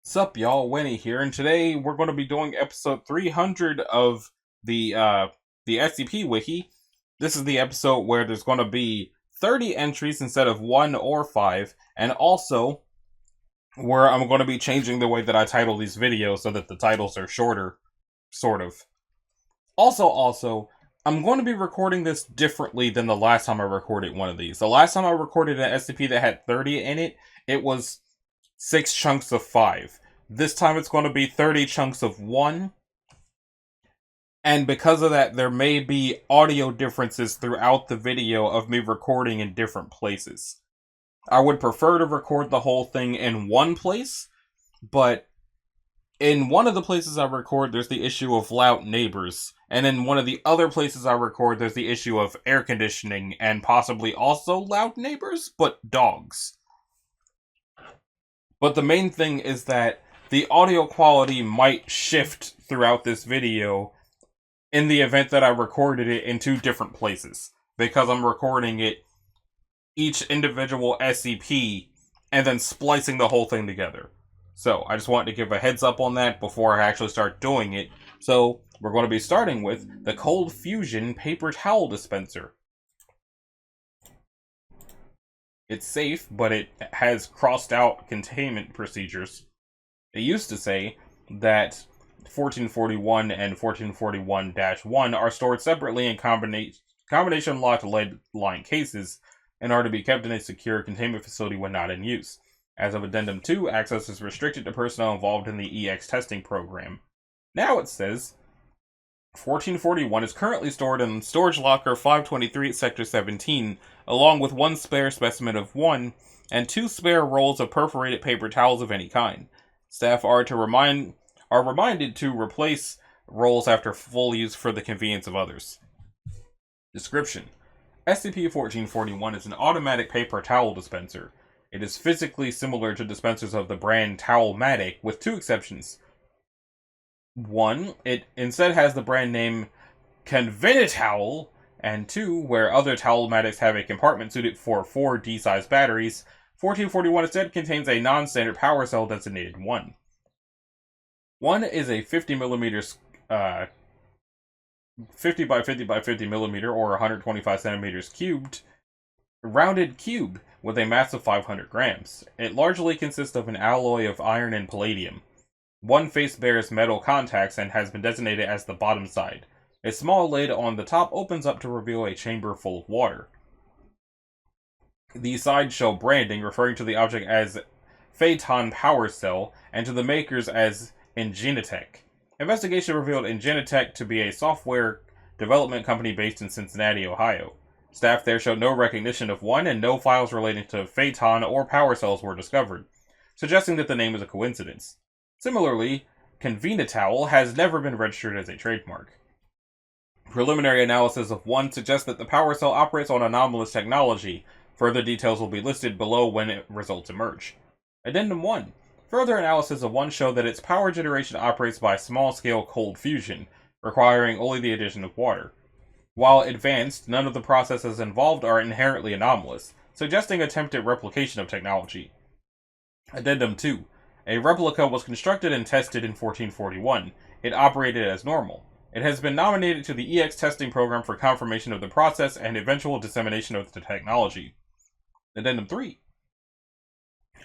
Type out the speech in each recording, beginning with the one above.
Sup, y'all? Winnie here, and today we're going to be doing episode 300 of the SCP Wiki. This is the episode where there's going to be 30 entries instead of 1 or 5, and also where I'm going to be changing the way that I title these videos so that the titles are shorter, sort of. Also, I'm going to be recording this differently than the last time I recorded one of these. The last time I recorded an SCP that had 30 in it, it was 6 chunks of 5. This time it's going to be 30 chunks of 1. And because of that, there may be audio differences throughout the video of me recording in different places. I would prefer to record the whole thing in one place, but in one of the places I record, there's the issue of loud neighbors. And in one of the other places I record, there's the issue of air conditioning and possibly also loud neighbors, but dogs. But the main thing is that the audio quality might shift throughout this video in the event that I recorded it in 2 different places. Because I'm recording it each individual SCP and then splicing the whole thing together. So, I just wanted to give a heads up on that before I actually start doing it. So, we're going to be starting with the Cold Fusion Paper Towel Dispenser. It's safe, but it has crossed out containment procedures. It used to say that 1441 and 1441-1 are stored separately in combination locked lead line cases and are to be kept in a secure containment facility when not in use. As of Addendum 2, access is restricted to personnel involved in the EX testing program. Now it says 1441 is currently stored in Storage Locker 523 at Sector 17, along with 1 spare specimen of 1 and 2 spare rolls of perforated paper towels of any kind. Staff are reminded to replace rolls after full use for the convenience of others. Description: SCP-1441 is an automatic paper towel dispenser. It is physically similar to dispensers of the brand Towelmatic, with 2 exceptions. 1, it instead has the brand name Convinitowel, and 2, where other Towelmatics have a compartment suited for 4 D-size batteries, 1441 instead contains a non-standard power cell designated 1. 1 is a 50 millimeters, 50 by 50 by 50 millimeter, or 125 centimeters cubed, rounded cube with a mass of 500 grams. It largely consists of an alloy of iron and palladium. 1 face bears metal contacts and has been designated as the bottom side. A small lid on the top opens up to reveal a chamber full of water. The sides show branding referring to the object as Phaeton Power Cell and to the makers as Ingenitech. Investigation revealed Ingenitech to be a software development company based in Cincinnati, Ohio. Staff there showed no recognition of 1 and no files relating to Phaeton or power cells were discovered, suggesting that the name is a coincidence. Similarly, Convenitowel has never been registered as a trademark. Preliminary analysis of 1 suggests that the power cell operates on anomalous technology. Further details will be listed below when results emerge. Addendum 1. Further analysis of 1 showed that its power generation operates by small-scale cold fusion, requiring only the addition of water. While advanced, none of the processes involved are inherently anomalous, suggesting attempted replication of technology. Addendum 2. A replica was constructed and tested in 1441. It operated as normal. It has been nominated to the EX testing program for confirmation of the process and eventual dissemination of the technology. Addendum 3.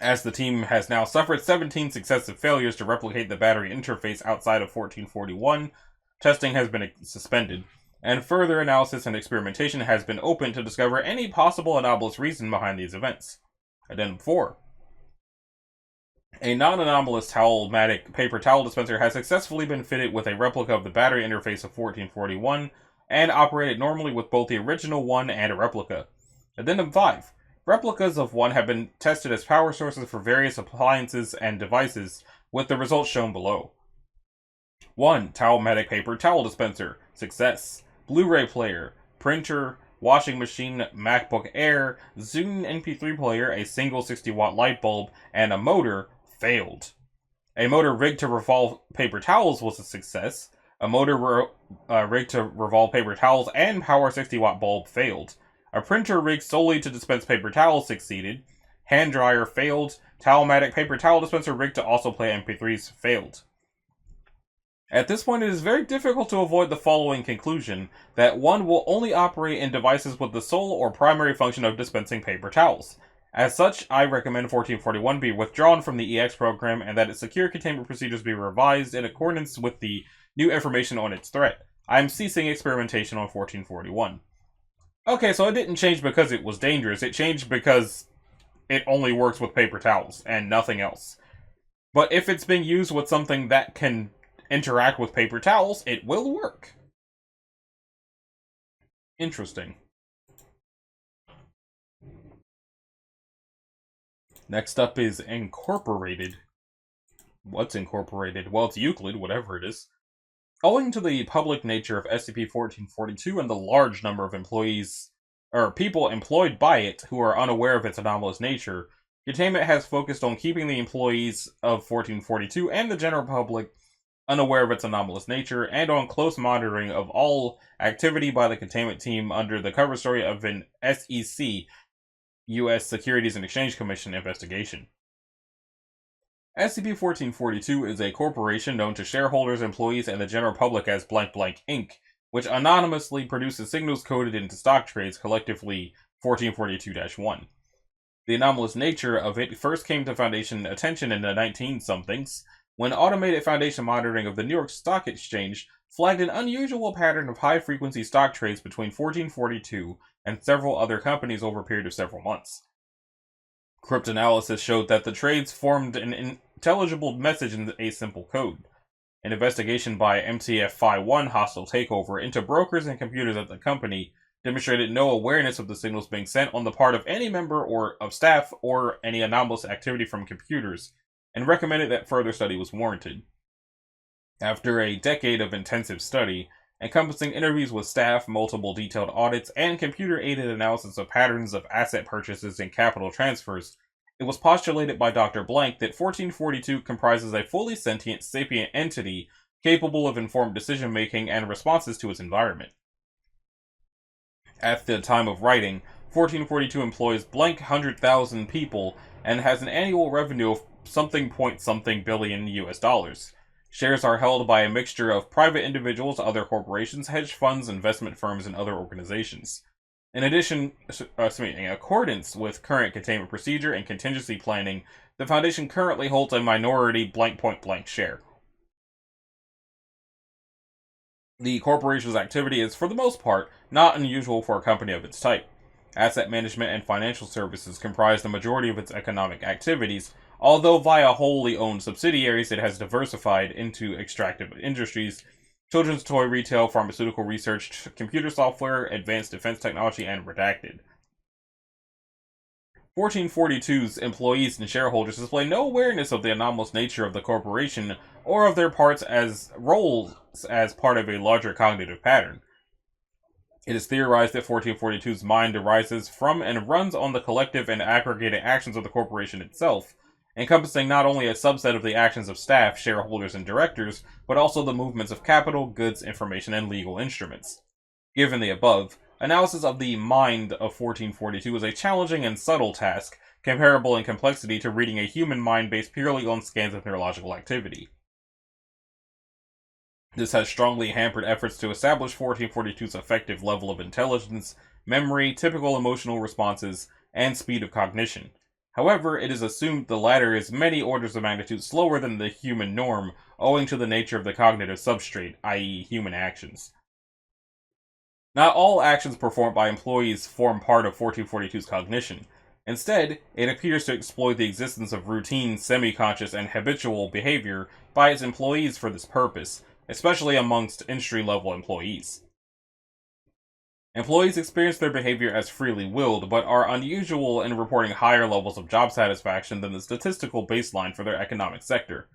As the team has now suffered 17 successive failures to replicate the battery interface outside of 1441, testing has been suspended, and further analysis and experimentation has been open to discover any possible anomalous reason behind these events. Addendum 4. A non-anomalous Towelmatic paper towel dispenser has successfully been fitted with a replica of the battery interface of 1441 and operated normally with both the original 1 and a replica. Addendum 5. Replicas of 1 have been tested as power sources for various appliances and devices, with the results shown below. 1. Towelmatic paper towel dispenser. Success. Blu-ray player. Printer. Washing machine, MacBook Air, Zune MP3 player, a single 60-watt light bulb, and a motor failed. A motor rigged to revolve paper towels was a success. A motor rigged to revolve paper towels and power 60-watt bulb failed. A printer rigged solely to dispense paper towels succeeded. hand dryer failed, Towelmatic paper towel dispenser rigged to also play MP3s failed. At this point, it is very difficult to avoid the following conclusion, that one will only operate in devices with the sole or primary function of dispensing paper towels. As such, I recommend 1441 be withdrawn from the EX program and that its secure containment procedures be revised in accordance with the new information on its threat. I am ceasing experimentation on 1441. Okay, so it didn't change because it was dangerous, it changed because it only works with paper towels and nothing else. But if it's being used with something that can interact with paper towels, it will work. Interesting. Next up is Incorporated. What's Incorporated? Well, it's Euclid, whatever it is. Owing to the public nature of SCP-1442 and the large number of employees, or people employed by it who are unaware of its anomalous nature, containment has focused on keeping the employees of 1442 and the general public unaware of its anomalous nature, and on close monitoring of all activity by the containment team under the cover story of an SEC, U.S. Securities and Exchange Commission investigation. SCP-1442 is a corporation known to shareholders, employees, and the general public as blank blank Inc., which anonymously produces signals coded into stock trades, collectively 1442-1. The anomalous nature of it first came to Foundation attention in the 19-somethings, when automated Foundation monitoring of the New York Stock Exchange flagged an unusual pattern of high-frequency stock trades between 1442 and several other companies over a period of several months. Cryptanalysis showed that the trades formed an intelligible message in a simple code. An investigation by MTF Phi-1 hostile takeover into brokers and computers at the company demonstrated no awareness of the signals being sent on the part of any member or of staff or any anomalous activity from computers, and recommended that further study was warranted. After a decade of intensive study, encompassing interviews with staff, multiple detailed audits, and computer-aided analysis of patterns of asset purchases and capital transfers, it was postulated by Dr. Blank that 1442 comprises a fully sentient, sapient entity capable of informed decision-making and responses to its environment. At the time of writing, 1442 employs blank 100,000 people and has an annual revenue of something billion US dollars. Shares are held by a mixture of private individuals, other corporations, hedge funds, investment firms, and other organizations. In accordance with current containment procedure and contingency planning, the Foundation currently holds a minority blank share. The corporation's activity is, for the most part, not unusual for a company of its type. Asset management and financial services comprise the majority of its economic activities, although via wholly owned subsidiaries it has diversified into extractive industries, children's toy retail, pharmaceutical research, computer software, advanced defense technology, and redacted. 1442's employees and shareholders display no awareness of the anomalous nature of the corporation or of their roles as part of a larger cognitive pattern. It is theorized that 1442's mind arises from and runs on the collective and aggregated actions of the corporation itself, encompassing not only a subset of the actions of staff, shareholders, and directors, but also the movements of capital, goods, information, and legal instruments. Given the above, analysis of the mind of 1442 is a challenging and subtle task, comparable in complexity to reading a human mind based purely on scans of neurological activity. This has strongly hampered efforts to establish 1442's effective level of intelligence, memory, typical emotional responses, and speed of cognition. However, it is assumed the latter is many orders of magnitude slower than the human norm, owing to the nature of the cognitive substrate, i.e. human actions. Not all actions performed by employees form part of 1442's cognition. Instead, it appears to exploit the existence of routine, semi-conscious, and habitual behavior by its employees for this purpose, especially amongst entry-level employees. Employees experience their behavior as freely willed, but are unusual in reporting higher levels of job satisfaction than the statistical baseline for their economic sector.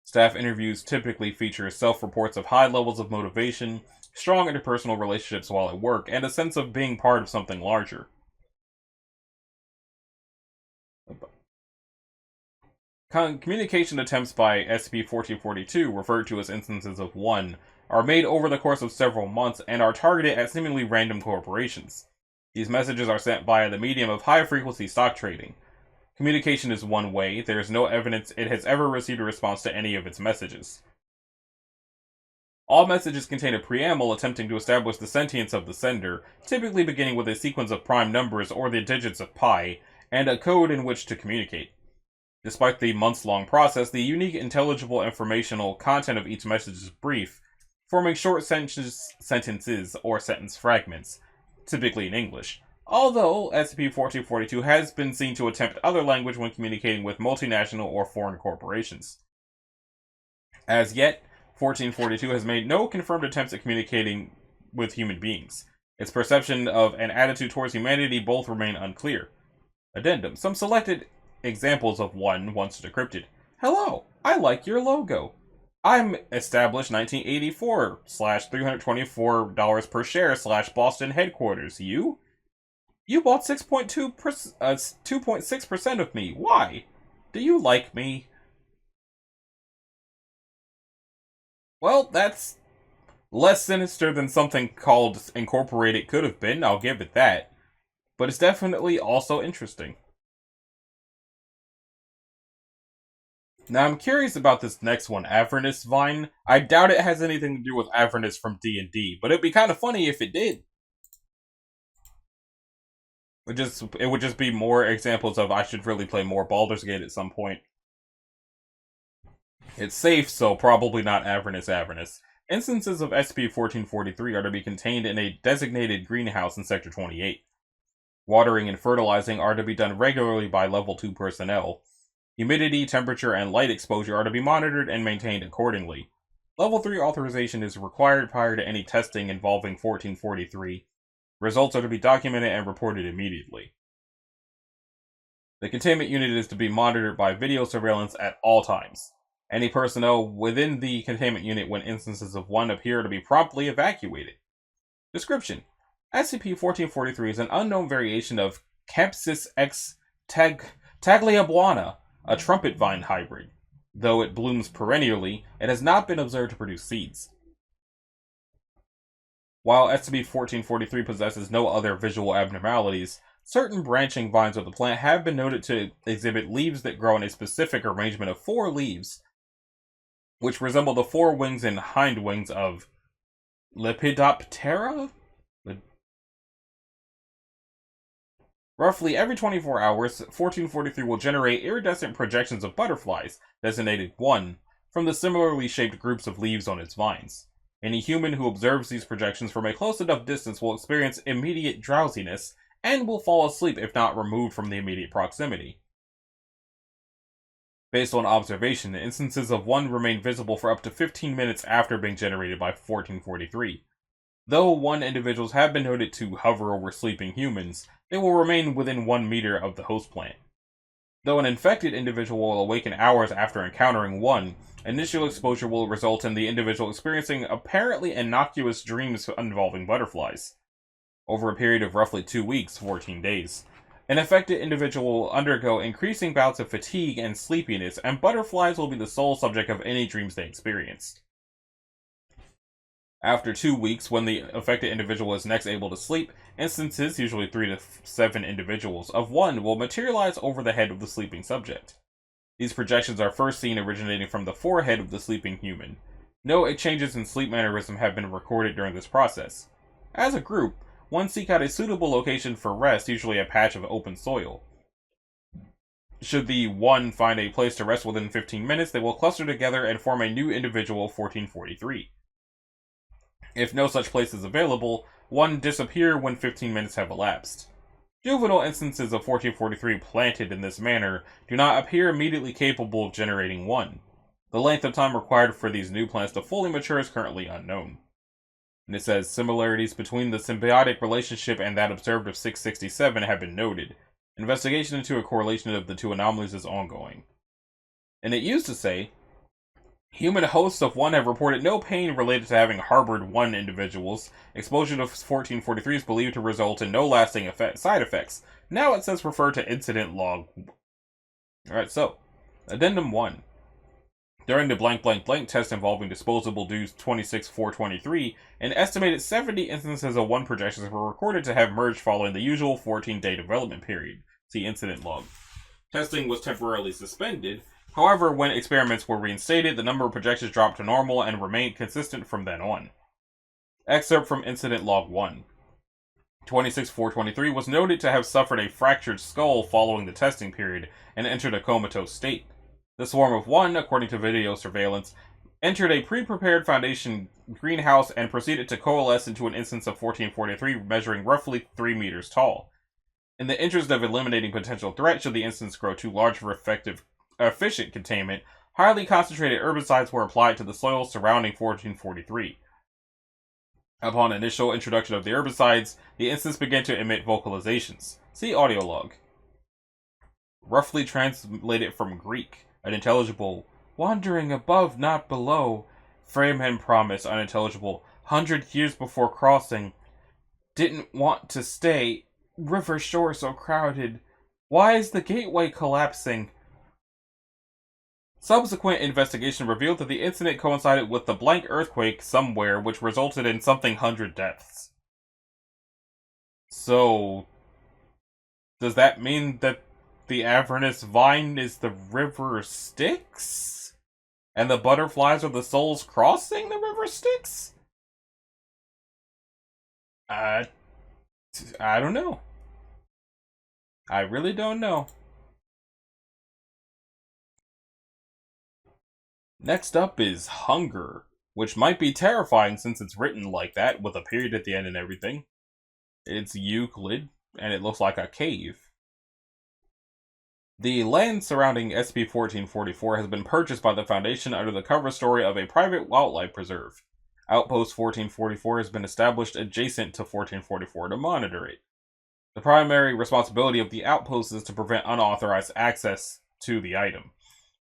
Staff interviews typically feature self-reports of high levels of motivation, strong interpersonal relationships while at work, and a sense of being part of something larger. Communication attempts by SCP-1442, referred to as instances of 1, are made over the course of several months and are targeted at seemingly random corporations. These messages are sent via the medium of high-frequency stock trading. Communication is one way. There is no evidence it has ever received a response to any of its messages. All messages contain a preamble attempting to establish the sentience of the sender, typically beginning with a sequence of prime numbers or the digits of pi, and a code in which to communicate. Despite the months-long process, the unique intelligible informational content of each message is brief, forming short sentences or sentence fragments, typically in English. Although SCP-1442 has been seen to attempt other language when communicating with multinational or foreign corporations. As yet, 1442 has made no confirmed attempts at communicating with human beings. Its perception of and attitude towards humanity both remain unclear. Addendum. Some selected examples of one once decrypted. Hello, I like your logo. I'm established 1984 $324 per share / Boston headquarters. You? You bought 2.6% of me. Why? Do you like me? Well, that's less sinister than something called Incorporated could have been, I'll give it that. But it's definitely also interesting. Now, I'm curious about this next one, Avernus Vine. I doubt it has anything to do with Avernus from D&D, but it'd be kind of funny if it did. It would just be more examples of I should really play more Baldur's Gate at some point. It's safe, so probably not Avernus. Instances of SCP-1443 are to be contained in a designated greenhouse in Sector 28. Watering and fertilizing are to be done regularly by Level 2 personnel. Humidity, temperature, and light exposure are to be monitored and maintained accordingly. Level 3 authorization is required prior to any testing involving 1443. Results are to be documented and reported immediately. The containment unit is to be monitored by video surveillance at all times. Any personnel within the containment unit when instances of one appear to be promptly evacuated. Description: SCP-1443 is an unknown variation of Campsis X tagliabuana, a trumpet vine hybrid. Though it blooms perennially, it has not been observed to produce seeds. While SCP-1443 possesses no other visual abnormalities, certain branching vines of the plant have been noted to exhibit leaves that grow in a specific arrangement of 4 leaves, which resemble the 4 wings and hind wings of Lepidoptera? Roughly every 24 hours, 1443 will generate iridescent projections of butterflies, designated 1, from the similarly shaped groups of leaves on its vines. Any human who observes these projections from a close enough distance will experience immediate drowsiness and will fall asleep if not removed from the immediate proximity. Based on observation, instances of one remain visible for up to 15 minutes after being generated by 1443. Though 1 individuals have been noted to hover over sleeping humans, they will remain within 1 meter of the host plant. Though an infected individual will awaken hours after encountering one, initial exposure will result in the individual experiencing apparently innocuous dreams involving butterflies. Over a period of roughly 2 weeks, 14 days, an affected individual will undergo increasing bouts of fatigue and sleepiness, and butterflies will be the sole subject of any dreams they experience. After 2 weeks, when the affected individual is next able to sleep, instances, usually 3 to 7 individuals, of one will materialize over the head of the sleeping subject. These projections are first seen originating from the forehead of the sleeping human. No changes in sleep mannerism have been recorded during this process. As a group, one seek out a suitable location for rest, usually a patch of open soil. Should the one find a place to rest within 15 minutes, they will cluster together and form a new individual 1443. If no such place is available, one disappear when 15 minutes have elapsed. Juvenile instances of 1443 planted in this manner do not appear immediately capable of generating one. The length of time required for these new plants to fully mature is currently unknown. And it says, similarities between the symbiotic relationship and that observed of 667 have been noted. Investigation into a correlation of the 2 anomalies is ongoing. And it used to say, human hosts of one have reported no pain related to having harbored 1 individuals. Exposure to 1443 is believed to result in no lasting side effects. Now it says refer to incident log. Alright, so, Addendum 1. During the blank test involving disposable dues 26-423, an estimated 70 instances of one projections were recorded to have merged following the usual 14-day development period. See incident log. Testing was temporarily suspended. However, when experiments were reinstated, the number of projections dropped to normal and remained consistent from then on. Excerpt from Incident Log 1. 26-423 was noted to have suffered a fractured skull following the testing period and entered a comatose state. The Swarm of One, according to video surveillance, entered a pre-prepared Foundation greenhouse and proceeded to coalesce into an instance of 1443 measuring roughly 3 meters tall. In the interest of eliminating potential threats should the instance grow too large for efficient containment, highly concentrated herbicides were applied to the soil surrounding 1443. Upon initial introduction of the herbicides, the instance began to emit vocalizations. See audio log. Roughly translated from Greek, unintelligible, wandering above, not below, frame and promise, unintelligible, 100 years before crossing, didn't want to stay, river shore so crowded, why is the gateway collapsing? Subsequent investigation revealed that the incident coincided with the blank earthquake somewhere, which resulted in something 100 deaths. So, does that mean that the Avernus vine is the river Styx? And the butterflies are the souls crossing the river Styx? I don't know. I really don't know. Next up is Hunger, which might be terrifying since it's written like that, with a period at the end and everything. It's Euclid, and it looks like a cave. The land surrounding SCP-1444 has been purchased by the Foundation under the cover story of a private wildlife preserve. Outpost 1444 has been established adjacent to 1444 to monitor it. The primary responsibility of the outpost is to prevent unauthorized access to the item.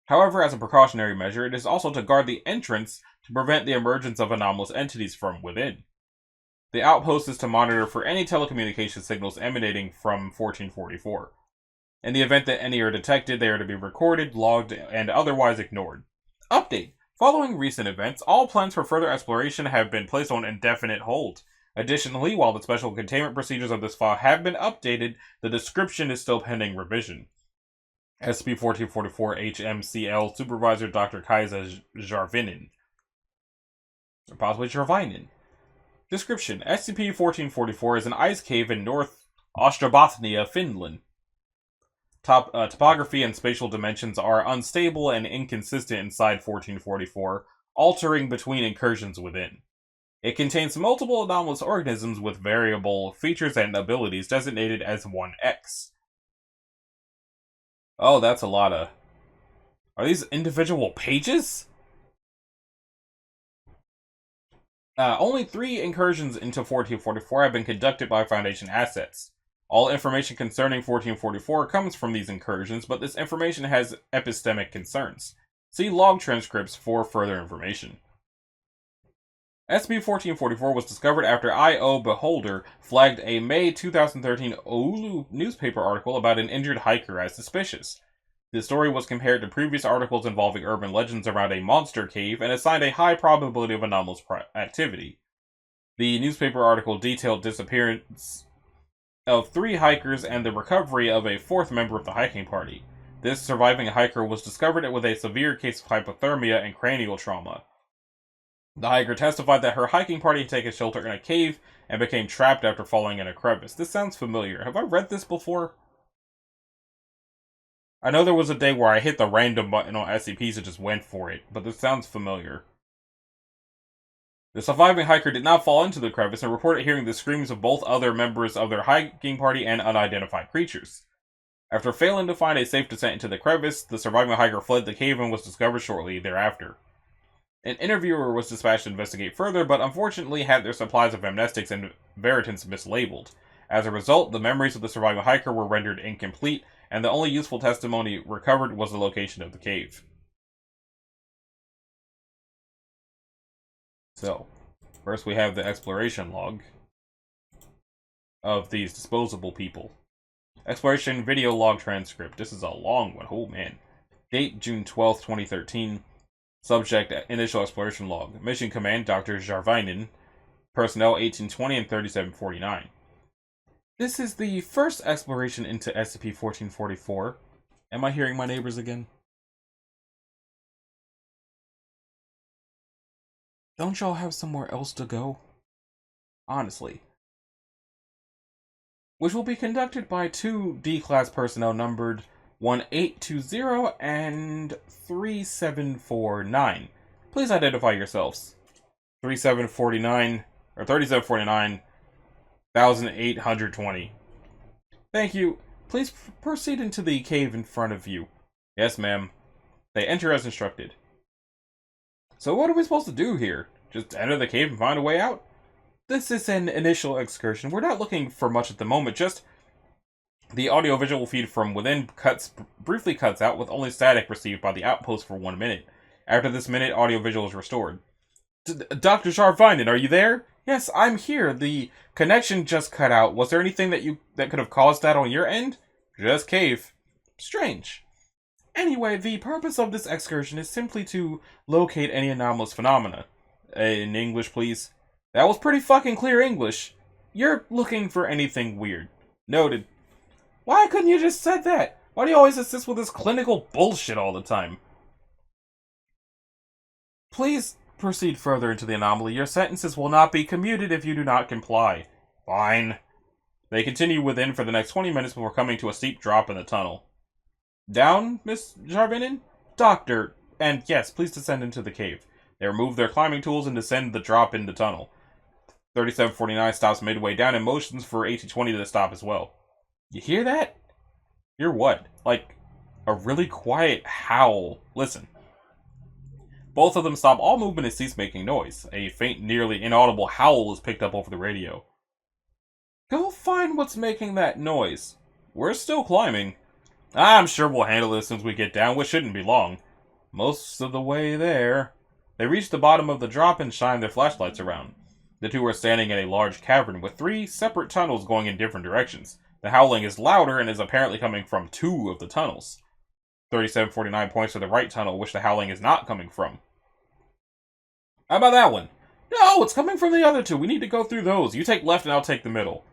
However, as a precautionary measure, it is also to guard the entrance to prevent the emergence of anomalous entities from within. The outpost is to monitor for any telecommunication signals emanating from 1444. In the event that any are detected, they are to be recorded, logged, and otherwise ignored. Update. Following recent events, all plans for further exploration have been placed on indefinite hold. Additionally, while the special containment procedures of this file have been updated, the description is still pending revision. SCP-1444 HMCL Supervisor Dr. Kaisa Jarvinen. Or possibly Jarvinen. Description. SCP-1444 is an ice cave in North Ostrobothnia, Finland. Topography and spatial dimensions are unstable and inconsistent inside 1444, altering between incursions within. It contains multiple anomalous organisms with variable features and abilities designated as 1X. Oh, that's a lot of... Are these individual pages? Only 3 incursions into 1444 have been conducted by Foundation assets. All information concerning 1444 comes from these incursions, but this information has epistemic concerns. See log transcripts for further information. SCP-1444 was discovered after I.O. Beholder flagged a May 2013 Oulu newspaper article about an injured hiker as suspicious. The story was compared to previous articles involving urban legends around a monster cave and assigned a high probability of anomalous activity. The newspaper article detailed disappearance of 3 hikers and the recovery of a 4th member of the hiking party. This surviving hiker was discovered with a severe case of hypothermia and cranial trauma. The hiker testified that her hiking party had taken shelter in a cave and became trapped after falling in a crevice. This sounds familiar. Have I read this before? I know there was a day where I hit the random button on SCPs and just went for it, but this sounds familiar. The surviving hiker did not fall into the crevice and reported hearing the screams of both other members of their hiking party and unidentified creatures. After failing to find a safe descent into the crevice, the surviving hiker fled the cave and was discovered shortly thereafter. An interviewer was dispatched to investigate further, but unfortunately had their supplies of amnestics and veritants mislabeled. As a result, the memories of the surviving hiker were rendered incomplete, and the only useful testimony recovered was the location of the cave. So, first we have the exploration log of these disposable people. Exploration video log transcript. This is a long one. Oh man. Date June 12th, 2013. Subject initial exploration log. Mission command Dr. Jarvinen. Personnel 1820 and 3749. This is the first exploration into SCP-1444, Am I hearing my neighbors again? Don't y'all have somewhere else to go? Honestly. Which will be conducted by 2 D-Class personnel numbered 1820 and 3749. Please identify yourselves. 3749, or 3749, 1820. Thank you. Please proceed into the cave in front of you. Yes, ma'am. They enter as instructed. So what are we supposed to do here? Just enter the cave and find a way out? This is an initial excursion. We're not looking for much at the moment, just the audio-visual feed from within briefly cuts out with only static received by the outpost for 1 minute. After this minute, audio-visual is restored. Dr. Sharvinen, are you there? Yes, I'm here. The connection just cut out. Was there anything that could have caused that on your end? Just cave. Strange. Anyway, the purpose of this excursion is simply to locate any anomalous phenomena. In English, please. That was pretty fucking clear English. You're looking for anything weird. Noted. Why couldn't you just said that? Why do you always insist with this clinical bullshit all the time? Please proceed further into the anomaly. Your sentences will not be commuted if you do not comply. Fine. They continue within for the next 20 minutes before coming to a steep drop in the tunnel. Down, Miss Jarvinen? Doctor, and yes, please descend into the cave. They remove their climbing tools and descend the drop in the tunnel. 3749 stops midway down and motions for 1820 to stop as well. You hear that? Hear what? Like, a really quiet howl. Listen. Both of them stop all movement and cease making noise. A faint, nearly inaudible howl is picked up over the radio. Go find what's making that noise. We're still climbing. I'm sure we'll handle this as we get down, which shouldn't be long. Most of the way there. They reach the bottom of the drop and shine their flashlights around. The two are standing in a large cavern with 3 separate tunnels going in different directions. The howling is louder and is apparently coming from 2 of the tunnels. 3749 points to the right tunnel, which the howling is not coming from. How about that one? No, it's coming from the other 2. We need to go through those. You take left and I'll take the middle.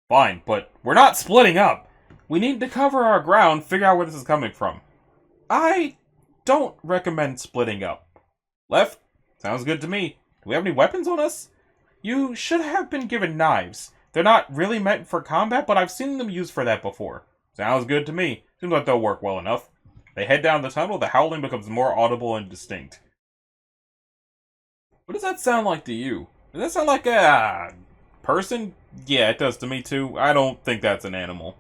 Fine, but we're not splitting up. We need to cover our ground, figure out where this is coming from. I don't recommend splitting up. Left? Sounds good to me. Do we have any weapons on us? You should have been given knives. They're not really meant for combat, but I've seen them used for that before. Sounds good to me. Seems like they'll work well enough. They head down the tunnel, the howling becomes more audible and distinct. What does that sound like to you? Does that sound like a person? Yeah, it does to me too. I don't think that's an animal.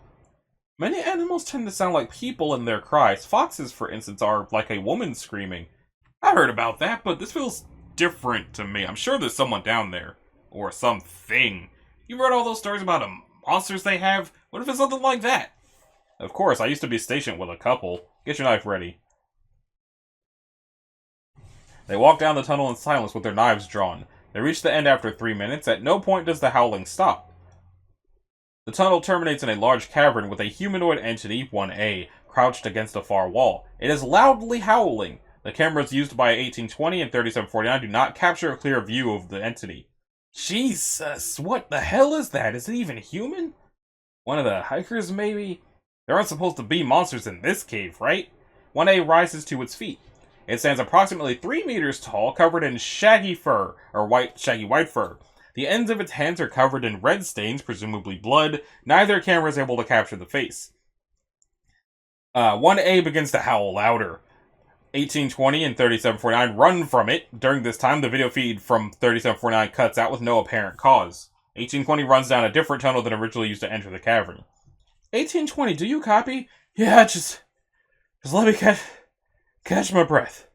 Many animals tend to sound like people in their cries. Foxes, for instance, are like a woman screaming. I heard about that, but this feels different to me. I'm sure there's someone down there. Or something. You read all those stories about the monsters they have? What if it's something like that? Of course, I used to be stationed with a couple. Get your knife ready. They walk down the tunnel in silence with their knives drawn. They reach the end after 3 minutes. At no point does the howling stop. The tunnel terminates in a large cavern with a humanoid entity, 1A, crouched against a far wall. It is loudly howling. The cameras used by 1820 and 3749 do not capture a clear view of the entity. Jesus, what the hell is that? Is it even human? One of the hikers, maybe? There aren't supposed to be monsters in this cave, right? 1A rises to its feet. It stands approximately 3 meters tall, covered in shaggy fur, or shaggy white fur. The ends of its hands are covered in red stains, presumably blood. Neither camera is able to capture the face. 1A begins to howl louder. 1820 and 3749 run from it. During this time, the video feed from 3749 cuts out with no apparent cause. 1820 runs down a different tunnel than originally used to enter the cavern. 1820, do you copy? Yeah, just let me catch my breath.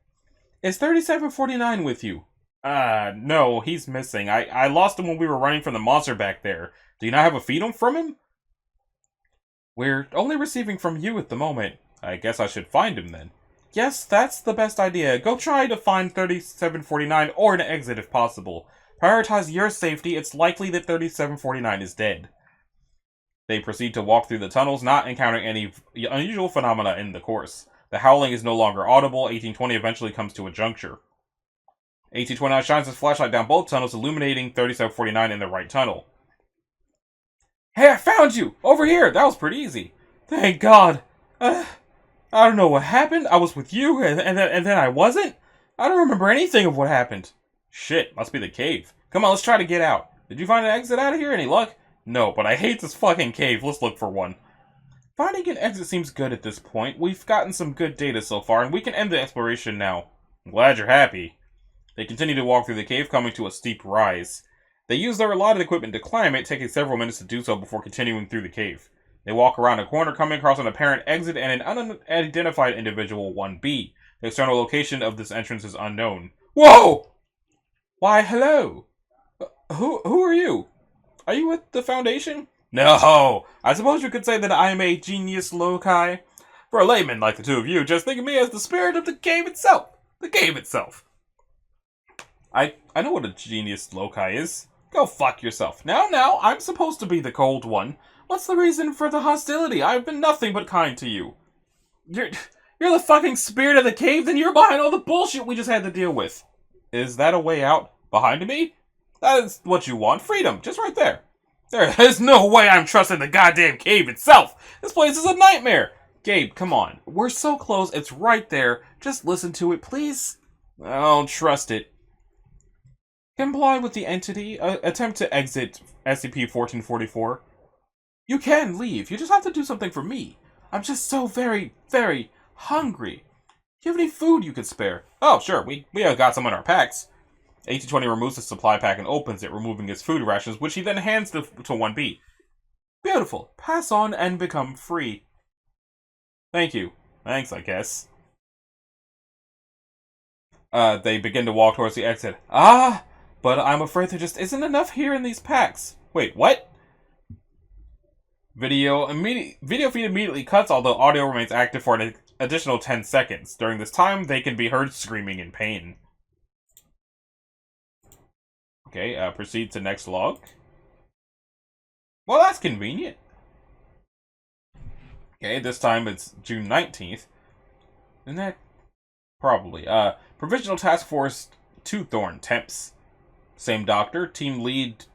Is 3749 with you? No, he's missing. I lost him when we were running from the monster back there. Do you not have a feed from him? We're only receiving from you at the moment. I guess I should find him then. Yes, that's the best idea. Go try to find 3749 or an exit if possible. Prioritize your safety. It's likely that 3749 is dead. They proceed to walk through the tunnels, not encountering any unusual phenomena in the course. The howling is no longer audible. 1820 eventually comes to a juncture. 1829 shines his flashlight down both tunnels, illuminating 3749 in the right tunnel. Hey, I found you! Over here! That was pretty easy. Thank God! I don't know what happened. I was with you, and then I wasn't? I don't remember anything of what happened. Shit, must be the cave. Come on, let's try to get out. Did you find an exit out of here? Any luck? No, but I hate this fucking cave. Let's look for one. Finding an exit seems good at this point. We've gotten some good data so far, and we can end the exploration now. I'm glad you're happy. They continue to walk through the cave, coming to a steep rise. They use their allotted equipment to climb it, taking several minutes to do so before continuing through the cave. They walk around a corner, coming across an apparent exit and an unidentified individual, 1B. The external location of this entrance is unknown. Whoa! Why, hello. Who are you? Are you with the Foundation? No! I suppose you could say that I am a genius loci. For a layman like the two of you, just think of me as the spirit of the cave itself. The cave itself. I know what a genius loci is. Go fuck yourself. Now, I'm supposed to be the cold one. What's the reason for the hostility? I've been nothing but kind to you. You're the fucking spirit of the cave, then you're behind all the bullshit we just had to deal with. Is that a way out? Behind me? That is what you want. Freedom. Just right there. There is no way I'm trusting the goddamn cave itself. This place is a nightmare. Gabe, come on. We're so close. It's right there. Just listen to it, please. I don't trust it. Comply with the entity. Attempt to exit SCP-1444. You can leave. You just have to do something for me. I'm just so very, very hungry. Do you have any food you could spare? Oh, sure. We have got some in our packs. 1820 removes the supply pack and opens it, removing his food rations, which he then hands to 1B. Beautiful. Pass on and become free. Thank you. Thanks, I guess. They begin to walk towards the exit. But I'm afraid there just isn't enough here in these packs. Wait, what? Video feed immediately cuts, although audio remains active for an additional 10 seconds. During this time, they can be heard screaming in pain. Okay, proceed to next log. Well, that's convenient. Okay, this time it's June 19th. Isn't that? Probably. Provisional Task Force Toothorn Temps. Same doctor, team lead,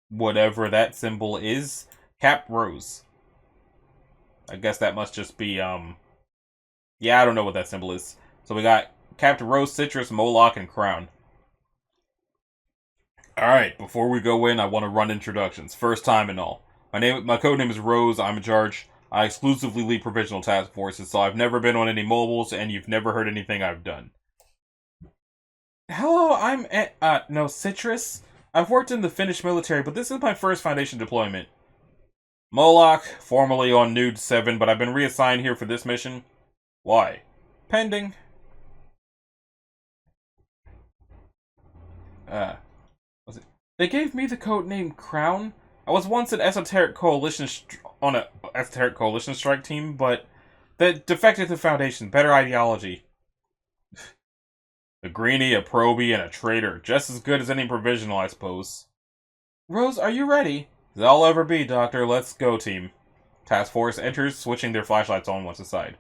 whatever that symbol is. Cap Rose. I guess that must just be, yeah, I don't know what that symbol is. So we got Captain Rose, Citrus, Moloch, and Crown. Alright, before we go in, I want to run introductions. First time and all. My code name is Rose, I'm in charge. I exclusively lead provisional task forces, so I've never been on any mobiles, and you've never heard anything I've done. Hello, I'm no, Citrus. I've worked in the Finnish military, but this is my first Foundation deployment. Moloch, formerly on Nude 7, but I've been reassigned here for this mission. Why? Pending. They gave me the code name Crown. I was once an esoteric coalition on a esoteric coalition strike team, but they defected to Foundation. Better ideology. A greenie, a probie, and a traitor. Just as good as any provisional, I suppose. Rose, are you ready? As I'll ever be, Doctor. Let's go, team. Task Force enters, switching their flashlights on once aside.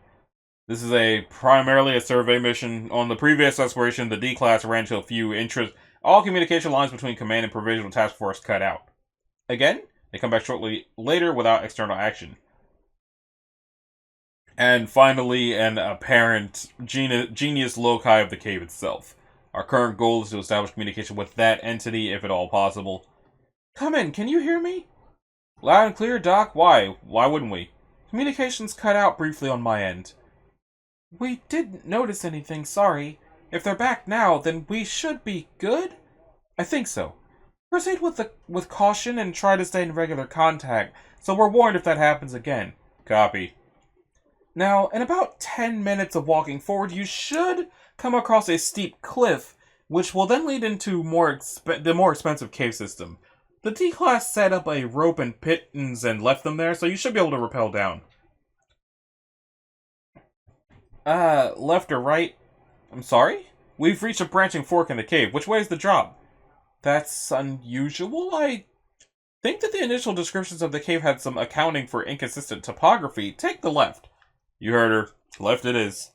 This is primarily a survey mission. On the previous exploration, the D-Class ran into a few all communication lines between Command and Provisional Task Force cut out. Again, they come back shortly later without external action. And finally, an apparent genius loci of the cave itself. Our current goal is to establish communication with that entity, if at all possible. Come in, can you hear me? Loud and clear, Doc. Why? Why wouldn't we? Communications cut out briefly on my end. We didn't notice anything, sorry. If they're back now, then we should be good? I think so. Proceed with caution and try to stay in regular contact, so we're warned if that happens again. Copy. Now, in about 10 minutes of walking forward, you should come across a steep cliff, which will then lead into the more expensive cave system. The D-Class set up a rope and pittons and left them there, so you should be able to rappel down. Left or right? I'm sorry? We've reached a branching fork in the cave. Which way is the drop? That's unusual. I think that the initial descriptions of the cave had some accounting for inconsistent topography. Take the left. You heard her. Left it is.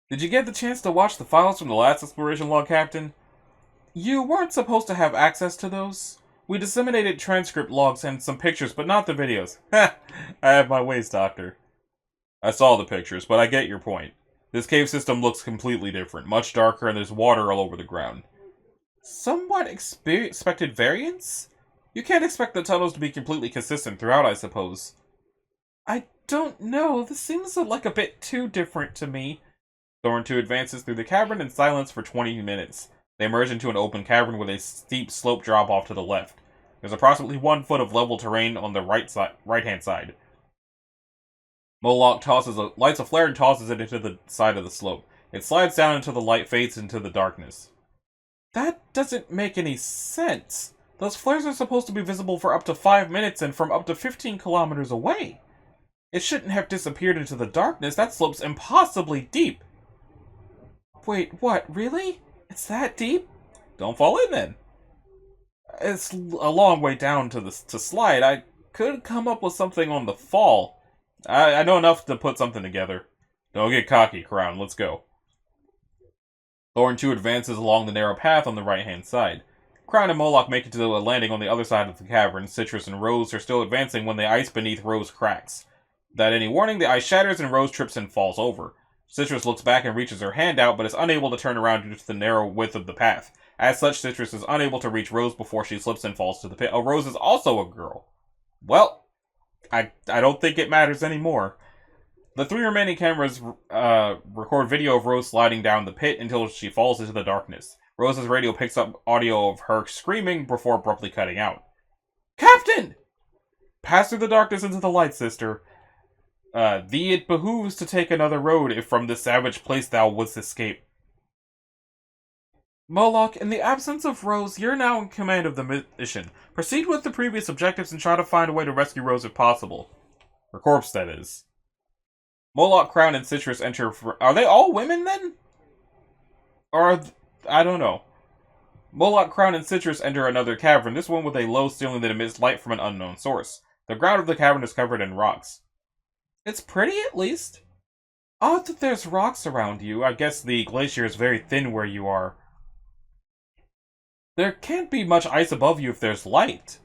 Did you get the chance to watch the files from the last exploration log, Captain? You weren't supposed to have access to those. We disseminated transcript logs and some pictures, but not the videos. Ha! I have my ways, Doctor. I saw the pictures, but I get your point. This cave system looks completely different, much darker, and there's water all over the ground. Somewhat expected variance? You can't expect the tunnels to be completely consistent throughout, I suppose. I don't know. This seems like a bit too different to me. Thorn 2 advances through the cavern in silence for 20 minutes. They emerge into an open cavern with a steep slope drop off to the left. There's approximately 1 foot of level terrain on the right-hand side. Moloch lights a flare and tosses it into the side of the slope. It slides down until the light fades into the darkness. That doesn't make any sense. Those flares are supposed to be visible for up to 5 minutes and from up to 15 kilometers away. It shouldn't have disappeared into the darkness. That slope's impossibly deep. Wait, what? Really? It's that deep? Don't fall in then. It's a long way down to slide. I could come up with something on the fall. I know enough to put something together. Don't get cocky, Crown. Let's go. Thorn 2 advances along the narrow path on the right-hand side. Crown and Moloch make it to a landing on the other side of the cavern. Citrus and Rose are still advancing when the ice beneath Rose cracks. Without any warning, the ice shatters and Rose trips and falls over. Citrus looks back and reaches her hand out, but is unable to turn around due to the narrow width of the path. As such, Citrus is unable to reach Rose before she slips and falls to the pit. Oh, Rose is also a girl. Well, I don't think it matters anymore. The 3 remaining cameras record video of Rose sliding down the pit until she falls into the darkness. Rose's radio picks up audio of her screaming before abruptly cutting out. Captain! Pass through the darkness into the light, sister. Thee it behooves to take another road if from this savage place thou wouldst escape. Moloch, in the absence of Rose, you're now in command of the mission. Proceed with the previous objectives and try to find a way to rescue Rose if possible. Her corpse, that is. Moloch, Crown, and Citrus enter... Are they all women, then? Or... I don't know. Moloch, Crown, and Citrus enter another cavern, this one with a low ceiling that emits light from an unknown source. The ground of the cavern is covered in rocks. It's pretty, at least. Odd that there's rocks around you. I guess the glacier is very thin where you are. There can't be much ice above you if there's light.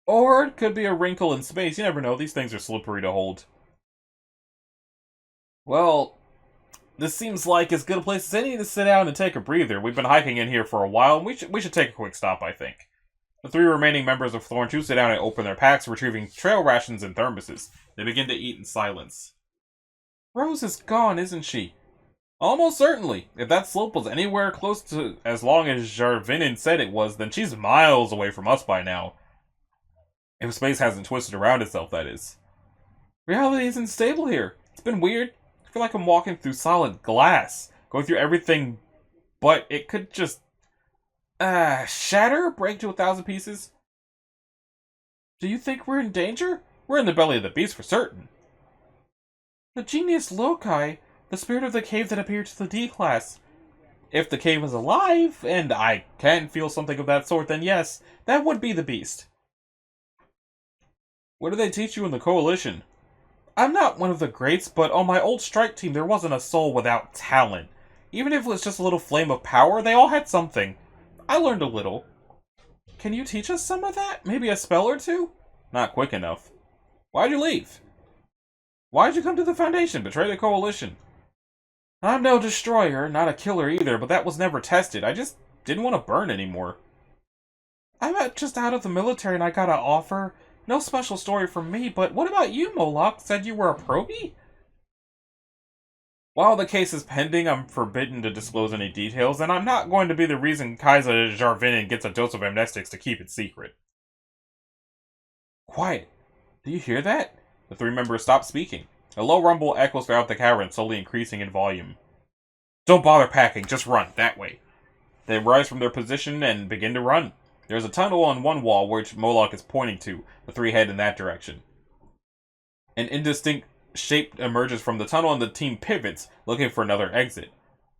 Or it could be a wrinkle in space. You never know. These things are slippery to hold. Well, this seems like as good a place as any to sit down and take a breather. We've been hiking in here for a while, and we should take a quick stop, I think. The 3 remaining members of Thorn 2 sit down and open their packs, retrieving trail rations and thermoses. They begin to eat in silence. Rose is gone, isn't she? Almost certainly. If that slope was anywhere close to as long as Jarvinin said it was, then she's miles away from us by now. If space hasn't twisted around itself, that is. Reality isn't stable here. It's been weird. I feel like I'm walking through solid glass. Going through everything, but it could just... shatter? Break to 1,000 pieces? Do you think we're in danger? We're in the belly of the beast for certain. The genius loci... The spirit of the cave that appeared to the D-class. If the cave is alive, and I can feel something of that sort, then yes, that would be the beast. What do they teach you in the Coalition? I'm not one of the greats, but on my old strike team there wasn't a soul without talent. Even if it was just a little flame of power, they all had something. I learned a little. Can you teach us some of that? Maybe a spell or two? Not quick enough. Why'd you leave? Why'd you come to the Foundation, betray the Coalition? I'm no destroyer, not a killer either, but that was never tested. I just didn't want to burn anymore. I'm just out of the military and I got an offer. No special story from me, but what about you, Moloch? Said you were a probie? While the case is pending, I'm forbidden to disclose any details, and I'm not going to be the reason Kaiser Jarvinin gets a dose of amnestics to keep it secret. Quiet. Do you hear that? The 3 members stop speaking. A low rumble echoes throughout the cavern, slowly increasing in volume. Don't bother packing, just run, that way. They rise from their position and begin to run. There's a tunnel on one wall which Moloch is pointing to. The 3 head in that direction. An indistinct shape emerges from the tunnel and the team pivots, looking for another exit.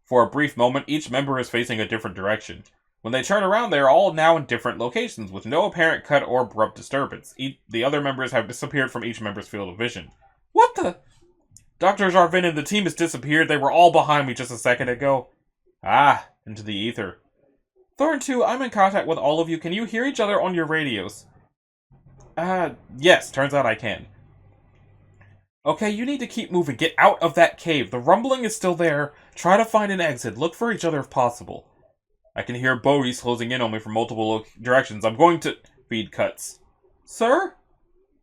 For a brief moment, each member is facing a different direction. When they turn around, they are all now in different locations, with no apparent cut or abrupt disturbance. The other members have disappeared from each member's field of vision. What the? Dr. Jarvin and the team has disappeared. They were all behind me just a second ago. Ah, into the ether. Thorn 2, I'm in contact with all of you. Can you hear each other on your radios? Yes, turns out I can. Okay, you need to keep moving. Get out of that cave. The rumbling is still there. Try to find an exit. Look for each other if possible. I can hear Bodhi's closing in on me from multiple directions. I'm going to... Feed cuts. Sir?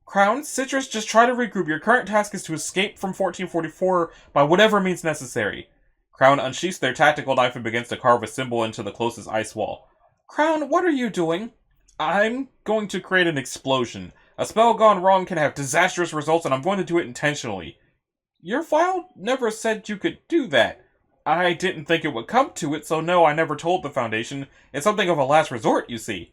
Crown, Citrus, just try to regroup. Your current task is to escape from 1444 by whatever means necessary. Crown unsheaths their tactical knife and begins to carve a symbol into the closest ice wall. Crown, what are you doing? I'm going to create an explosion. A spell gone wrong can have disastrous results, and I'm going to do it intentionally. Your file never said you could do that. I didn't think it would come to it, so no, I never told the Foundation. It's something of a last resort, you see.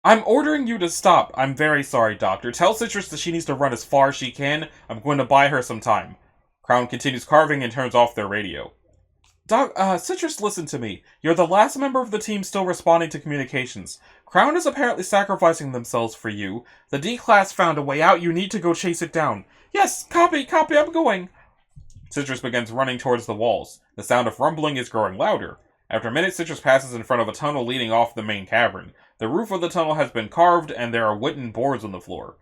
I'm ordering you to stop. I'm very sorry, Doctor. Tell Citrus that she needs to run as far as she can. I'm going to buy her some time. Crown continues carving and turns off their radio. Citrus, listen to me. You're the last member of the team still responding to communications. Crown is apparently sacrificing themselves for you. The D-Class found a way out. You need to go chase it down. Yes, copy, I'm going. Citrus begins running towards the walls. The sound of rumbling is growing louder. After a minute, Citrus passes in front of a tunnel leading off the main cavern. The roof of the tunnel has been carved, and there are wooden boards on the floor.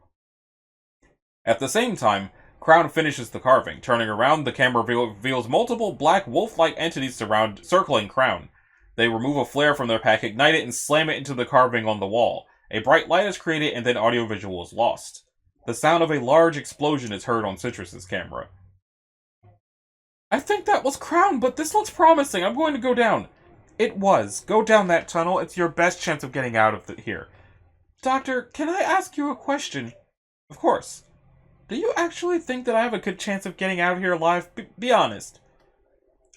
At the same time, Crown finishes the carving. Turning around, the camera reveals multiple black wolf-like entities circling Crown. They remove a flare from their pack, ignite it, and slam it into the carving on the wall. A bright light is created, and then audiovisual is lost. The sound of a large explosion is heard on Citrus's camera. I think that was Crown, but this looks promising. I'm going to go down. It was. Go down that tunnel. It's your best chance of getting out of here. Doctor, can I ask you a question? Of course. Do you actually think that I have a good chance of getting out of here alive? Be honest.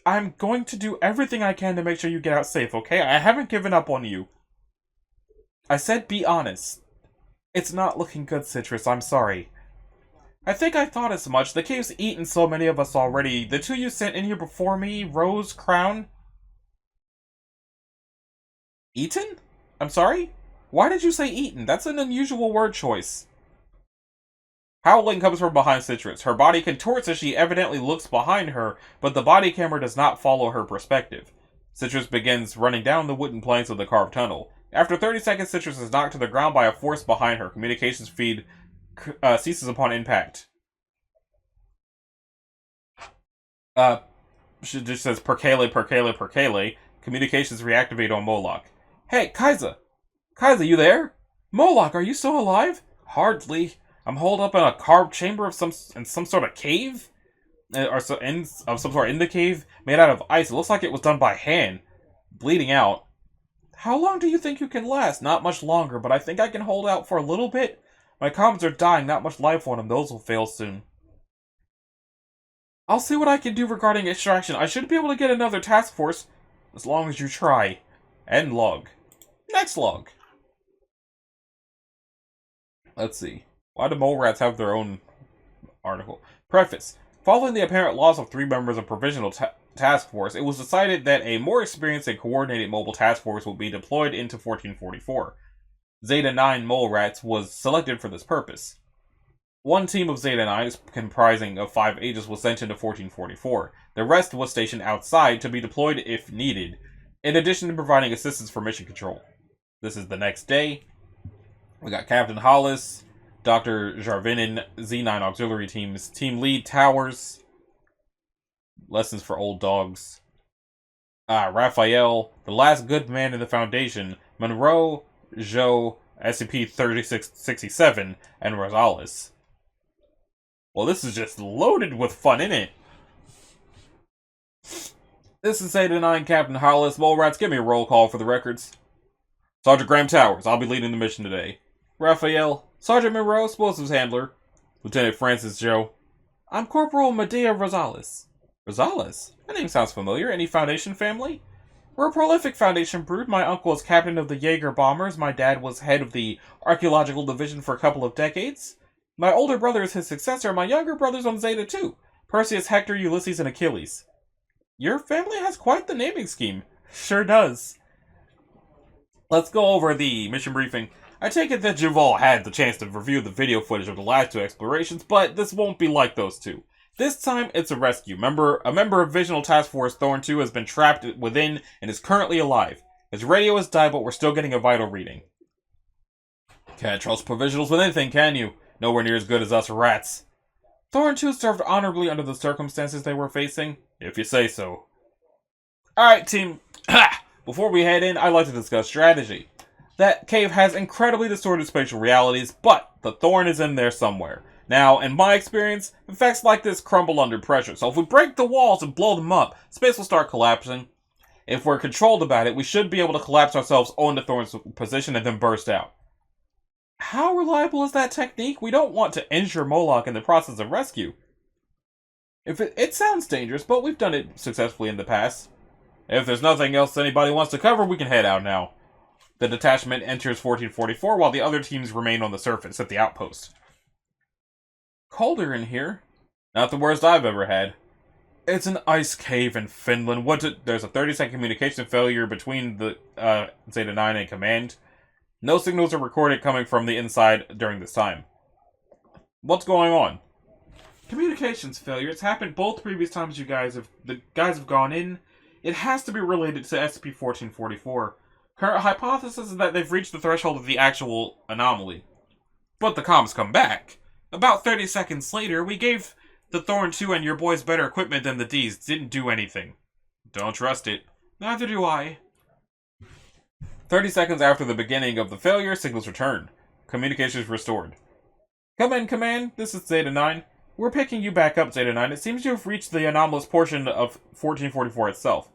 I'm going to do everything I can to make sure you get out safe, okay? I haven't given up on you. I said be honest. It's not looking good, Citrus. I'm sorry. I think I thought as much. The cave's eaten so many of us already. The two you sent in here before me, Rose, Crown... Eaten? I'm sorry? Why did you say eaten? That's an unusual word choice. Howling comes from behind Citrus. Her body contorts as she evidently looks behind her, but the body camera does not follow her perspective. Citrus begins running down the wooden planks of the carved tunnel. After 30 seconds, Citrus is knocked to the ground by a force behind her. Communications feed ceases upon impact. She just says Perkele. Communications reactivate on Moloch. Hey, Kaiser! Kaiser, you there? Moloch, are you still alive? Hardly. I'm holed up in a carved chamber of some sort of cave? Of some sort in the cave, made out of ice. It looks like it was done by hand. Bleeding out. How long do you think you can last? Not much longer, but I think I can hold out for a little bit. My comms are dying, not much life on them. Those will fail soon. I'll see what I can do regarding extraction. I should be able to get another task force, as long as you try. End log. Next log. Let's see. Why do mole rats have their own article? Preface. Following the apparent loss of 3 members of Provisional Task Force, it was decided that a more experienced and coordinated mobile task force would be deployed into 1444. Zeta 9 mole rats was selected for this purpose. One team of Zeta 9, comprising of 5 agents, was sent into 1444. The rest was stationed outside to be deployed if needed, in addition to providing assistance for mission control. This is the next day. We got Captain Hollis, Dr. Jarvinin, Z9 Auxiliary Teams, Team Lead Towers, Lessons for Old Dogs, Raphael, the last good man in the Foundation, Monroe, Joe, SCP-3667, and Rosales. Well, this is just loaded with fun, isn't it? This is Zeta 9 Captain Hollis. Mole Rats, give me a roll call for the records. Sergeant Graham Towers, I'll be leading the mission today. Raphael, Sergeant Monroe, Explosives Handler. Lieutenant Francis Joe. I'm Corporal Medea Rosales. Rosales? That name sounds familiar. Any Foundation family? We're a prolific Foundation brood. My uncle is captain of the Jaeger bombers. My dad was head of the Archaeological Division for a couple of decades. My older brother is his successor. My younger brother's on Zeta 2. Perseus, Hector, Ulysses, and Achilles. Your family has quite the naming scheme. Sure does. Let's go over the mission briefing. I take it that you've all had the chance to review the video footage of the last 2 explorations, but this won't be like those 2. This time, it's a rescue. A member of Provisional Task Force Thorn 2 has been trapped within and is currently alive. His radio has died, but we're still getting a vital reading. Can't trust Provisionals with anything, can you? Nowhere near as good as us rats. Thorn 2 served honorably under the circumstances they were facing, if you say so. Alright, team. Before we head in, I'd like to discuss strategy. That cave has incredibly distorted spatial realities, but the thorn is in there somewhere. Now, in my experience, effects like this crumble under pressure, so if we break the walls and blow them up, space will start collapsing. If we're controlled about it, we should be able to collapse ourselves onto Thorn's position and then burst out. How reliable is that technique? We don't want to injure Moloch in the process of rescue. It sounds dangerous, but we've done it successfully in the past. If there's nothing else anybody wants to cover, we can head out now. The detachment enters 1444 while the other teams remain on the surface at the outpost. Colder in here. Not the worst I've ever had. It's an ice cave in Finland. There's a 30-second communication failure between the Zeta 9 and Command. No signals are recorded coming from the inside during this time. What's going on? Communications failure. It's happened both previous times the guys have gone in. It has to be related to SCP-1444. Current hypothesis is that they've reached the threshold of the actual anomaly. But the comms come back. About 30 seconds later, we gave the Thorn 2 and your boys better equipment than the D's. Didn't do anything. Don't trust it. Neither do I. 30 seconds after the beginning of the failure, signals return. Communications restored. Come in, Command. This is Zeta 9. We're picking you back up, Zeta 9. It seems you have reached the anomalous portion of 1444 itself.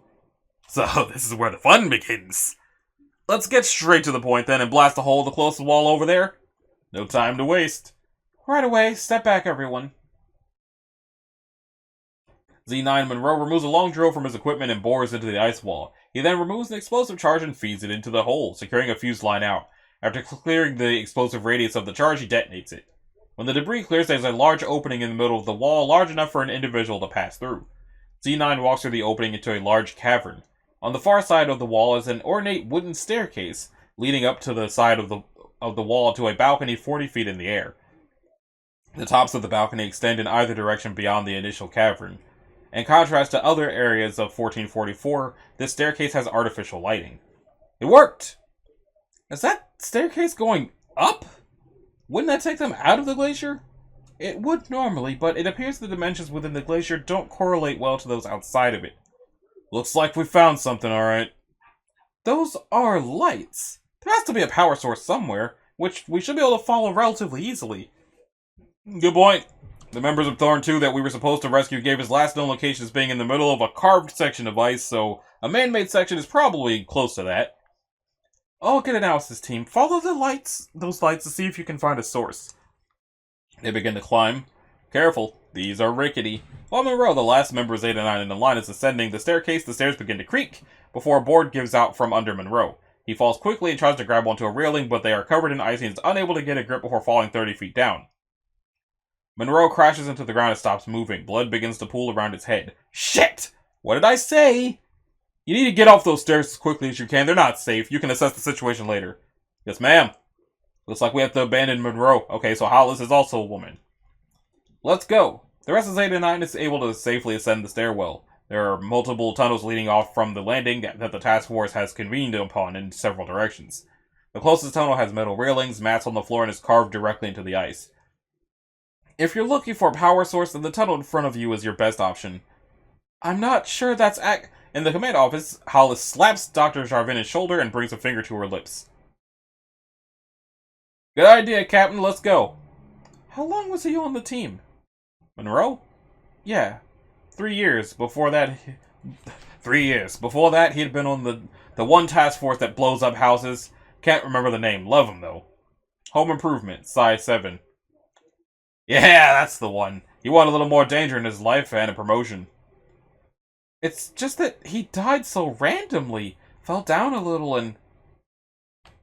So, this is where the fun begins. Let's get straight to the point then and blast a hole in the closest wall over there. No time to waste. Right away. Step back, everyone. Z9 Monroe removes a long drill from his equipment and bores into the ice wall. He then removes an explosive charge and feeds it into the hole, securing a fuse line out. After clearing the explosive radius of the charge, he detonates it. When the debris clears, there's a large opening in the middle of the wall, large enough for an individual to pass through. Z9 walks through the opening into a large cavern. On the far side of the wall is an ornate wooden staircase, leading up to the side of the wall to a balcony 40 feet in the air. The tops of the balcony extend in either direction beyond the initial cavern. In contrast to other areas of 1444, this staircase has artificial lighting. It worked! Is that staircase going up? Wouldn't that take them out of the glacier? It would normally, but it appears the dimensions within the glacier don't correlate well to those outside of it. Looks like we found something, alright. Those are lights. There has to be a power source somewhere, which we should be able to follow relatively easily. Good point. The members of Thorn 2 that we were supposed to rescue gave his last known location as being in the middle of a carved section of ice, so a man-made section is probably close to that. Oh, good analysis, team. Follow those lights to see if you can find a source. They begin to climb. Careful, these are rickety. While Monroe, the last member of Zeta 9 in the line, is ascending the staircase, the stairs begin to creak before a board gives out from under Monroe. He falls quickly and tries to grab onto a railing, but they are covered in ice and he is unable to get a grip before falling 30 feet down. Monroe crashes into the ground and stops moving. Blood begins to pool around his head. Shit! What did I say? You need to get off those stairs as quickly as you can. They're not safe. You can assess the situation later. Yes, ma'am. Looks like we have to abandon Monroe. Okay, so Hollis is also a woman. Let's go. The rest of Zeta 9 is able to safely ascend the stairwell. There are multiple tunnels leading off from the landing that the task force has convened upon in several directions. The closest tunnel has metal railings, mats on the floor, and is carved directly into the ice. If you're looking for a power source, then the tunnel in front of you is your best option. I'm not sure that's In the command office, Hollis slaps Dr. Jarvin's shoulder and brings a finger to her lips. Good idea, Captain. Let's go. How long was he on the team? Monroe? Yeah. 3 years. Before that... 3 years. Before that, he'd been on the one task force that blows up houses. Can't remember the name. Love him, though. Home Improvement. Size 7. Yeah, that's the one. He wanted a little more danger in his life and a promotion. It's just that he died so randomly. Fell down a little and...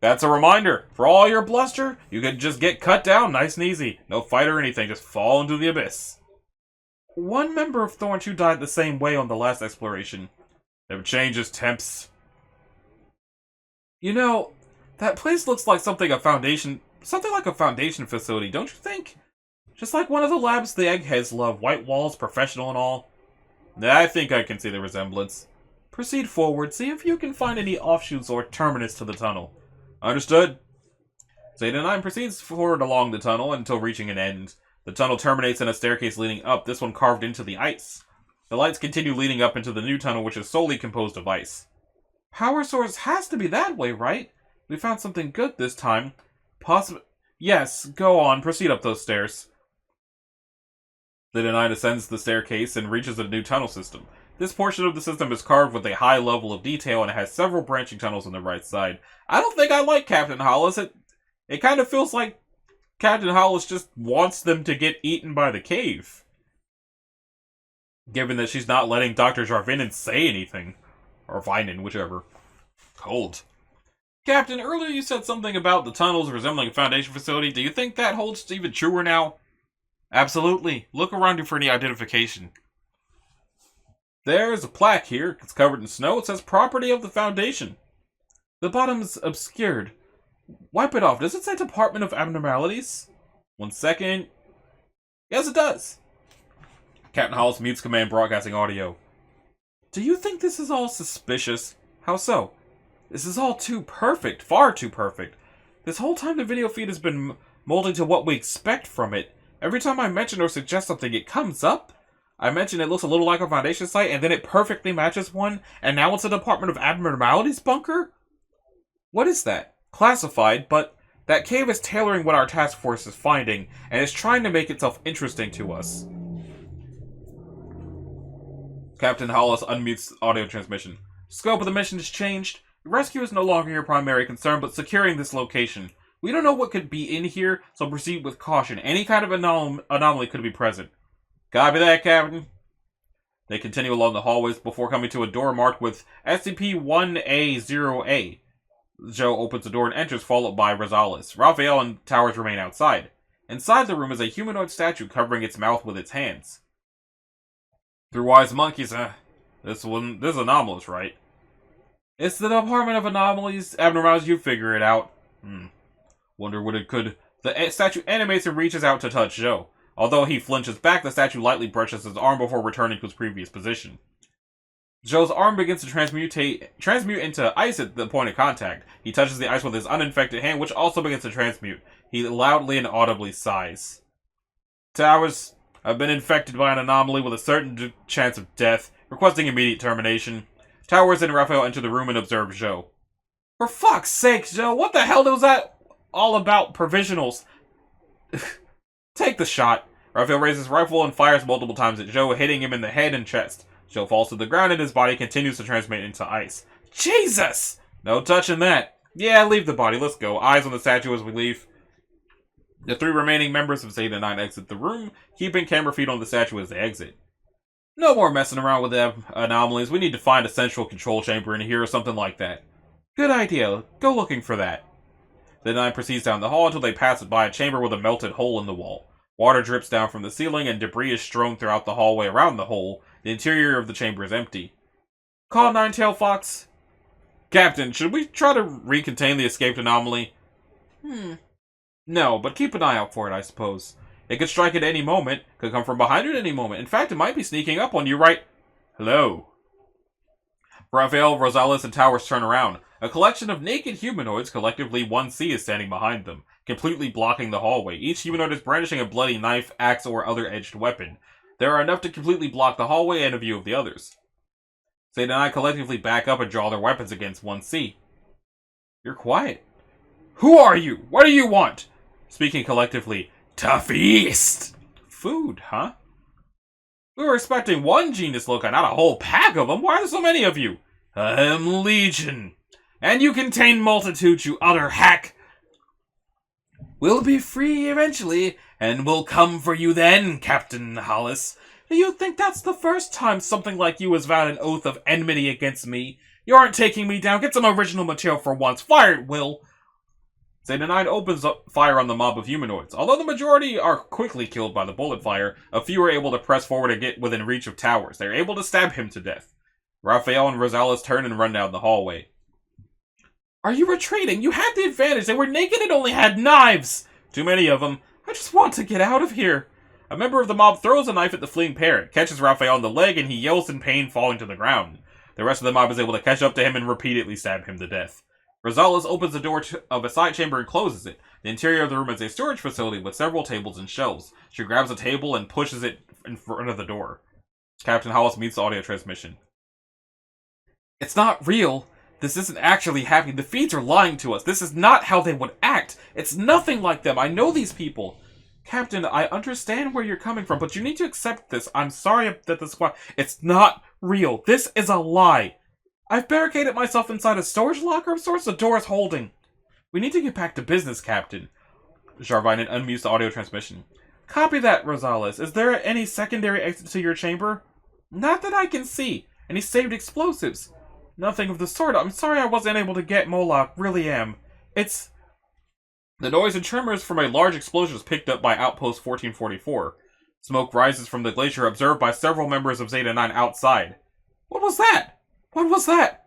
That's a reminder. For all your bluster, you could just get cut down nice and easy. No fight or anything, just fall into the abyss. One member of Thorn 2 died the same way on the last exploration. Never changes, temps. You know, that place looks like something like a Foundation facility, don't you think? Just like one of the labs the eggheads love, white walls, professional and all. I think I can see the resemblance. Proceed forward, see if you can find any offshoots or terminus to the tunnel. Understood? Zeta 9 proceeds forward along the tunnel until reaching an end. The tunnel terminates in a staircase leading up, this one carved into the ice. The lights continue leading up into the new tunnel, which is solely composed of ice. Power source has to be that way, right? We found something good this time. Possibly. Yes, go on, proceed up those stairs. Zeta 9 ascends the staircase and reaches a new tunnel system. This portion of the system is carved with a high level of detail and it has several branching tunnels on the right side. I don't think I like Captain Hollis. It kind of feels like Captain Hollis just wants them to get eaten by the cave. Given that she's not letting Dr. Jarvinen say anything. Or Vinen, whichever. Cold. Captain, earlier you said something about the tunnels resembling a Foundation facility. Do you think that holds even truer now? Absolutely. Look around you for any identification. There's a plaque here. It's covered in snow. It says property of the Foundation. The bottom's obscured. Wipe it off. Does it say Department of Abnormalities? 1 second. Yes, it does. Captain Hollis mutes command broadcasting audio. Do you think this is all suspicious? How so? This is all too perfect. Far too perfect. This whole time the video feed has been molding to what we expect from it. Every time I mention or suggest something, it comes up. I mention it looks a little like a Foundation site, and then it perfectly matches one, and now it's a Department of Abnormalities bunker? What is that? Classified, but that cave is tailoring what our task force is finding, and is trying to make itself interesting to us. Captain Hollis unmutes audio transmission. Scope of the mission has changed. Rescue is no longer your primary concern, but securing this location. We don't know what could be in here, so proceed with caution. Any kind of anomaly could be present. Copy that, Captain. They continue along the hallways before coming to a door marked with SCP-1A0A. Joe opens the door and enters, followed by Rosales. Raphael and Towers remain outside. Inside the room is a humanoid statue covering its mouth with its hands. Three wise monkeys, This is anomalous, right? It's the Department of Abnormalities, you figure it out. Wonder what it could... The statue animates and reaches out to touch Joe. Although he flinches back, the statue lightly brushes his arm before returning to his previous position. Joe's arm begins to transmute into ice at the point of contact. He touches the ice with his uninfected hand, which also begins to transmute. He loudly and audibly sighs. Towers, I've been infected by an anomaly with a certain chance of death, requesting immediate termination. Towers and Raphael enter the room and observe Joe. For fuck's sake, Joe, what the hell was that all about provisionals? Take the shot. Raphael raises his rifle and fires multiple times at Joe, hitting him in the head and chest. Joe falls to the ground and his body continues to transmit into ice. Jesus! No touching that. Yeah, leave the body. Let's go. Eyes on the statue as we leave. The three remaining members of Zeta 9 exit the room, keeping camera feed on the statue as they exit. No more messing around with the anomalies. We need to find a central control chamber in here or something like that. Good idea. Go looking for that. The 9 proceeds down the hall until they pass by a chamber with a melted hole in the wall. Water drips down from the ceiling and debris is strewn throughout the hallway around the hole. The interior of the chamber is empty. Call Nine-Tail Fox. Captain, should we try to recontain the escaped anomaly? No, but keep an eye out for it, I suppose. It could strike at any moment, could come from behind at any moment. In fact, it might be sneaking up on you right... Hello. Raphael, Rosales, and Towers turn around. A collection of naked humanoids, collectively 1C, is standing behind them, completely blocking the hallway. Each humanoid is brandishing a bloody knife, axe, or other edged weapon. There are enough to completely block the hallway and a view of the others. Zeta and I collectively back up and draw their weapons against 1C. You're quiet. Who are you? What do you want? Speaking collectively, Tough East! Food, huh? We were expecting one genius loci, not a whole pack of them. Why are there so many of you? I am Legion. And you contain multitudes, you utter hack. We'll be free eventually, and we'll come for you then, Captain Hollis. Do you think that's the first time something like you has vowed an oath of enmity against me? You aren't taking me down. Get some original material for once. Fire at will. Zeta 9 opens up fire on the mob of humanoids. Although the majority are quickly killed by the bullet fire, a few are able to press forward and get within reach of Towers. They are able to stab him to death. Raphael and Rosales turn and run down the hallway. Are you retreating? You had the advantage. They were naked and only had knives. Too many of them. I just want to get out of here. A member of the mob throws a knife at the fleeing parrot, catches Raphael on the leg, and he yells in pain, falling to the ground. The rest of the mob is able to catch up to him and repeatedly stab him to death. Rosales opens the door of a side chamber and closes it. The interior of the room is a storage facility with several tables and shelves. She grabs a table and pushes it in front of the door. Captain Hollis mutes the audio transmission. It's not real. This isn't actually happening. The feeds are lying to us. This is not how they would act. It's nothing like them. I know these people. Captain, I understand where you're coming from, but you need to accept this. I'm sorry that this... It's not real. This is a lie. I've barricaded myself inside a storage locker of sorts. The door is holding. We need to get back to business, Captain. Jarvinen unmutes the audio transmission. Copy that, Rosales. Is there any secondary exit to your chamber? Not that I can see. Any saved explosives? Nothing of the sort. I'm sorry I wasn't able to get Moloch. Really am. It's... The noise and tremors from a large explosion is picked up by Outpost 1444. Smoke rises from the glacier, observed by several members of Zeta-9 outside. What was that? What was that?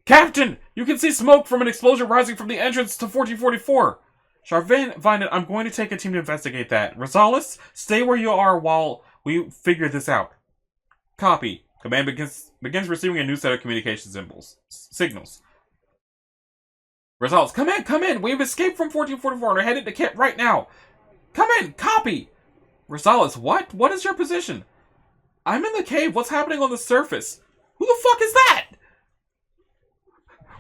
Captain! You can see smoke from an explosion rising from the entrance to 1444. Jarvinen, I'm going to take a team to investigate that. Rosales, stay where you are while we figure this out. Copy. Command begins receiving a new set of communication signals. Results. Come in! We've escaped from 1444 and are headed to Kit right now. Come in! Copy! Rosales, what? What is your position? I'm in the cave. What's happening on the surface? Who the fuck is that?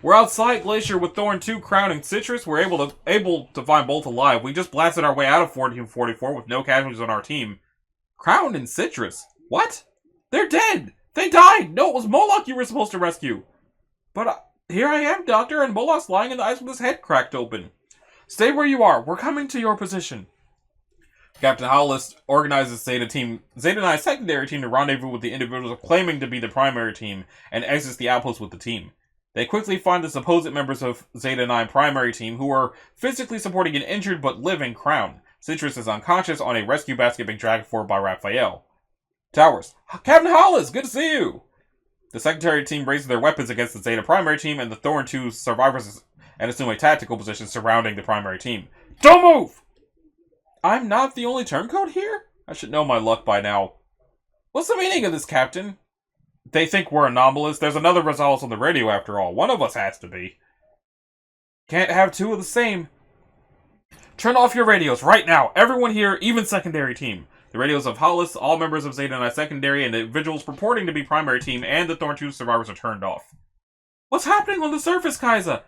We're outside Glacier with Thorn 2, Crown, and Citrus. We're able to find both alive. We just blasted our way out of 1444 with no casualties on our team. Crown and Citrus? What? They're dead! They died! No, it was Moloch you were supposed to rescue! But here I am, Doctor, and Moloch's lying in the ice with his head cracked open. Stay where you are. We're coming to your position. Captain Hollis organizes Zeta-9's secondary team to rendezvous with the individuals claiming to be the primary team and exits the outpost with the team. They quickly find the supposed members of Zeta-9 primary team who are physically supporting an injured but living Crown. Citrus is unconscious on a rescue basket being dragged forward by Raphael. Towers. Captain Hollis, good to see you! The secondary team raises their weapons against the Zeta primary team and the Thorn 2 survivors and assume a tactical position surrounding the primary team. Don't move! I'm not the only turncoat here? I should know my luck by now. What's the meaning of this, Captain? They think we're anomalous. There's another Rosales on the radio after all. One of us has to be. Can't have two of the same. Turn off your radios right now. Everyone here, even secondary team. The radios of Hollis, all members of Zeta-9 secondary, and individuals purporting to be primary team, and the Thorn 2 survivors are turned off. What's happening on the surface, Kaiser?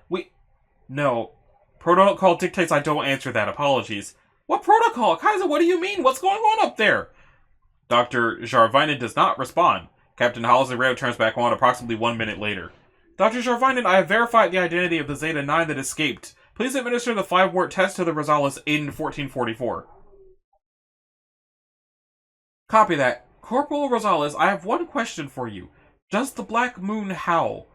No. Protocol dictates I don't answer that. Apologies. What protocol? Kaiser, what do you mean? What's going on up there? Dr. Jarvinen does not respond. Captain Hollis' radio turns back on approximately 1 minute later. Dr. Jarvinen, I have verified the identity of the Zeta-9 that escaped. Please administer the 5-word test to the Rosales in 1444. Copy that. Corporal Rosales, I have one question for you. Does the Black Moon howl?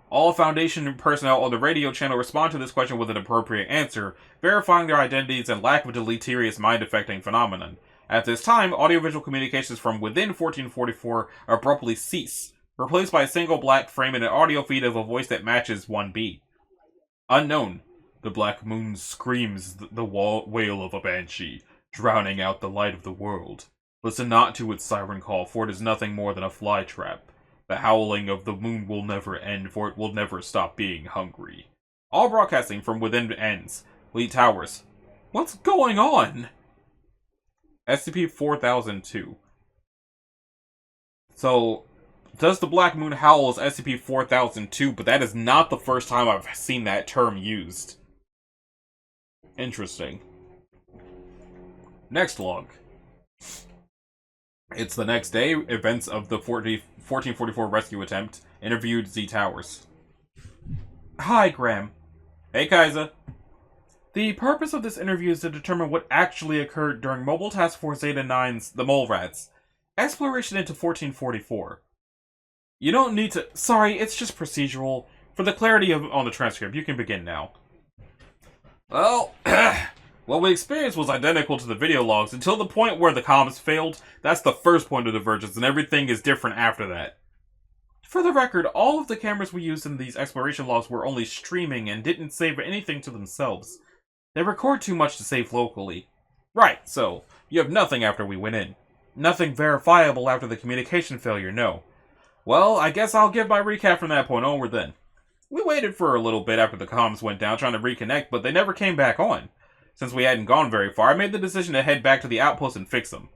All Foundation personnel on the radio channel respond to this question with an appropriate answer, verifying their identities and lack of deleterious mind-affecting phenomenon. At this time, audiovisual communications from within 1444 abruptly cease, replaced by a single black frame and an audio feed of a voice that matches 1B. Unknown. The Black Moon screams the wail of a banshee, drowning out the light of the world. Listen not to its siren call, for it is nothing more than a fly trap. The howling of the moon will never end, for it will never stop being hungry. All broadcasting from within ends. Lead Towers. What's going on? SCP 4002. So, does the Black Moon howl as SCP 4002, but that is not the first time I've seen that term used. Interesting. Next log. It's the next day. Events of the 1444 rescue attempt. Interviewed Z Towers. Hi, Graham. Hey, Kaiser. The purpose of this interview is to determine what actually occurred during Mobile Task Force Zeta-9's The Mole Rats. Exploration into 1444. You don't need to... Sorry, it's just procedural. For the clarity on the transcript, you can begin now. Well, what we experienced was identical to the video logs until the point where the comms failed. That's the first point of divergence, and everything is different after that. For the record, all of the cameras we used in these exploration logs were only streaming and didn't save anything to themselves. They record too much to save locally. Right, so, you have nothing after we went in. Nothing verifiable after the communication failure, no. Well, I guess I'll give my recap from that point onward then. We waited for a little bit after the comms went down, trying to reconnect, but they never came back on. Since we hadn't gone very far, I made the decision to head back to the outpost and fix them.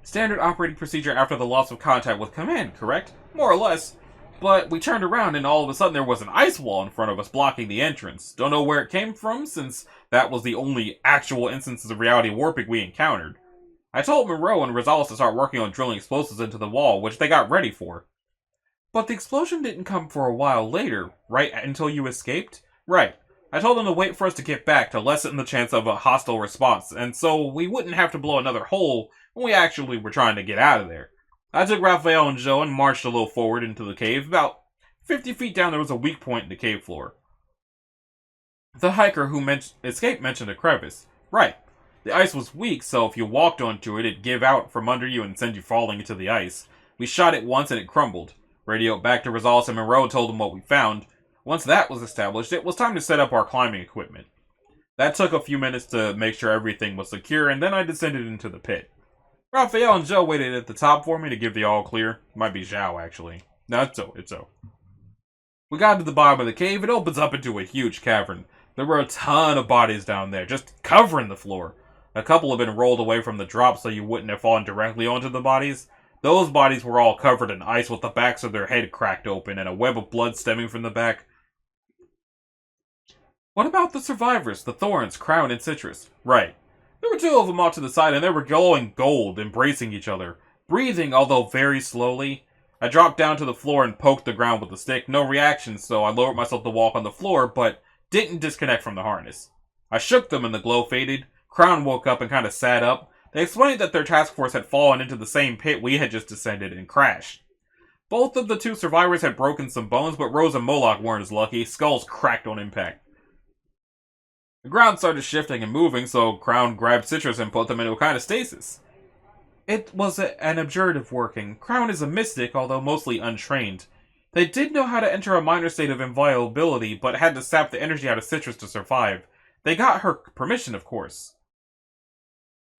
Standard operating procedure after the loss of contact with command, correct? More or less. But we turned around and all of a sudden there was an ice wall in front of us blocking the entrance. Don't know where it came from, since that was the only actual instances of reality warping we encountered. I told Monroe and Rosales to start working on drilling explosives into the wall, which they got ready for. But the explosion didn't come for a while later, right until you escaped? Right. I told them to wait for us to get back to lessen the chance of a hostile response, and so we wouldn't have to blow another hole when we actually were trying to get out of there. I took Raphael and Joe and marched a little forward into the cave. About 50 feet down there was a weak point in the cave floor. The hiker who escaped mentioned a crevice. Right. The ice was weak, so if you walked onto it, it'd give out from under you and send you falling into the ice. We shot it once and it crumbled. Radioed back to Rosales and Monroe and told them what we found. Once that was established, it was time to set up our climbing equipment. That took a few minutes to make sure everything was secure, and then I descended into the pit. Raphael and Joe waited at the top for me to give the all clear. Might be Zhao, actually. No, it's so. We got to the bottom of the cave. It opens up into a huge cavern. There were a ton of bodies down there, just covering the floor. A couple had been rolled away from the drop so you wouldn't have fallen directly onto the bodies. Those bodies were all covered in ice with the backs of their head cracked open and a web of blood stemming from the back. What about the survivors, the Thorns, Crown, and Citrus? Right. There were two of them off to the side, and they were glowing gold, embracing each other, breathing, although very slowly. I dropped down to the floor and poked the ground with the stick. No reaction, so I lowered myself to walk on the floor, but didn't disconnect from the harness. I shook them and the glow faded. Crown woke up and kind of sat up. They explained that their task force had fallen into the same pit we had just descended and crashed. Both of the two survivors had broken some bones, but Rose and Moloch weren't as lucky. Skulls cracked on impact. The ground started shifting and moving, so Crown grabbed Citrus and put them into a kind of stasis. It was an observative working. Crown is a mystic, although mostly untrained. They did know how to enter a minor state of inviolability, but had to sap the energy out of Citrus to survive. They got her permission, of course.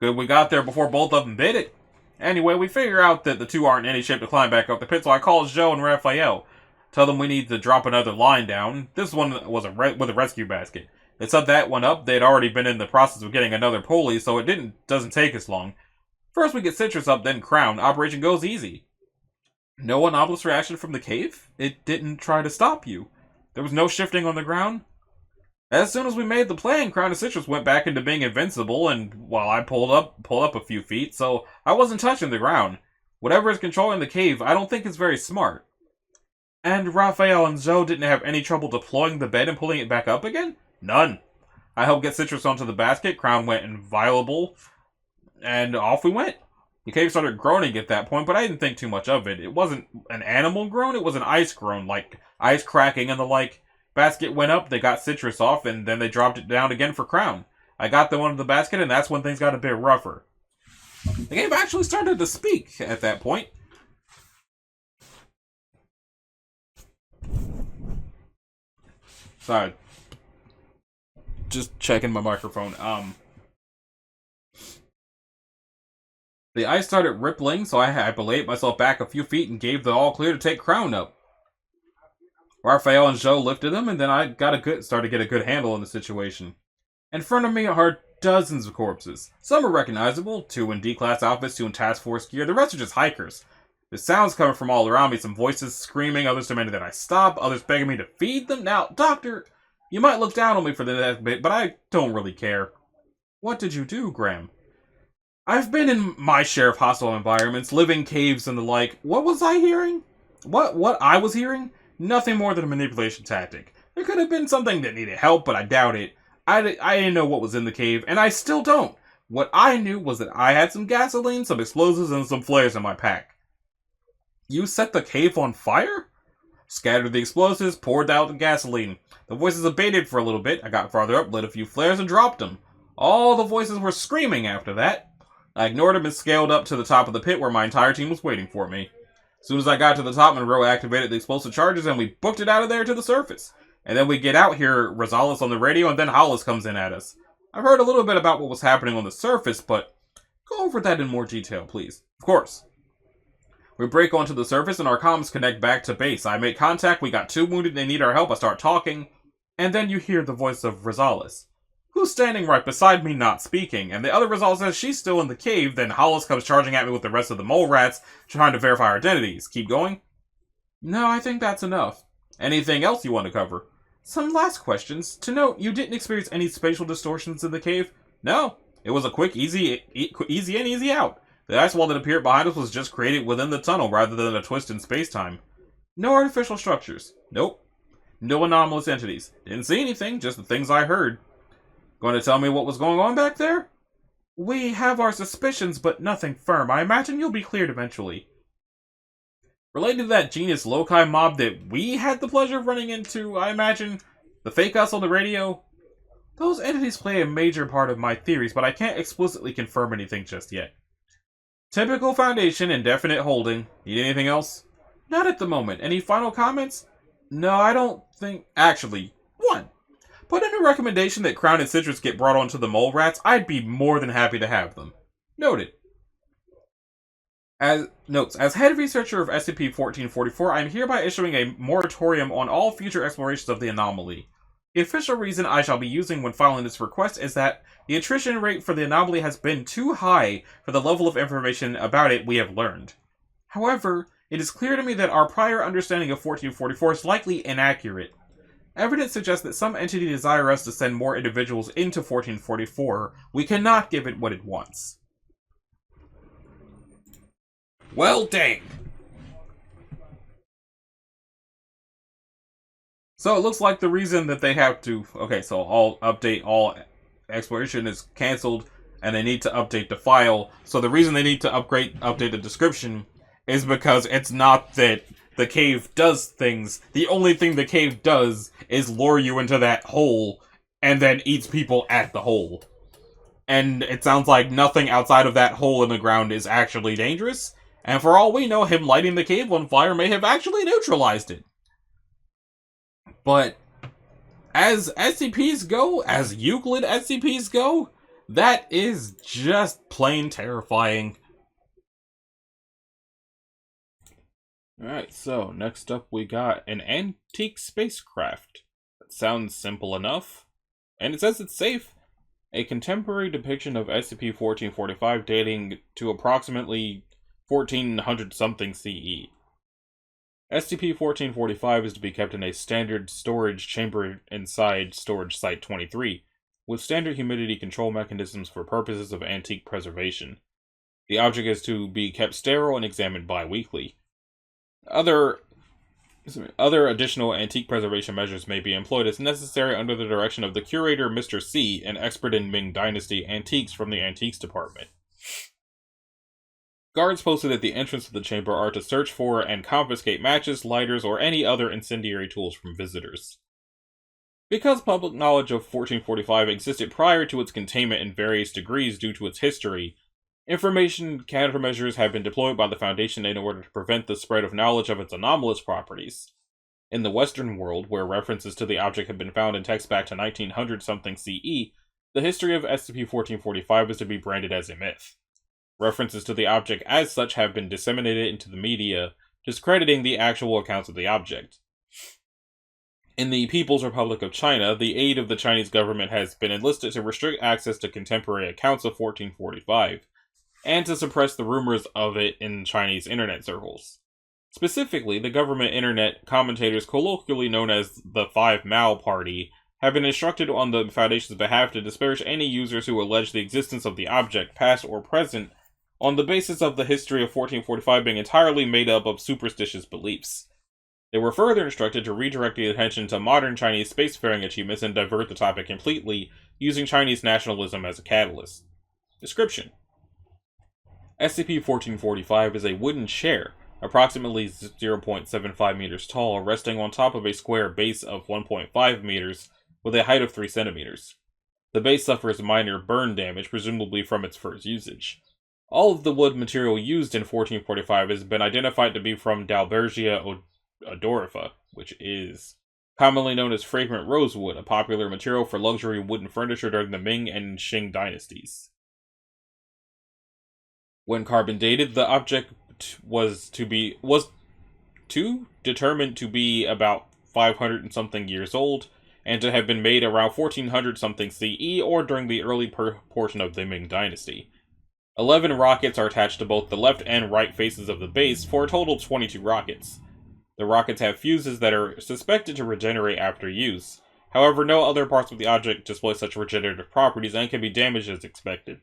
Good we got there before both of them did it. Anyway, we figure out that the two aren't in any shape to climb back up the pit, so I call Joe and Raphael. Tell them we need to drop another line down. This one was with a rescue basket. They set that one up. They'd already been in the process of getting another pulley, so it doesn't take as long. First we get Citrus up, then Crown. Operation goes easy. No anomalous reaction from the cave? It didn't try to stop you. There was no shifting on the ground? As soon as we made the plane, Crown and Citrus went back into being invincible, and, well, I pulled up a few feet, so I wasn't touching the ground. Whatever is controlling the cave, I don't think is very smart. And Raphael and Zoe didn't have any trouble deploying the bed and pulling it back up again? None. I helped get Citrus onto the basket, Crown went inviolable, and off we went. The cave started groaning at that point, but I didn't think too much of it. It wasn't an animal groan, it was an ice groan, like ice cracking and the like. Basket went up, they got Citrus off, and then they dropped it down again for Crown. I got them onto the basket, and that's when things got a bit rougher. The game actually started to speak at that point. Sorry. Just checking my microphone. The ice started rippling, so I belayed myself back a few feet and gave the all clear to take Crown up. Raphael and Joe lifted him, and then I started to get a good handle on the situation. In front of me are dozens of corpses. Some are recognizable, 2 in D-class outfits, 2 in task force gear, the rest are just hikers. There's sounds coming from all around me, some voices screaming, others demanding that I stop, others begging me to feed them. Now, Doctor, you might look down on me for the next bit, but I don't really care. What did you do, Graham? I've been in my share of hostile environments, living caves and the like. What was I hearing? What I was hearing? Nothing more than a manipulation tactic. There could have been something that needed help, but I doubt it. I didn't know what was in the cave, and I still don't. What I knew was that I had some gasoline, some explosives, and some flares in my pack. You set the cave on fire? Scattered the explosives, poured out the gasoline. The voices abated for a little bit. I got farther up, lit a few flares, and dropped them. All the voices were screaming after that. I ignored them and scaled up to the top of the pit where my entire team was waiting for me. As soon as I got to the top, Monroe activated the explosive charges and we booked it out of there to the surface. And then we get out here, Rosales on the radio, and then Hollis comes in at us. I've heard a little bit about what was happening on the surface, but go over that in more detail, please. Of course. We break onto the surface and our comms connect back to base. I make contact, we got 2 wounded, they need our help, I start talking, and then you hear the voice of Rosales, who's standing right beside me not speaking, and the other Rosales says she's still in the cave, then Hollis comes charging at me with the rest of the mole rats, trying to verify our identities. Keep going? No, I think that's enough. Anything else you want to cover? Some last questions. To note, you didn't experience any spatial distortions in the cave? No. It was a quick, easy in, easy out. The ice wall that appeared behind us was just created within the tunnel rather than a twist in space-time. No artificial structures. Nope. No anomalous entities. Didn't see anything, just the things I heard. Going to tell me what was going on back there? We have our suspicions, but nothing firm. I imagine you'll be cleared eventually. Related to that Genius Loci mob that we had the pleasure of running into, I imagine, the fake us on the radio? Those entities play a major part of my theories, but I can't explicitly confirm anything just yet. Typical Foundation, indefinite holding. Need anything else? Not at the moment. Any final comments? No, I don't think... Actually, one. Put in a recommendation that Crown and Citrus get brought onto the mole rats. I'd be more than happy to have them. Noted. As head researcher of SCP-1444, I am hereby issuing a moratorium on all future explorations of the anomaly. The official reason I shall be using when filing this request is that the attrition rate for the anomaly has been too high for the level of information about it we have learned. However, it is clear to me that our prior understanding of 1444 is likely inaccurate. Evidence suggests that some entity desire us to send more individuals into 1444. We cannot give it what it wants. Well, dang. So it looks like the reason that they have to... Okay, so all exploration is canceled, and they need to update the file. So the reason they need to update the description is because it's not that the cave does things. The only thing the cave does is lure you into that hole, and then eats people at the hole. And it sounds like nothing outside of that hole in the ground is actually dangerous. And for all we know, him lighting the cave on fire may have actually neutralized it. But as SCPs go, as Euclid SCPs go, that is just plain terrifying. Alright, so next up we got an antique spacecraft. That sounds simple enough. And it says it's safe. A contemporary depiction of SCP-1445 dating to approximately 1400-something CE. SCP-1445 is to be kept in a standard storage chamber inside Storage Site 23, with standard humidity control mechanisms for purposes of antique preservation. The object is to be kept sterile and examined bi-weekly. Other additional antique preservation measures may be employed as necessary under the direction of the curator Mr. C, an expert in Ming Dynasty antiques from the Antiques Department. Guards posted at the entrance of the chamber are to search for and confiscate matches, lighters, or any other incendiary tools from visitors. Because public knowledge of 1445 existed prior to its containment in various degrees due to its history, information countermeasures have been deployed by the Foundation in order to prevent the spread of knowledge of its anomalous properties. In the Western world, where references to the object have been found in texts back to 1900-something CE, the history of SCP-1445 is to be branded as a myth. References to the object as such have been disseminated into the media, discrediting the actual accounts of the object. In the People's Republic of China, the aid of the Chinese government has been enlisted to restrict access to contemporary accounts of 1445, and to suppress the rumors of it in Chinese internet circles. Specifically, the government internet commentators colloquially known as the Five Mao Party have been instructed on the Foundation's behalf to disparage any users who allege the existence of the object, past or present, on the basis of the history of 1445 being entirely made up of superstitious beliefs. They were further instructed to redirect the attention to modern Chinese spacefaring achievements and divert the topic completely, using Chinese nationalism as a catalyst. Description: SCP-1445 is a wooden chair, approximately 0.75 meters tall, resting on top of a square base of 1.5 meters, with a height of 3 centimeters. The base suffers minor burn damage, presumably from its first usage. All of the wood material used in 1445 has been identified to be from Dalbergia odoriferum, which is commonly known as fragrant rosewood, a popular material for luxury wooden furniture during the Ming and Qing dynasties. When carbon dated, the object was determined to be about 500 and something years old, and to have been made around 1400 something CE or during the early portion of the Ming Dynasty. 11 rockets are attached to both the left and right faces of the base for a total of 22 rockets. The rockets have fuses that are suspected to regenerate after use. However, no other parts of the object display such regenerative properties and can be damaged as expected.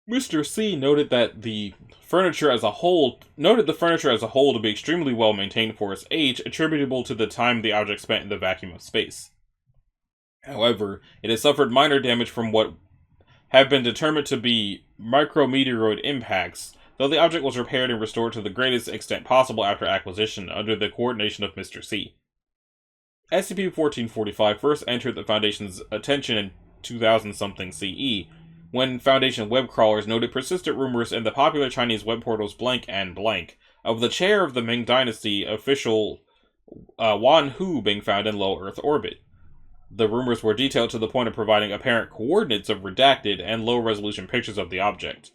Mr. C noted the furniture as a whole to be extremely well maintained for its age, attributable to the time the object spent in the vacuum of space. However, it has suffered minor damage from what have been determined to be micrometeoroid impacts, though the object was repaired and restored to the greatest extent possible after acquisition under the coordination of Mr. C. SCP-1445 first entered the Foundation's attention in 2000-something CE, when Foundation web crawlers noted persistent rumors in the popular Chinese web portals blank and blank of the chair of the Ming Dynasty official Wan Hu being found in low Earth orbit. The rumors were detailed to the point of providing apparent coordinates of redacted and low-resolution pictures of the object.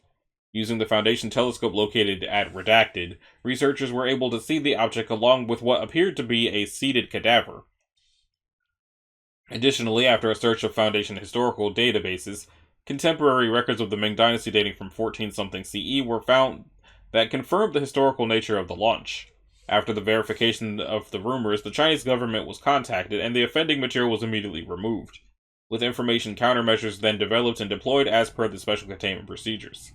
Using the Foundation telescope located at Redacted, researchers were able to see the object along with what appeared to be a seated cadaver. Additionally, after a search of Foundation historical databases, contemporary records of the Ming Dynasty dating from 14-something CE were found that confirmed the historical nature of the launch. After the verification of the rumors, the Chinese government was contacted and the offending material was immediately removed, with information countermeasures then developed and deployed as per the special containment procedures.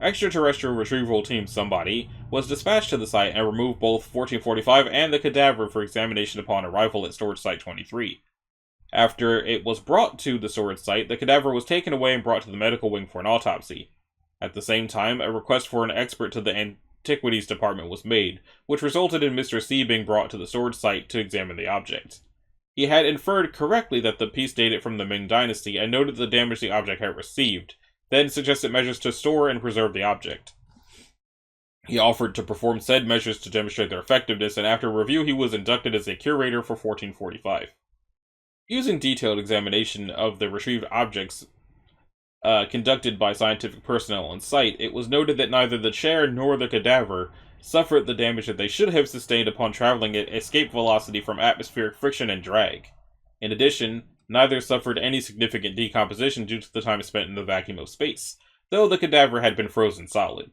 Extraterrestrial Retrieval Team Somebody was dispatched to the site and removed both 1445 and the cadaver for examination upon arrival at Storage Site 23. After it was brought to the storage site, the cadaver was taken away and brought to the medical wing for an autopsy. At the same time, a request for an expert to the Antiquities Department was made, which resulted in Mr. C being brought to the storage site to examine the object. He had inferred correctly that the piece dated from the Ming Dynasty and noted the damage the object had received, then suggested measures to store and preserve the object. He offered to perform said measures to demonstrate their effectiveness, and after review he was inducted as a curator for 1445. Using detailed examination of the retrieved objects conducted by scientific personnel on site, it was noted that neither the chair nor the cadaver suffered the damage that they should have sustained upon traveling at escape velocity from atmospheric friction and drag. In addition, neither suffered any significant decomposition due to the time spent in the vacuum of space, though the cadaver had been frozen solid.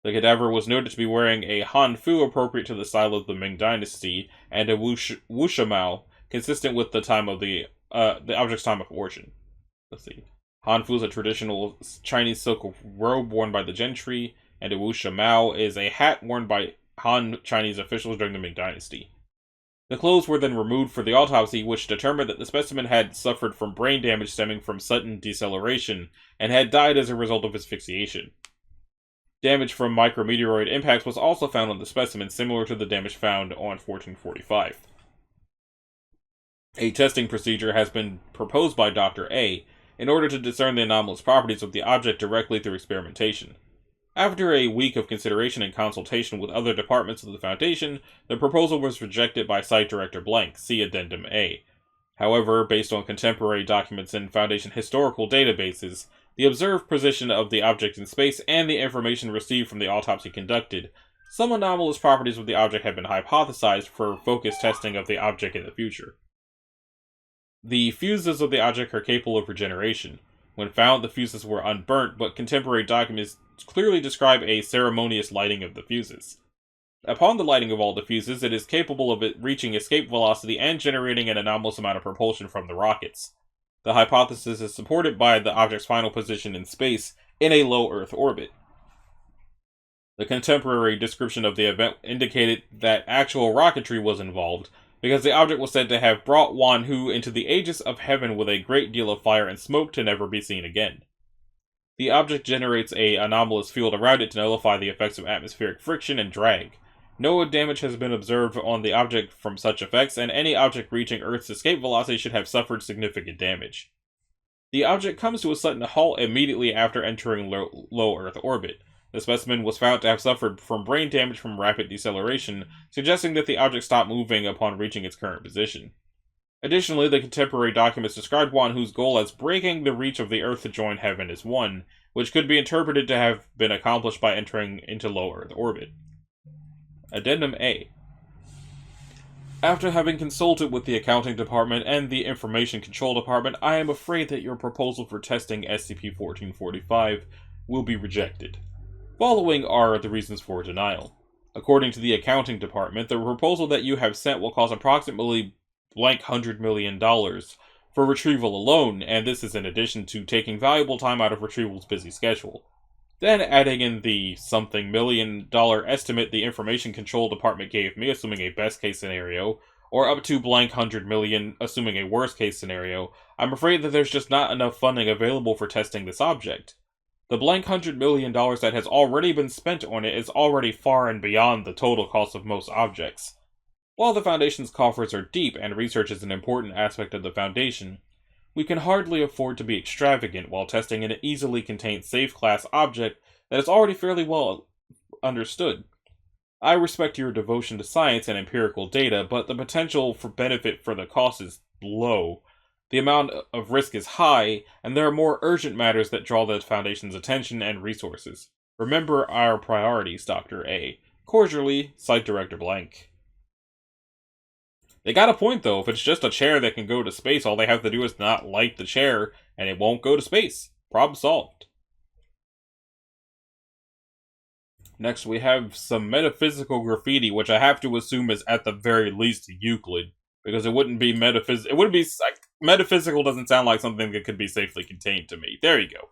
The cadaver was noted to be wearing a hanfu appropriate to the style of the Ming Dynasty and a wushamao consistent with the time of the object's time of origin. Let's see. Hanfu is a traditional Chinese silk robe worn by the gentry, and a wushamao is a hat worn by Han Chinese officials during the Ming Dynasty. The clothes were then removed for the autopsy, which determined that the specimen had suffered from brain damage stemming from sudden deceleration, and had died as a result of asphyxiation. Damage from micrometeoroid impacts was also found on the specimen, similar to the damage found on 1445. A testing procedure has been proposed by Dr. A in order to discern the anomalous properties of the object directly through experimentation. After a week of consideration and consultation with other departments of the Foundation, the proposal was rejected by Site Director Blank, see Addendum A. However, based on contemporary documents in Foundation historical databases, the observed position of the object in space, and the information received from the autopsy conducted, some anomalous properties of the object have been hypothesized for focused testing of the object in the future. The fuses of the object are capable of regeneration. When found, the fuses were unburnt, but contemporary documents clearly describe a ceremonious lighting of the fuses. Upon the lighting of all the fuses, it is capable of reaching escape velocity and generating an anomalous amount of propulsion from the rockets. The hypothesis is supported by the object's final position in space in a low Earth orbit. The contemporary description of the event indicated that actual rocketry was involved, because the object was said to have brought Wan Hu into the aegis of heaven with a great deal of fire and smoke to never be seen again. The object generates an anomalous field around it to nullify the effects of atmospheric friction and drag. No damage has been observed on the object from such effects, and any object reaching Earth's escape velocity should have suffered significant damage. The object comes to a sudden halt immediately after entering low Earth orbit. The specimen was found to have suffered from brain damage from rapid deceleration, suggesting that the object stopped moving upon reaching its current position. Additionally, the contemporary documents described Wan Hu's goal as breaking the reach of the Earth to join Heaven as one, which could be interpreted to have been accomplished by entering into low Earth orbit. Addendum A. After having consulted with the Accounting Department and the Information Control Department, I am afraid that your proposal for testing SCP-1445 will be rejected. Following are the reasons for denial. According to the Accounting Department, the proposal that you have sent will cost approximately blank $100 million for retrieval alone, and this is in addition to taking valuable time out of retrieval's busy schedule. Then adding in the something $1 million estimate the Information Control Department gave me, assuming a best-case scenario, or up to blank $100 million, assuming a worst-case scenario, I'm afraid that there's just not enough funding available for testing this object. The blank $100 million that has already been spent on it is already far and beyond the total cost of most objects. While the Foundation's coffers are deep and research is an important aspect of the Foundation, we can hardly afford to be extravagant while testing an easily contained safe-class object that is already fairly well understood. I respect your devotion to science and empirical data, but the potential for benefit for the cost is low. The amount of risk is high, and there are more urgent matters that draw the Foundation's attention and resources. Remember our priorities, Dr. A. Cordially, Site Director Blank. They got a point, though. If it's just a chair that can go to space, all they have to do is not light the chair, and it won't go to space. Problem solved. Next, we have some metaphysical graffiti, which I have to assume is at the very least Euclid, because it wouldn't be metaphysical. It wouldn't be metaphysical. Doesn't sound like something that could be safely contained to me. There you go.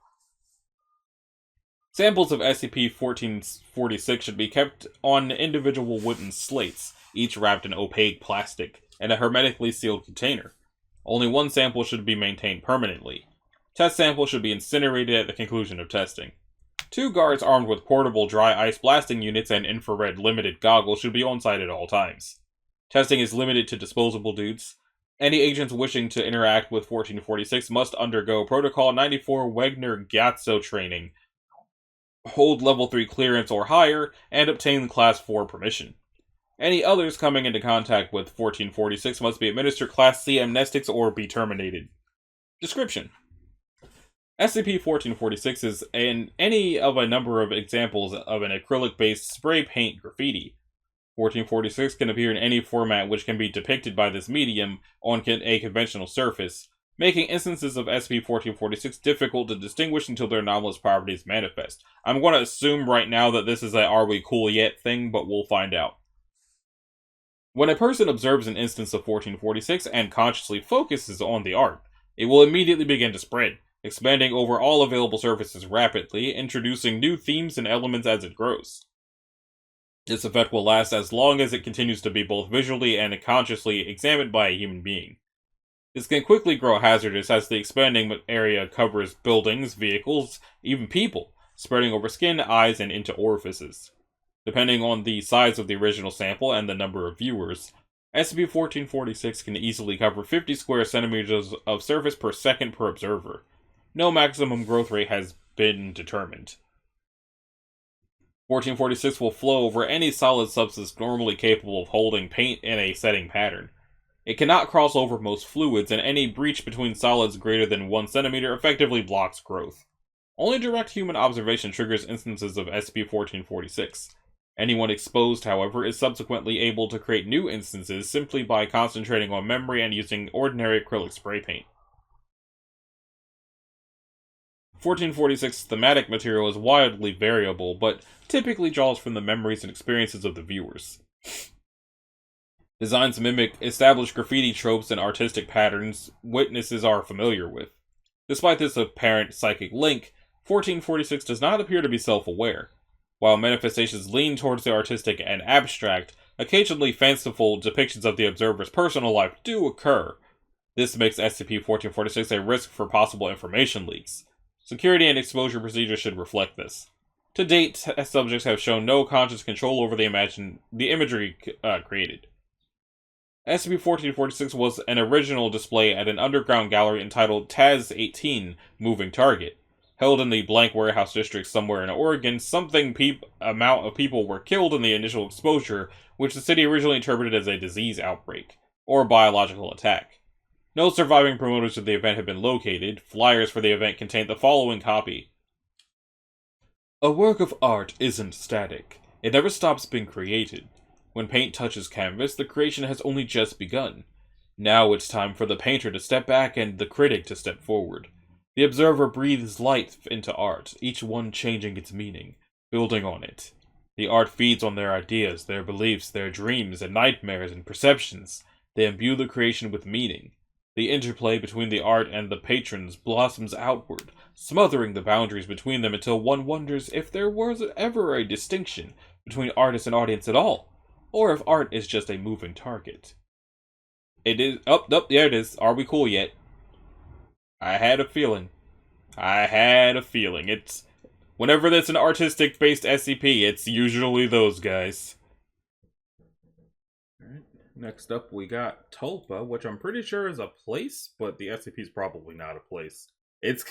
Samples of SCP-1446 should be kept on individual wooden slates, each wrapped in opaque plastic, in a hermetically sealed container. Only one sample should be maintained permanently. Test samples should be incinerated at the conclusion of testing. 2 guards armed with portable dry ice blasting units and infrared limited goggles should be on site at all times. Testing is limited to disposable dudes. Any agents wishing to interact with 1446 must undergo Protocol 94 Wegner-Gatso training, hold Level 3 clearance or higher, and obtain Class 4 permission. Any others coming into contact with 1446 must be administered Class C amnestics or be terminated. Description: SCP-1446 is any of a number of examples of an acrylic-based spray paint graffiti. 1446 can appear in any format which can be depicted by this medium on a conventional surface, making instances of SCP-1446 difficult to distinguish until their anomalous properties manifest. I'm going to assume right now that this is a "are we cool yet" thing, but we'll find out. When a person observes an instance of 1446 and consciously focuses on the art, it will immediately begin to spread, expanding over all available surfaces rapidly, introducing new themes and elements as it grows. This effect will last as long as it continues to be both visually and consciously examined by a human being. This can quickly grow hazardous as the expanding area covers buildings, vehicles, even people, spreading over skin, eyes, and into orifices. Depending on the size of the original sample and the number of viewers, SCP-1446 can easily cover 50 square centimeters of surface per second per observer. No maximum growth rate has been determined. 1446 will flow over any solid substance normally capable of holding paint in a setting pattern. It cannot cross over most fluids, and any breach between solids greater than 1 centimeter effectively blocks growth. Only direct human observation triggers instances of SCP-1446. Anyone exposed, however, is subsequently able to create new instances simply by concentrating on memory and using ordinary acrylic spray paint. 1446's thematic material is wildly variable, but typically draws from the memories and experiences of the viewers. Designs mimic established graffiti tropes and artistic patterns witnesses are familiar with. Despite this apparent psychic link, 1446 does not appear to be self-aware. While manifestations lean towards the artistic and abstract, occasionally fanciful depictions of the observer's personal life do occur. This makes SCP-1446 a risk for possible information leaks. Security and exposure procedures should reflect this. To date, test subjects have shown no conscious control over the imagery created. SCP-1446 was an original display at an underground gallery entitled Taz-18 Moving Target. Held in the blank warehouse district somewhere in Oregon, amount of people were killed in the initial exposure, which the city originally interpreted as a disease outbreak, or biological attack. No surviving promoters of the event have been located. Flyers for the event contained the following copy. A work of art isn't static. It never stops being created. When paint touches canvas, the creation has only just begun. Now it's time for the painter to step back and the critic to step forward. The observer breathes life into art, each one changing its meaning, building on it. The art feeds on their ideas, their beliefs, their dreams and nightmares and perceptions. They imbue the creation with meaning. The interplay between the art and the patrons blossoms outward, smothering the boundaries between them until one wonders if there was ever a distinction between artist and audience at all, or if art is just a moving target. It is. Oh, nope, there it is. Are we cool yet? I had a feeling. It's. Whenever there's an artistic based SCP, it's usually those guys. Alright, next up we got Tulpa, which I'm pretty sure is a place, but the SCP is probably not a place. It's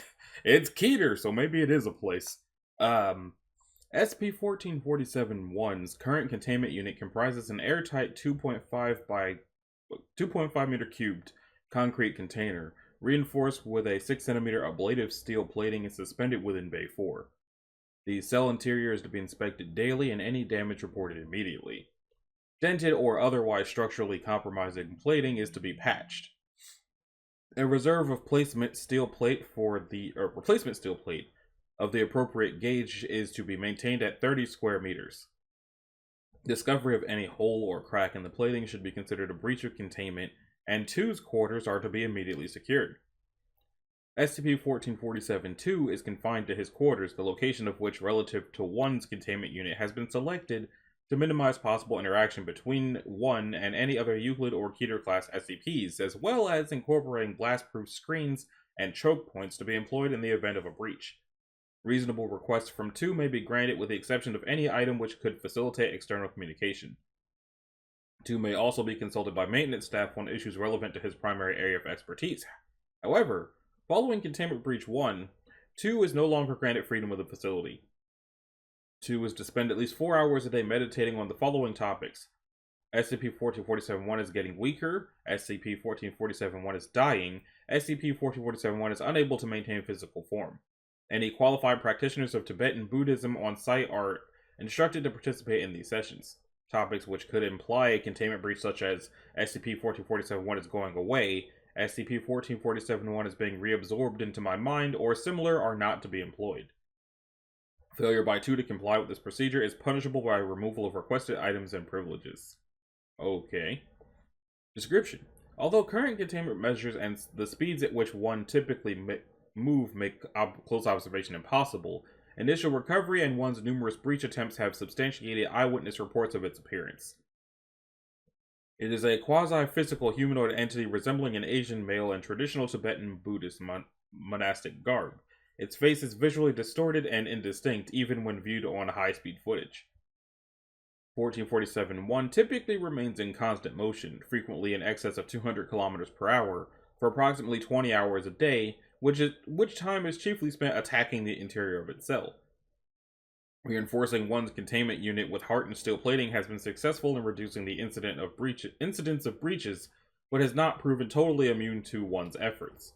Keter, so maybe it is a place. SCP-1447-1's current containment unit comprises an airtight 2.5 by 2.5 meter cubed concrete container, reinforced with a 6 centimeter ablative steel plating and suspended within Bay 4. The cell interior is to be inspected daily and any damage reported immediately. Dented or otherwise structurally compromising plating is to be patched. A reserve of replacement steel plate of the appropriate gauge is to be maintained at 30 square meters. Discovery of any hole or crack in the plating should be considered a breach of containment, and 2's quarters are to be immediately secured. SCP-1447-2 is confined to his quarters, the location of which relative to 1's containment unit has been selected to minimize possible interaction between 1 and any other Euclid or Keter-class SCPs, as well as incorporating blast-proof screens and choke points to be employed in the event of a breach. Reasonable requests from 2 may be granted with the exception of any item which could facilitate external communication. 2 may also be consulted by maintenance staff on issues relevant to his primary area of expertise. However, following Containment Breach 1, 2 is no longer granted freedom of the facility. 2 is to spend at least 4 hours a day meditating on the following topics. SCP-1447-1 is getting weaker, SCP-1447-1 is dying, SCP-1447-1 is unable to maintain physical form. Any qualified practitioners of Tibetan Buddhism on site are instructed to participate in these sessions. Topics which could imply a containment breach such as SCP-1447-1 is going away, SCP-1447-1 is being reabsorbed into my mind, or similar are not to be employed. Failure by 2 to comply with this procedure is punishable by removal of requested items and privileges. Okay. Description. Although current containment measures and the speeds at which 1 typically move make close observation impossible, initial recovery and 1's numerous breach attempts have substantiated eyewitness reports of its appearance. It is a quasi-physical humanoid entity resembling an Asian male in traditional Tibetan Buddhist monastic garb. Its face is visually distorted and indistinct even when viewed on high-speed footage. 1447-1 typically remains in constant motion, frequently in excess of 200 km per hour, for approximately 20 hours a day, which time is chiefly spent attacking the interior of its cell. Reinforcing 1's containment unit with hardened steel plating has been successful in reducing the incidence of breaches, but has not proven totally immune to 1's efforts.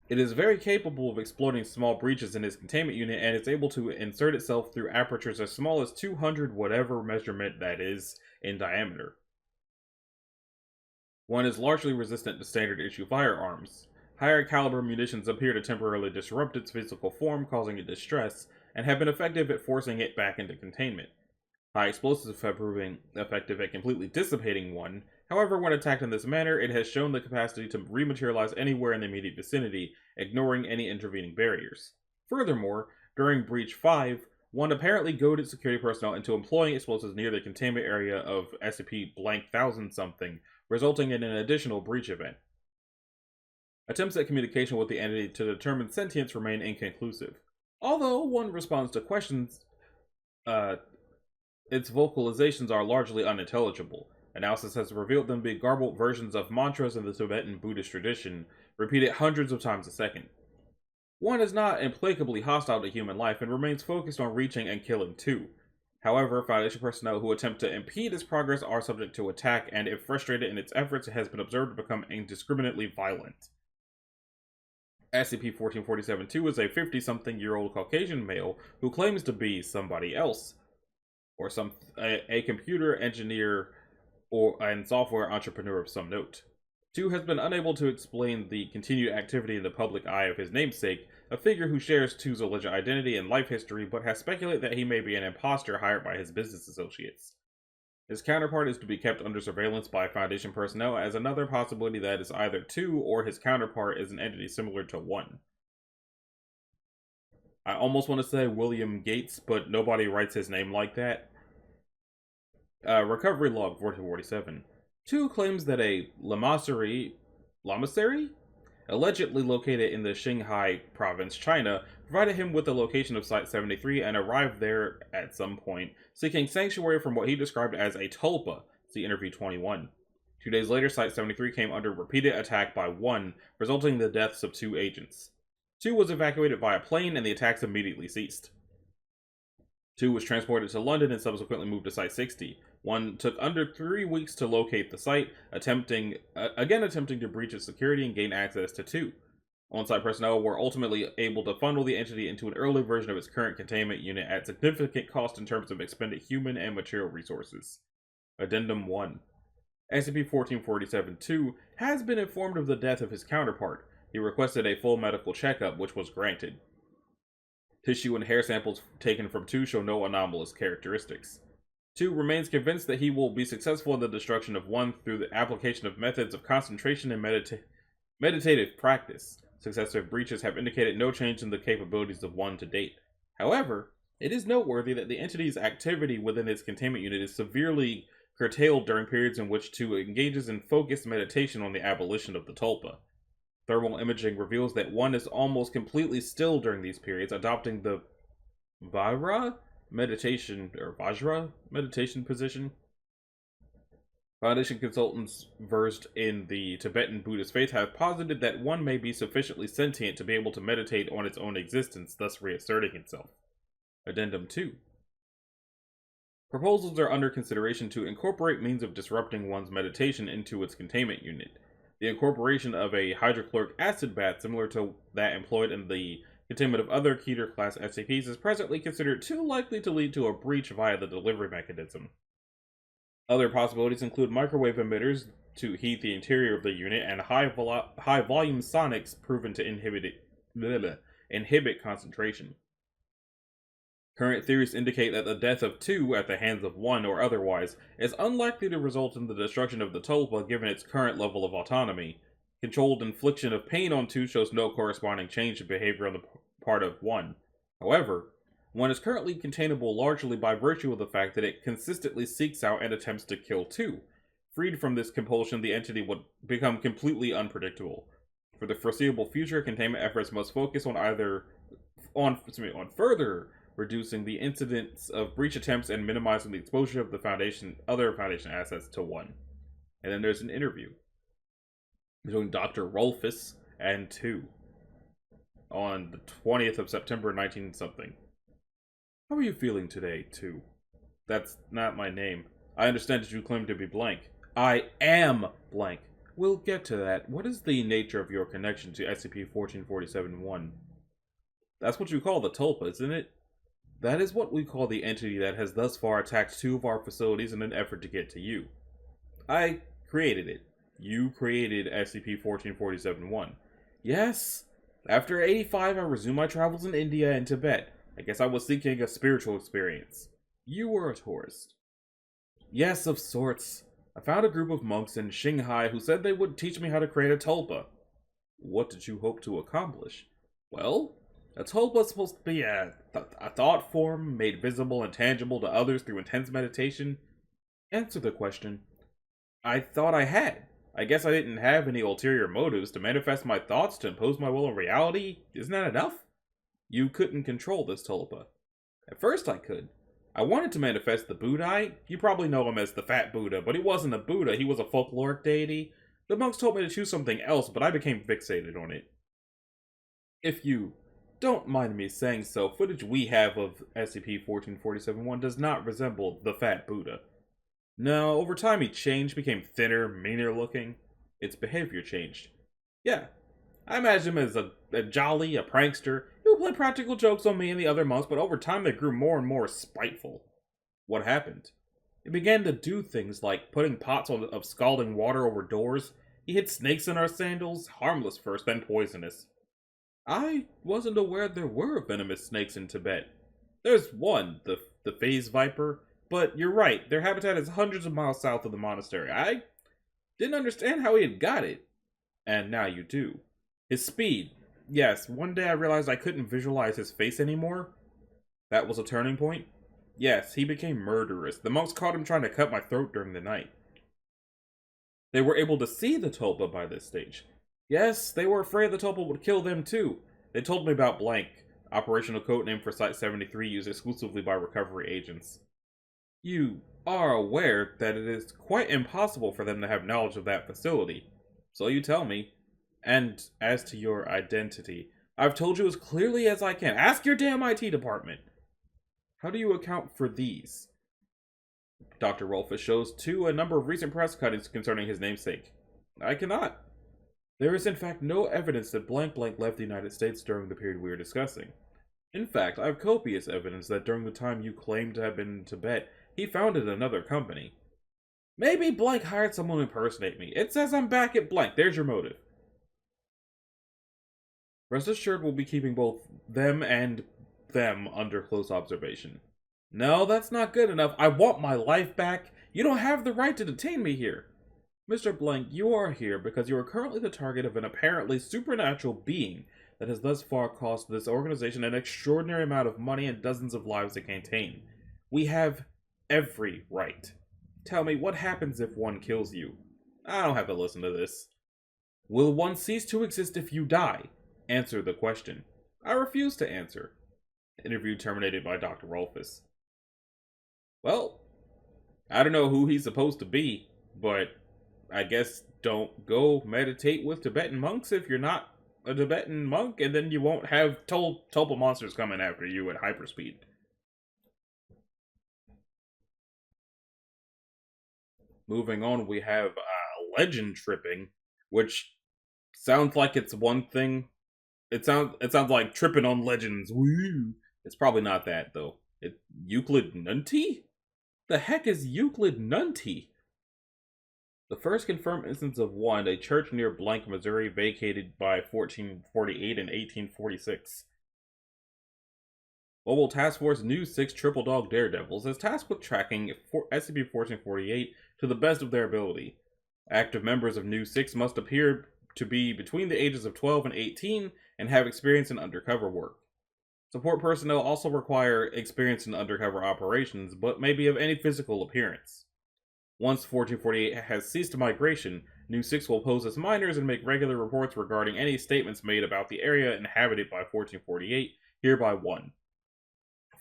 It is very capable of exploiting small breaches in its containment unit, and is able to insert itself through apertures as small as 200 whatever measurement that is in diameter. 1 is largely resistant to standard issue firearms. Higher caliber munitions appear to temporarily disrupt its physical form, causing it distress, and have been effective at forcing it back into containment. High explosives have proven effective at completely dissipating 1. However, when attacked in this manner, it has shown the capacity to rematerialize anywhere in the immediate vicinity, ignoring any intervening barriers. Furthermore, during Breach 5, 1 apparently goaded security personnel into employing explosives near the containment area of SCP-1000-something, resulting in an additional breach event. Attempts at communication with the entity to determine sentience remain inconclusive. Although 1 responds to questions, its vocalizations are largely unintelligible. Analysis has revealed them to be garbled versions of mantras in the Tibetan Buddhist tradition, repeated hundreds of times a second. 1 is not implacably hostile to human life and remains focused on reaching and killing 2. However, Foundation personnel who attempt to impede its progress are subject to attack, and if frustrated in its efforts, it has been observed to become indiscriminately violent. SCP-1447-2 is a 50-something-year-old Caucasian male who claims to be somebody else, or a computer engineer and software entrepreneur of some note. 2 has been unable to explain the continued activity in the public eye of his namesake, a figure who shares 2's alleged identity and life history, but has speculated that he may be an imposter hired by his business associates. His counterpart is to be kept under surveillance by Foundation personnel, as another possibility that is either 2 or his counterpart is an entity similar to 1. I almost want to say William Gates, but nobody writes his name like that. Recovery Log 1447. 2 claims that a lamasery, allegedly located in the Qinghai province, China, provided him with the location of Site-73 and arrived there at some point, seeking sanctuary from what he described as a tulpa. See Interview 21. 2 days later, Site-73 came under repeated attack by 1, resulting in the deaths of 2 agents. 2 was evacuated by a plane and the attacks immediately ceased. 2 was transported to London and subsequently moved to Site-60. 1 took under 3 weeks to locate the site, attempting to breach its security and gain access to 2. On-site personnel were ultimately able to funnel the entity into an early version of its current containment unit at significant cost in terms of expended human and material resources. Addendum 1. SCP-1447-2 has been informed of the death of his counterpart. He requested a full medical checkup, which was granted. Tissue and hair samples taken from 2 show no anomalous characteristics. 2 remains convinced that he will be successful in the destruction of 1 through the application of methods of concentration and meditative practice. Successive breaches have indicated no change in the capabilities of 1 to date. However, it is noteworthy that the entity's activity within its containment unit is severely curtailed during periods in which 2 engages in focused meditation on the abolition of the tulpa. Thermal imaging reveals that 1 is almost completely still during these periods, adopting the Vajra meditation position. Foundation consultants versed in the Tibetan Buddhist faith have posited that 1 may be sufficiently sentient to be able to meditate on its own existence, thus reasserting itself. Addendum 2. Proposals are under consideration to incorporate means of disrupting 1's meditation into its containment unit. The incorporation of a hydrochloric acid bath similar to that employed in the containment of other Keter-class SCPs is presently considered too likely to lead to a breach via the delivery mechanism. Other possibilities include microwave emitters to heat the interior of the unit and high-volume sonics proven to inhibit concentration. Current theories indicate that the death of 2 at the hands of 1 or otherwise is unlikely to result in the destruction of the tulpa given its current level of autonomy. Controlled infliction of pain on 2 shows no corresponding change in behavior on the part of 1. However, 1 is currently containable largely by virtue of the fact that it consistently seeks out and attempts to kill 2. Freed from this compulsion, the entity would become completely unpredictable. For the foreseeable future, containment efforts must focus on further reducing the incidence of breach attempts and minimizing the exposure of the other Foundation assets to 1. And then there's an interview between Dr. Rolfus and 2 on the 20th of September 19-something. How are you feeling today, 2? That's not my name. I understand that you claim to be blank. I am blank. We'll get to that. What is the nature of your connection to SCP-1447-1? That's what you call the tulpa, isn't it? That is what we call the entity that has thus far attacked 2 of our facilities in an effort to get to you. I created it. You created SCP-1447-1. Yes. After 85, I resumed my travels in India and Tibet. I guess I was seeking a spiritual experience. You were a tourist. Yes, of sorts. I found a group of monks in Qinghai who said they would teach me how to create a tulpa. What did you hope to accomplish? Well, a tulpa is supposed to be a thought form made visible and tangible to others through intense meditation. Answer the question. I thought I had. I guess I didn't have any ulterior motives to manifest my thoughts to impose my will on reality. Isn't that enough? You couldn't control this tulpa. At first I could. I wanted to manifest the Buddhite. You probably know him as the Fat Buddha, but he wasn't a Buddha, he was a folkloric deity. The monks told me to choose something else, but I became fixated on it. If you don't mind me saying so, footage we have of SCP-1447-1 does not resemble the Fat Buddha. No, over time he changed, became thinner, meaner looking. Its behavior changed. Yeah, I imagined him as a jolly, a prankster, who would play practical jokes on me and the other monks, but over time they grew more and more spiteful. What happened? He began to do things like putting pots of scalding water over doors. He hid snakes in our sandals, harmless first, then poisonous. I wasn't aware there were venomous snakes in Tibet. There's one, the phase viper, but you're right, their habitat is hundreds of miles south of the monastery. I didn't understand how he had got it. And now you do. His speed. Yes, one day I realized I couldn't visualize his face anymore. That was a turning point. Yes, he became murderous. The monks caught him trying to cut my throat during the night. They were able to see the tulpa by this stage. Yes, they were afraid the tulpa would kill them too. They told me about Blank, operational codename for Site-73 used exclusively by recovery agents. You are aware that it is quite impossible for them to have knowledge of that facility. So you tell me. And as to your identity, I've told you as clearly as I can. Ask your damn IT department. How do you account for these? Dr. Rolfus shows, too, a number of recent press cuttings concerning his namesake. I cannot. There is in fact no evidence that Blank left the United States during the period we are discussing. In fact, I have copious evidence that during the time you claim to have been in Tibet, he founded another company. Maybe Blank hired someone to impersonate me. It says I'm back at Blank. There's your motive. Rest assured we'll be keeping both them and them under close observation. No, that's not good enough. I want my life back. You don't have the right to detain me here. Mr. Blank, you are here because you are currently the target of an apparently supernatural being that has thus far cost this organization an extraordinary amount of money and dozens of lives to contain. We have every right. Tell me, what happens if one kills you? I don't have to listen to this. Will one cease to exist if you die? Answer the question. I refuse to answer. Interview terminated by Dr. Rolfus. Well, I don't know who he's supposed to be, but I guess don't go meditate with Tibetan monks if you're not a Tibetan monk, and then you won't have tulpa monsters coming after you at hyperspeed. Moving on, we have legend tripping, which sounds like it's one thing. It sounds like tripping on legends. Woo! It's probably not that though. Euclid Nunti? The heck is Euclid Nunti? The first confirmed instance of one, a church near Blank, Missouri, vacated by 1448 and 1846. Mobile Task Force New 6 Triple Dog Daredevils is tasked with tracking SCP-1448 to the best of their ability. Active members of New 6 must appear to be between the ages of 12 and 18 and have experience in undercover work. Support personnel also require experience in undercover operations, but may be of any physical appearance. Once 1448 has ceased migration, New 6 will pose as minors and make regular reports regarding any statements made about the area inhabited by 1448, hereby 1.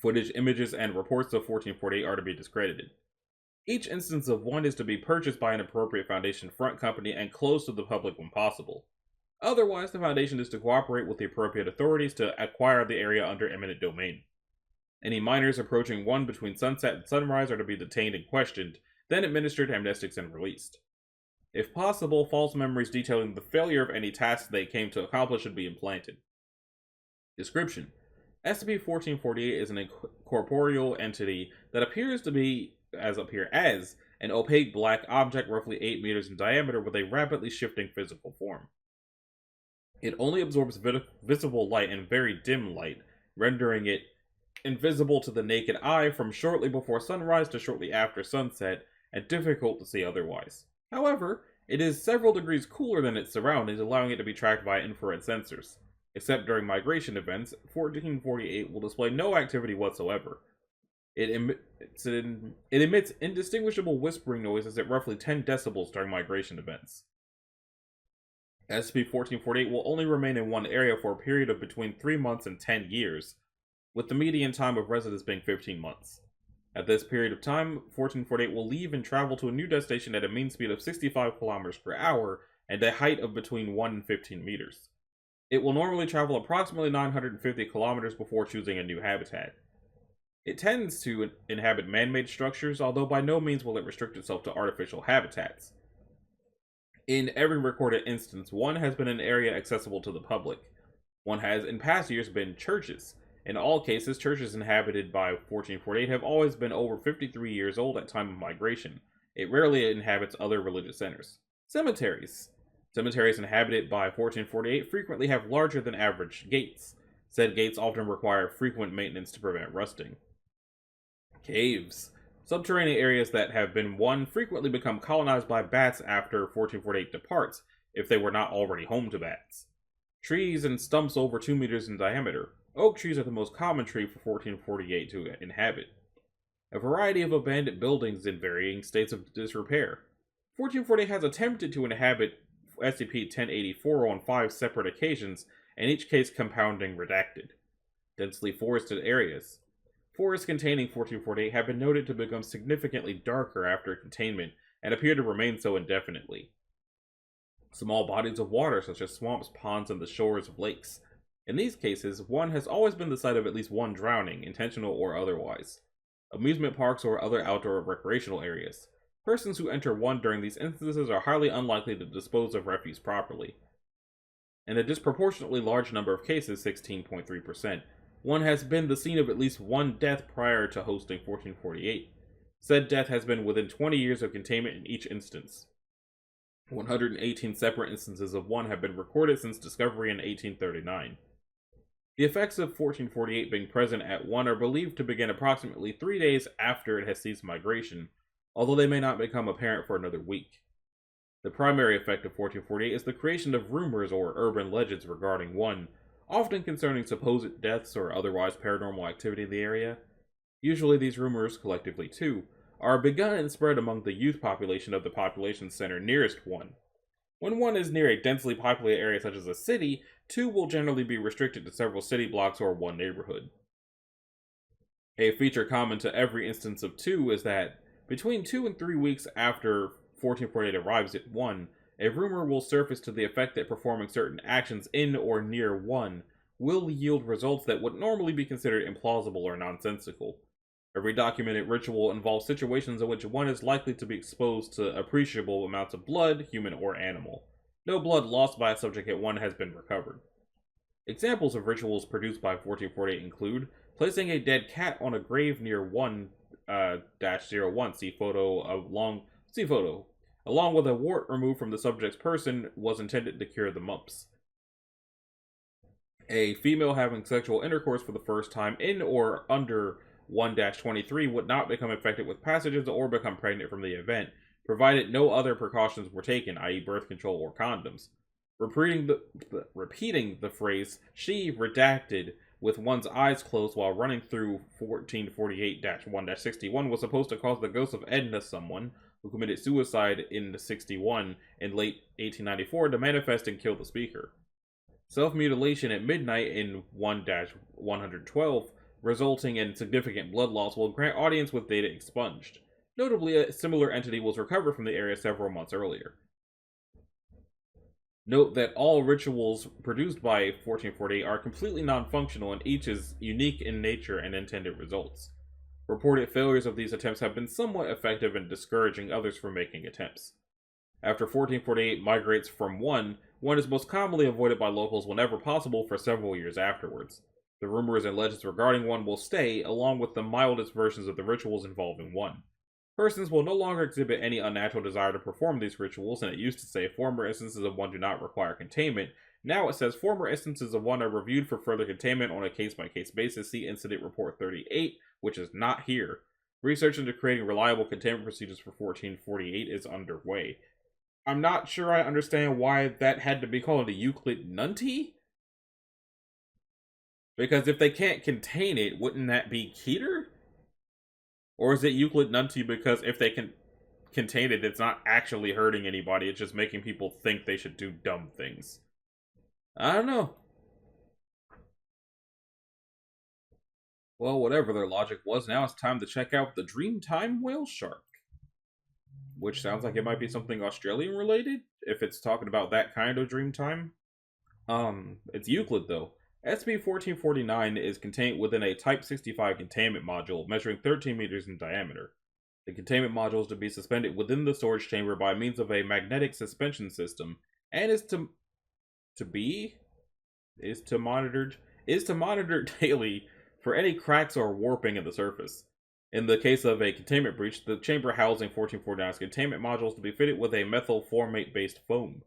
Footage, images, and reports of 1448 are to be discredited. Each instance of 1 is to be purchased by an appropriate Foundation front company and closed to the public when possible. Otherwise, the Foundation is to cooperate with the appropriate authorities to acquire the area under eminent domain. Any minors approaching 1 between sunset and sunrise are to be detained and questioned, then administered amnestics and released. If possible, false memories detailing the failure of any task they came to accomplish should be implanted. Description: SCP-1448 is an incorporeal entity that appears as an opaque black object roughly 8 meters in diameter with a rapidly shifting physical form. It only absorbs visible light and very dim light, rendering it invisible to the naked eye from shortly before sunrise to shortly after sunset, and difficult to see otherwise. However, it is several degrees cooler than its surroundings, allowing it to be tracked by infrared sensors. Except during migration events, 1448 will display no activity whatsoever. It emits indistinguishable whispering noises at roughly 10 decibels during migration events. SCP-1448 will only remain in one area for a period of between 3 months and 10 years, with the median time of residence being 15 months. At this period of time, 1448 will leave and travel to a new destination at a mean speed of 65 kilometers per hour and a height of between 1 and 15 meters. It will normally travel approximately 950 kilometers before choosing a new habitat. It tends to inhabit man-made structures, although by no means will it restrict itself to artificial habitats. In every recorded instance, one has been an area accessible to the public. One has, in past years, been churches. In all cases, churches inhabited by 1448 have always been over 53 years old at time of migration. It rarely inhabits other religious centers. Cemeteries. Cemeteries inhabited by 1448 frequently have larger than average gates. Said gates often require frequent maintenance to prevent rusting. Caves. Subterranean areas that have been frequently become colonized by bats after 1448 departs, if they were not already home to bats. Trees and stumps over 2 meters in diameter. Oak trees are the most common tree for 1448 to inhabit. A variety of abandoned buildings in varying states of disrepair. 1448 has attempted to inhabit SCP-1084 on 5 separate occasions, in each case compounding redacted. Densely forested areas. Forests containing 1448 have been noted to become significantly darker after containment and appear to remain so indefinitely. Small bodies of water such as swamps, ponds, and the shores of lakes. In these cases, one has always been the site of at least one drowning, intentional or otherwise. Amusement parks or other outdoor recreational areas. Persons who enter one during these instances are highly unlikely to dispose of refuse properly. In a disproportionately large number of cases, 16.3%, one has been the scene of at least one death prior to hosting 1448. Said death has been within 20 years of containment in each instance. 118 separate instances of one have been recorded since discovery in 1839. The effects of 1448 being present at one are believed to begin approximately 3 days after it has ceased migration, although they may not become apparent for another week. The primary effect of 1448 is the creation of rumors or urban legends regarding one, often concerning supposed deaths or otherwise paranormal activity in the area. Usually these rumors, collectively too, are begun and spread among the youth population of the population center nearest one. When one is near a densely populated area such as a city, two will generally be restricted to several city blocks or one neighborhood. A feature common to every instance of two is that, between 2 and 3 weeks after 1448 arrives at one, a rumor will surface to the effect that performing certain actions in or near one will yield results that would normally be considered implausible or nonsensical. Every documented ritual involves situations in which one is likely to be exposed to appreciable amounts of blood, human or animal. No blood lost by a subject at one has been recovered. Examples of rituals produced by 1448 include placing a dead cat on a grave near 1-01, see photo, along with a wart removed from the subject's person was intended to cure the mumps. A female having sexual intercourse for the first time in or under 1-23 would not become infected with passages or become pregnant from the event, provided no other precautions were taken, i.e. birth control or condoms. Repeating the phrase, she redacted, with one's eyes closed while running through 1448-1-61 was supposed to cause the ghost of Edna someone, who committed suicide in the 61 in late 1894 to manifest and kill the speaker. Self-mutilation at midnight in 1-112, resulting in significant blood loss, will grant audience with data expunged. Notably, a similar entity was recovered from the area several months earlier. Note that all rituals produced by 1448 are completely non-functional and each is unique in nature and intended results. Reported failures of these attempts have been somewhat effective in discouraging others from making attempts. After 1448 migrates from one is most commonly avoided by locals whenever possible for several years afterwards. The rumors and legends regarding one will stay, along with the mildest versions of the rituals involving one. Persons will no longer exhibit any unnatural desire to perform these rituals, and it used to say former instances of one do not require containment. Now it says former instances of one are reviewed for further containment on a case-by-case basis. See Incident Report 38, which is not here. Research into creating reliable containment procedures for 1448 is underway. I'm not sure I understand why that had to be called a Euclid Nunti? Because if they can't contain it, wouldn't that be Keter? Or is it Euclid Nunti because if they can contain it, it's not actually hurting anybody, it's just making people think they should do dumb things? I don't know. Well, whatever their logic was, now it's time to check out the Dreamtime Whale Shark. Which sounds like it might be something Australian related, if it's talking about that kind of Dreamtime. It's Euclid though. SCP-1449 is contained within a Type 65 containment module measuring 13 meters in diameter. The containment module is to be suspended within the storage chamber by means of a magnetic suspension system, and is to monitor daily for any cracks or warping in the surface. In the case of a containment breach, the chamber housing 1449's containment module is to be fitted with a methyl formate-based foam.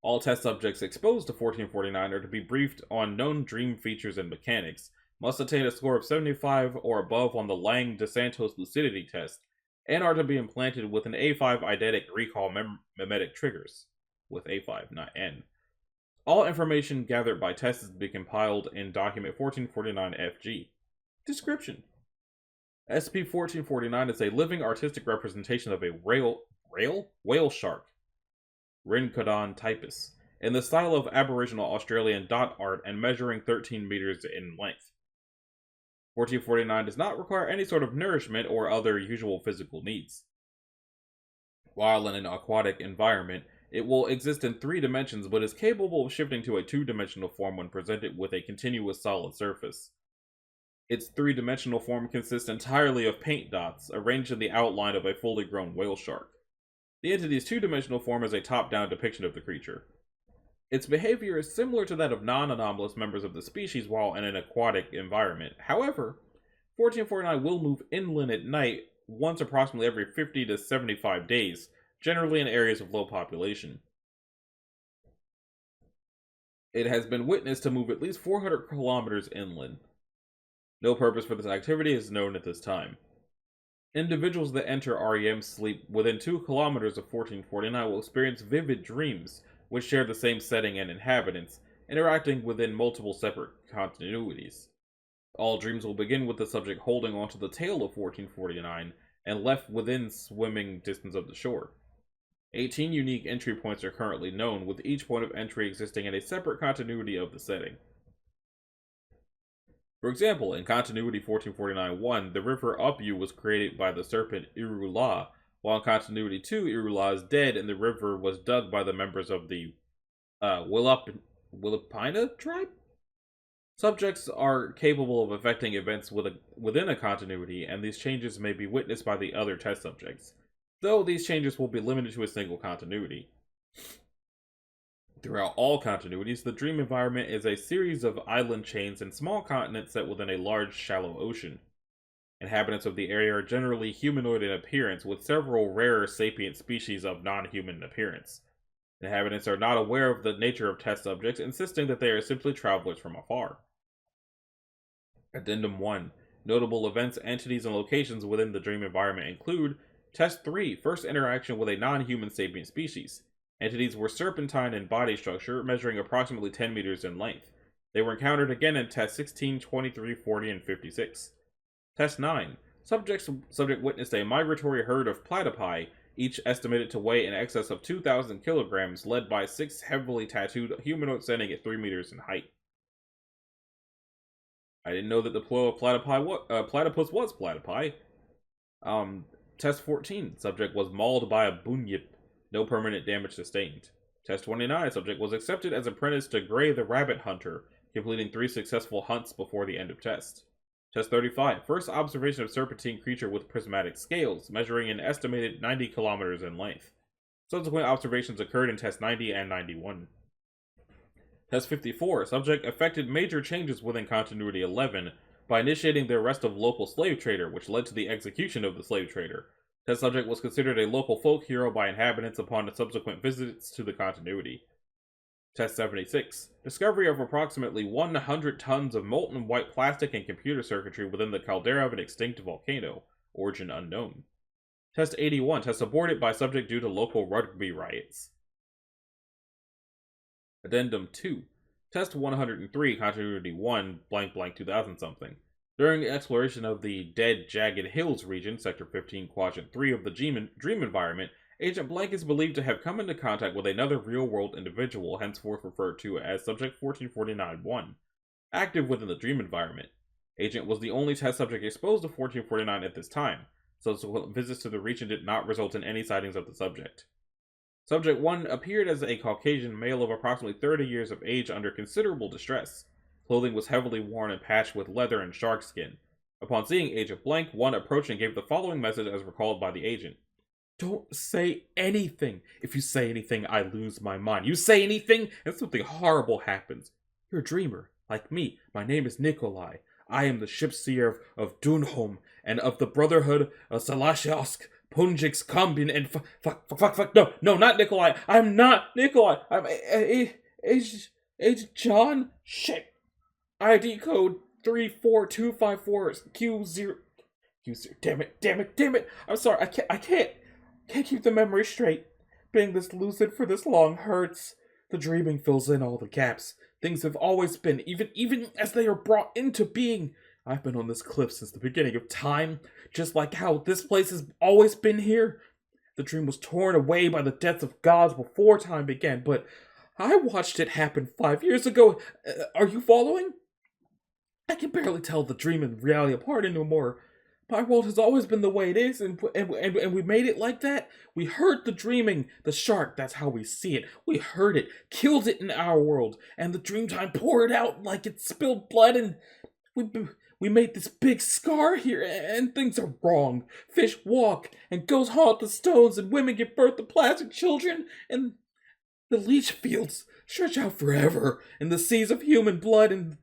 All test subjects exposed to 1449 are to be briefed on known dream features and mechanics, must attain a score of 75 or above on the Lang-DeSantos lucidity test, and are to be implanted with an A5 eidetic recall mimetic triggers, with A5, not N. All information gathered by tests is to be compiled in document 1449FG. Description: SCP-1449 is a living artistic representation of a whale shark, Rhincodon typus, in the style of Aboriginal Australian dot art and measuring 13 meters in length. 1449 does not require any sort of nourishment or other usual physical needs. While in an aquatic environment, it will exist in 3 dimensions but is capable of shifting to a 2-dimensional form when presented with a continuous solid surface. Its 3-dimensional form consists entirely of paint dots arranged in the outline of a fully grown whale shark. The entity's 2-dimensional form is a top-down depiction of the creature. Its behavior is similar to that of non-anomalous members of the species while in an aquatic environment. However, 1449 will move inland at night once approximately every 50 to 75 days, generally in areas of low population. It has been witnessed to move at least 400 kilometers inland. No purpose for this activity is known at this time. Individuals that enter REM sleep within 2 kilometers of 1449 will experience vivid dreams, which share the same setting and inhabitants, interacting within multiple separate continuities. All dreams will begin with the subject holding onto the tail of 1449 and left within swimming distance of the shore. 18 unique entry points are currently known, with each point of entry existing in a separate continuity of the setting. For example, in Continuity 1449-1, the river Upyu was created by the serpent Irula, while in Continuity 2, Irula is dead and the river was dug by the members of the Willipina tribe? Subjects are capable of affecting events within a continuity, and these changes may be witnessed by the other test subjects, though these changes will be limited to a single continuity. Throughout all continuities, the dream environment is a series of island chains and small continents set within a large, shallow ocean. Inhabitants of the area are generally humanoid in appearance, with several rare sapient species of non-human appearance. Inhabitants are not aware of the nature of test subjects, insisting that they are simply travelers from afar. Addendum 1. Notable events, entities, and locations within the dream environment include Test 3. First interaction with a non-human sapient species. Entities were serpentine in body structure, measuring approximately 10 meters in length. They were encountered again in Test 16, 23, 40, and 56. Test 9. Subject witnessed a migratory herd of platypi, each estimated to weigh in excess of 2,000 kilograms, led by 6 heavily tattooed humanoids standing at 3 meters in height. I didn't know that the plural of platypus was platypi. Test 14. Subject was mauled by a bunyip. No permanent damage sustained. Test 29. Subject was accepted as apprentice to Gray the Rabbit Hunter, completing 3 successful hunts before the end of test. Test 35. First observation of serpentine creature with prismatic scales, measuring an estimated 90 kilometers in length. Subsequent observations occurred in Test 90 and 91. Test 54. Subject effected major changes within Continuity 11 by initiating the arrest of local slave trader, which led to the execution of the slave trader. Test subject was considered a local folk hero by inhabitants upon the subsequent visits to the continuity. Test 76. Discovery of approximately 100 tons of molten white plastic and computer circuitry within the caldera of an extinct volcano. Origin unknown. Test 81. Test aborted by subject due to local rugby riots. Addendum 2. Test 103, Continuity 1, blank blank 2000 something. During the exploration of the Dead Jagged Hills region, Sector 15, Quadrant 3 of the dream environment, Agent Blank is believed to have come into contact with another real-world individual, henceforth referred to as Subject 1449-1, active within the dream environment. Agent was the only test subject exposed to 1449 at this time. Subsequent visits to the region did not result in any sightings of the subject. Subject 1 appeared as a Caucasian male of approximately 30 years of age under considerable distress. Clothing was heavily worn and patched with leather and shark skin. Upon seeing Agent Blank, one approached and gave the following message as recalled by the agent. Don't say anything. If you say anything, I lose my mind. You say anything, and something horrible happens. You're a dreamer, like me. My name is Nikolai. I am the ship seer of Dunholm, and of the Brotherhood of Salashosk, Punjik's Kombin, and fuck, no, not Nikolai. I'm not Nikolai. I'm Agent John. Shit. ID code 34254 Q0. Damn it. I'm sorry. I can't keep the memory straight. Being this lucid for this long hurts. The dreaming fills in all the gaps. Things have always been, even as they are brought into being. I've been on this cliff since the beginning of time, just like how this place has always been here. The dream was torn away by the deaths of gods before time began, but I watched it happen 5 years ago. Are you following? I can barely tell the dream and reality apart anymore. My world has always been the way it is, and we made it like that. We heard the dreaming, the shark, that's how we see it. We heard it, killed it in our world, and the dreamtime poured out like it spilled blood, and we made this big scar here, and things are wrong. Fish walk, and ghosts haunt the stones, and women give birth to plastic children, and the leech fields stretch out forever, and the seas of human blood, and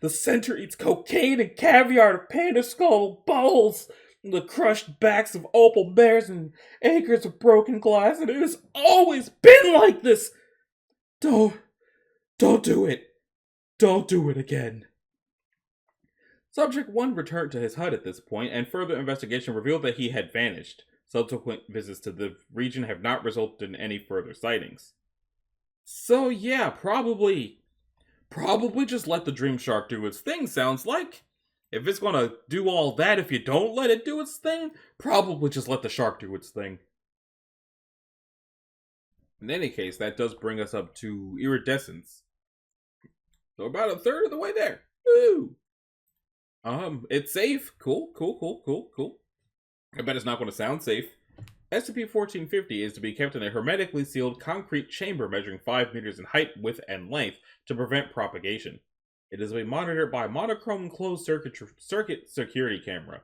the center eats cocaine and caviar to panda skull bowls, and the crushed backs of opal bears and acres of broken glass, and it has always been like this. Don't do it. Don't do it again. Subject 1 returned to his hut at this point, and further investigation revealed that he had vanished. Subsequent visits to the region have not resulted in any further sightings. So yeah, probably just let the dream shark do its thing, sounds like. If it's gonna do all that if you don't let it do its thing, probably just let the shark do its thing. In any case, that does bring us up to iridescence. So about a third of the way there. Woo! It's safe. Cool. I bet it's not going to sound safe. SCP-1450 is to be kept in a hermetically sealed concrete chamber measuring 5 meters in height, width, and length to prevent propagation. It is to be monitored by a monochrome closed-circuit security camera.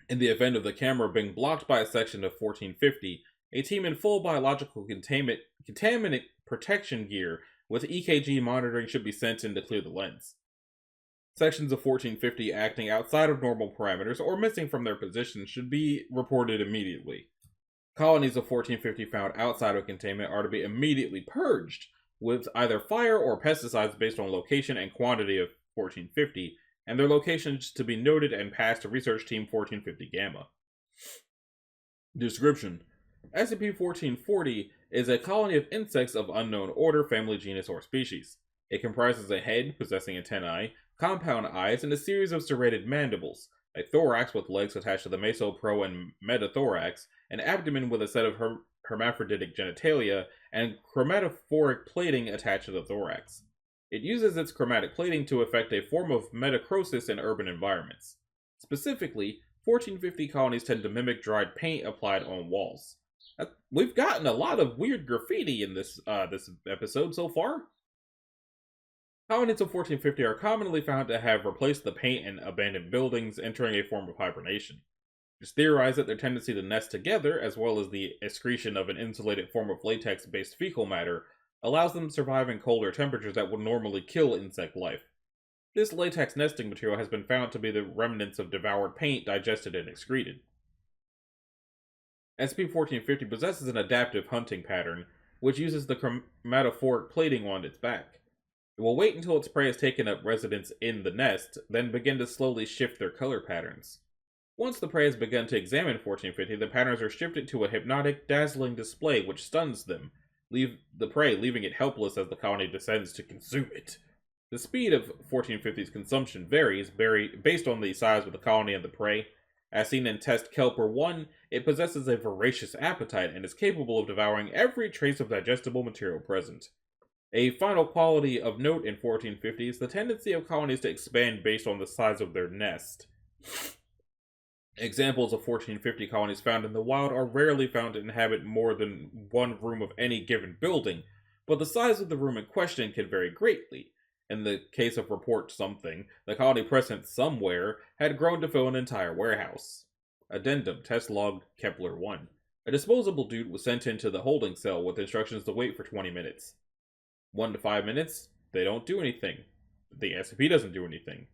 In the event of the camera being blocked by a section of 1450, a team in full biological contaminant protection gear with EKG monitoring should be sent in to clear the lens. Sections of 1450 acting outside of normal parameters or missing from their position should be reported immediately. Colonies of 1450 found outside of containment are to be immediately purged with either fire or pesticides based on location and quantity of 1450, and their locations to be noted and passed to Research Team 1450 Gamma. Description: SCP-1440 is a colony of insects of unknown order, family, genus, or species. It comprises a head possessing antennae, compound eyes, and a series of serrated mandibles, a thorax with legs attached to the mesopro and metathorax, an abdomen with a set of hermaphroditic genitalia, and chromatophoric plating attached to the thorax. It uses its chromatic plating to effect a form of metacrosis in urban environments. Specifically, 1450 colonies tend to mimic dried paint applied on walls. We've gotten a lot of weird graffiti in this episode so far. Colonies of 1450 are commonly found to have replaced the paint in abandoned buildings, entering a form of hibernation. It's theorized that their tendency to nest together, as well as the excretion of an insulated form of latex-based fecal matter, allows them to survive in colder temperatures that would normally kill insect life. This latex nesting material has been found to be the remnants of devoured paint digested and excreted. SCP-1450 possesses an adaptive hunting pattern, which uses the chromatophoric plating on its back. It will wait until its prey has taken up residence in the nest, then begin to slowly shift their color patterns. Once the prey has begun to examine 1450, the patterns are shifted to a hypnotic, dazzling display which stuns them, leaving it helpless as the colony descends to consume it. The speed of 1450's consumption varies based on the size of the colony and the prey. As seen in Test Kelper 1, it possesses a voracious appetite and is capable of devouring every trace of digestible material present. A final quality of note in 1450 is the tendency of colonies to expand based on the size of their nest. Examples of 1450 colonies found in the wild are rarely found to inhabit more than one room of any given building, but the size of the room in question can vary greatly. In the case of Report Something, the colony present somewhere had grown to fill an entire warehouse. Addendum, test log Kepler 1. A disposable dude was sent into the holding cell with instructions to wait for 20 minutes. 1 to 5 minutes, they don't do anything. The SCP doesn't do anything.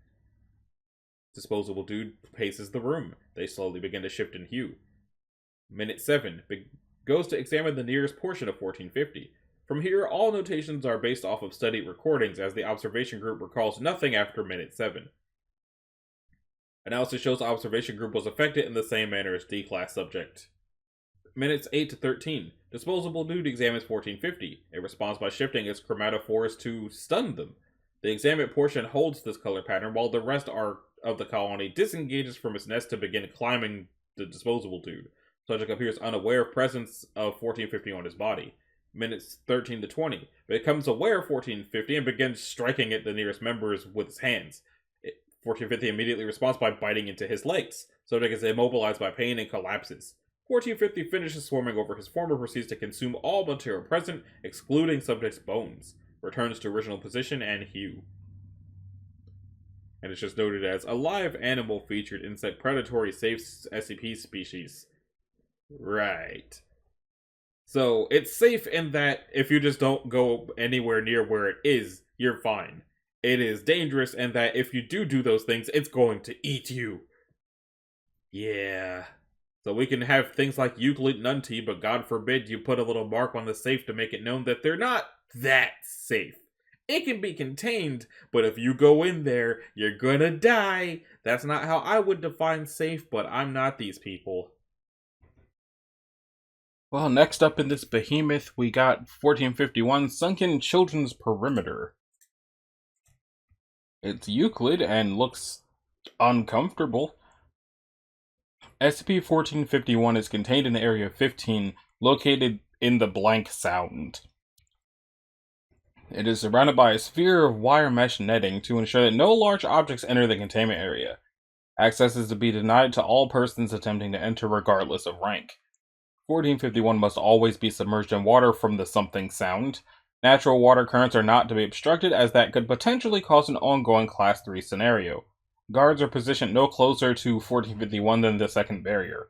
Disposable dude paces the room. They slowly begin to shift in hue. Minute 7, goes to examine the nearest portion of 1450. From here, all notations are based off of studied recordings, as the observation group recalls nothing after minute 7. Analysis shows the observation group was affected in the same manner as D-class subject. Minutes 8 to 13. Disposable dude examines 1450. It responds by shifting its chromatophores to stun them. The examined portion holds this color pattern, while the rest of the colony disengages from its nest to begin climbing the disposable dude. Subject appears unaware of presence of 1450 on his body. Minutes 13 to 20. Becomes aware of 1450 and begins striking at the nearest members with his hands. 1450 immediately responds by biting into his legs. Subject is immobilized by pain and collapses. 1450 finishes swarming over his form and proceeds to consume all material present, excluding subject's bones. Returns to original position and hue. And it's just noted as a live animal featured insect predatory safe SCP species. Right. So, it's safe in that if you just don't go anywhere near where it is, you're fine. It is dangerous in that if you do those things, it's going to eat you. Yeah. So we can have things like Euclid Nunti, but God forbid you put a little mark on the safe to make it known that they're not that safe. It can be contained, but if you go in there, you're gonna die. That's not how I would define safe, but I'm not these people. Well, next up in this behemoth, we got 1451 Sunken Children's Perimeter. It's Euclid and looks uncomfortable. SCP-1451 is contained in Area 15, located in the Blank Sound. It is surrounded by a sphere of wire mesh netting to ensure that no large objects enter the containment area. Access is to be denied to all persons attempting to enter regardless of rank. 1451 must always be submerged in water from the something sound. Natural water currents are not to be obstructed, as that could potentially cause an ongoing Class 3 scenario. Guards are positioned no closer to 1451 than the second barrier.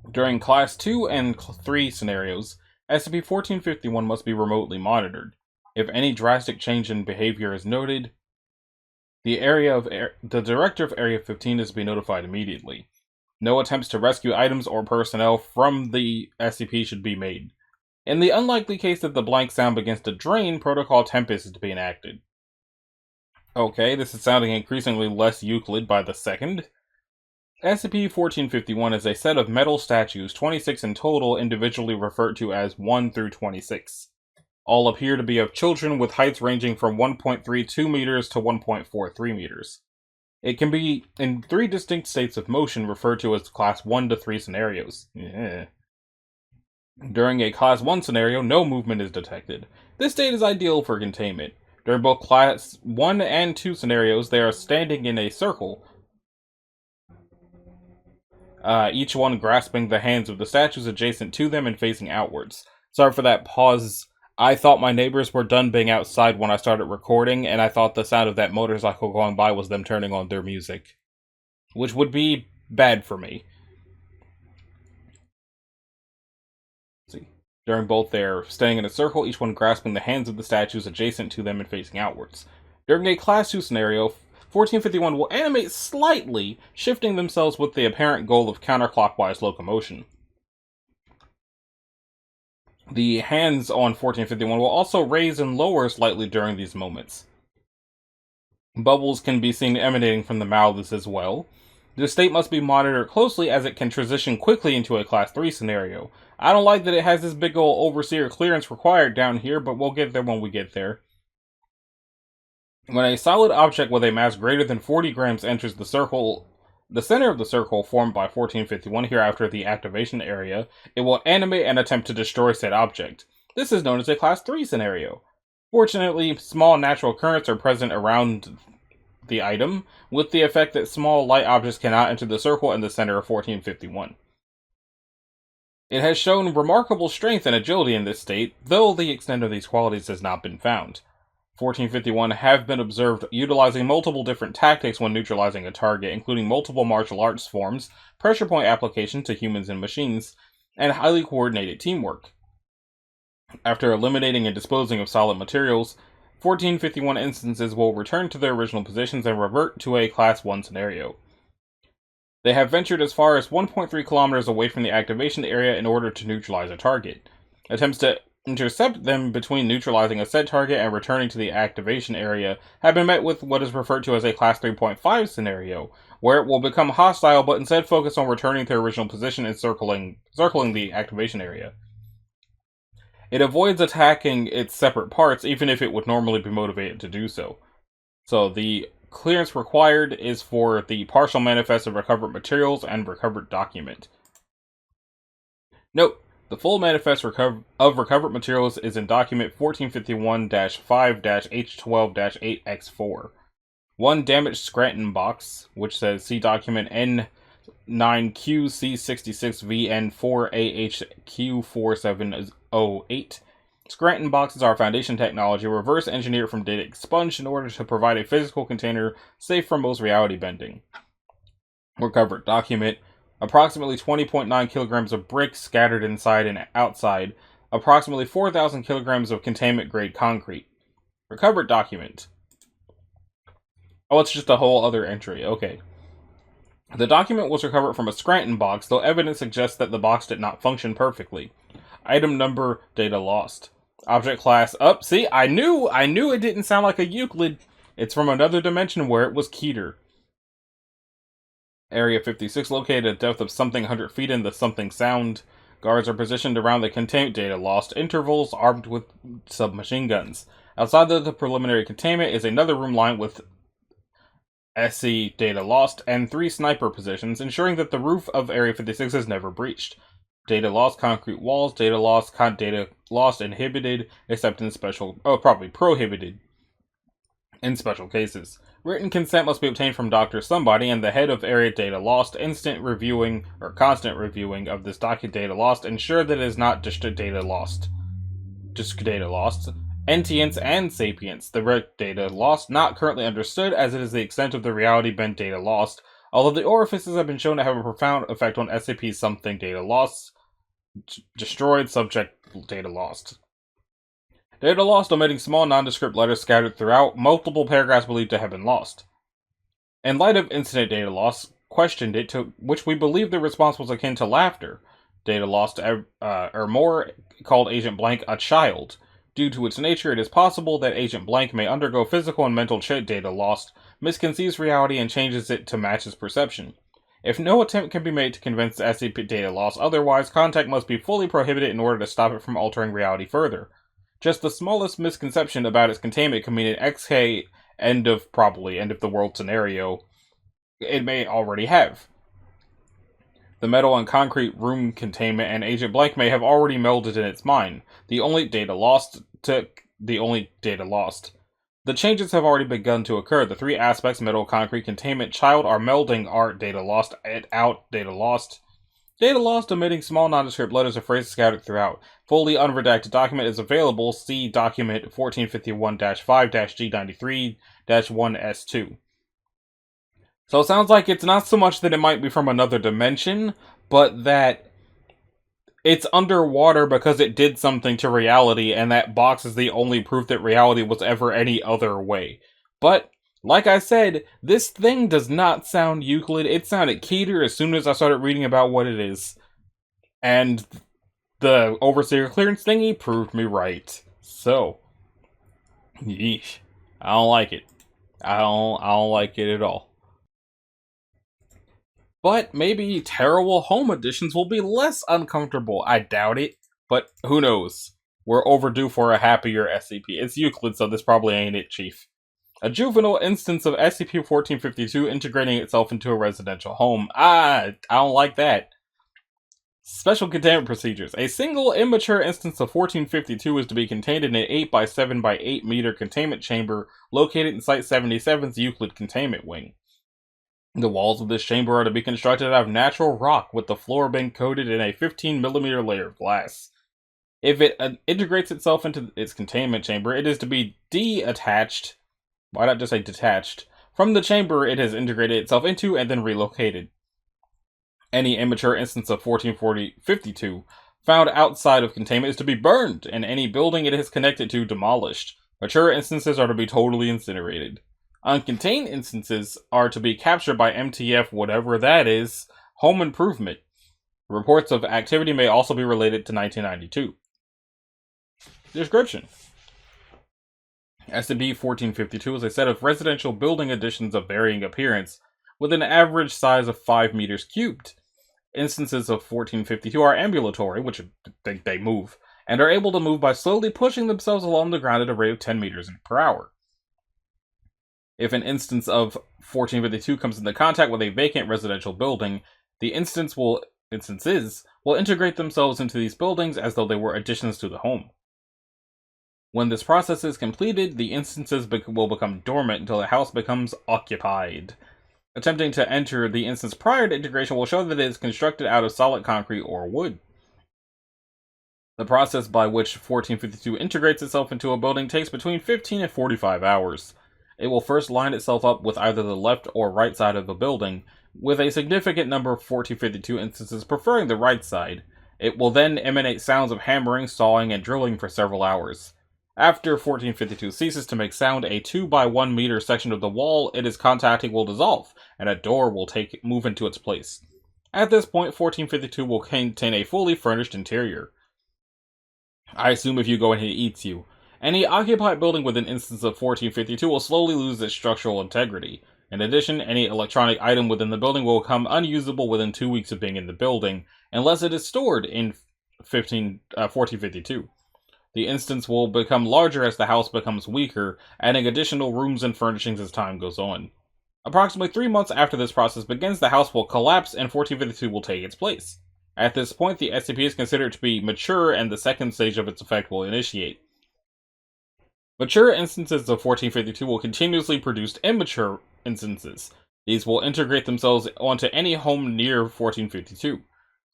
During Class 2 and 3 scenarios, SCP-1451 must be remotely monitored. If any drastic change in behavior is noted, the Director of Area 15 is to be notified immediately. No attempts to rescue items or personnel from the SCP should be made. In the unlikely case that the Blank Sound begins to drain, Protocol Tempest is to be enacted. Okay, this is sounding increasingly less Euclid by the second. SCP-1451 is a set of metal statues, 26 in total, individually referred to as 1 through 26. All appear to be of children with heights ranging from 1.32 meters to 1.43 meters. It can be in 3 distinct states of motion, referred to as Class 1 to 3 scenarios. Yeah. During a Class 1 scenario, no movement is detected. This state is ideal for containment. During both Class 1 and 2 scenarios, they are standing in a circle, each one grasping the hands of the statues adjacent to them and facing outwards. Sorry for that pause. I thought my neighbors were done being outside when I started recording, and I thought the sound of that motorcycle going by was them turning on their music. Which would be bad for me. Let's see. During both, they're standing in a circle, each one grasping the hands of the statues adjacent to them and facing outwards. During a Class 2 scenario, 1451 will animate slightly, shifting themselves with the apparent goal of counterclockwise locomotion. The hands on 1451 will also raise and lower slightly during these moments. Bubbles can be seen emanating from the mouths as well. This state must be monitored closely, as it can transition quickly into a Class 3 scenario. I don't like that it has this big ol' overseer clearance required down here, but we'll get there when we get there. When a solid object with a mass greater than 40 grams enters the circle, the center of the circle formed by 1451 hereafter the activation area, it will animate and attempt to destroy said object. This is known as a Class 3 scenario. Fortunately, small natural currents are present around the item, with the effect that small light objects cannot enter the circle in the center of 1451. It has shown remarkable strength and agility in this state, though the extent of these qualities has not been found. 1451 have been observed utilizing multiple different tactics when neutralizing a target, including multiple martial arts forms, pressure point application to humans and machines, and highly coordinated teamwork. After eliminating and disposing of solid materials, 1451 instances will return to their original positions and revert to a Class 1 scenario. They have ventured as far as 1.3 kilometers away from the activation area in order to neutralize a target. Attempts to intercept them between neutralizing a said target and returning to the activation area have been met with what is referred to as a Class 3.5 scenario, where it will become hostile but instead focus on returning to their original position and circling the activation area. It avoids attacking its separate parts, even if it would normally be motivated to do so. So the clearance required is for the partial manifest of recovered materials and recovered document. Note, the full manifest of recovered materials is in document 1451-5-H12-8X4. One damaged Scranton box, which says see document N9QC66VN4AHQ4708. Scranton boxes are Foundation technology reverse engineered from data expunged in order to provide a physical container safe from most reality bending. Recovered document: approximately 20.9 kilograms of bricks scattered inside and outside, approximately 4,000 kilograms of containment grade concrete. Recovered document. Oh, it's just a whole other entry. Okay. The document was recovered from a Scranton box, though evidence suggests that the box did not function perfectly. Item number: data lost. Object class: up. See, I knew it didn't sound like a Euclid. It's from another dimension where it was Keter. Area 56 located at a depth of something 100 feet in the something sound. Guards are positioned around the containment data lost intervals, armed with submachine guns. Outside of the preliminary containment is another room lined with SC data lost and 3 sniper positions, ensuring that the roof of Area 56 is never breached. Data lost concrete walls, data lost inhibited, except in probably prohibited in special cases. Written consent must be obtained from Dr. Somebody, and the head of Area Data Lost, constant reviewing of this document data lost, ensure that it is not just a data lost. Entience and sapience. The red data lost not currently understood, as it is the extent of the reality bent data lost, although the orifices have been shown to have a profound effect on SCP something data lost. Destroyed subject data lost. Data lost omitting small nondescript letters scattered throughout, multiple paragraphs believed to have been lost. In light of incident data loss, questioned it, to which we believe the response was akin to laughter. Data lost, or more, called Agent Blank a child. Due to its nature, it is possible that Agent Blank may undergo physical and mental data lost, misconceives reality, and changes it to match his perception. If no attempt can be made to convince SCP data loss otherwise, contact must be fully prohibited in order to stop it from altering reality further. Just the smallest misconception about its containment can mean an XK end of the world scenario it may already have. The metal and concrete room containment and Agent Blank may have already melded in its mind. The only data lost. The changes have already begun to occur. The 3 aspects, metal, concrete, containment, child, are melding art data lost, out data lost. Data lost omitting small nondescript letters or phrases scattered throughout. Fully unredacted document is available. See document 1451-5-G93-1S2. So it sounds like it's not so much that it might be from another dimension, but that it's underwater because it did something to reality, and that box is the only proof that reality was ever any other way. But, like I said, this thing does not sound Euclid. It sounded Keter as soon as I started reading about what it is. And the Overseer clearance thingy proved me right. So, yeesh. I don't like it. I don't like it at all. But maybe terrible home editions will be less uncomfortable. I doubt it, but who knows? We're overdue for a happier SCP. It's Euclid, so this probably ain't it, Chief. A juvenile instance of SCP-1452 integrating itself into a residential home. I don't like that. Special containment procedures. A single immature instance of 1452 is to be contained in an 8 by 7 by 8 meter containment chamber located in Site 77's Euclid Containment Wing. The walls of this chamber are to be constructed out of natural rock, with the floor being coated in a 15mm layer of glass. If it integrates itself into its containment chamber, it is to be detached. Why not just say detached? From the chamber it has integrated itself into and then relocated. Any immature instance of 1452 found outside of containment is to be burned, and any building it is connected to demolished. Mature instances are to be totally incinerated. Uncontained instances are to be captured by MTF, whatever that is, Home Improvement. Reports of activity may also be related to 1992. Description: SCP-1452 is a set of residential building additions of varying appearance, with an average size of 5 meters cubed. Instances of 1452 are ambulatory, which they move, and are able to move by slowly pushing themselves along the ground at a rate of 10 meters per hour. If an instance of 1452 comes into contact with a vacant residential building, the instances will integrate themselves into these buildings as though they were additions to the home. When this process is completed, the instances will become dormant until the house becomes occupied. Attempting to enter the instance prior to integration will show that it is constructed out of solid concrete or wood. The process by which 1452 integrates itself into a building takes between 15 and 45 hours. It will first line itself up with either the left or right side of the building, with a significant number of 1452 instances preferring the right side. It will then emanate sounds of hammering, sawing, and drilling for several hours. After 1452 ceases to make sound, a 2 by 1 meter section of the wall it is contacting will dissolve, and a door will move into its place. At this point, 1452 will contain a fully furnished interior. I assume if you go in, he eats you. Any occupied building with an instance of 1452 will slowly lose its structural integrity. In addition, any electronic item within the building will become unusable within 2 weeks of being in the building, unless it is stored in 1452. The instance will become larger as the house becomes weaker, adding additional rooms and furnishings as time goes on. Approximately 3 months after this process begins, the house will collapse and 1452 will take its place. At this point, the SCP is considered to be mature and the second stage of its effect will initiate. Mature instances of 1452 will continuously produce immature instances. These will integrate themselves onto any home near 1452.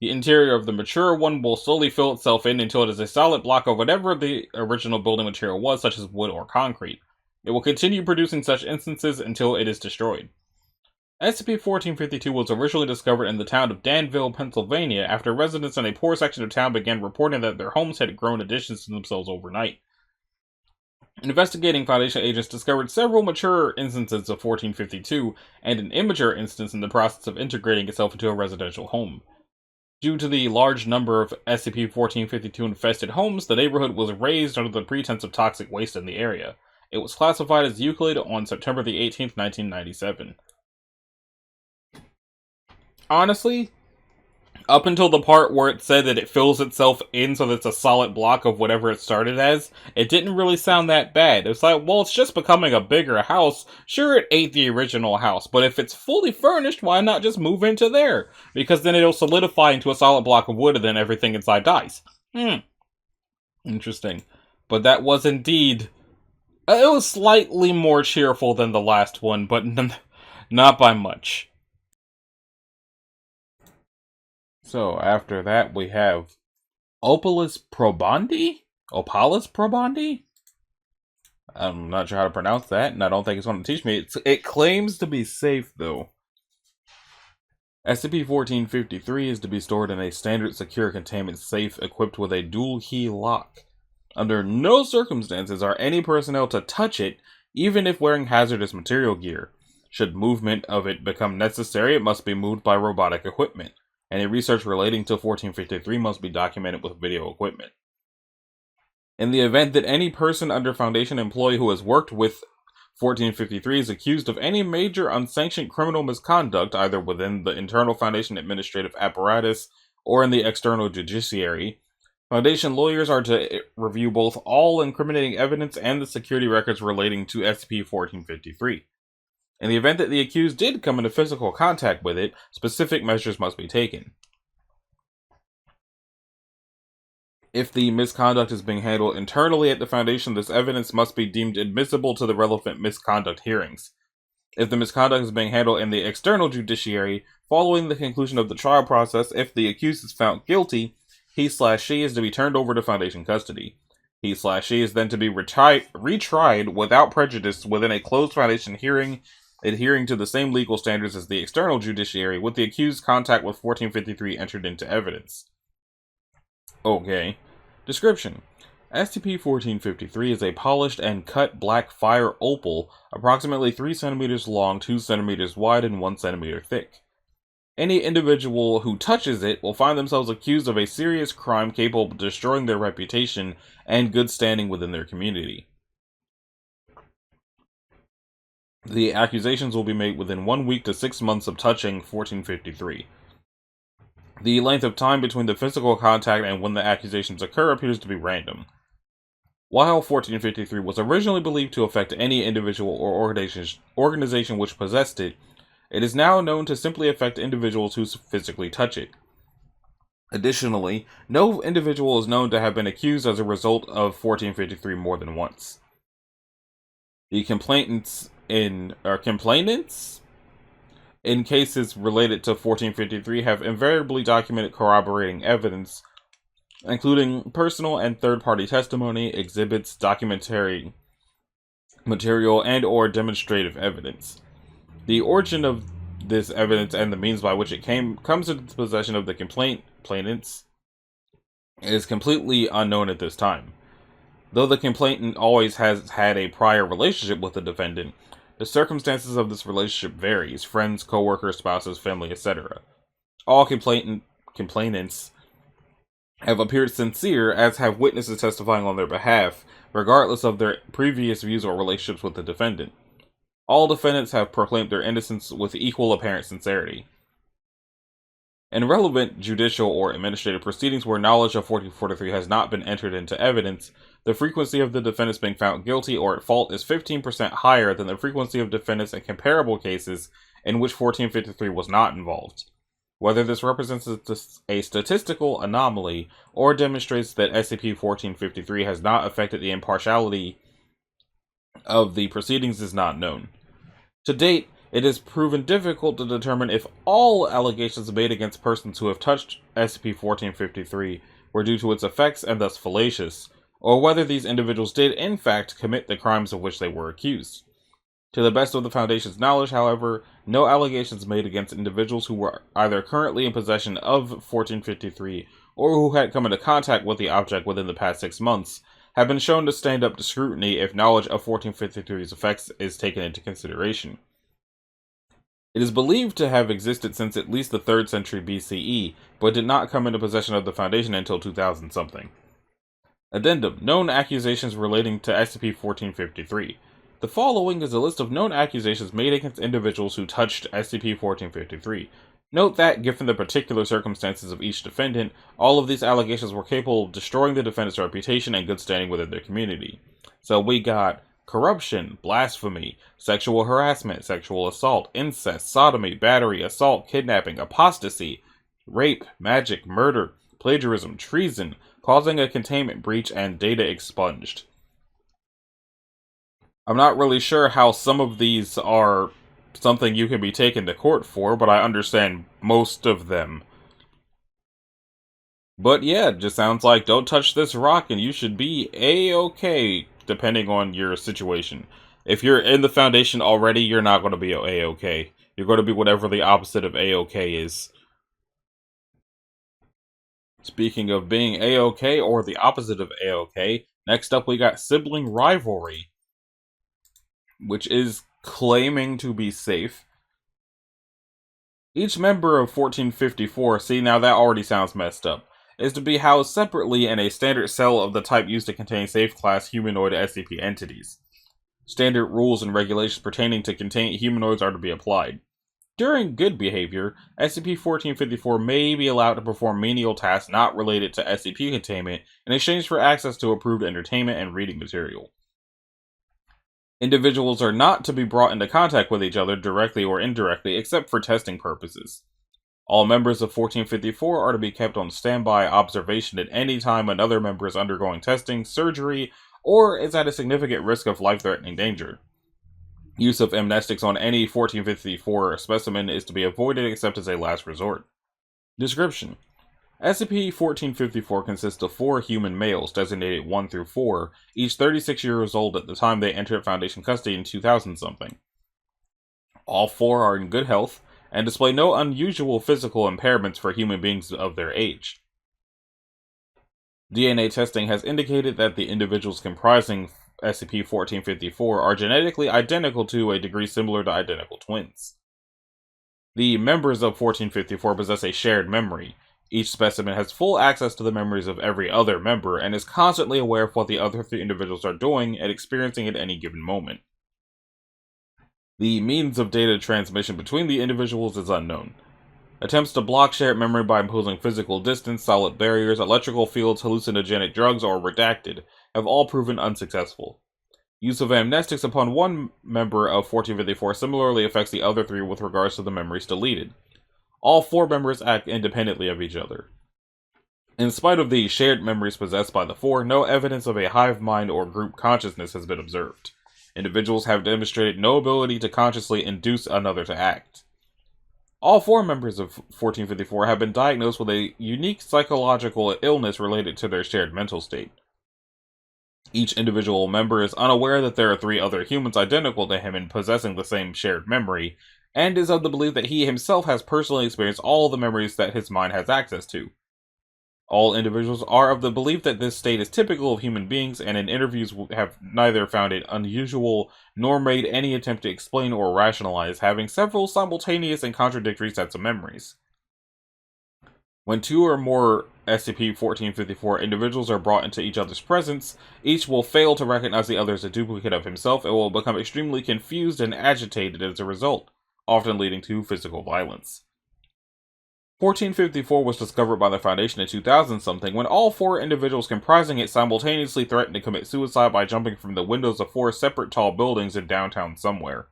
The interior of the mature one will slowly fill itself in until it is a solid block of whatever the original building material was, such as wood or concrete. It will continue producing such instances until it is destroyed. SCP-1452 was originally discovered in the town of Danville, Pennsylvania, after residents in a poor section of town began reporting that their homes had grown additions to themselves overnight. Investigating Foundation agents discovered several mature instances of 1452 and an immature instance in the process of integrating itself into a residential home. Due to the large number of SCP-1452 infested homes, the neighborhood was razed under the pretense of toxic waste in the area. It was classified as Euclid on September the 18th, 1997. Honestly, up until the part where it said that it fills itself in so that it's a solid block of whatever it started as, it didn't really sound that bad. It's like, well, it's just becoming a bigger house. Sure, it ate the original house, but if it's fully furnished, why not just move into there? Because then it'll solidify into a solid block of wood and then everything inside dies. Interesting. But that was indeed... it was slightly more cheerful than the last one, but not by much. So, after that, we have Opalus probandi? Opalus probandi? I'm not sure how to pronounce that, and I don't think it's going to teach me. It claims to be safe, though. SCP-1453 is to be stored in a standard secure containment safe equipped with a dual-key lock. Under no circumstances are any personnel to touch it, even if wearing hazardous material gear. Should movement of it become necessary, it must be moved by robotic equipment. Any research relating to 1453 must be documented with video equipment. In the event that any person under Foundation employee who has worked with 1453 is accused of any major unsanctioned criminal misconduct, either within the internal Foundation administrative apparatus or in the external judiciary, Foundation lawyers are to review both all incriminating evidence and the security records relating to SCP-1453. In the event that the accused did come into physical contact with it, specific measures must be taken. If the misconduct is being handled internally at the Foundation, this evidence must be deemed admissible to the relevant misconduct hearings. If the misconduct is being handled in the external judiciary, following the conclusion of the trial process, if the accused is found guilty, He/she is to be turned over to Foundation custody. He/she is then to be retried without prejudice within a closed Foundation hearing, adhering to the same legal standards as the external judiciary, with the accused contact with 1453 entered into evidence. Okay. Description. SCP-1453 is a polished and cut black fire opal, approximately 3 centimeters long, 2 centimeters wide, and 1 centimeter thick. Any individual who touches it will find themselves accused of a serious crime capable of destroying their reputation and good standing within their community. The accusations will be made within 1 week to 6 months of touching 1453. The length of time between the physical contact and when the accusations occur appears to be random. While 1453 was originally believed to affect any individual or organization which possessed it, it is now known to simply affect individuals who physically touch it. Additionally, no individual is known to have been accused as a result of 1453 more than once. The complainants in cases related to 1453 have invariably documented corroborating evidence, including personal and third-party testimony, exhibits, documentary material, and/or demonstrative evidence. The origin of this evidence and the means by which it comes into the possession of the complainants is completely unknown at this time. Though the complainant always has had a prior relationship with the defendant, the circumstances of this relationship varies: friends, co-workers, spouses, family, etc. All complainants have appeared sincere, as have witnesses testifying on their behalf, regardless of their previous views or relationships with the defendant. All defendants have proclaimed their innocence with equal apparent sincerity. In relevant judicial or administrative proceedings where knowledge of 1443 has not been entered into evidence, the frequency of the defendants being found guilty or at fault is 15% higher than the frequency of defendants in comparable cases in which 1453 was not involved. Whether this represents a statistical anomaly or demonstrates that SCP-1453 has not affected the impartiality of the proceedings is not known. To date, it has proven difficult to determine if all allegations made against persons who have touched SCP-1453 were due to its effects and thus fallacious, or whether these individuals did in fact commit the crimes of which they were accused. To the best of the Foundation's knowledge, however, no allegations made against individuals who were either currently in possession of 1453 or who had come into contact with the object within the past 6 months have been shown to stand up to scrutiny if knowledge of 1453's effects is taken into consideration. It is believed to have existed since at least the 3rd century BCE, but did not come into possession of the Foundation until 2000-something. Addendum: known accusations relating to SCP-1453. The following is a list of known accusations made against individuals who touched SCP-1453. Note that, given the particular circumstances of each defendant, all of these allegations were capable of destroying the defendant's reputation and good standing within their community. So we got corruption, blasphemy, sexual harassment, sexual assault, incest, sodomy, battery, assault, kidnapping, apostasy, rape, magic, murder, plagiarism, treason, causing a containment breach, and data expunged. I'm not really sure how some of these are something you can be taken to court for, but I understand most of them. But yeah, it just sounds like don't touch this rock and you should be A-okay, depending on your situation. If you're in the Foundation already, you're not going to be A-okay. You're going to be whatever the opposite of A-okay is. Speaking of being A-okay or the opposite of A-okay, next up we got sibling rivalry, which is claiming to be safe. Each member of 1454, see now that already sounds messed up, is to be housed separately in a standard cell of the type used to contain safe-class humanoid SCP entities. Standard rules and regulations pertaining to contained humanoids are to be applied. During good behavior, SCP-1454 may be allowed to perform menial tasks not related to SCP containment in exchange for access to approved entertainment and reading material. Individuals are not to be brought into contact with each other directly or indirectly except for testing purposes. All members of 1454 are to be kept on standby observation at any time another member is undergoing testing, surgery, or is at a significant risk of life-threatening danger. Use of amnestics on any 1454 specimen is to be avoided except as a last resort. Description: SCP-1454 consists of 4 human males, designated 1 through 4, each 36 years old at the time they entered Foundation custody in 2000-something. All 4 are in good health, and display no unusual physical impairments for human beings of their age. DNA testing has indicated that the individuals comprising SCP-1454 are genetically identical to a degree similar to identical twins. The members of 1454 possess a shared memory. Each specimen has full access to the memories of every other member, and is constantly aware of what the other 3 individuals are doing and experiencing at any given moment. The means of data transmission between the individuals is unknown. Attempts to block shared memory by imposing physical distance, solid barriers, electrical fields, hallucinogenic drugs, or redacted have all proven unsuccessful. Use of amnestics upon one member of 1454 similarly affects the other 3 with regards to the memories deleted. All 4 members act independently of each other. In spite of the shared memories possessed by the 4, no evidence of a hive mind or group consciousness has been observed. Individuals have demonstrated no ability to consciously induce another to act. All 4 members of 1454 have been diagnosed with a unique psychological illness related to their shared mental state. Each individual member is unaware that there are 3 other humans identical to him and possessing the same shared memory, and is of the belief that he himself has personally experienced all the memories that his mind has access to. All individuals are of the belief that this state is typical of human beings, and in interviews have neither found it unusual nor made any attempt to explain or rationalize having several simultaneous and contradictory sets of memories. When 2 or more SCP-1454 individuals are brought into each other's presence, each will fail to recognize the other as a duplicate of himself and will become extremely confused and agitated as a result, often leading to physical violence. 1454 was discovered by the Foundation in 2000-something when all 4 individuals comprising it simultaneously threatened to commit suicide by jumping from the windows of 4 separate tall buildings in downtown somewhere.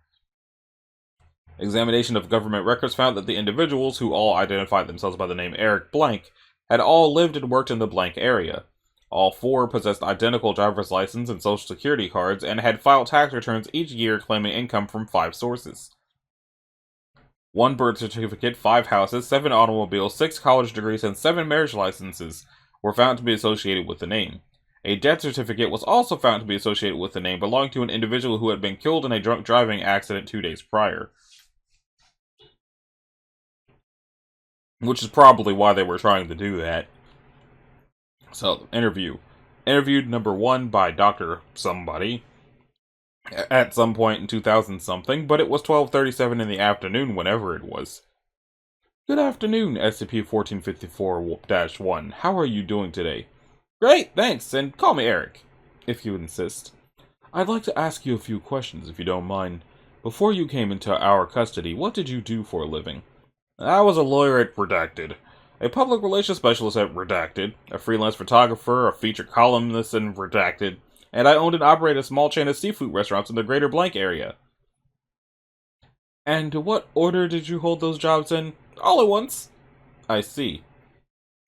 Examination of government records found that the individuals, who all identified themselves by the name Eric Blank, had all lived and worked in the Blank area. All 4 possessed identical driver's license and social security cards and had filed tax returns each year claiming income from 5 sources. 1 birth certificate, 5 houses, 7 automobiles, 6 college degrees, and 7 marriage licenses were found to be associated with the name. A death certificate was also found to be associated with the name, belonging to an individual who had been killed in a drunk driving accident 2 days prior. Which is probably why they were trying to do that. So, interview. Interviewed number 1 by Dr. Somebody at some point in 2000-something, but it was 12:37 in the afternoon whenever it was. Good afternoon, SCP-1454-1. How are you doing today? Great, thanks, and call me Eric, if you insist. I'd like to ask you a few questions, if you don't mind. Before you came into our custody, what did you do for a living? I was a lawyer at Redacted, a public relations specialist at Redacted, a freelance photographer, a featured columnist in Redacted, and I owned and operated a small chain of seafood restaurants in the greater Blank area. And what order did you hold those jobs in? All at once. I see.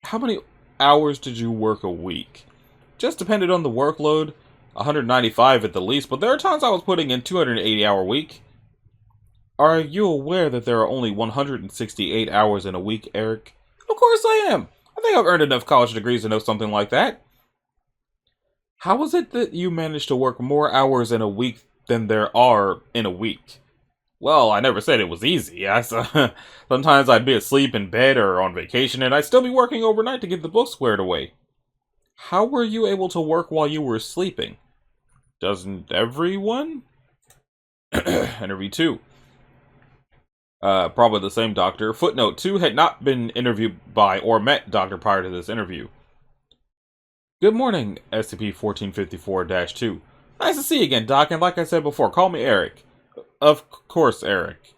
How many hours did you work a week? Just depended on the workload. 195 at the least, but there are times I was putting in 280-hour week. Are you aware that there are only 168 hours in a week, Eric? Of course I am. I think I've earned enough college degrees to know something like that. How is it that you managed to work more hours in a week than there are in a week? Well, I never said it was easy. Sometimes I'd be asleep in bed or on vacation, and I'd still be working overnight to get the book squared away. How were you able to work while you were sleeping? Doesn't everyone? Interview 2. Probably the same doctor. Footnote 2 had not been interviewed by or met doctor prior to this interview. Good morning, SCP-1454-2. Nice to see you again, Doc, and like I said before, call me Eric. Of course, Eric.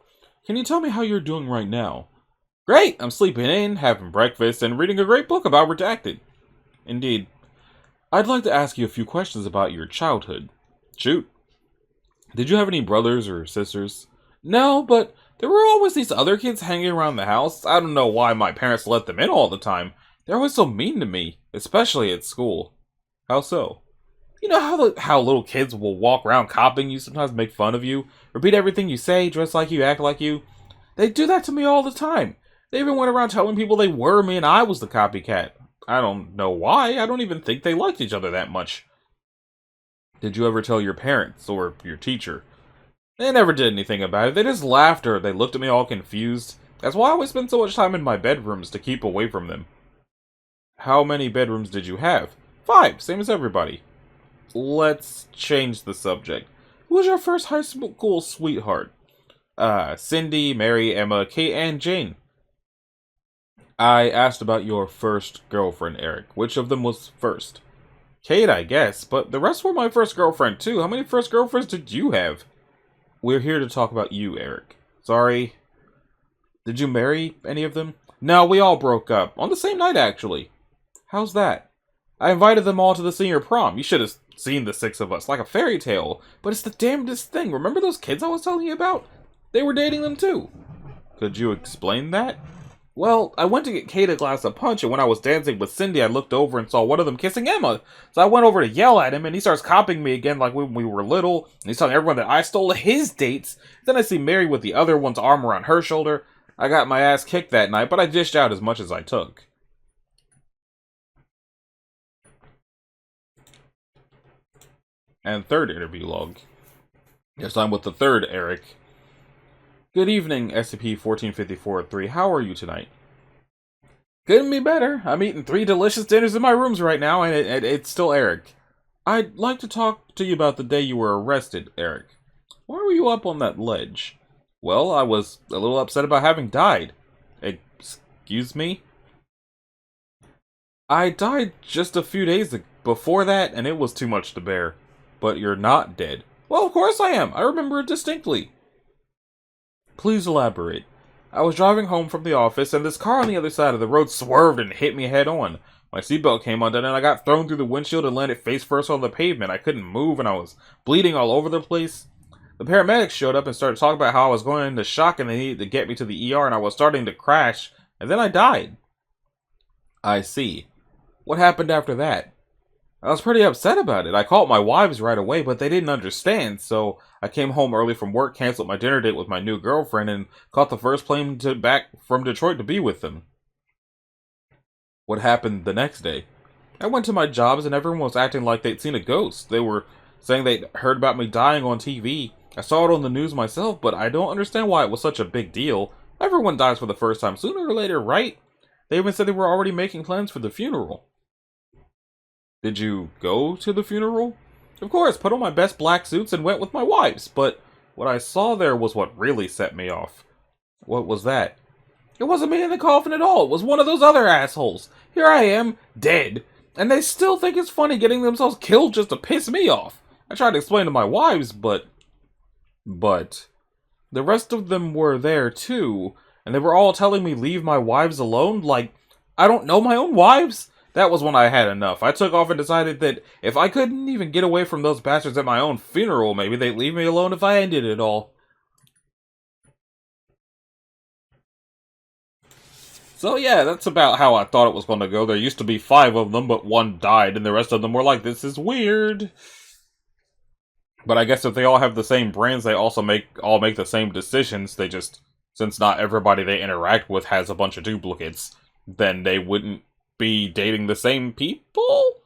Can you tell me how you're doing right now? Great! I'm sleeping in, having breakfast, and reading a great book about Redacted. Indeed. I'd like to ask you a few questions about your childhood. Shoot. Did you have any brothers or sisters? No, but there were always these other kids hanging around the house. I don't know why my parents let them in all the time. They're always so mean to me, especially at school. How so? You know how little kids will walk around copying you, sometimes make fun of you, repeat everything you say, dress like you, act like you? They do that to me all the time. They even went around telling people they were me and I was the copycat. I don't know why. I don't even think they liked each other that much. Did you ever tell your parents or your teacher? They never did anything about it. They just laughed or they looked at me all confused. That's why I always spend so much time in my bedrooms, to keep away from them. How many bedrooms did you have? 5, same as everybody. Let's change the subject. Who was your first high school sweetheart? Cindy, Mary, Emma, Kate, and Jane. I asked about your first girlfriend, Eric. Which of them was first? Kate, I guess, but the rest were my first girlfriend too. How many first girlfriends did you have? We're here to talk about you, Eric. Sorry. Did you marry any of them? No, we all broke up. On the same night, actually. How's that? I invited them all to the senior prom. You should have seen the 6 of us, like a fairy tale. But it's the damnedest thing. Remember those kids I was telling you about? They were dating them too. Could you explain that? Well, I went to get Kate a glass of punch, and when I was dancing with Cindy, I looked over and saw one of them kissing Emma. So I went over to yell at him, and he starts copying me again like when we were little. And he's telling everyone that I stole his dates. Then I see Mary with the other one's arm around her shoulder. I got my ass kicked that night, but I dished out as much as I took. And third interview log. Yes, I'm with the third Eric. Good evening, SCP-1454-3. How are you tonight? Couldn't be better. I'm eating 3 delicious dinners in my rooms right now, and it's still Eric. I'd like to talk to you about the day you were arrested, Eric. Why were you up on that ledge? Well, I was a little upset about having died. Excuse me? I died just a few days before that, and it was too much to bear. But you're not dead. Well, of course I am. I remember it distinctly. Please elaborate. I was driving home from the office, and this car on the other side of the road swerved and hit me head on. My seatbelt came undone, and I got thrown through the windshield and landed face first on the pavement. I couldn't move, and I was bleeding all over the place. The paramedics showed up and started talking about how I was going into shock and they needed to get me to the ER, and I was starting to crash, and then I died. I see. What happened after that? I was pretty upset about it. I called my wives right away, but they didn't understand, so I came home early from work, canceled my dinner date with my new girlfriend, and caught the first plane back from Detroit to be with them. What happened the next day? I went to my jobs and everyone was acting like they'd seen a ghost. They were saying they'd heard about me dying on TV. I saw it on the news myself, but I don't understand why it was such a big deal. Everyone dies for the first time sooner or later, right? They even said they were already making plans for the funeral. Did you go to the funeral? Of course, put on my best black suits and went with my wives, but what I saw there was what really set me off. What was that? It wasn't me in the coffin at all. It was one of those other assholes. Here I am, dead, and they still think it's funny getting themselves killed just to piss me off. I tried to explain to my wives, but the rest of them were there too, and they were all telling me leave my wives alone, like I don't know my own wives. That was when I had enough. I took off and decided that if I couldn't even get away from those bastards at my own funeral, maybe they'd leave me alone if I ended it all. So yeah, that's about how I thought it was going to go. There used to be 5 of them, but 1 died, and the rest of them were like, this is weird. But I guess if they all have the same brains, they also all make the same decisions. They just, since not everybody they interact with has a bunch of duplicates, then they wouldn't be dating the same people?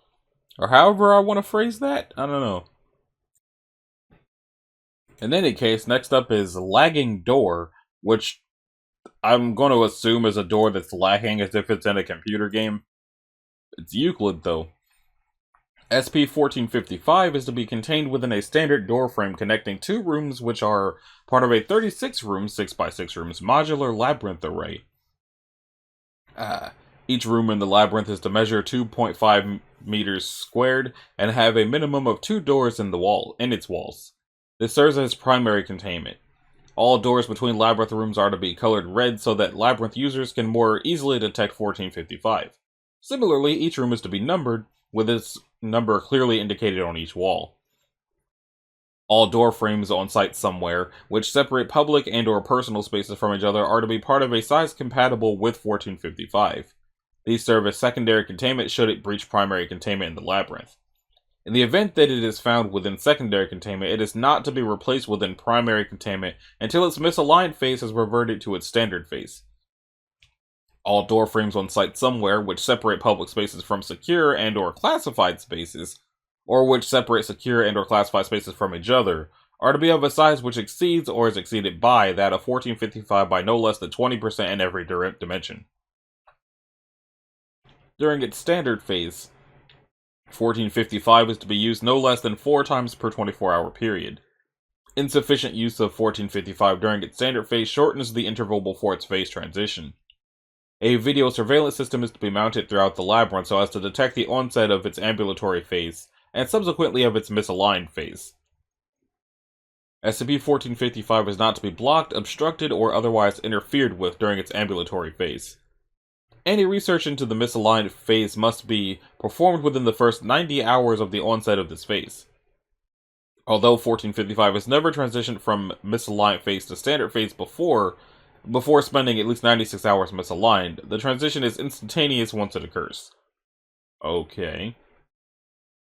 Or however I want to phrase that? I don't know. In any case, next up is Lagging Door, which I'm going to assume is a door that's lagging as if it's in a computer game. It's Euclid, though. SCP-1455 is to be contained within a standard door frame connecting 2 rooms which are part of a 36-room, 6x6 rooms modular labyrinth array. Each room in the labyrinth is to measure 2.5 meters squared and have a minimum of 2 doors in its walls. This serves as primary containment. All doors between labyrinth rooms are to be colored red so that labyrinth users can more easily detect 1455. Similarly, each room is to be numbered, with its number clearly indicated on each wall. All door frames on site somewhere, which separate public and or personal spaces from each other, are to be part of a size compatible with 1455. These serve as secondary containment should it breach primary containment in the labyrinth. In the event that it is found within secondary containment, it is not to be replaced within primary containment until its misaligned face has reverted to its standard face. All door frames on site somewhere, which separate public spaces from secure and or classified spaces, or which separate secure and or classified spaces from each other, are to be of a size which exceeds or is exceeded by that of 1455 by no less than 20% in every dimension. During its standard phase, 1455 is to be used no less than 4 times per 24-hour period. Insufficient use of 1455 during its standard phase shortens the interval before its phase transition. A video surveillance system is to be mounted throughout the labyrinth so as to detect the onset of its ambulatory phase, and subsequently of its misaligned phase. SCP-1455 is not to be blocked, obstructed, or otherwise interfered with during its ambulatory phase. Any research into the misaligned phase must be performed within the first 90 hours of the onset of this phase. Although 1455 has never transitioned from misaligned phase to standard phase before spending at least 96 hours misaligned, the transition is instantaneous once it occurs. Okay.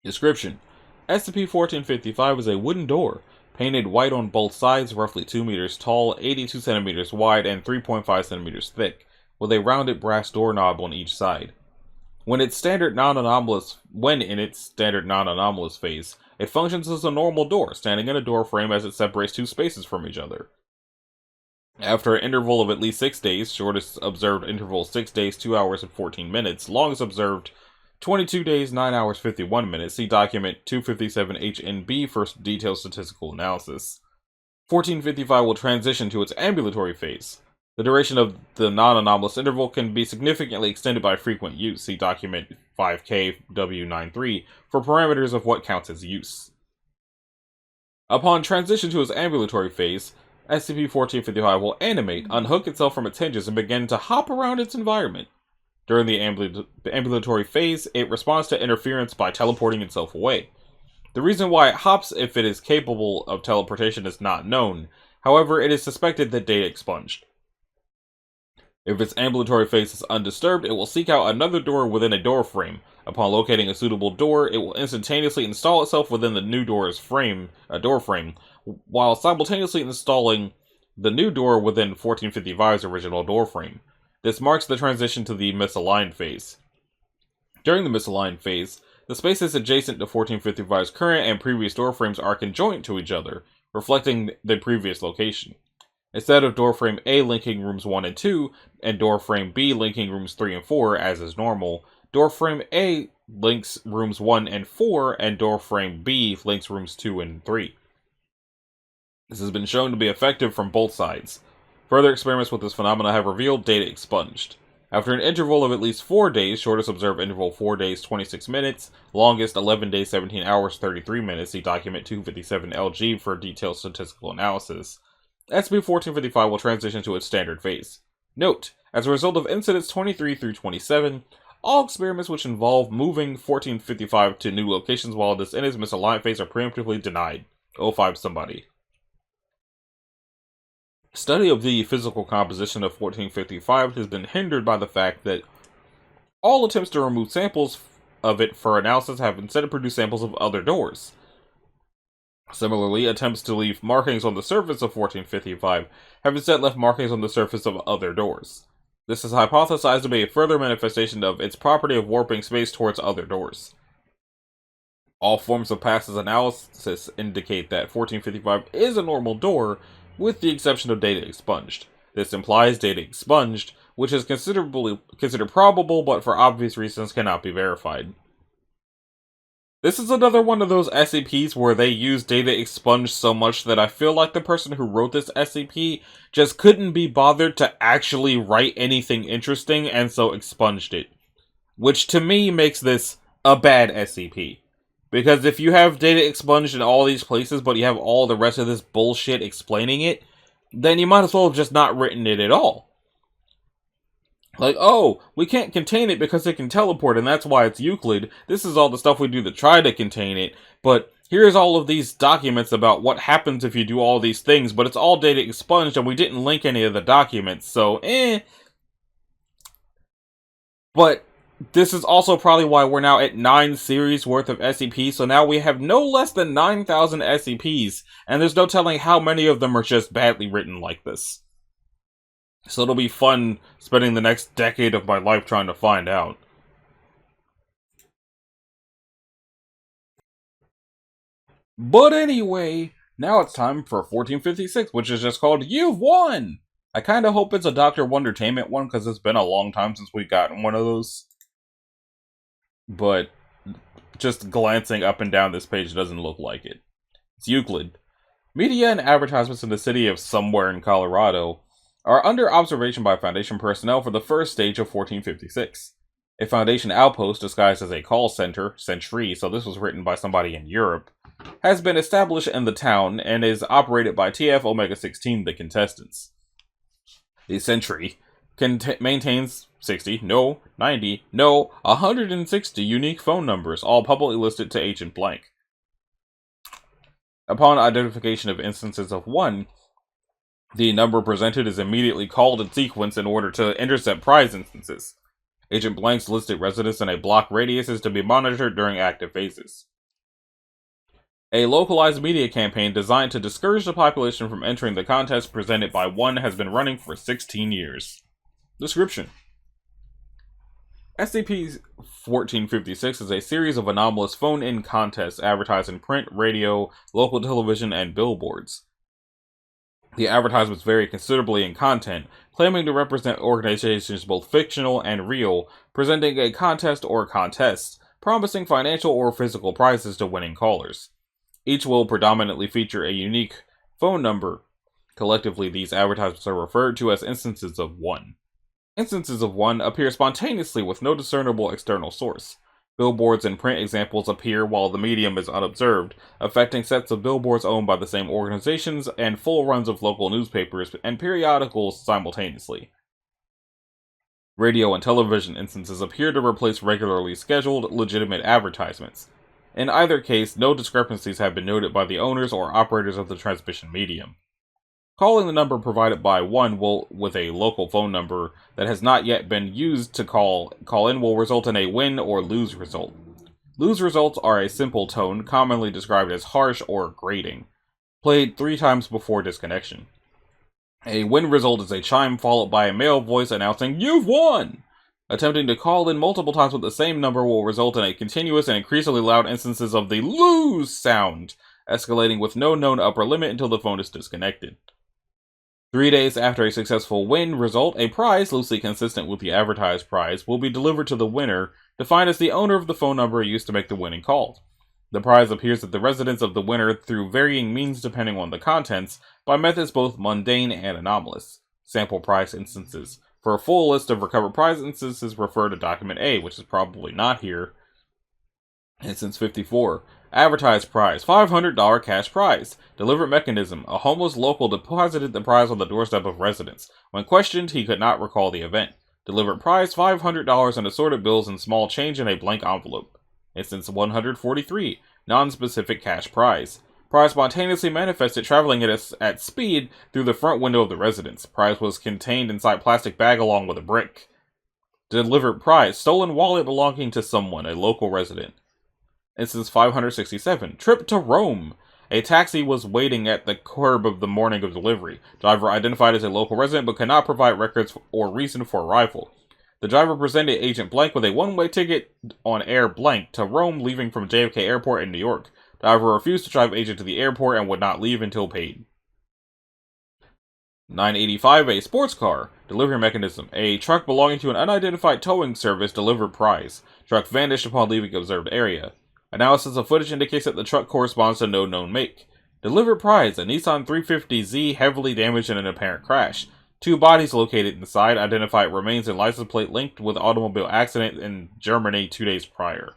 Description: SCP-1455 is a wooden door, painted white on both sides, roughly 2 meters tall, 82 centimeters wide, and 3.5 centimeters thick, with a rounded brass doorknob on each side. When in its standard non-anomalous phase, it functions as a normal door, standing in a door frame as it separates 2 spaces from each other. After an interval of at least 6 days, shortest observed interval 6 days, 2 hours and 14 minutes, longest observed 22 days, 9 hours, 51 minutes, see document 257-HNB for detailed statistical analysis. 1455 will transition to its ambulatory phase. The duration of the non-anomalous interval can be significantly extended by frequent use, see document 5KW93 for parameters of what counts as use. Upon transition to its ambulatory phase, SCP-1455 will animate, unhook itself from its hinges, and begin to hop around its environment. During the ambulatory phase, it responds to interference by teleporting itself away. The reason why it hops if it is capable of teleportation is not known. However, it is suspected that data expunged. If its ambulatory phase is undisturbed, it will seek out another door within a door frame. Upon locating a suitable door, it will instantaneously install itself within the new door frame, while simultaneously installing the new door within 1455's original door frame. This marks the transition to the misaligned phase. During the misaligned phase, the spaces adjacent to 1455's current and previous door frames are conjoint to each other, reflecting the previous location. Instead of doorframe A linking rooms 1 and 2, and doorframe B linking rooms 3 and 4, as is normal, doorframe A links rooms 1 and 4, and doorframe B links rooms 2 and 3. This has been shown to be effective from both sides. Further experiments with this phenomenon have revealed data expunged. After an interval of at least 4 days, shortest observed interval 4 days 26 minutes, longest 11 days 17 hours 33 minutes, see document 257-LG for detailed statistical analysis, SCP-1455 will transition to its standard phase. Note: as a result of incidents 23 through 27, all experiments which involve moving 1455 to new locations while it is in its misaligned phase are preemptively denied. 05 somebody. Study of the physical composition of 1455 has been hindered by the fact that all attempts to remove samples of it for analysis have instead produced samples of other doors. Similarly, attempts to leave markings on the surface of 1455 have instead left markings on the surface of other doors. This is hypothesized to be a further manifestation of its property of warping space towards other doors. All forms of passive analysis indicate that 1455 is a normal door, with the exception of data expunged. This implies data expunged, which is considered probable, but for obvious reasons cannot be verified. This is another one of those SCPs where they use data expunged so much that I feel like the person who wrote this SCP just couldn't be bothered to actually write anything interesting and so expunged it. Which to me makes this a bad SCP. Because if you have data expunged in all these places, but you have all the rest of this bullshit explaining it, then you might as well have just not written it at all. Like, oh, we can't contain it because it can teleport, and that's why it's Euclid. This is all the stuff we do to try to contain it, but here's all of these documents about what happens if you do all these things, but it's all data expunged, and we didn't link any of the documents, so, But this is also probably why we're now at 9 series worth of SCPs, so now we have no less than 9,000 SCPs, and there's no telling how many of them are just badly written like this. So it'll be fun spending the next decade of my life trying to find out. But anyway, now it's time for 1456, which is just called You've Won! I kind of hope it's a Dr. Wondertainment one, because it's been a long time since we've gotten one of those. But just glancing up and down this page doesn't look like it. It's Euclid. Media and advertisements in the city of somewhere in Colorado are under observation by Foundation personnel for the first stage of 1456. A Foundation outpost disguised as a call center, Sentry, so this was written by somebody in Europe, has been established in the town and is operated by TF Omega-16, the contestants. The Sentry maintains 60, no, 90, no, 160 unique phone numbers, all publicly listed to Agent Blank. Upon identification of instances of one, the number presented is immediately called in sequence in order to intercept prize instances. Agent Blank's listed residence in a block radius is to be monitored during active phases. A localized media campaign designed to discourage the population from entering the contest presented by one has been running for 16 years. Description: SCP-1456 is a series of anomalous phone-in contests advertised in print, radio, local television, and billboards. The advertisements vary considerably in content, claiming to represent organizations both fictional and real, presenting a contest or contests, promising financial or physical prizes to winning callers. Each will predominantly feature a unique phone number. Collectively, these advertisements are referred to as instances of one. Instances of one appear spontaneously with no discernible external source. Billboards and print examples appear while the medium is unobserved, affecting sets of billboards owned by the same organizations and full runs of local newspapers and periodicals simultaneously. Radio and television instances appear to replace regularly scheduled, legitimate advertisements. In either case, no discrepancies have been noted by the owners or operators of the transmission medium. Calling the number provided by one with a local phone number that has not yet been used to call in will result in a win or lose result. Lose results are a simple tone, commonly described as harsh or grating, played 3 times before disconnection. A win result is a chime followed by a male voice announcing, "You've won!" Attempting to call in multiple times with the same number will result in a continuous and increasingly loud instances of the lose sound, escalating with no known upper limit until the phone is disconnected. 3 days after a successful win result, a prize, loosely consistent with the advertised prize, will be delivered to the winner, defined as the owner of the phone number used to make the winning call. The prize appears at the residence of the winner through varying means depending on the contents, by methods both mundane and anomalous. Sample prize instances. For a full list of recovered prize instances, refer to Document A, which is probably not here. Instance 54. Advertised prize, $500 cash prize. Delivered mechanism, a homeless local deposited the prize on the doorstep of residence. When questioned, he could not recall the event. Delivered prize, $500 in assorted bills and small change in a blank envelope. Instance 143. Non-specific cash prize. Prize spontaneously manifested traveling at speed through the front window of the residence. Prize was contained inside plastic bag along with a brick. Delivered prize, stolen wallet belonging to someone, a local resident. Instance 567. Trip to Rome. A taxi was waiting at the curb of the morning of delivery. Driver identified as a local resident but cannot provide records or reason for arrival. The driver presented Agent Blank with a one-way ticket on Air Blank to Rome, leaving from JFK Airport in New York. Driver refused to drive Agent to the airport and would not leave until paid. 985. A sports car. Delivery mechanism. A truck belonging to an unidentified towing service delivered prize. Truck vanished upon leaving observed area. Analysis of footage indicates that the truck corresponds to no known make. Delivered prize, a Nissan 350Z heavily damaged in an apparent crash. 2 bodies located inside, identified remains and license plate linked with automobile accident in Germany 2 days prior.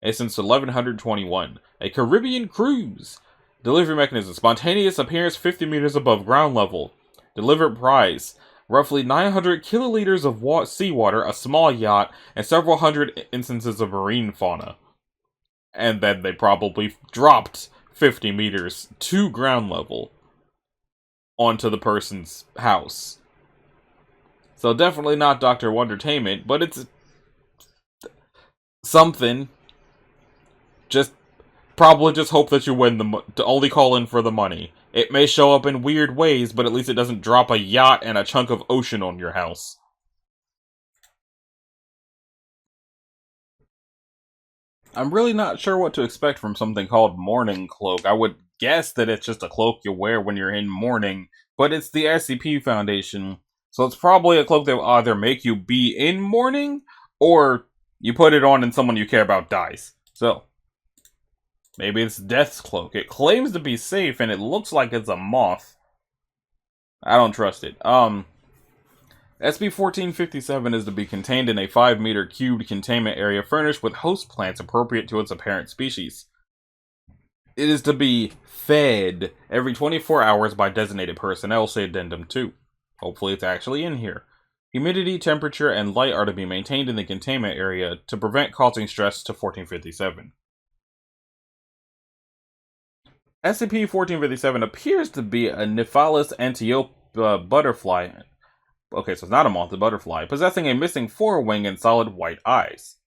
Instance 1121. A Caribbean cruise. Delivery mechanism, spontaneous appearance 50 meters above ground level. Delivered prize, roughly 900 kiloliters of seawater, a small yacht, and several hundred instances of marine fauna. And then they probably dropped 50 meters to ground level onto the person's house. So definitely not Dr. Wondertainment, but it's something. Just probably just hope that you win to only call in for the money. It may show up in weird ways, but at least it doesn't drop a yacht and a chunk of ocean on your house. I'm really not sure what to expect from something called Mourning Cloak. I would guess that it's just a cloak you wear when you're in mourning, but it's the SCP Foundation, so it's probably a cloak that will either make you be in mourning, or you put it on and someone you care about dies. So, maybe it's Death's Cloak. It claims to be safe, and it looks like it's a moth. I don't trust it. SCP-1457 is to be contained in a 5-meter cubed containment area furnished with host plants appropriate to its apparent species. It is to be fed every 24 hours by designated personnel, say Addendum 2. Hopefully it's actually in here. Humidity, temperature, and light are to be maintained in the containment area to prevent causing stress to 1457. SCP-1457 appears to be a Nephalis antiope butterfly. Okay, so it's not a moth, a butterfly, possessing a missing forewing and solid white eyes.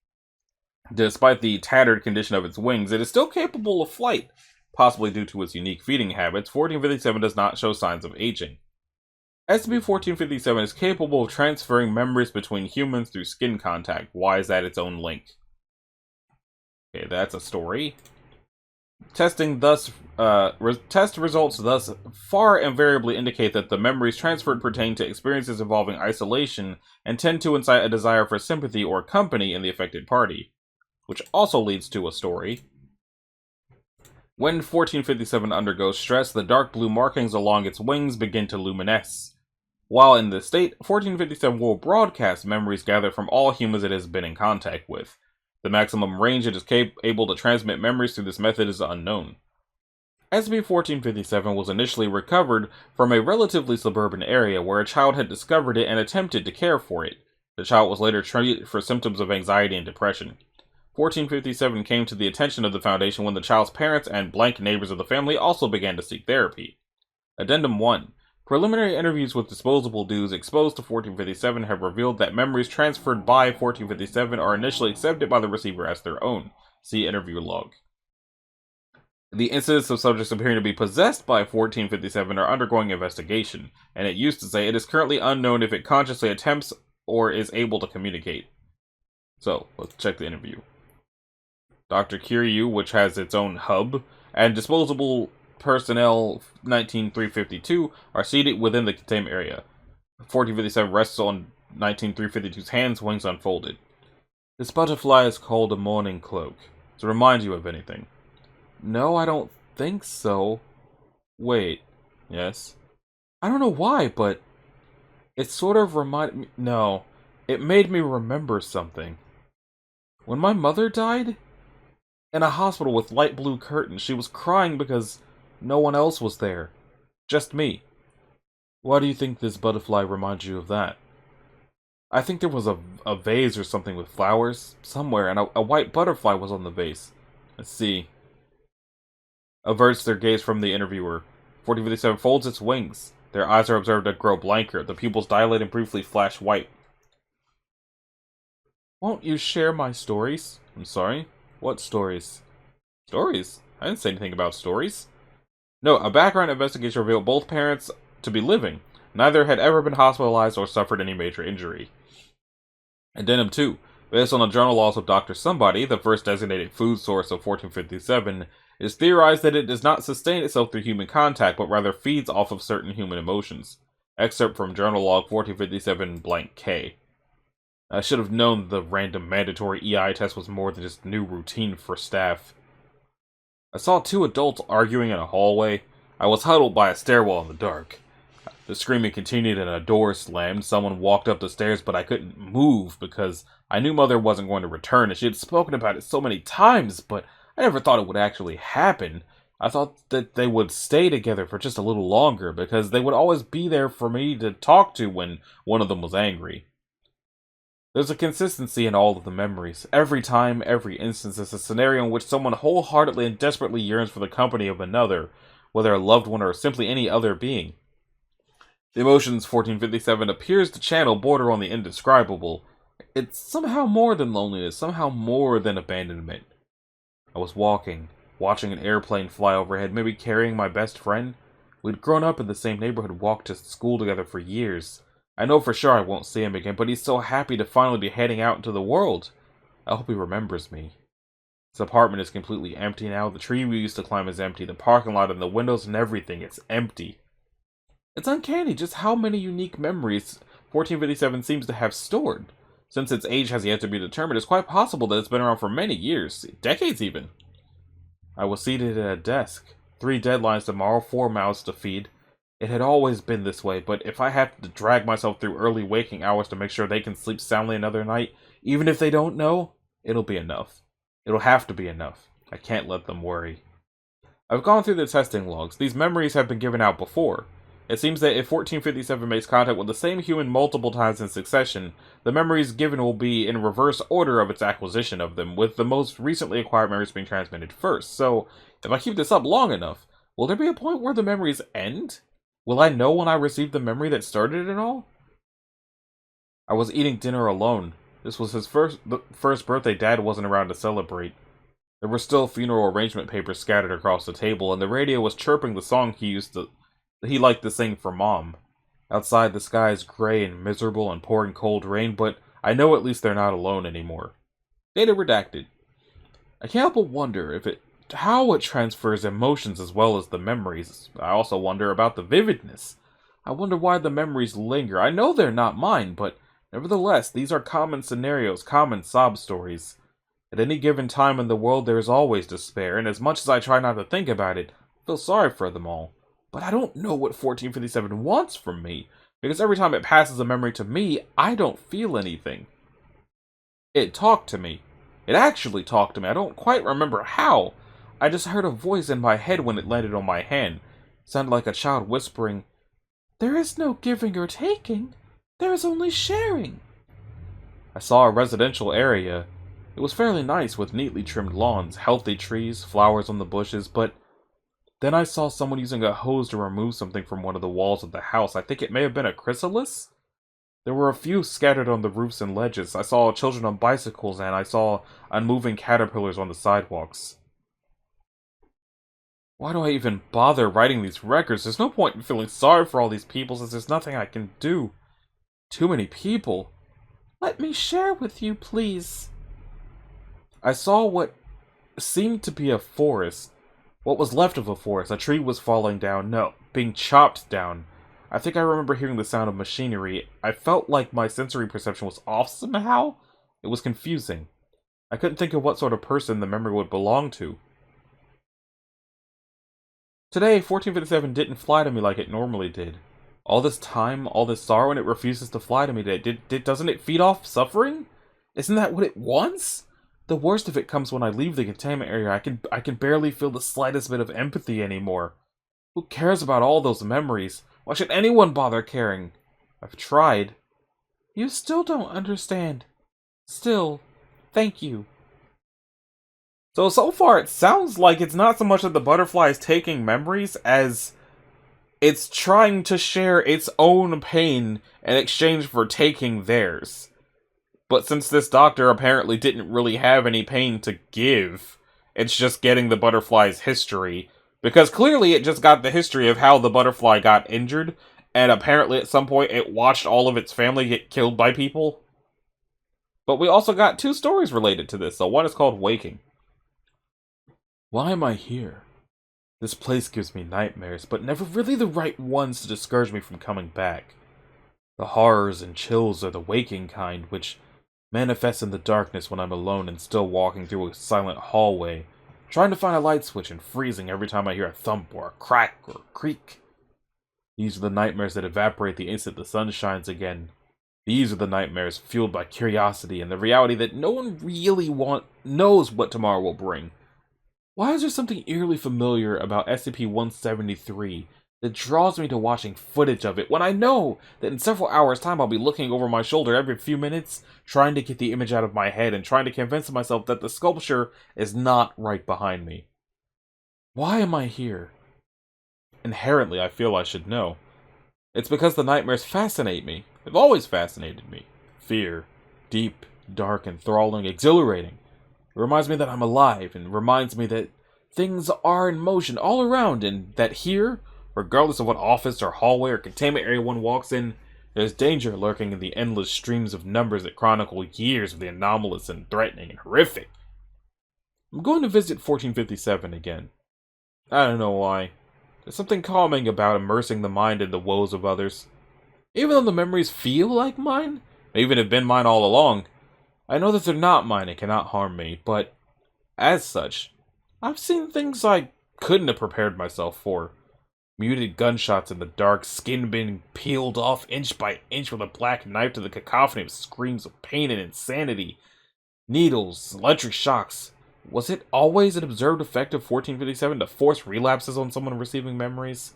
Despite the tattered condition of its wings, it is still capable of flight. Possibly due to its unique feeding habits, 1457 does not show signs of aging. SCP-1457 is capable of transferring memories between humans through skin contact. Why is that its own link? Okay, that's a story. Test results thus far invariably indicate that the memories transferred pertain to experiences involving isolation and tend to incite a desire for sympathy or company in the affected party, which also leads to a story. When 1457 undergoes stress, the dark blue markings along its wings begin to luminesce. While in this state, 1457 will broadcast memories gathered from all humans it has been in contact with. The maximum range it is able to transmit memories through this method is unknown. SCP-1457 was initially recovered from a relatively suburban area where a child had discovered it and attempted to care for it. The child was later treated for symptoms of anxiety and depression. 1457 came to the attention of the Foundation when the child's parents and blank neighbors of the family also began to seek therapy. Addendum 1. Preliminary interviews with disposable dudes exposed to 1457 have revealed that memories transferred by 1457 are initially accepted by the receiver as their own. See interview log. The incidents of subjects appearing to be possessed by 1457 are undergoing investigation, and it used to say it is currently unknown if it consciously attempts or is able to communicate. So, let's check the interview. Dr. Kiryu, which has its own hub, and disposable personnel 19352 are seated within the containment area. 1457 rests on 19352's hands, wings unfolded. This butterfly is called a mourning cloak. To remind you of anything? No, I don't think so. Wait. Yes? I don't know why, but it sort of reminded me... No. It made me remember something. When my mother died? In a hospital with light blue curtains, she was crying because no one else was there. Just me. Why do you think this butterfly reminds you of that? I think there was a vase or something with flowers somewhere, and a white butterfly was on the vase. Let's see. Averts their gaze from the interviewer. 1457 folds its wings. Their eyes are observed to grow blanker. The pupils dilate and briefly flash white. Won't you share my stories? I'm sorry? What stories? Stories? I didn't say anything about stories. No, a background investigation revealed both parents to be living. Neither had ever been hospitalized or suffered any major injury. Addendum 2. Based on the journal logs of Dr. Somebody, the first designated food source of 1457, it is theorized that it does not sustain itself through human contact, but rather feeds off of certain human emotions. Excerpt from journal log 1457-K. I should have known the random mandatory EI test was more than just new routine for staff. I saw two adults arguing in a hallway. I was huddled by a stairwell in the dark. The screaming continued and a door slammed. Someone walked up the stairs, but I couldn't move because I knew Mother wasn't going to return, and she had spoken about it so many times, but I never thought it would actually happen. I thought that they would stay together for just a little longer, because they would always be there for me to talk to when one of them was angry. There's a consistency in all of the memories. Every time, every instance is a scenario in which someone wholeheartedly and desperately yearns for the company of another, whether a loved one or simply any other being. The emotions 1457 appears to channel border on the indescribable. It's somehow more than loneliness, somehow more than abandonment. I was walking, watching an airplane fly overhead, maybe carrying my best friend. We'd grown up in the same neighborhood, walked to school together for years. I know for sure I won't see him again, but he's so happy to finally be heading out into the world. I hope he remembers me. His apartment is completely empty now. The tree we used to climb is empty. The parking lot and the windows and everything, it's empty. It's uncanny just how many unique memories 1457 seems to have stored. Since its age has yet to be determined, it's quite possible that it's been around for many years, decades even. I was seated at a desk. 3 deadlines tomorrow, 4 mouths to feed. It had always been this way, but if I have to drag myself through early waking hours to make sure they can sleep soundly another night, even if they don't know, it'll be enough. It'll have to be enough. I can't let them worry. I've gone through the testing logs. These memories have been given out before. It seems that if 1457 makes contact with the same human multiple times in succession, the memories given will be in reverse order of its acquisition of them, with the most recently acquired memories being transmitted first. So, if I keep this up long enough, will there be a point where the memories end? Will I know when I received the memory that started it all? I was eating dinner alone. This was the first birthday Dad wasn't around to celebrate. There were still funeral arrangement papers scattered across the table, and the radio was chirping the song he liked to sing for Mom. Outside, the sky is gray and miserable and pouring cold rain, but I know at least they're not alone anymore. Data redacted. I can't help but wonder how it transfers emotions as well as the memories. I also wonder about the vividness. I wonder why the memories linger. I know they're not mine, but nevertheless, these are common scenarios, common sob stories. At any given time in the world, there is always despair, and as much as I try not to think about it, I feel sorry for them all. But I don't know what 1457 wants from me, because every time it passes a memory to me, I don't feel anything. It talked to me. It actually talked to me. I don't quite remember how. I just heard a voice in my head when it landed on my hand. It sounded like a child whispering, "There is no giving or taking. There is only sharing." I saw a residential area. It was fairly nice with neatly trimmed lawns, healthy trees, flowers on the bushes, but then I saw someone using a hose to remove something from one of the walls of the house. I think it may have been a chrysalis? There were a few scattered on the roofs and ledges. I saw children on bicycles, and I saw unmoving caterpillars on the sidewalks. Why do I even bother writing these records? There's no point in feeling sorry for all these people since there's nothing I can do. Too many people. Let me share with you, please. I saw what seemed to be a forest. What was left of a forest. A tree was falling down. No, being chopped down. I think I remember hearing the sound of machinery. I felt like my sensory perception was off somehow. It was confusing. I couldn't think of what sort of person the memory would belong to. Today, 1457 didn't fly to me like it normally did. All this time, all this sorrow, and it refuses to fly to me today. Doesn't it feed off suffering? Isn't that what it wants? The worst of it comes when I leave the containment area. I can barely feel the slightest bit of empathy anymore. Who cares about all those memories? Why should anyone bother caring? I've tried. You still don't understand. Still, thank you. So far it sounds like it's not so much that the butterfly is taking memories as it's trying to share its own pain in exchange for taking theirs. But since this doctor apparently didn't really have any pain to give, it's just getting the butterfly's history. Because clearly it just got the history of how the butterfly got injured, and apparently at some point it watched all of its family get killed by people. But we also got 2 stories related to this, so one is called Waking. Why am I here? This place gives me nightmares, but never really the right ones to discourage me from coming back. The horrors and chills are the waking kind, which manifests in the darkness when I'm alone and still walking through a silent hallway, trying to find a light switch and freezing every time I hear a thump or a crack or a creak. These are the nightmares that evaporate the instant the sun shines again. These are the nightmares fueled by curiosity and the reality that no one really knows what tomorrow will bring. Why is there something eerily familiar about SCP-173 that draws me to watching footage of it when I know that in several hours' time I'll be looking over my shoulder every few minutes, trying to get the image out of my head and trying to convince myself that the sculpture is not right behind me? Why am I here? Inherently, I feel I should know. It's because the nightmares fascinate me. They've always fascinated me. Fear. Deep, dark, enthralling, exhilarating. It reminds me that I'm alive, and reminds me that things are in motion all around, and that here, Regardless of what office or hallway or containment area one walks in, there's danger lurking in the endless streams of numbers that chronicle years of the anomalous and threatening and horrific. I'm going to visit 1457 again. I don't know why. There's something calming about immersing the mind in the woes of others. Even though the memories feel like mine, may even have been mine all along, I know that they're not mine and cannot harm me, but as such, I've seen things I couldn't have prepared myself for. Muted gunshots in the dark, skin being peeled off inch by inch with a black knife to the cacophony of screams of pain and insanity. Needles, electric shocks. Was it always an observed effect of 1457 to force relapses on someone receiving memories?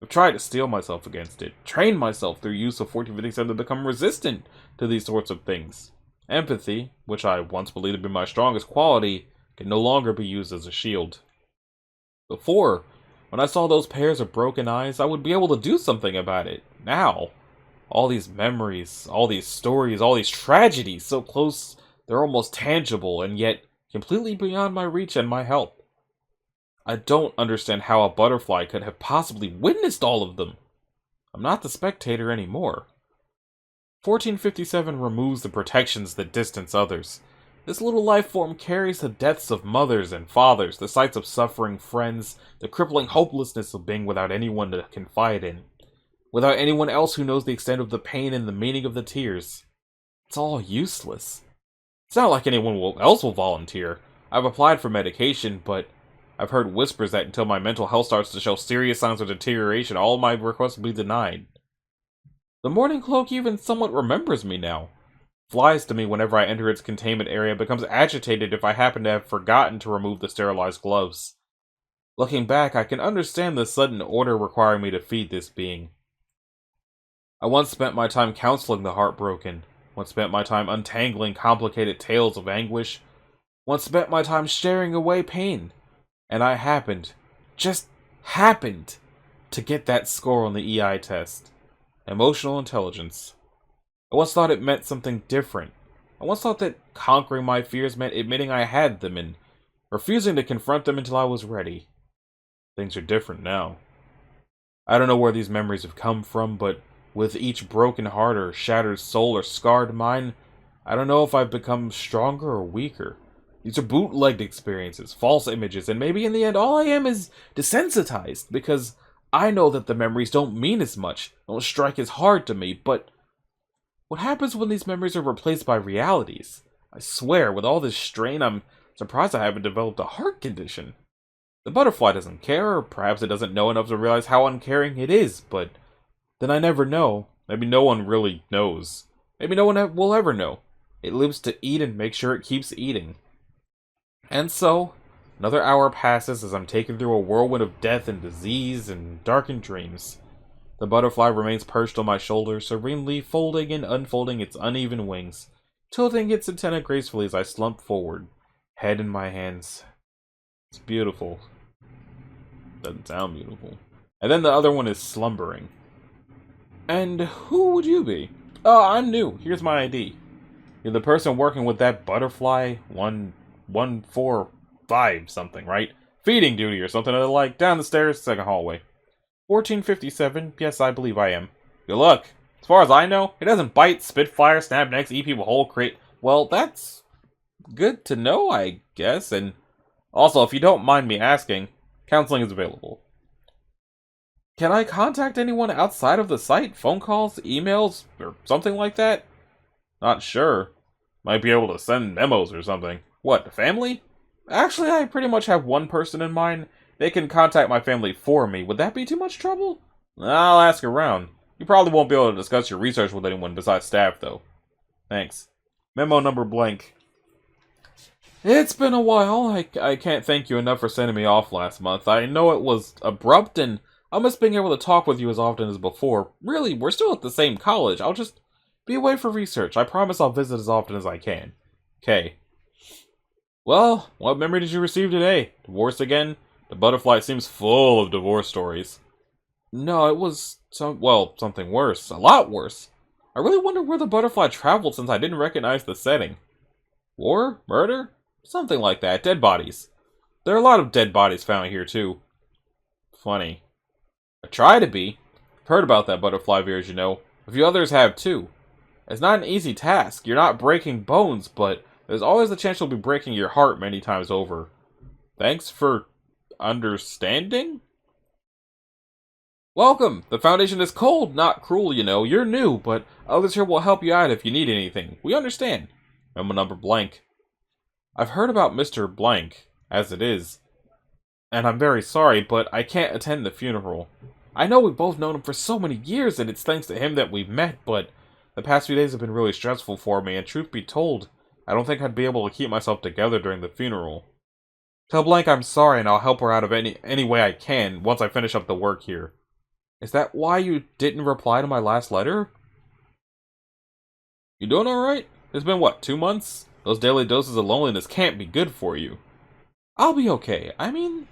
I've tried to steel myself against it, trained myself through use of 1457 to become resistant to these sorts of things. Empathy, which I once believed to be my strongest quality, can no longer be used as a shield. Before, when I saw those pairs of broken eyes, I would be able to do something about it. Now, all these memories, all these stories, all these tragedies, so close they're almost tangible, and yet completely beyond my reach and my help. I don't understand how a butterfly could have possibly witnessed all of them. I'm not the spectator anymore. 1457 removes the protections that distance others. This little life form carries the deaths of mothers and fathers, the sights of suffering friends, the crippling hopelessness of being without anyone to confide in, without anyone else who knows the extent of the pain and the meaning of the tears. It's all useless. It's not like anyone else will volunteer. I've applied for medication, but I've heard whispers that until my mental health starts to show serious signs of deterioration, all my requests will be denied. The Morning Cloak even somewhat remembers me now. Flies to me whenever I enter its containment area, becomes agitated if I happen to have forgotten to remove the sterilized gloves. Looking back, I can understand the sudden order requiring me to feed this being. I once spent my time counseling the heartbroken, once spent my time untangling complicated tales of anguish, once spent my time staring away pain, and I just happened, to get that score on the EI test. Emotional intelligence. I once thought it meant something different. I once thought that conquering my fears meant admitting I had them and refusing to confront them until I was ready. Things are different now. I don't know where these memories have come from, but with each broken heart or shattered soul or scarred mind, I don't know if I've become stronger or weaker. These are bootlegged experiences, false images, and maybe in the end all I am is desensitized, because I know that the memories don't mean as much, don't strike as hard to me, but what happens when these memories are replaced by realities? I swear, with all this strain, I'm surprised I haven't developed a heart condition. The butterfly doesn't care, or perhaps it doesn't know enough to realize how uncaring it is, but then I never know. Maybe no one really knows. Maybe no one will ever know. It lives to eat and make sure it keeps eating. And so, another hour passes as I'm taken through a whirlwind of death and disease and darkened dreams. The butterfly remains perched on my shoulder, serenely folding and unfolding its uneven wings, tilting its antenna gracefully as I slump forward, head in my hands. It's beautiful. Doesn't sound beautiful. And then the other one is slumbering. And who would you be? Oh, I'm new. Here's my ID. You're the person working with that butterfly 1145 something, right? Feeding duty or something like down the stairs, second hallway. 1457, yes, I believe I am. Good luck. As far as I know, it doesn't bite, spit fire, snap necks, eat people whole, create... Well, that's good to know, I guess, and also, if you don't mind me asking, counseling is available. Can I contact anyone outside of the site? Phone calls, emails, or something like that? Not sure. Might be able to send memos or something. What, the family? Actually, I pretty much have one person in mind. They can contact my family for me. Would that be too much trouble? I'll ask around. You probably won't be able to discuss your research with anyone besides staff, though. Thanks. Memo number blank. It's been a while. I can't thank you enough for sending me off last month. I know it was abrupt, and I miss being able to talk with you as often as before. Really, we're still at the same college. I'll just be away for research. I promise I'll visit as often as I can. Okay. Well, what memory did you receive today? Divorced again? The butterfly seems full of divorce stories. No, it was something worse. A lot worse. I really wonder where the butterfly traveled since I didn't recognize the setting. War? Murder? Something like that. Dead bodies. There are a lot of dead bodies found here, too. Funny. I try to be. I've heard about that butterfly virus, you know. A few others have too. It's not an easy task. You're not breaking bones, but there's always the chance you'll be breaking your heart many times over. Thanks for understanding? Welcome! The Foundation is cold, not cruel, you know. You're new, but others here will help you out if you need anything. We understand. Memo number blank. I've heard about Mr. Blank, as it is, and I'm very sorry, but I can't attend the funeral. I know we've both known him for so many years, and it's thanks to him that we've met, but the past few days have been really stressful for me, and truth be told, I don't think I'd be able to keep myself together during the funeral. Tell Blank I'm sorry, and I'll help her out of any way I can once I finish up the work here. Is that why you didn't reply to my last letter? You doing alright? It's been, what, 2 months? Those daily doses of loneliness can't be good for you. I'll be okay. I mean,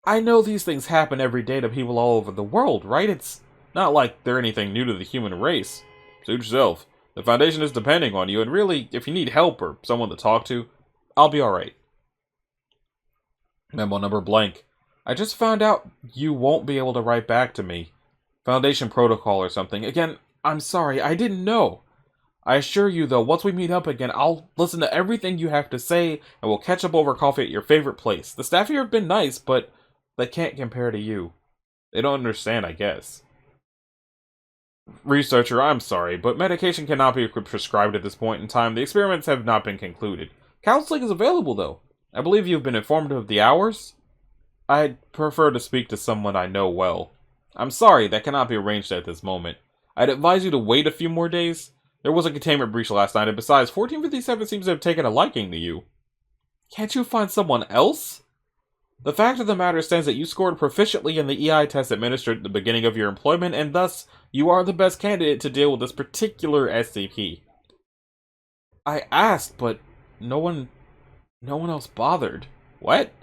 I know these things happen every day to people all over the world, right? It's not like they're anything new to the human race. Suit yourself. The Foundation is depending on you, and really, if you need help or someone to talk to, I'll be alright. Memo number blank. I just found out you won't be able to write back to me. Foundation protocol or something. Again, I'm sorry, I didn't know. I assure you, though, once we meet up again, I'll listen to everything you have to say, and we'll catch up over coffee at your favorite place. The staff here have been nice, but they can't compare to you. They don't understand, I guess. Researcher, I'm sorry, but medication cannot be prescribed at this point in time. The experiments have not been concluded. Counseling is available, though. I believe you've been informed of the hours? I'd prefer to speak to someone I know well. I'm sorry, that cannot be arranged at this moment. I'd advise you to wait a few more days. There was a containment breach last night, and besides, 1457 seems to have taken a liking to you. Can't you find someone else? The fact of the matter stands that you scored proficiently in the EI test administered at the beginning of your employment, and thus, you are the best candidate to deal with this particular SCP. I asked, but no one else bothered. What?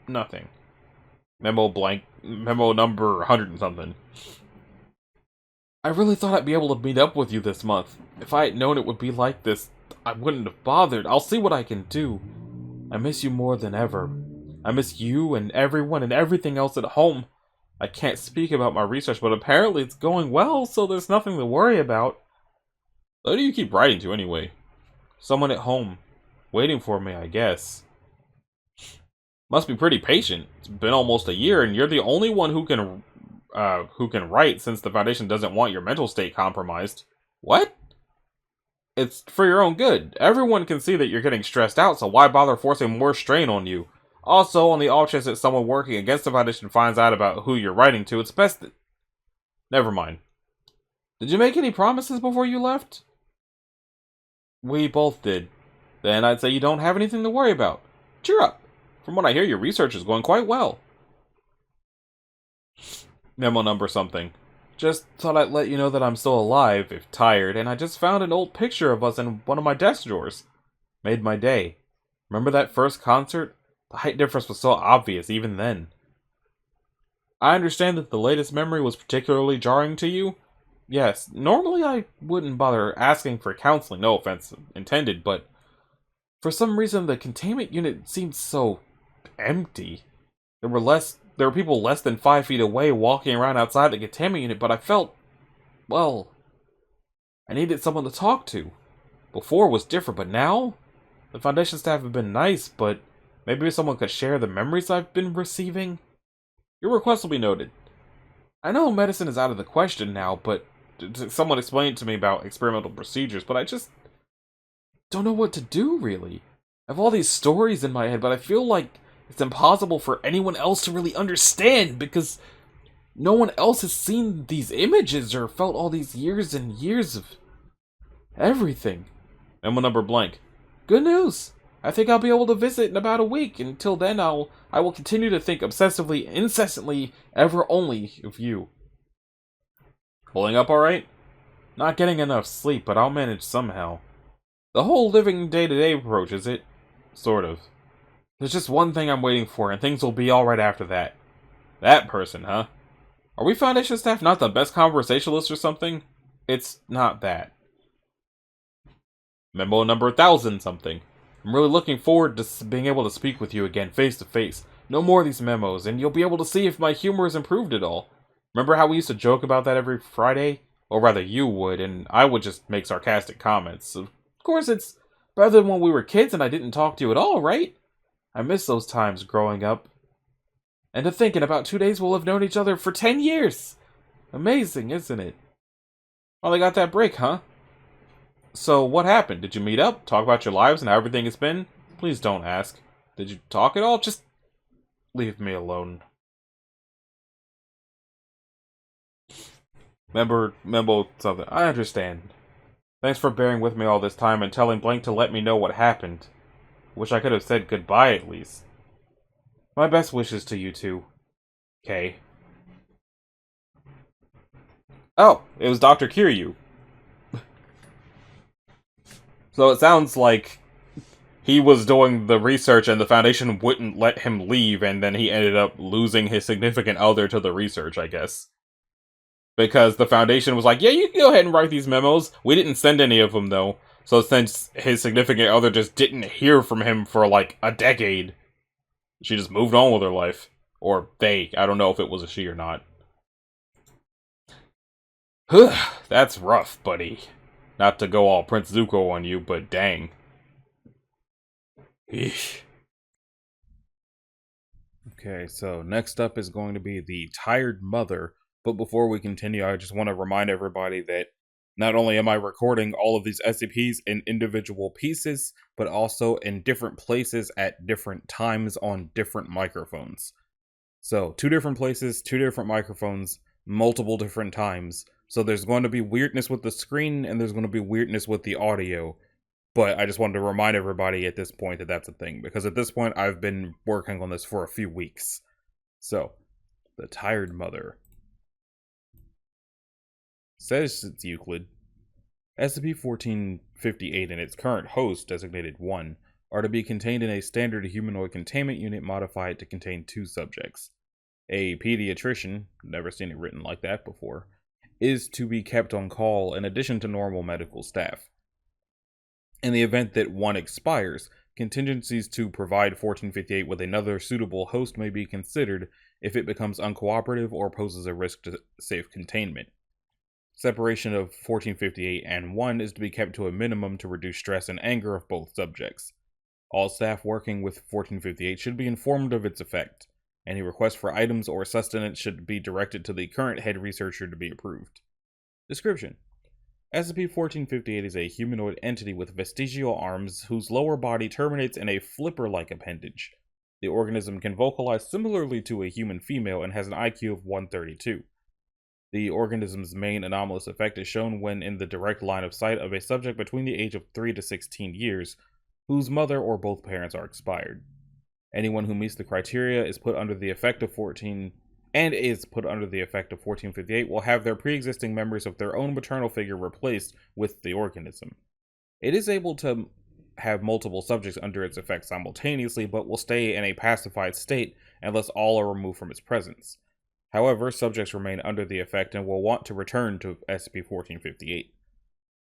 Nothing. Memo blank. Memo number 100 and something. I really thought I'd be able to meet up with you this month. If I had known it would be like this, I wouldn't have bothered. I'll see what I can do. I miss you more than ever. I miss you and everyone and everything else at home. I can't speak about my research, but apparently it's going well, so there's nothing to worry about. Who do you keep writing to anyway? Someone at home. Waiting for me, I guess. Must be pretty patient. It's been almost a year, and you're the only one who can write since the Foundation doesn't want your mental state compromised. What? It's for your own good. Everyone can see that you're getting stressed out, so why bother forcing more strain on you? Also, on the off chance that someone working against the Foundation finds out about who you're writing to, it's best that... Never mind. Did you make any promises before you left? We both did. Then I'd say you don't have anything to worry about. Cheer up. From what I hear, your research is going quite well. Memo number something. Just thought I'd let you know that I'm still alive, if tired, and I just found an old picture of us in one of my desk drawers. Made my day. Remember that first concert? The height difference was so obvious even then. I understand that the latest memory was particularly jarring to you. Yes, normally I wouldn't bother asking for counseling, no offense intended, but for some reason the containment unit seemed so empty. There were people less than 5 feet away walking around outside the containment unit, but I felt, well, I needed someone to talk to. Before was different, but now? The Foundation staff have been nice, but maybe someone could share the memories I've been receiving? Your request will be noted. I know medicine is out of the question now, but someone explained to me about experimental procedures, but I just don't know what to do, really. I have all these stories in my head, but I feel like it's impossible for anyone else to really understand because no one else has seen these images or felt all these years and years of everything. Memo number blank. Good news! I think I'll be able to visit in about a week. Until then, I will continue to think obsessively, incessantly, ever only of you. Holding up alright? Not getting enough sleep, but I'll manage somehow. The whole living day-to-day approach, is it? Sort of. There's just one thing I'm waiting for, and things will be alright after that. That person, huh? Are we Foundation staff not the best conversationalists or something? It's not that. Memo number 1000 something. I'm really looking forward to being able to speak with you again face to face. No more of these memos, and you'll be able to see if my humor has improved at all. Remember how we used to joke about that every Friday? Or rather, you would, and I would just make sarcastic comments. Of course, it's better than when we were kids and I didn't talk to you at all, right? I miss those times growing up. And to think in about 2 days we'll have known each other for 10 years! Amazing, isn't it? Finally got that break, huh? So, what happened? Did you meet up? Talk about your lives and how everything has been? Please don't ask. Did you talk at all? Just leave me alone. Remember something. I understand. Thanks for bearing with me all this time and telling Blank to let me know what happened. Wish I could have said goodbye at least. My best wishes to you two. Kay. Oh, it was Dr. Kiryu. So it sounds like he was doing the research and the Foundation wouldn't let him leave, and then he ended up losing his significant other to the research, I guess. Because the Foundation was like, yeah, you can go ahead and write these memos. We didn't send any of them, though. So since his significant other just didn't hear from him for like a decade, she just moved on with her life. Or they. I don't know if it was a she or not. That's rough, buddy. Not to go all Prince Zuko on you, but dang. Eesh. Okay, so next up is going to be the Tired Mother. But before we continue, I just want to remind everybody that not only am I recording all of these SCPs in individual pieces, but also in different places at different times on different microphones. So, 2 different places, 2 different microphones, multiple different times. So there's going to be weirdness with the screen, and there's going to be weirdness with the audio. But I just wanted to remind everybody at this point that that's a thing, because at this point I've been working on this for a few weeks. So, the Tired Mother. Says it's Euclid. SCP-1458 and its current host, designated 1, are to be contained in a standard humanoid containment unit modified to contain 2 subjects. A pediatrician, never seen it written like that before, is to be kept on call in addition to normal medical staff. In the event that 1 expires, contingencies to provide 1458 with another suitable host may be considered if it becomes uncooperative or poses a risk to safe containment. Separation of 1458 and 1 is to be kept to a minimum to reduce stress and anger of both subjects. All staff working with 1458 should be informed of its effect. Any request for items or sustenance should be directed to the current head researcher to be approved. Description: SCP-1458 is a humanoid entity with vestigial arms whose lower body terminates in a flipper-like appendage. The organism can vocalize similarly to a human female and has an IQ of 132. The organism's main anomalous effect is shown when in the direct line of sight of a subject between the age of 3 to 16 years, whose mother or both parents are expired. Anyone who meets the criteria is put under the effect of 1458 will have their pre-existing memories of their own maternal figure replaced with the organism. It is able to have multiple subjects under its effect simultaneously, but will stay in a pacified state unless all are removed from its presence. However, subjects remain under the effect and will want to return to SCP-1458.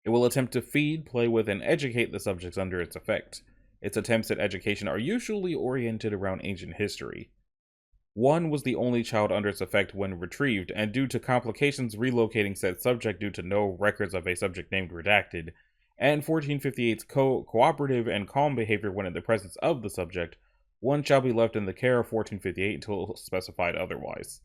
It will attempt to feed, play with, and educate the subjects under its effect. Its attempts at education are usually oriented around ancient history. 1 was the only child under its effect when retrieved, and due to complications relocating said subject due to no records of a subject named Redacted, and 1458's cooperative and calm behavior when in the presence of the subject, 1 shall be left in the care of 1458 until specified otherwise.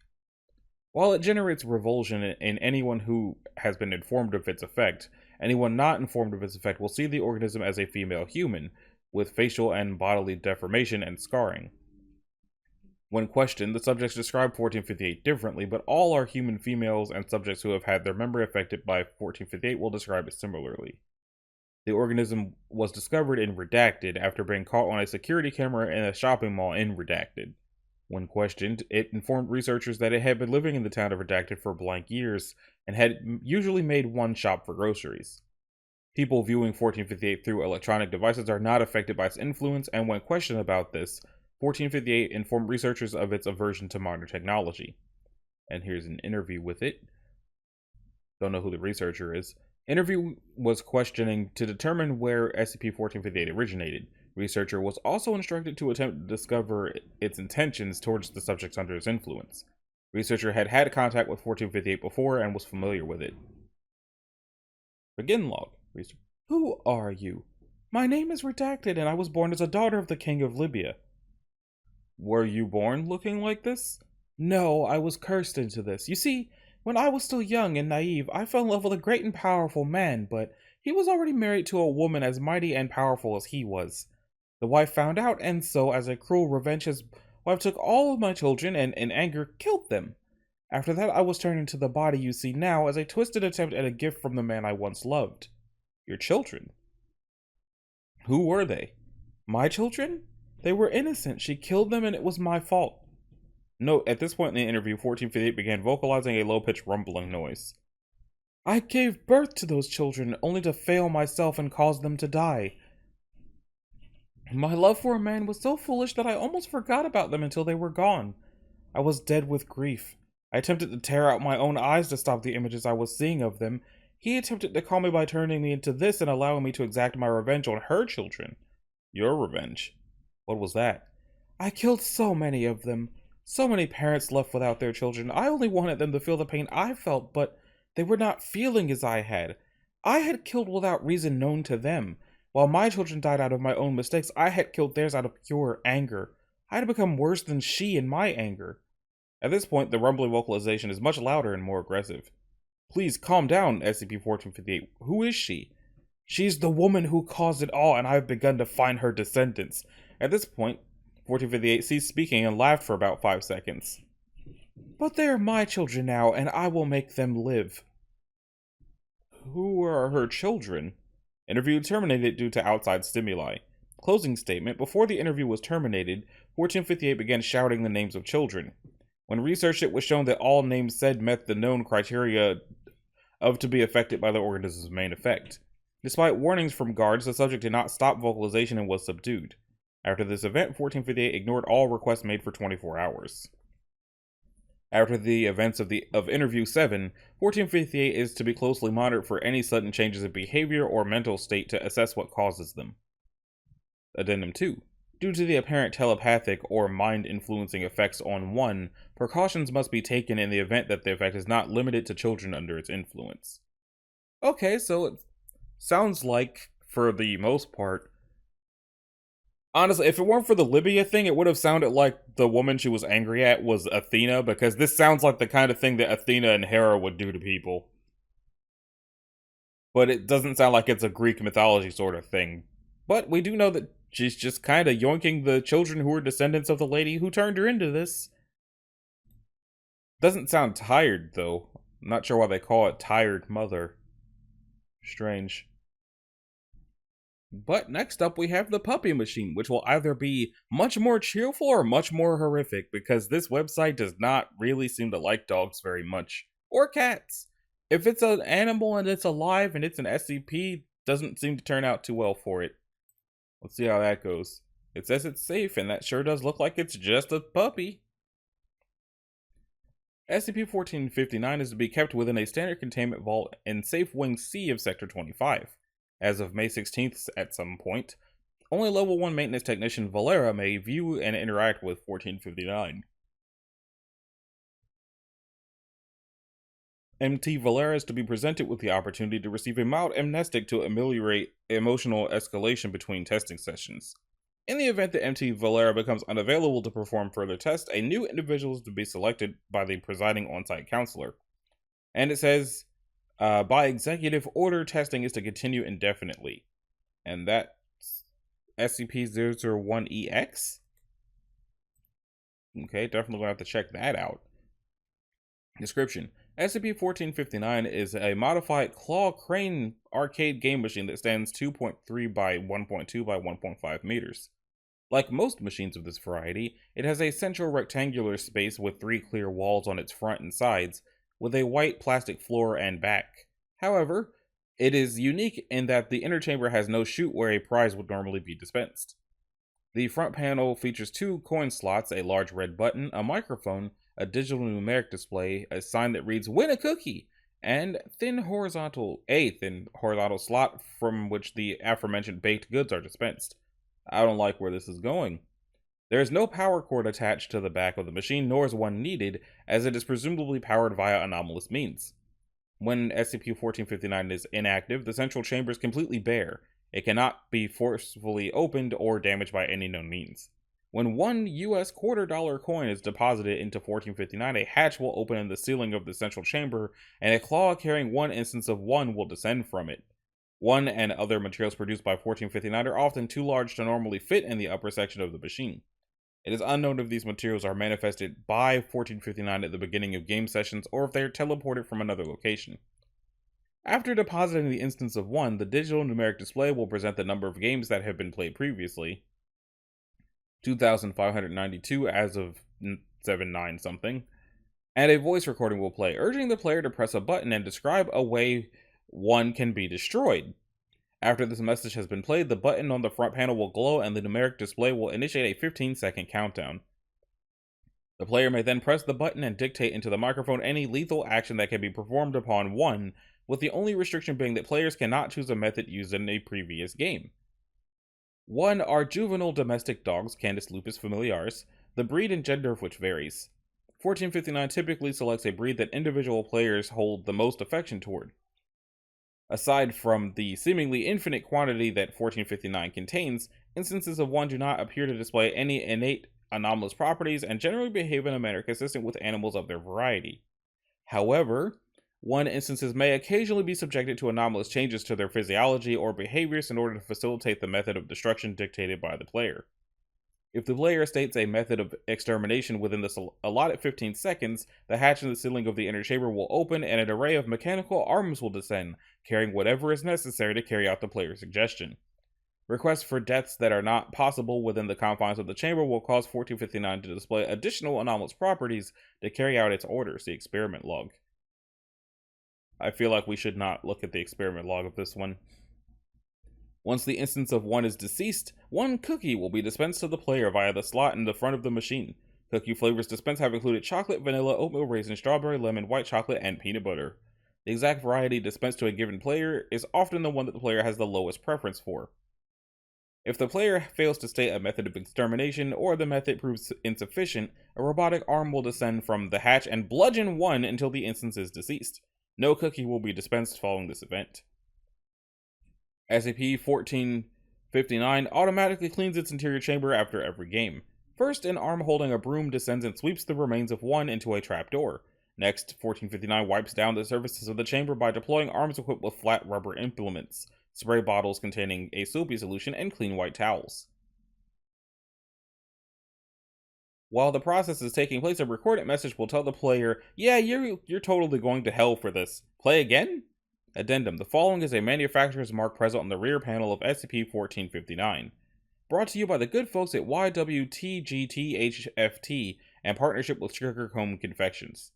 While it generates revulsion in anyone who has been informed of its effect, anyone not informed of its effect will see the organism as a female human, with facial and bodily deformation and scarring. When questioned, the subjects describe 1458 differently, but all are human females, and subjects who have had their memory affected by 1458 will describe it similarly. The organism was discovered in Redacted after being caught on a security camera in a shopping mall in Redacted. When questioned, it informed researchers that it had been living in the town of Redacted for blank years and had usually made 1 shop for groceries. People viewing 1458 through electronic devices are not affected by its influence, and when questioned about this, 1458 informed researchers of its aversion to modern technology. And here's an interview with it. Don't know who the researcher is. Interview was questioning to determine where SCP-1458 originated. Researcher was also instructed to attempt to discover its intentions towards the subjects under its influence. Researcher had had contact with 1458 before and was familiar with it. Begin log. Researcher. Who are you? My name is redacted and I was born as a daughter of the King of Libya. Were you born looking like this? No, I was cursed into this. You see, when I was still young and naive, I fell in love with a great and powerful man, but he was already married to a woman as mighty and powerful as he was. The wife found out, and so, as a cruel revenge, his wife took all of my children and, in anger, killed them. After that, I was turned into the body you see now as a twisted attempt at a gift from the man I once loved. Your children? Who were they? My children? They were innocent. She killed them and it was my fault. Note, at this point in the interview, 1458 began vocalizing a low-pitched rumbling noise. I gave birth to those children, only to fail myself and cause them to die. My love for a man was so foolish that I almost forgot about them until they were gone. I was dead with grief. I attempted to tear out my own eyes to stop the images I was seeing of them. He attempted to calm me by turning me into this and allowing me to exact my revenge on her children. Your revenge? What was that? I killed so many of them. So many parents left without their children. I only wanted them to feel the pain I felt, but they were not feeling as I had. I had killed without reason known to them. While my children died out of my own mistakes, I had killed theirs out of pure anger. I had become worse than she in my anger. At this point, the rumbling vocalization is much louder and more aggressive. Please calm down, SCP-1458. Who is she? She's the woman who caused it all, and I have begun to find her descendants. At this point, 1458 ceased speaking and laughed for about 5 seconds. But they are my children now, and I will make them live. Who are her children? Interview terminated due to outside stimuli. Closing statement. Before the interview was terminated, 1458 began shouting the names of children. When researched, it was shown that all names said met the known criteria of to be affected by the organism's main effect. Despite warnings from guards, the subject did not stop vocalization and was subdued. After this event, 1458 ignored all requests made for 24 hours. After the events of Interview 7, 1458 is to be closely monitored for any sudden changes in behavior or mental state to assess what causes them. Addendum 2. Due to the apparent telepathic or mind-influencing effects on one, precautions must be taken in the event that the effect is not limited to children under its influence. Okay, so it sounds like, for the most part, honestly, if it weren't for the Libya thing, it would have sounded like the woman she was angry at was Athena, because this sounds like the kind of thing that Athena and Hera would do to people. But it doesn't sound like it's a Greek mythology sort of thing. But we do know that she's just kind of yoinking the children who are descendants of the lady who turned her into this. Doesn't sound tired, though. I'm not sure why they call it Tired Mother. Strange. But next up we have the puppy machine, which will either be much more cheerful or much more horrific, because this website does not really seem to like dogs very much. Or cats. If it's an animal and it's alive and it's an SCP, doesn't seem to turn out too well for it. Let's see how that goes. It says it's safe, and that sure does look like it's just a puppy. SCP-1459 is to be kept within a standard containment vault in Safe Wing C of Sector 25. As of May 16th at some point, only Level 1 Maintenance Technician Valera may view and interact with 1459. MT Valera is to be presented with the opportunity to receive a mild amnestic to ameliorate emotional escalation between testing sessions. In the event that MT Valera becomes unavailable to perform further tests, a new individual is to be selected by the presiding on-site counselor. And it says, by executive order, testing is to continue indefinitely. And that's SCP-001-EX? Okay, definitely gonna have to check that out. Description. SCP-1459 is a modified claw crane arcade game machine that stands 2.3 by 1.2 by 1.5 meters. Like most machines of this variety, it has a central rectangular space with 3 clear walls on its front and sides, with a white plastic floor and back. However, it is unique in that the inner chamber has no chute where a prize would normally be dispensed. The front panel features 2 coin slots, a large red button, a microphone, a digital numeric display, a sign that reads "Win a cookie," and a thin horizontal slot from which the aforementioned baked goods are dispensed. I don't like where this is going. There is no power cord attached to the back of the machine, nor is one needed, as it is presumably powered via anomalous means. When SCP-1459 is inactive, the central chamber is completely bare. It cannot be forcefully opened or damaged by any known means. When one US $quarter coin is deposited into 1459, a hatch will open in the ceiling of the central chamber, and a claw carrying one instance of 1 will descend from it. 1 and other materials produced by 1459 are often too large to normally fit in the upper section of the machine. It is unknown if these materials are manifested by 1459 at the beginning of game sessions or if they are teleported from another location. After depositing the instance of 1, the digital numeric display will present the number of games that have been played previously, 2,592 as of 7/9 something, and a voice recording will play, urging the player to press a button and describe a way 1 can be destroyed. After this message has been played, the button on the front panel will glow and the numeric display will initiate a 15-second countdown. The player may then press the button and dictate into the microphone any lethal action that can be performed upon 1, with the only restriction being that players cannot choose a method used in a previous game. 1 are juvenile domestic dogs, Canis lupus familiaris, the breed and gender of which varies. 1459 typically selects a breed that individual players hold the most affection toward. Aside from the seemingly infinite quantity that 1459 contains, instances of 1 do not appear to display any innate anomalous properties and generally behave in a manner consistent with animals of their variety. However, 1 instances may occasionally be subjected to anomalous changes to their physiology or behaviors in order to facilitate the method of destruction dictated by the player. If the player states a method of extermination within the allotted 15 seconds, the hatch in the ceiling of the inner chamber will open and an array of mechanical arms will descend, carrying whatever is necessary to carry out the player's suggestion. Requests for deaths that are not possible within the confines of the chamber will cause 1459 to display additional anomalous properties to carry out its order. See experiment log. I feel like we should not look at the experiment log of this one. Once the instance of 1 is deceased, 1 cookie will be dispensed to the player via the slot in the front of the machine. Cookie flavors dispensed have included chocolate, vanilla, oatmeal, raisin, strawberry, lemon, white chocolate, and peanut butter. The exact variety dispensed to a given player is often the one that the player has the lowest preference for. If the player fails to state a method of extermination or the method proves insufficient, a robotic arm will descend from the hatch and bludgeon 1 until the instance is deceased. No cookie will be dispensed following this event. SCP-1459 automatically cleans its interior chamber after every game. First, an arm holding a broom descends and sweeps the remains of 1 into a trapdoor. Next, 1459 wipes down the surfaces of the chamber by deploying arms equipped with flat rubber implements, spray bottles containing a soapy solution, and clean white towels. While the process is taking place, a recorded message will tell the player, "Yeah, you're totally going to hell for this. Play again?" Addendum: the following is a manufacturer's mark present on the rear panel of SCP-1459. Brought to you by the good folks at YWTGTHFT and partnership with Sugarcomb Confections.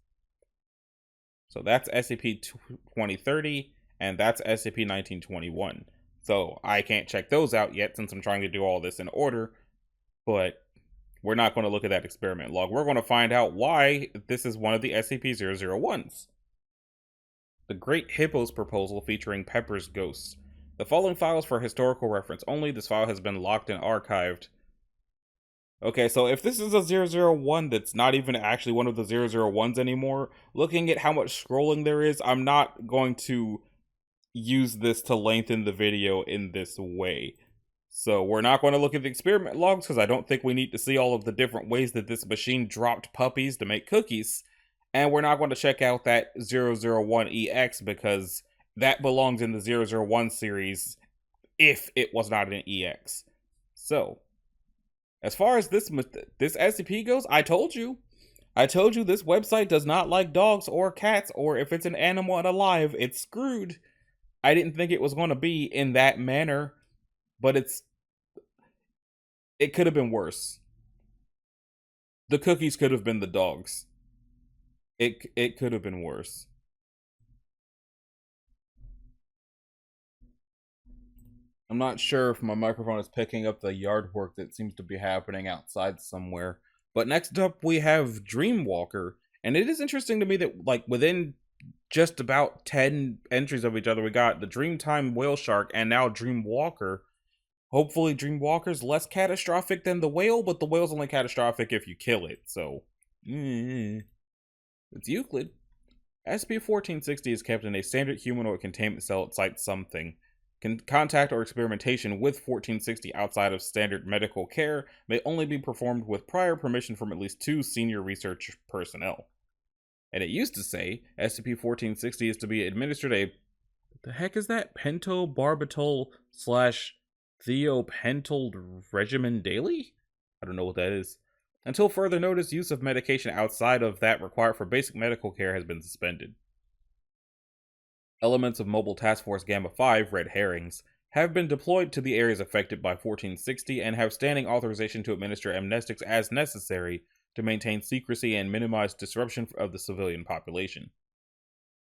So that's SCP-2030, and that's SCP-1921. So I can't check those out yet since I'm trying to do all this in order, but we're not going to look at that experiment log. We're going to find out why this is one of the SCP-001s. The Great Hippos Proposal featuring Pepper's Ghosts. The following file is for historical reference only. This file has been locked and archived. Okay, so if this is a 001 that's not even actually one of the 001s anymore, looking at how much scrolling there is, I'm not going to use this to lengthen the video in this way. So we're not going to look at the experiment logs because I don't think we need to see all of the different ways that this machine dropped puppies to make cookies. And we're not going to check out that 001EX because that belongs in the 001 series if it was not an EX. So, as far as this SCP goes, I told you this website does not like dogs or cats, or if it's an animal and alive, it's screwed. I didn't think it was going to be in that manner, but it could have been worse. The cookies could have been the dogs. It could have been worse. I'm not sure if my microphone is picking up the yard work that seems to be happening outside somewhere. But next up we have Dreamwalker. And it is interesting to me that like within just about 10 entries of each other, we got the Dreamtime Whale Shark and now Dreamwalker. Hopefully Dreamwalker's less catastrophic than the whale, but the whale's only catastrophic if you kill it, so... It's Euclid. SCP-1460 is kept in a standard humanoid containment cell at Site Something. Contact or experimentation with 1460 outside of standard medical care may only be performed with prior permission from at least 2 senior research personnel. And it used to say SCP-1460 is to be administered a... What the heck is that? Pentobarbital / thiopental regimen daily? I don't know what that is. Until further notice, use of medication outside of that required for basic medical care has been suspended. Elements of Mobile Task Force Gamma 5, Red Herrings, have been deployed to the areas affected by 1460 and have standing authorization to administer amnestics as necessary to maintain secrecy and minimize disruption of the civilian population.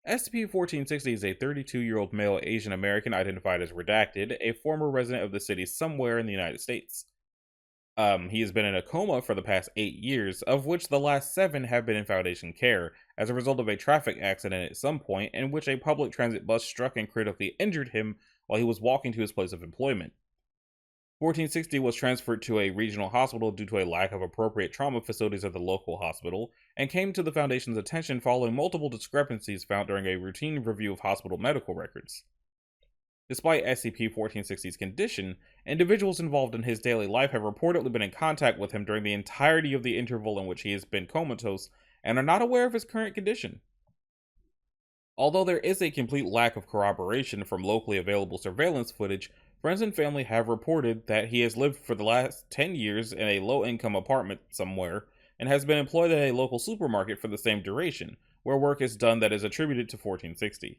SCP-1460 is a 32-year-old male Asian American identified as Redacted, a former resident of the city somewhere in the United States. He has been in a coma for the past 8 years, of which the last 7 have been in Foundation care, as a result of a traffic accident at some point in which a public transit bus struck and critically injured him while he was walking to his place of employment. 1460 was transferred to a regional hospital due to a lack of appropriate trauma facilities at the local hospital, and came to the Foundation's attention following multiple discrepancies found during a routine review of hospital medical records. Despite SCP-1460's condition, individuals involved in his daily life have reportedly been in contact with him during the entirety of the interval in which he has been comatose and are not aware of his current condition. Although there is a complete lack of corroboration from locally available surveillance footage, friends and family have reported that he has lived for the last 10 years in a low-income apartment somewhere and has been employed at a local supermarket for the same duration, where work is done that is attributed to 1460.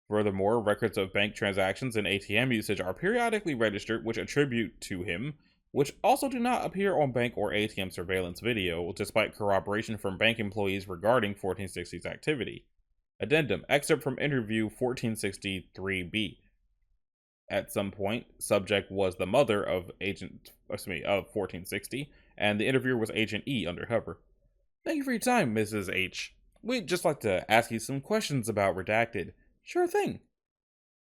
Furthermore, records of bank transactions and ATM usage are periodically registered which attribute to him, which also do not appear on bank or ATM surveillance video, despite corroboration from bank employees regarding 1460's activity. Addendum, excerpt from interview 1463B. At some point, subject was the mother of of 1460, and the interviewer was Agent E undercover. Thank you for your time, Mrs. H. We'd just like to ask you some questions about Redacted. Sure thing.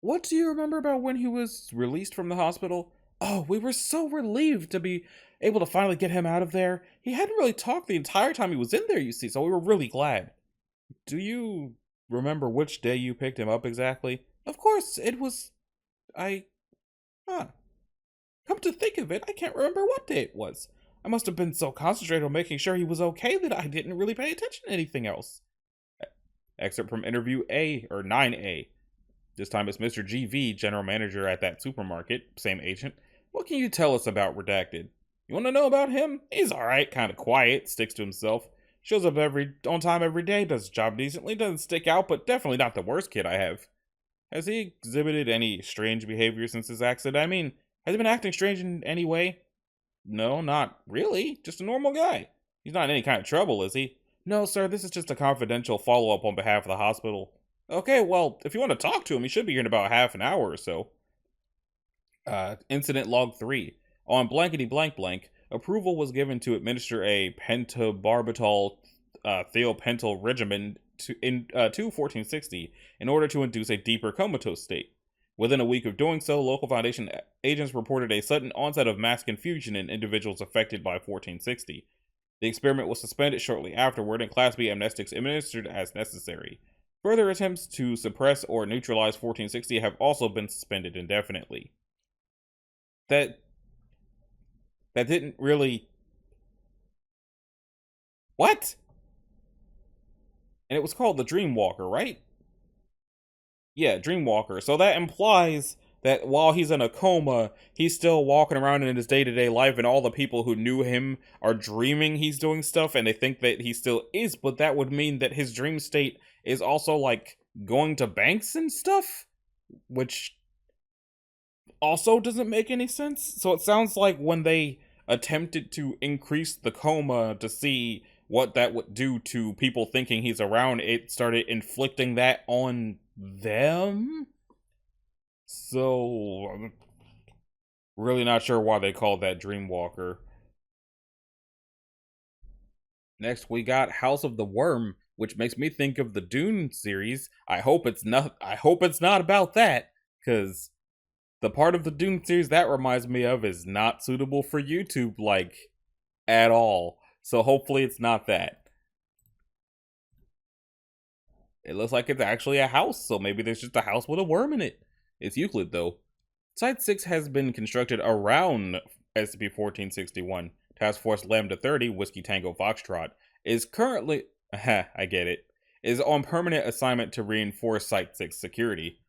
What do you remember about when he was released from the hospital? Oh, we were so relieved to be able to finally get him out of there. He hadn't really talked the entire time he was in there, you see, so we were really glad. Do you remember which day you picked him up exactly? Of course, it was... Come to think of it, I can't remember what day it was. I must have been so concentrated on making sure he was okay that I didn't really pay attention to anything else. Excerpt from interview 9A. This time it's Mr. GV, general manager at that supermarket, same agent. What can you tell us about Redacted? You want to know about him? He's alright, kind of quiet, sticks to himself. Shows up on time every day, does his job decently, doesn't stick out, but definitely not the worst kid I have. Has he exhibited any strange behavior since his accident? I mean, has he been acting strange in any way? No, not really. Just a normal guy. He's not in any kind of trouble, is he? No, sir, this is just a confidential follow-up on behalf of the hospital. Okay, well, if you want to talk to him, he should be here in about half an hour or so. Incident Log 3. On blankety blank blank, approval was given to administer a pentobarbital thiopental regimen to 1460 in order to induce a deeper comatose state. Within a week of doing so, local Foundation agents reported a sudden onset of mass confusion in individuals affected by 1460. The experiment was suspended shortly afterward, and Class B amnestics administered as necessary. Further attempts to suppress or neutralize 1460 have also been suspended indefinitely. That didn't really... What? And it was called the Dreamwalker, right? Yeah, Dreamwalker. So that implies that while he's in a coma, he's still walking around in his day-to-day life, and all the people who knew him are dreaming he's doing stuff, and they think that he still is, but that would mean that his dream state is also, like, going to banks and stuff? Which also doesn't make any sense. So it sounds like when they attempted to increase the coma to see what that would do to people thinking he's around, it started inflicting that on them? So, I'm really not sure why they called that Dreamwalker. Next, we got House of the Worm, which makes me think of the Dune series. I hope it's not about that, because The part of the Dune series that reminds me of is not suitable for YouTube, like, at all. So hopefully it's not that. It looks like it's actually a house, so maybe there's just a house with a worm in it. It's Euclid, though. Site 6 has been constructed around SCP-1461. Task Force Lambda 30, Whiskey Tango Foxtrot, is currently... I get it. Is on permanent assignment to reinforce Site 6 security.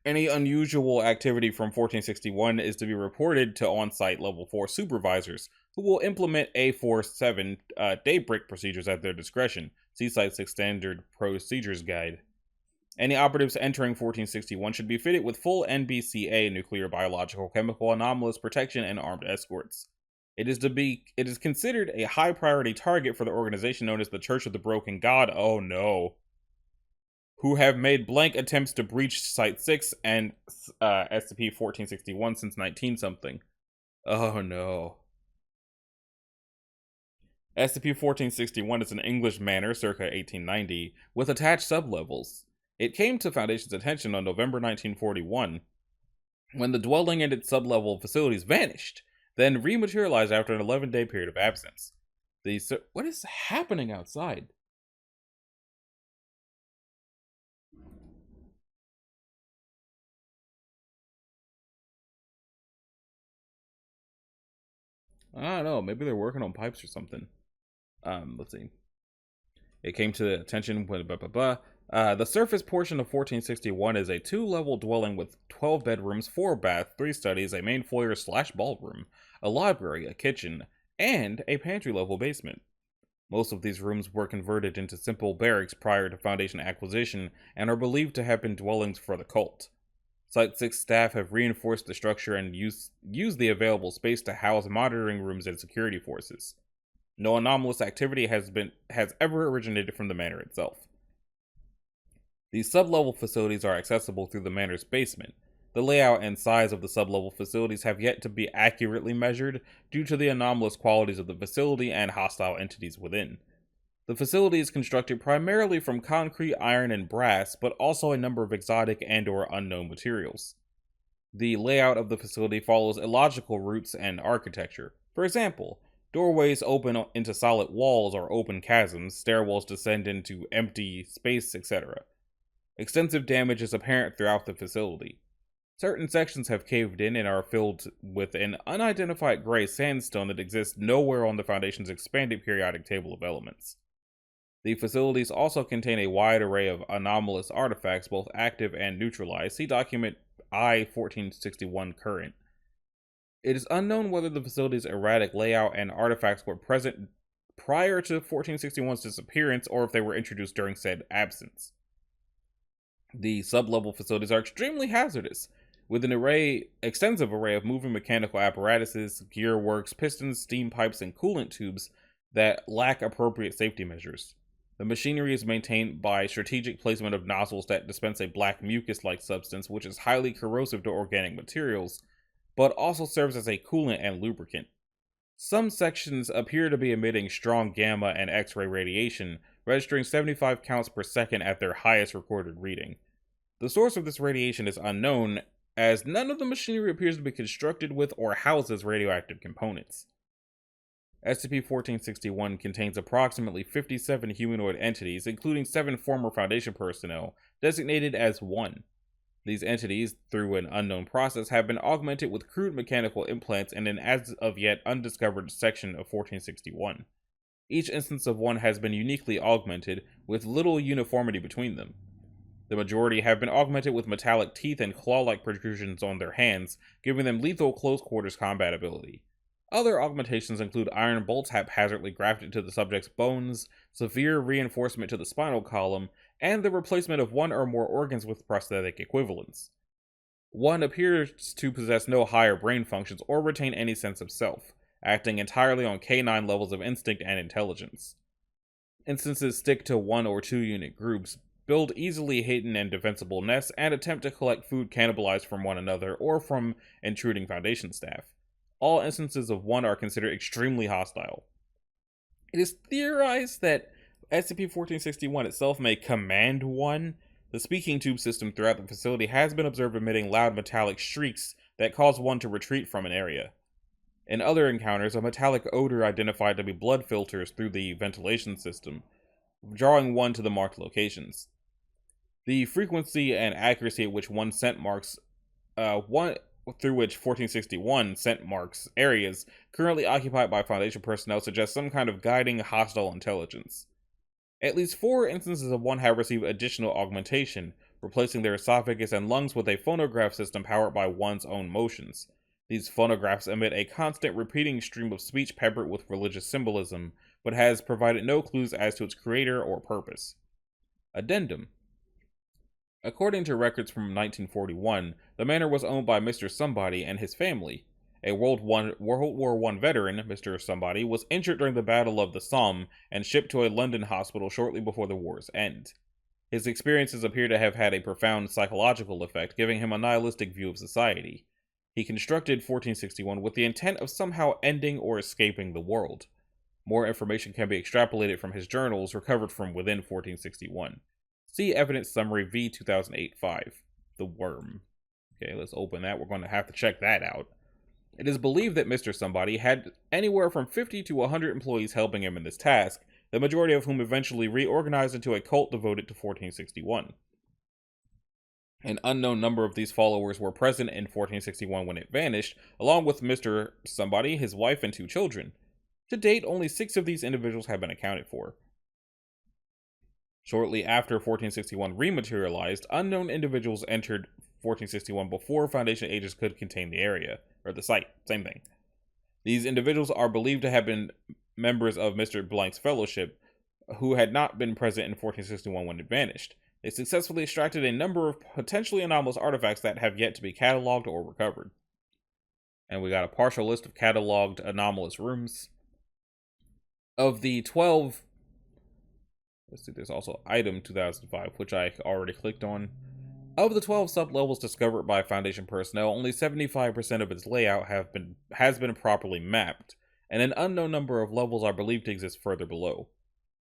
Any unusual activity from 1461 is to be reported to on-site Level 4 supervisors, who will implement A47 daybreak procedures at their discretion. See Site 6 Standard Procedures Guide. Any operatives entering 1461 should be fitted with full NBCA nuclear, biological, chemical, anomalous protection, and armed escorts. It is considered a high priority target for the organization known as the Church of the Broken God. Oh no. Who have made blank attempts to breach Site 6 and SCP-1461 since 19-something. Oh no. SCP-1461 is an English manor circa 1890 with attached sublevels. It came to Foundation's attention on November 1941 when the dwelling and its sublevel facilities vanished, then rematerialized after an 11-day period of absence. What is happening outside? I don't know. Maybe they're working on pipes or something. Let's see. It came to the attention when the surface portion of 1461 is a 2-level dwelling with 12 bedrooms, 4 baths, 3 studies, a main foyer / ballroom, a library, a kitchen, and a pantry-level basement. Most of these rooms were converted into simple barracks prior to Foundation acquisition and are believed to have been dwellings for the cult. Site 6 staff have reinforced the structure and used the available space to house monitoring rooms and security forces. No anomalous activity has ever originated from the manor itself. These sub-level facilities are accessible through the manor's basement. The layout and size of the sub-level facilities have yet to be accurately measured due to the anomalous qualities of the facility and hostile entities within. The facility is constructed primarily from concrete, iron, and brass, but also a number of exotic and/or unknown materials. The layout of the facility follows illogical routes and architecture. For example, doorways open into solid walls or open chasms, stairwells descend into empty space, etc. Extensive damage is apparent throughout the facility. Certain sections have caved in and are filled with an unidentified gray sandstone that exists nowhere on the Foundation's expanded periodic table of elements. The facilities also contain a wide array of anomalous artifacts, both active and neutralized. See document I-1461 current. It is unknown whether the facility's erratic layout and artifacts were present prior to 1461's disappearance or if they were introduced during said absence. The sub-level facilities are extremely hazardous, with an extensive array of moving mechanical apparatuses, gearworks, pistons, steam pipes, and coolant tubes that lack appropriate safety measures. The machinery is maintained by strategic placement of nozzles that dispense a black mucus-like substance which is highly corrosive to organic materials, but also serves as a coolant and lubricant. Some sections appear to be emitting strong gamma and X-ray radiation, registering 75 counts per second at their highest recorded reading. The source of this radiation is unknown, as none of the machinery appears to be constructed with or houses radioactive components. SCP-1461 contains approximately 57 humanoid entities, including 7 former Foundation personnel, designated as 1. These entities, through an unknown process, have been augmented with crude mechanical implants in an as-of-yet undiscovered section of 1461. Each instance of 1 has been uniquely augmented, with little uniformity between them. The majority have been augmented with metallic teeth and claw-like protrusions on their hands, giving them lethal close-quarters combat ability. Other augmentations include iron bolts haphazardly grafted to the subject's bones, severe reinforcement to the spinal column, and the replacement of 1 or more organs with prosthetic equivalents. 1 appears to possess no higher brain functions or retain any sense of self, acting entirely on canine levels of instinct and intelligence. Instances stick to 1 or 2 unit groups, build easily hidden and defensible nests, and attempt to collect food cannibalized from one another or from intruding Foundation staff. All instances of 1 are considered extremely hostile. It is theorized that SCP-1461 itself may command 1, The speaking tube system throughout the facility has been observed emitting loud metallic shrieks that cause one to retreat from an area. In other encounters, a metallic odor identified to be blood filters through the ventilation system, drawing one to the marked locations. The frequency and accuracy at which one scent marks one through which 1461 scent marks areas currently occupied by Foundation personnel suggests some kind of guiding hostile intelligence. At least 4 instances of one have received additional augmentation, replacing their esophagus and lungs with a phonograph system powered by one's own motions. These phonographs emit a constant repeating stream of speech peppered with religious symbolism, but has provided no clues as to its creator or purpose. Addendum. According to records from 1941, the manor was owned by Mr. Somebody and his family. A World War I veteran, Mr. Somebody, was injured during the Battle of the Somme and shipped to a London hospital shortly before the war's end. His experiences appear to have had a profound psychological effect, giving him a nihilistic view of society. He constructed 1461 with the intent of somehow ending or escaping the world. More information can be extrapolated from his journals recovered from within 1461. See Evidence Summary V 2008-5. The Worm. Okay, let's open that. We're going to have to check that out. It is believed that Mr. Somebody had anywhere from 50 to 100 employees helping him in this task, the majority of whom eventually reorganized into a cult devoted to 1461. An unknown number of these followers were present in 1461 when it vanished, along with Mr. Somebody, his wife, and 2 children. To date, only 6 of these individuals have been accounted for. Shortly after 1461 rematerialized, unknown individuals entered 1461 before Foundation agents could contain the area, or the site, same thing. These individuals are believed to have been members of Mr. Blank's fellowship, who had not been present in 1461 when it vanished. They successfully extracted a number of potentially anomalous artifacts that have yet to be cataloged or recovered. And we got a partial list of cataloged anomalous rooms. Of the 12... Let's see, there's also Item 2005, which I already clicked on. Of the 12 sublevels discovered by Foundation personnel, only 75% of its layout has been properly mapped, and an unknown number of levels are believed to exist further below.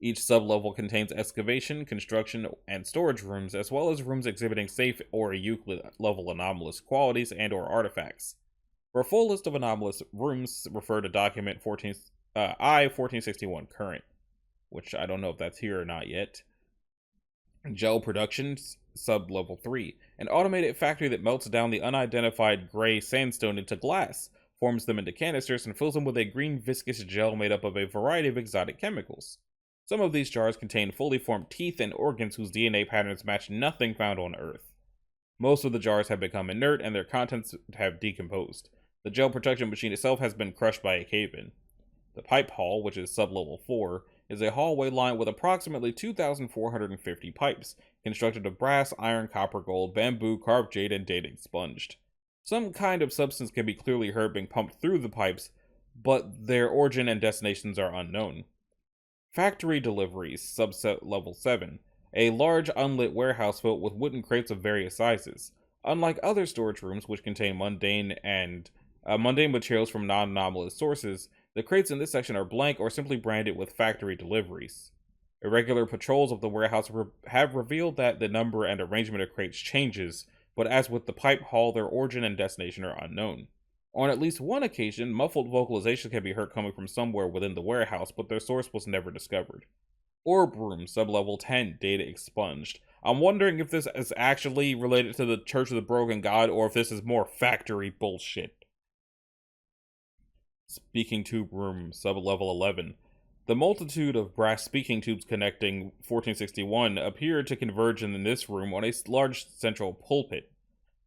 Each sublevel contains excavation, construction, and storage rooms, as well as rooms exhibiting safe or Euclid-level anomalous qualities and/or artifacts. For a full list of anomalous rooms, refer to document 1461 current, which I don't know if that's here or not yet. Gel Productions, Sub-Level 3. An automated factory that melts down the unidentified gray sandstone into glass, forms them into canisters, and fills them with a green viscous gel made up of a variety of exotic chemicals. Some of these jars contain fully formed teeth and organs whose DNA patterns match nothing found on Earth. Most of the jars have become inert and their contents have decomposed. The gel production machine itself has been crushed by a cave-in. The pipe hall, which is Sub-Level 4, is a hallway lined with approximately 2,450 pipes, constructed of brass, iron, copper, gold, bamboo, carved jade, and data expunged. Some kind of substance can be clearly heard being pumped through the pipes, but their origin and destinations are unknown. Factory deliveries, Subset Level 7. A large unlit warehouse filled with wooden crates of various sizes. Unlike other storage rooms, which contain mundane materials from non-anomalous sources, the crates in this section are blank or simply branded with factory deliveries. Irregular patrols of the warehouse have revealed that the number and arrangement of crates changes, but as with the pipe hall, their origin and destination are unknown. On at least one occasion, muffled vocalizations can be heard coming from somewhere within the warehouse, but their source was never discovered. Orb Room, Sublevel 10, data expunged. I'm wondering if this is actually related to the Church of the Broken God, or if this is more factory bullshit. Speaking Tube Room, Sublevel 11. The multitude of brass speaking tubes connecting 1461 appear to converge in this room on a large central pulpit.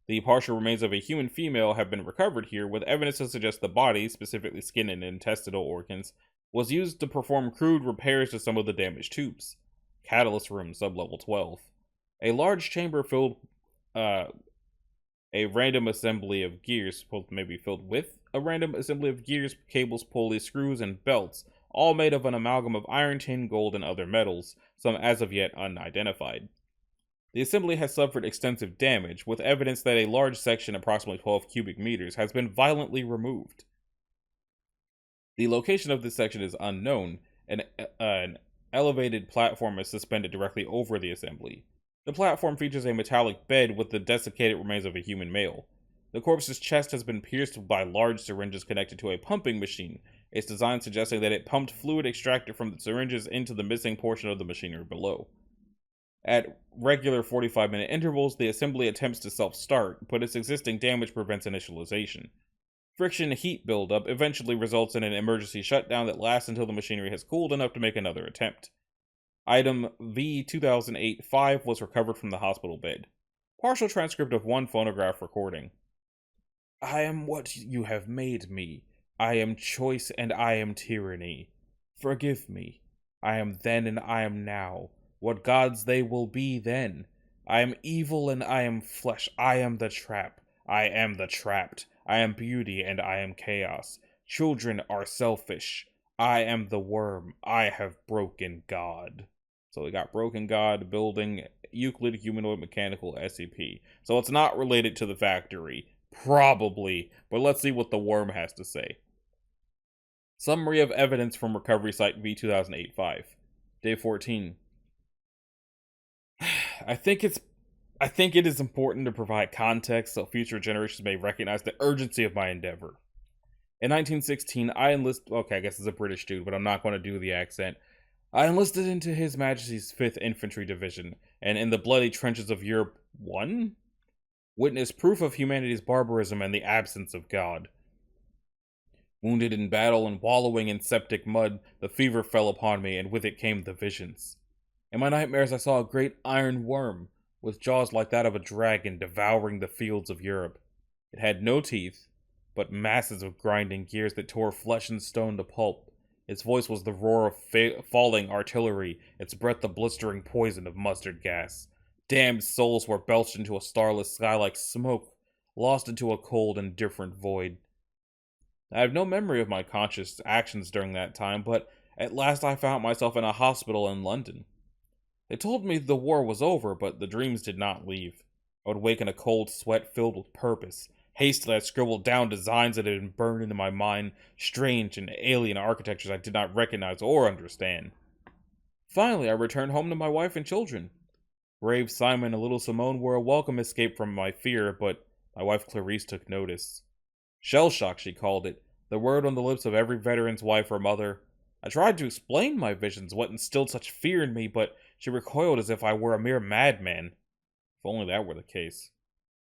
The partial remains of a human female have been recovered here, with evidence to suggest the body, specifically skin and intestinal organs, was used to perform crude repairs to some of the damaged tubes. Catalyst Room, Sublevel 12. A large chamber filled a random assembly of gears, maybe filled with a random assembly of gears, cables, pulleys, screws, and belts, all made of an amalgam of iron, tin, gold, and other metals, some as of yet unidentified. The assembly has suffered extensive damage, with evidence that a large section, approximately 12 cubic meters, has been violently removed. The location of this section is unknown, and an elevated platform is suspended directly over the assembly. The platform features a metallic bed with the desiccated remains of a human male. The corpse's chest has been pierced by large syringes connected to a pumping machine, its design suggesting that it pumped fluid extracted from the syringes into the missing portion of the machinery below. At regular 45-minute intervals, the assembly attempts to self-start, but its existing damage prevents initialization. Friction heat buildup eventually results in an emergency shutdown that lasts until the machinery has cooled enough to make another attempt. Item V-2008-5 was recovered from the hospital bed. Partial transcript of one phonograph recording. I am what you have made me. I am choice and I am tyranny. Forgive me. I am then and I am now. What gods they will be then. I am evil and I am flesh. I am the trap. I am the trapped. I am beauty and I am chaos. Children are selfish. I am the worm. I have broken God. So we got broken God, building, Euclid, humanoid, mechanical, SCP. So it's not related to the factory. Probably. But let's see what the worm has to say. Summary of evidence from recovery site V2008-5. Day 14. I think it is important to provide context so future generations may recognize the urgency of my endeavor. In 1916, I enlisted. Okay, I guess it's a British dude, but I'm not going to do the accent. I enlisted into His Majesty's 5th Infantry Division, and in the bloody trenches of Europe 1, witnessed proof of humanity's barbarism and the absence of God. Wounded in battle and wallowing in septic mud, the fever fell upon me, and with it came the visions. In my nightmares, I saw a great iron worm, with jaws like that of a dragon, devouring the fields of Europe. It had no teeth, but masses of grinding gears that tore flesh and stone to pulp. Its voice was the roar of falling artillery, its breath the blistering poison of mustard gas. Damned souls were belched into a starless sky like smoke, lost into a cold, indifferent void. I have no memory of my conscious actions during that time, but at last I found myself in a hospital in London. They told me the war was over, but the dreams did not leave. I would wake in a cold sweat filled with purpose. Hastily I scribbled down designs that had been burned into my mind, strange and alien architectures I did not recognize or understand. Finally, I returned home to my wife and children. Brave Simon and little Simone were a welcome escape from my fear, but my wife Clarice took notice. Shell shock, she called it, the word on the lips of every veteran's wife or mother. I tried to explain my visions, what instilled such fear in me, but she recoiled as if I were a mere madman. If only that were the case.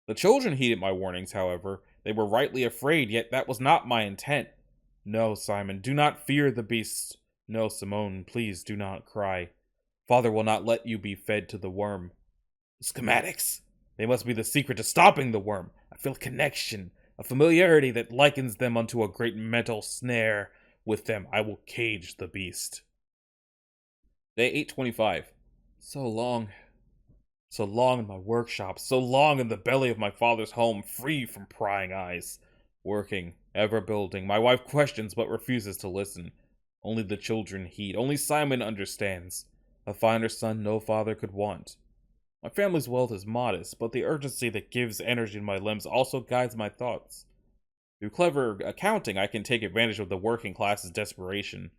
The children heeded my warnings, however. They were rightly afraid, yet that was not my intent. No, Simon, do not fear the beasts. No, Simone, please do not cry. Father will not let you be fed to the worm. The schematics! They must be the secret to stopping the worm. I feel a connection, a familiarity that likens them unto a great metal snare. With them I will cage the beast. Day 825. So long in my workshop, so long in the belly of my father's home, free from prying eyes. Working, ever building. My wife questions but refuses to listen. Only the children heed, only Simon understands. A finer son no father could want. My family's wealth is modest, but the urgency that gives energy to my limbs also guides my thoughts. Through clever accounting, I can take advantage of the working class's desperation.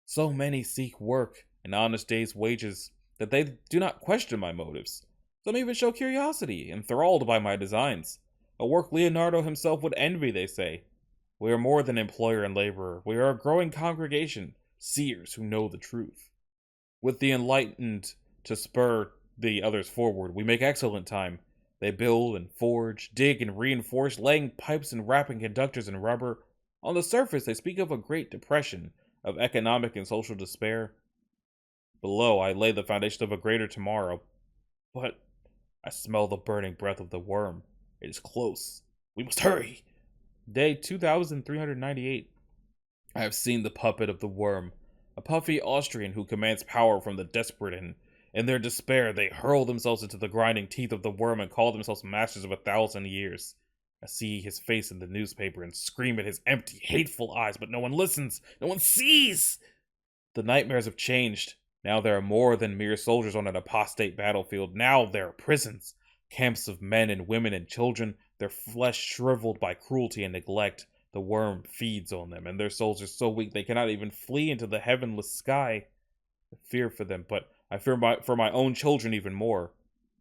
So many seek work, an honest day's wages, that they do not question my motives. Some even show curiosity, enthralled by my designs. A work Leonardo himself would envy, they say. We are more than employer and laborer. We are a growing congregation, seers who know the truth. With the enlightened to spur the others forward, we make excellent time. They build and forge, dig and reinforce, laying pipes and wrapping conductors in rubber. On the surface, they speak of a great depression, of economic and social despair. Below, I lay the foundation of a greater tomorrow. But I smell the burning breath of the worm. It is close. We must hurry. Day 2398. I have seen the puppet of the worm, a puffy Austrian who commands power from the desperate, and in their despair they hurl themselves into the grinding teeth of the worm and call themselves masters of 1,000 years. I see his face in the newspaper and scream at his empty, hateful eyes, but no one listens, no one sees! The nightmares have changed. Now there are more than mere soldiers on an apostate battlefield. Now there are prisons, camps of men and women and children, their flesh shriveled by cruelty and neglect. The worm feeds on them, and their souls are so weak they cannot even flee into the heavenless sky. I fear for them, but I fear for my own children even more.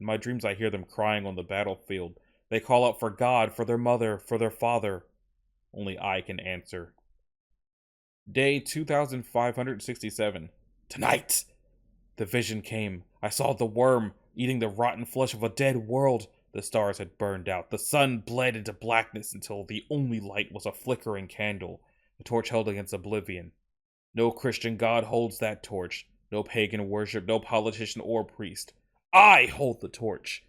In my dreams I hear them crying on the battlefield. They call out for God, for their mother, for their father. Only I can answer. Day 2567. Tonight! The vision came. I saw the worm eating the rotten flesh of a dead world. The stars had burned out. The sun bled into blackness until the only light was a flickering candle, a torch held against oblivion. No Christian god holds that torch. No pagan worship, no politician or priest. I hold the torch.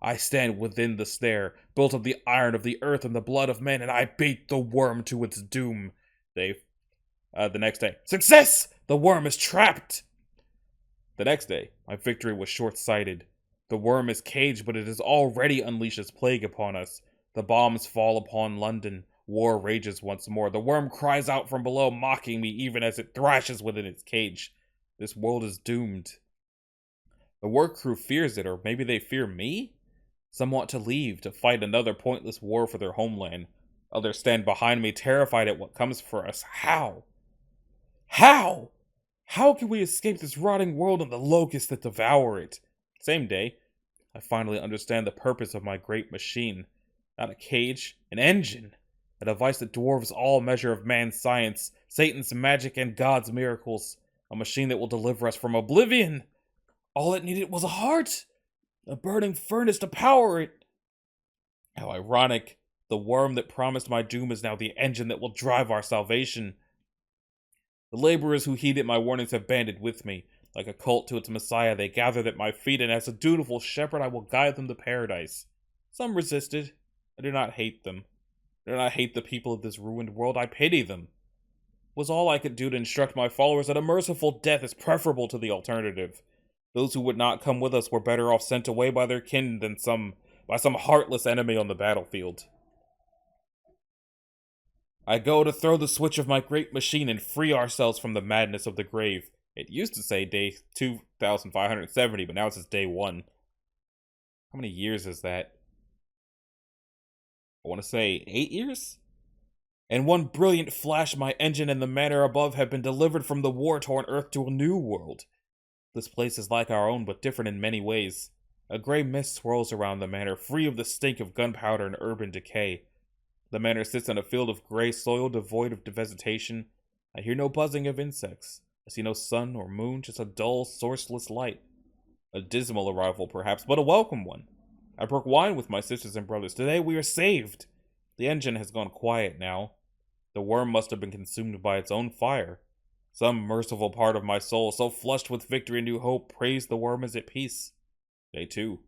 I stand within the snare, built of the iron of the earth and the blood of men, and I bait the worm to its doom. The next day. Success! The worm is trapped! The next day, my victory was short-sighted. The worm is caged, but it has already unleashed its plague upon us. The bombs fall upon London. War rages once more. The worm cries out from below, mocking me even as it thrashes within its cage. This world is doomed. The work crew fears it, or maybe they fear me? Some want to leave, to fight another pointless war for their homeland. Others stand behind me, terrified at what comes for us. How? How? How can we escape this rotting world and the locusts that devour it? Same day, I finally understand the purpose of my great machine. Not a cage, an engine. A device that dwarfs all measure of man's science, Satan's magic, and God's miracles. A machine that will deliver us from oblivion. All it needed was a heart. A burning furnace to power it. How ironic. The worm that promised my doom is now the engine that will drive our salvation. The laborers who heeded my warnings have banded with me. Like a cult to its messiah, they gathered at my feet, and as a dutiful shepherd, I will guide them to paradise. Some resisted. I do not hate them. I do not hate the people of this ruined world. I pity them. It was all I could do to instruct my followers that a merciful death is preferable to the alternative. Those who would not come with us were better off sent away by their kin than by some heartless enemy on the battlefield. I go to throw the switch of my great machine and free ourselves from the madness of the grave. It used to say day 2570, but now it says day 1. How many years is that? I want to say 8 years? In one brilliant flash, my engine and the manor above have been delivered from the war-torn earth to a new world. This place is like our own, but different in many ways. A gray mist swirls around the manor, free of the stink of gunpowder and urban decay. The manor sits on a field of gray soil devoid of vegetation. I hear no buzzing of insects. I see no sun or moon, just a dull, sourceless light. A dismal arrival, perhaps, but a welcome one. I broke wine with my sisters and brothers. Today we are saved. The engine has gone quiet now. The worm must have been consumed by its own fire. Some merciful part of my soul, so flushed with victory and new hope, praised the worm as at peace. Day 2.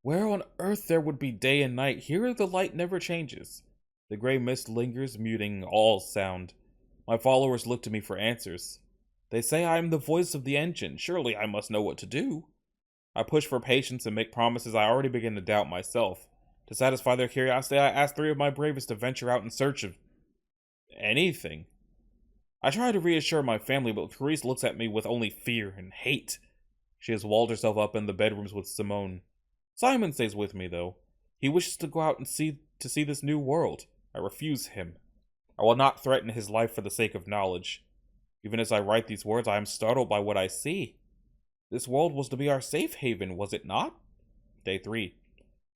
Where on earth there would be day and night, here the light never changes. The gray mist lingers, muting all sound. My followers look to me for answers. They say I am the voice of the engine. Surely I must know what to do. I push for patience and make promises I already begin to doubt myself. To satisfy their curiosity, I ask 3 of my bravest to venture out in search of anything. I try to reassure my family, but Therese looks at me with only fear and hate. She has walled herself up in the bedrooms with Simone. Simon stays with me, though. He wishes to go out and see this new world. I refuse him. I will not threaten his life for the sake of knowledge. Even as I write these words, I am startled by what I see. This world was to be our safe haven, was it not? Day 3.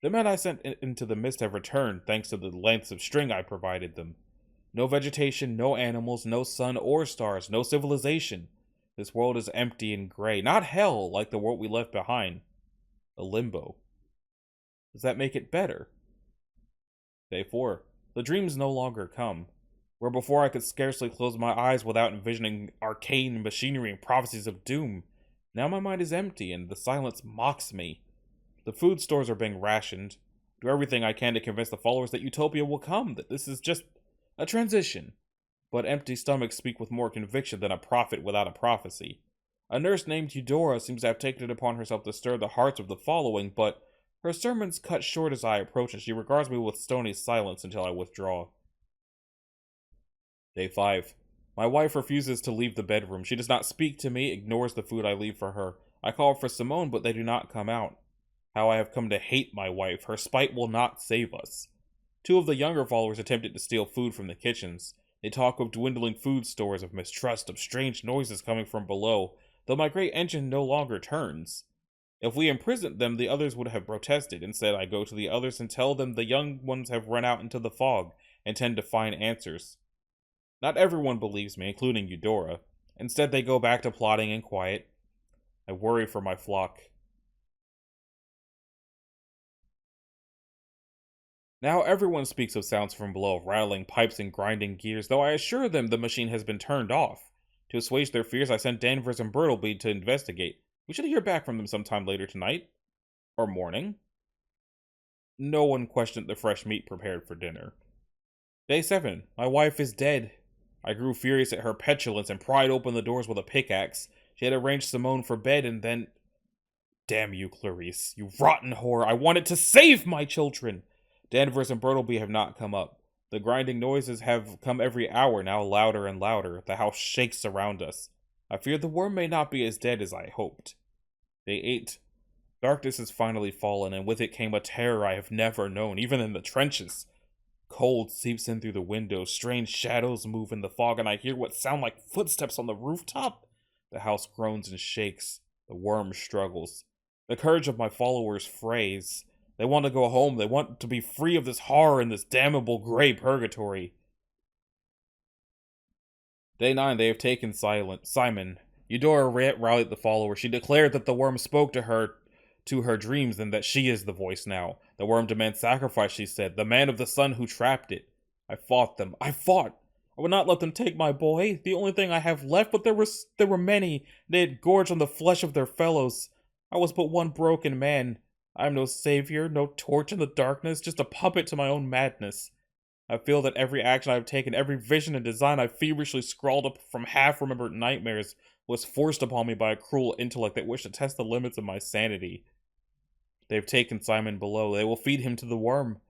The men I sent into the mist have returned, thanks to the lengths of string I provided them. No vegetation, no animals, no sun or stars, no civilization. This world is empty and gray. Not hell, like the world we left behind. A limbo. Does that make it better? Day 4. The dreams no longer come. Where before I could scarcely close my eyes without envisioning arcane machinery and prophecies of doom, now my mind is empty and the silence mocks me. The food stores are being rationed. Do everything I can to convince the followers that utopia will come, that this is just a transition. But empty stomachs speak with more conviction than a prophet without a prophecy. A nurse named Eudora seems to have taken it upon herself to stir the hearts of the following, but her sermon's cut short as I approach, and she regards me with stony silence until I withdraw. Day 5. My wife refuses to leave the bedroom. She does not speak to me, ignores the food I leave for her. I call for Simone, but they do not come out. How I have come to hate my wife. Her spite will not save us. 2 of the younger followers attempted to steal food from the kitchens. They talk of dwindling food stores, of mistrust, of strange noises coming from below, though my great engine no longer turns. If we imprisoned them, the others would have protested. Instead, I go to the others and tell them the young ones have run out into the fog and tend to find answers. Not everyone believes me, including Eudora. Instead, they go back to plotting in quiet. I worry for my flock. Now everyone speaks of sounds from below, rattling pipes and grinding gears, though I assure them the machine has been turned off. To assuage their fears, I sent Danvers and Bertleby to investigate. We should hear back from them sometime later tonight. Or morning. No one questioned the fresh meat prepared for dinner. Day 7. My wife is dead. I grew furious at her petulance and pried open the doors with a pickaxe. She had arranged Simone for bed and then... Damn you, Clarice. You rotten whore. I wanted to save my children. Danvers and Bertleby have not come up. The grinding noises have come every hour, now louder and louder. The house shakes around us. I fear the worm may not be as dead as I hoped. Day 8. Darkness has finally fallen, and with it came a terror I have never known, even in the trenches. Cold seeps in through the windows, strange shadows move in the fog, and I hear what sound like footsteps on the rooftop. The house groans and shakes. The worm struggles. The courage of my followers frays. They want to go home. They want to be free of this horror and this damnable gray purgatory. Day 9, they have taken Simon. Eudora rallied the followers. She declared that the worm spoke to her dreams, and that she is the voice now. The worm demands sacrifice, she said. The man of the sun who trapped it. I fought them. I fought. I would not let them take my boy, the only thing I have left, but there were many. They had gorged on the flesh of their fellows. I was but one broken man. I am no savior, no torch in the darkness, just a puppet to my own madness. I feel that every action I have taken, every vision and design I feverishly scrawled up from half-remembered nightmares was forced upon me by a cruel intellect that wished to test the limits of my sanity. They have taken Simon below. They will feed him to the worm.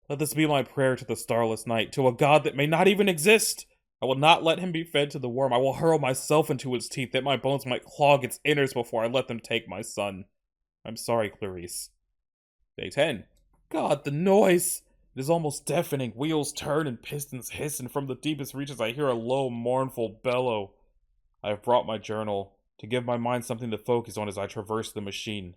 Let this be my prayer to the starless night, to a god that may not even exist. I will not let him be fed to the worm. I will hurl myself into its teeth, that my bones might clog its innards before I let them take my son. I'm sorry, Clarice. Day 10. God, the noise! It is almost deafening. Wheels turn and pistons hiss, and from the deepest reaches I hear a low, mournful bellow. I have brought my journal, to give my mind something to focus on as I traverse the machine.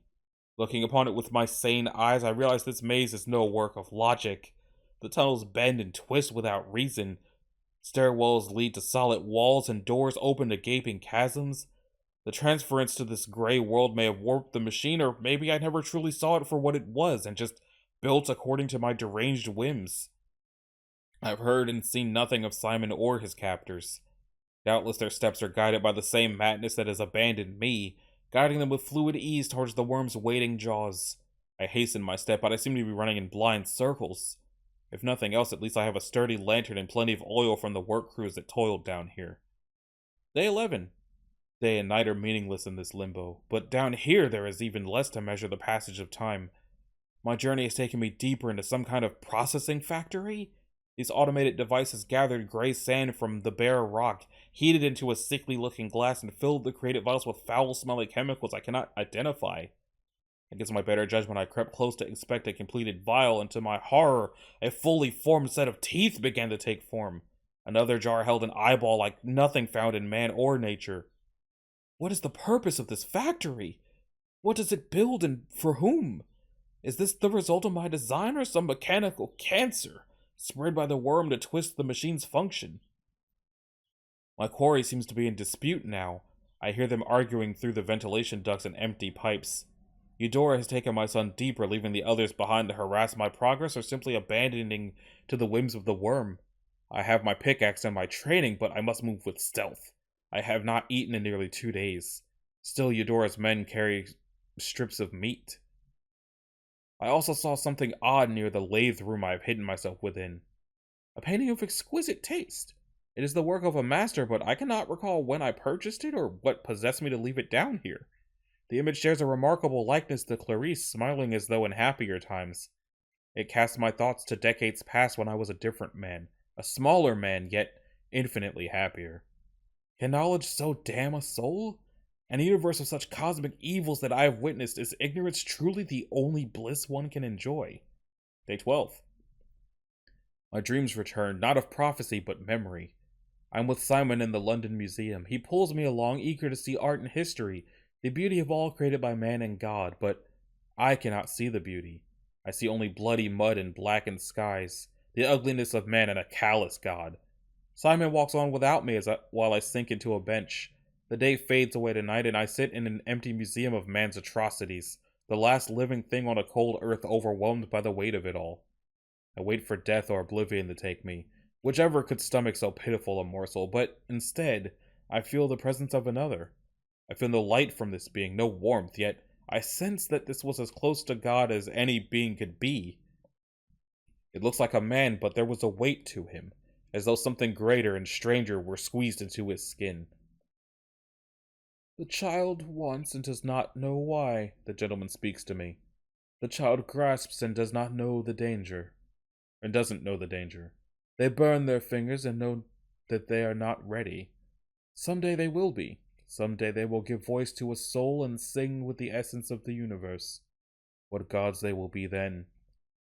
Looking upon it with my sane eyes, I realize this maze is no work of logic. The tunnels bend and twist without reason. Stairwells lead to solid walls, and doors open to gaping chasms. The transference to this gray world may have warped the machine, or maybe I never truly saw it for what it was, and just built according to my deranged whims. I've heard and seen nothing of Simon or his captors. Doubtless their steps are guided by the same madness that has abandoned me, guiding them with fluid ease towards the worm's waiting jaws. I hasten my step, but I seem to be running in blind circles. If nothing else, at least I have a sturdy lantern and plenty of oil from the work crews that toiled down here. Day 11. Day and night are meaningless in this limbo, but down here there is even less to measure the passage of time. My journey has taken me deeper into some kind of processing factory. These automated devices gathered gray sand from the bare rock, heated into a sickly-looking glass, and filled the created vials with foul-smelling chemicals I cannot identify. Against my better judgment, I crept close to inspect a completed vial, and to my horror, a fully formed set of teeth began to take form. Another jar held an eyeball like nothing found in man or nature. What is the purpose of this factory? What does it build, and for whom? Is this the result of my design, or some mechanical cancer spread by the worm to twist the machine's function? My quarry seems to be in dispute now. I hear them arguing through the ventilation ducts and empty pipes. Eudora has taken my son deeper, leaving the others behind to harass my progress, or simply abandoning to the whims of the worm. I have my pickaxe and my training, but I must move with stealth. I have not eaten in nearly 2 days. Still, Eudora's men carry strips of meat. I also saw something odd near the lathe room I have hidden myself within. A painting of exquisite taste. It is the work of a master, but I cannot recall when I purchased it or what possessed me to leave it down here. The image shares a remarkable likeness to Clarice, smiling as though in happier times. It casts my thoughts to decades past when I was a different man, a smaller man, yet infinitely happier. Can knowledge so damn a soul? In a universe of such cosmic evils that I have witnessed, is ignorance truly the only bliss one can enjoy? Day 12. My dreams return, not of prophecy, but memory. I'm with Simon in the London Museum. He pulls me along, eager to see art and history. the beauty of all created by man and God, but I cannot see the beauty. I see only bloody mud and blackened skies, the ugliness of man and a callous God. Simon walks on without me while I sink into a bench. The day fades away tonight, and I sit in an empty museum of man's atrocities, the last living thing on a cold earth overwhelmed by the weight of it all. I wait for death or oblivion to take me, whichever could stomach so pitiful a morsel, but instead, I feel the presence of another. I feel no light from this being, no warmth, yet I sense that this was as close to God as any being could be. It looks like a man, but there was a weight to him, as though something greater and stranger were squeezed into his skin. The child wants and does not know why, the gentleman speaks to me. The child grasps and does not know the danger. And doesn't know the danger. They burn their fingers and know that they are not ready. Someday they will be. Someday they will give voice to a soul and sing with the essence of the universe. What gods they will be then.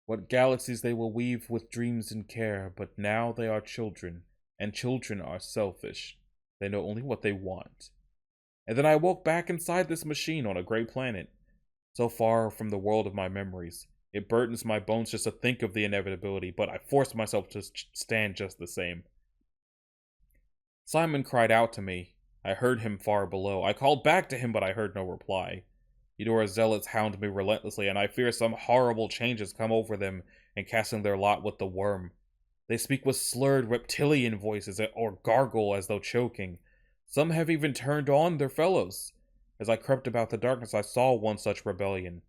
What galaxies they will weave with dreams and care, but now they are children, and children are selfish. They know only what they want. And then I woke back inside this machine on a gray planet, so far from the world of my memories. It burdens my bones just to think of the inevitability, but I force myself to stand just the same. Simon cried out to me. I heard him far below. I called back to him, but I heard no reply. Eudora's zealots hound me relentlessly, and I fear some horrible changes come over them in casting their lot with the worm. They speak with slurred reptilian voices, or gargle as though choking. Some have even turned on their fellows. As I crept about the darkness, I saw one such rebellion.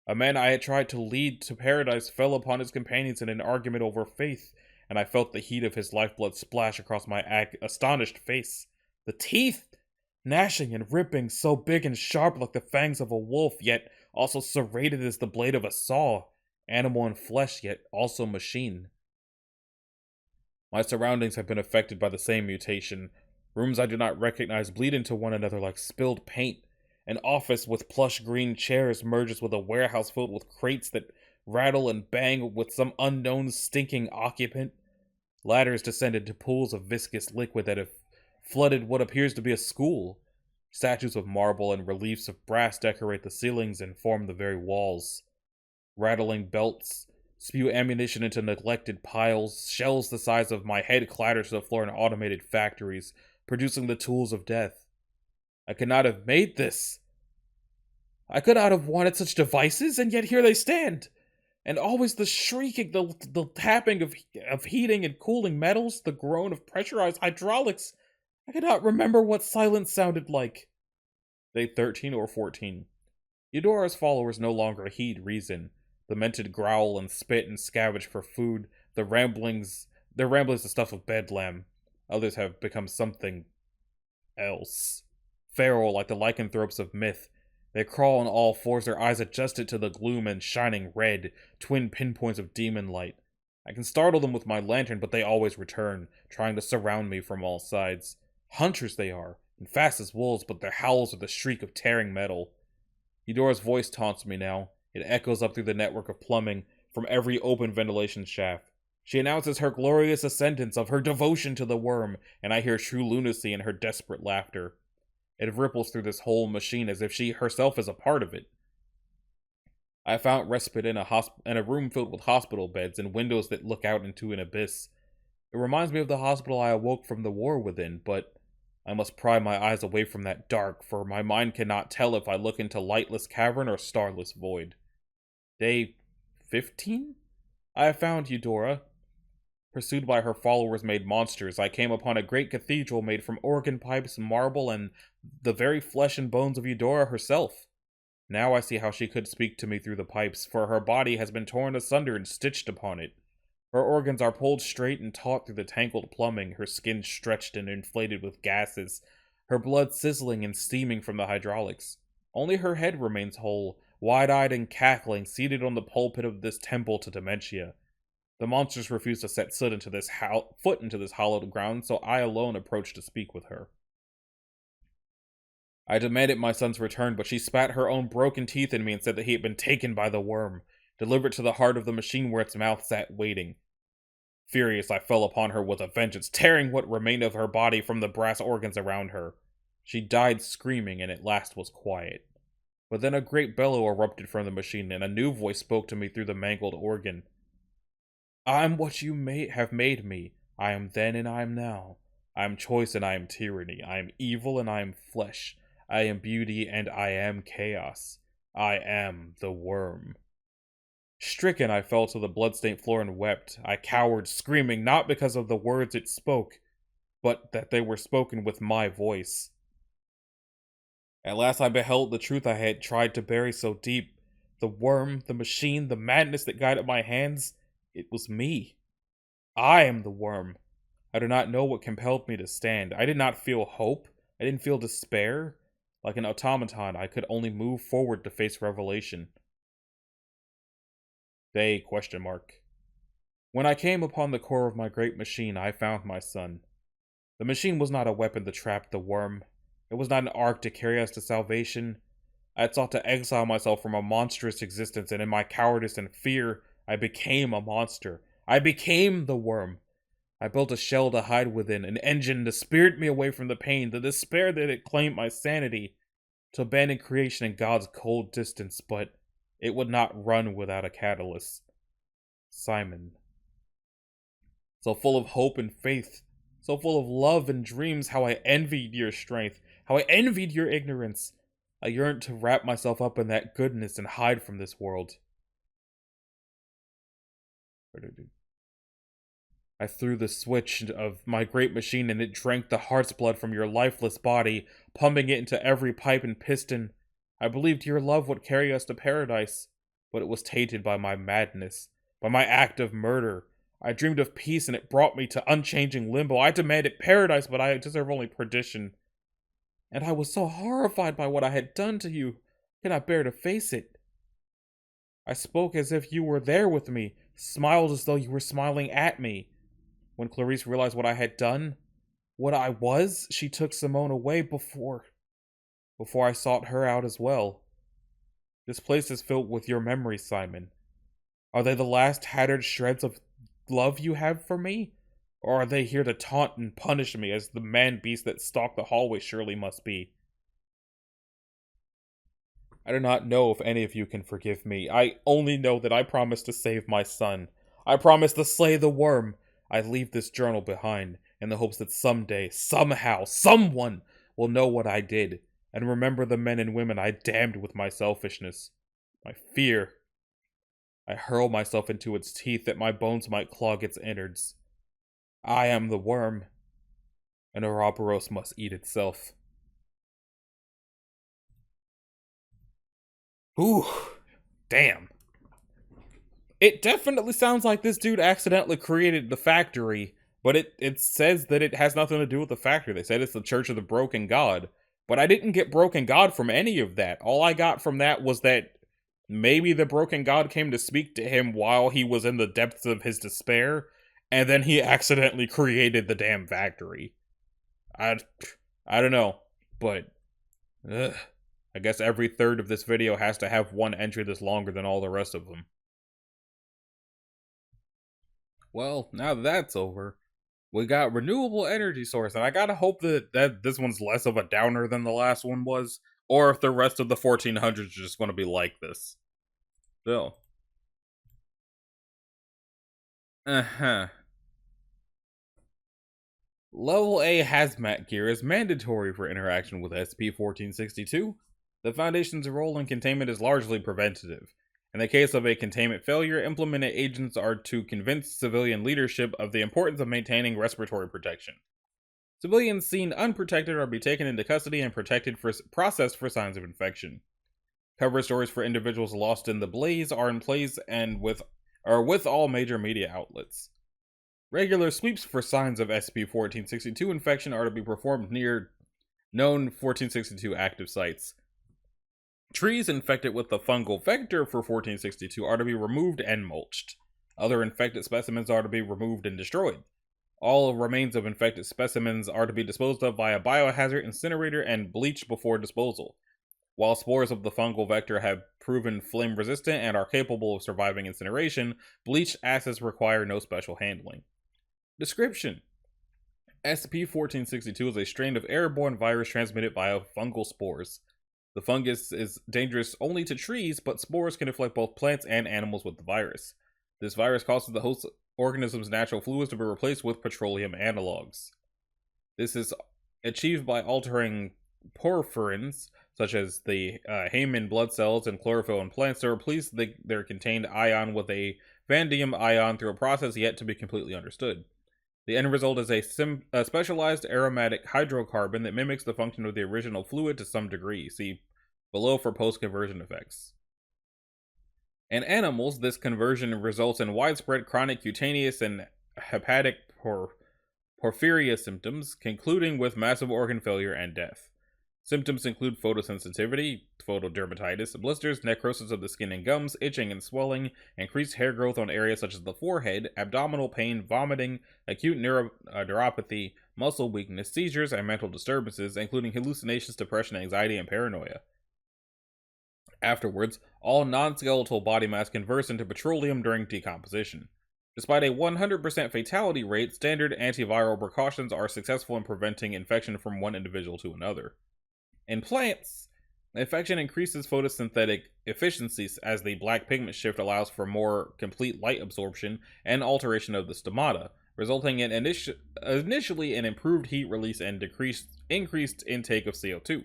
A man I had tried to lead to paradise fell upon his companions in an argument over faith, and I felt the heat of his lifeblood splash across my astonished face. The teeth! Gnashing and ripping, so big and sharp like the fangs of a wolf, yet also serrated as the blade of a saw. Animal and flesh, yet also machine. My surroundings have been affected by the same mutation. Rooms I do not recognize bleed into one another like spilled paint. An office with plush green chairs merges with a warehouse filled with crates that rattle and bang with some unknown stinking occupant. Ladders descend into pools of viscous liquid that have flooded what appears to be a school. Statues of marble and reliefs of brass decorate the ceilings and form the very walls. Rattling belts spew ammunition into neglected piles. Shells the size of my head clatter to the floor in automated factories, producing the tools of death. I could not have made this. I could not have wanted such devices, and yet here they stand. And always the shrieking, the tapping of heating and cooling metals, the groan of pressurized hydraulics. I cannot remember what silence sounded like. Day 13 or 14. Eudora's followers no longer heed reason. The mented growl and spit and scavenge for food. Their ramblings the stuff of bedlam. Others have become something else. Feral like the lycanthropes of myth. They crawl on all fours, their eyes adjusted to the gloom and shining red, twin pinpoints of demon light. I can startle them with my lantern, but they always return, trying to surround me from all sides. Hunters they are, and fast as wolves, but their howls are the shriek of tearing metal. Eudora's voice taunts me now. It echoes up through the network of plumbing from every open ventilation shaft. She announces her glorious ascendance of her devotion to the worm, and I hear true lunacy in her desperate laughter. It ripples through this whole machine as if she herself is a part of it. I found respite in a room filled with hospital beds and windows that look out into an abyss. It reminds me of the hospital I awoke from the war within, but I must pry my eyes away from that dark, for my mind cannot tell if I look into lightless cavern or starless void. Day 15? I have found Eudora. Pursued by her followers-made monsters, I came upon a great cathedral made from organ pipes, marble, and the very flesh and bones of Eudora herself. Now I see how she could speak to me through the pipes, for her body has been torn asunder and stitched upon it. Her organs are pulled straight and taut through the tangled plumbing, her skin stretched and inflated with gases, her blood sizzling and steaming from the hydraulics. Only her head remains whole, wide-eyed and cackling, seated on the pulpit of this temple to dementia. The monsters refuse to set foot into this hallowed ground, so I alone approach to speak with her. I demanded my son's return, but she spat her own broken teeth in me and said that he had been taken by the worm, delivered to the heart of the machine where its mouth sat waiting. Furious, I fell upon her with a vengeance, tearing what remained of her body from the brass organs around her. She died screaming, and at last was quiet. But then a great bellow erupted from the machine, and a new voice spoke to me through the mangled organ. I am what you have made me. I am then and I am now. I am choice and I am tyranny. I am evil and I am flesh. I am beauty and I am chaos. I am the worm. Stricken, I fell to the blood-stained floor and wept. I cowered, screaming, not because of the words it spoke, but that they were spoken with my voice. At last I beheld the truth I had tried to bury so deep. The worm, the machine, the madness that guided my hands, it was me. I am the worm. I do not know what compelled me to stand. I did not feel hope. I didn't feel despair. Like an automaton, I could only move forward to face revelation. They ? When I came upon the core of my great machine, I found my son. The machine was not a weapon to trap the worm. It was not an ark to carry us to salvation. I had sought to exile myself from a monstrous existence, and in my cowardice and fear, I became a monster. I became the worm. I built a shell to hide within, an engine to spirit me away from the pain, the despair that had claimed my sanity, to abandon creation in God's cold distance, but it would not run without a catalyst. Simon. So full of hope and faith, so full of love and dreams, how I envied your strength, how I envied your ignorance. I yearned to wrap myself up in that goodness and hide from this world. I threw the switch of my great machine and it drank the heart's blood from your lifeless body, pumping it into every pipe and piston. I believed your love would carry us to paradise, but it was tainted by my madness, by my act of murder. I dreamed of peace and it brought me to unchanging limbo. I demanded paradise, but I deserve only perdition. And I was so horrified by what I had done to you, I cannot bear to face it. I spoke as if you were there with me, smiled as though you were smiling at me. When Clarice realized what I had done, what I was, she took Simone away before I sought her out as well. This place is filled with your memories, Simon. Are they the last tattered shreds of love you have for me? Or are they here to taunt and punish me as the man-beast that stalked the hallway surely must be? I do not know if any of you can forgive me. I only know that I promised to save my son. I promised to slay the worm. I leave this journal behind in the hopes that someday, somehow, someone will know what I did and remember the men and women I damned with my selfishness, my fear. I hurl myself into its teeth that my bones might clog its innards. I am the worm, and Ouroboros must eat itself. Ooh, damn. It definitely sounds like this dude accidentally created the factory, but it says that it has nothing to do with the factory. They said it's the Church of the Broken God. But I didn't get Broken God from any of that. All I got from that was that maybe the Broken God came to speak to him while he was in the depths of his despair, and then he accidentally created the damn factory. I don't know, but I guess every third of this video has to have one entry that's longer than all the rest of them. Well, now that that's over, we got renewable energy source, and I gotta hope that this one's less of a downer than the last one was, or if the rest of the 1400s are just going to be like this. So. Level A hazmat gear is mandatory for interaction with SCP-1462. The Foundation's role in containment is largely preventative. In the case of a containment failure, implemented agents are to convince civilian leadership of the importance of maintaining respiratory protection. Civilians seen unprotected are to be taken into custody and processed for signs of infection. Cover stories for individuals lost in the blaze are in place and with all major media outlets. Regular sweeps for signs of SCP-1462 infection are to be performed near known 1462 active sites. Trees infected with the fungal vector for 1462 are to be removed and mulched. Other infected specimens are to be removed and destroyed. All remains of infected specimens are to be disposed of via biohazard incinerator and bleached before disposal. While spores of the fungal vector have proven flame resistant and are capable of surviving incineration, bleached acids require no special handling. Description: SCP-1462 is a strain of airborne virus transmitted via fungal spores. The fungus is dangerous only to trees, but spores can infect both plants and animals with the virus. This virus causes the host organism's natural fluids to be replaced with petroleum analogs. This is achieved by altering porphyrins, such as the Hayman blood cells and chlorophyll in plants, to replace their contained ion with a vanadium ion through a process yet to be completely understood. The end result is a specialized aromatic hydrocarbon that mimics the function of the original fluid to some degree. See below for post-conversion effects. In animals, this conversion results in widespread chronic cutaneous and hepatic porphyria symptoms, concluding with massive organ failure and death. Symptoms include photosensitivity, photodermatitis, blisters, necrosis of the skin and gums, itching and swelling, increased hair growth on areas such as the forehead, abdominal pain, vomiting, acute neuropathy, muscle weakness, seizures, and mental disturbances, including hallucinations, depression, anxiety, and paranoia. Afterwards, all non-skeletal body mass converts into petroleum during decomposition. Despite a 100% fatality rate, standard antiviral precautions are successful in preventing infection from one individual to another. In plants, infection increases photosynthetic efficiencies as the black pigment shift allows for more complete light absorption and alteration of the stomata, resulting in initially an improved heat release and increased intake of CO2.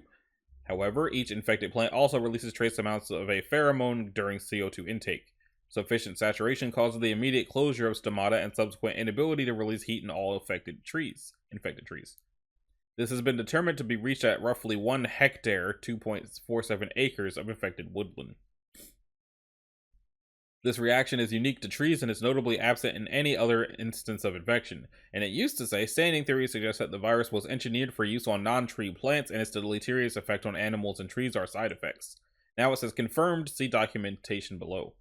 However, each infected plant also releases trace amounts of a pheromone during CO2 intake. Sufficient saturation causes the immediate closure of stomata and subsequent inability to release heat in all infected trees. This has been determined to be reached at roughly 1 hectare, 2.47 acres of infected woodland. This reaction is unique to trees and is notably absent in any other instance of infection, and it used to say standing theory suggests that the virus was engineered for use on non-tree plants and its deleterious effect on animals and trees are side effects. Now it says confirmed, see documentation below.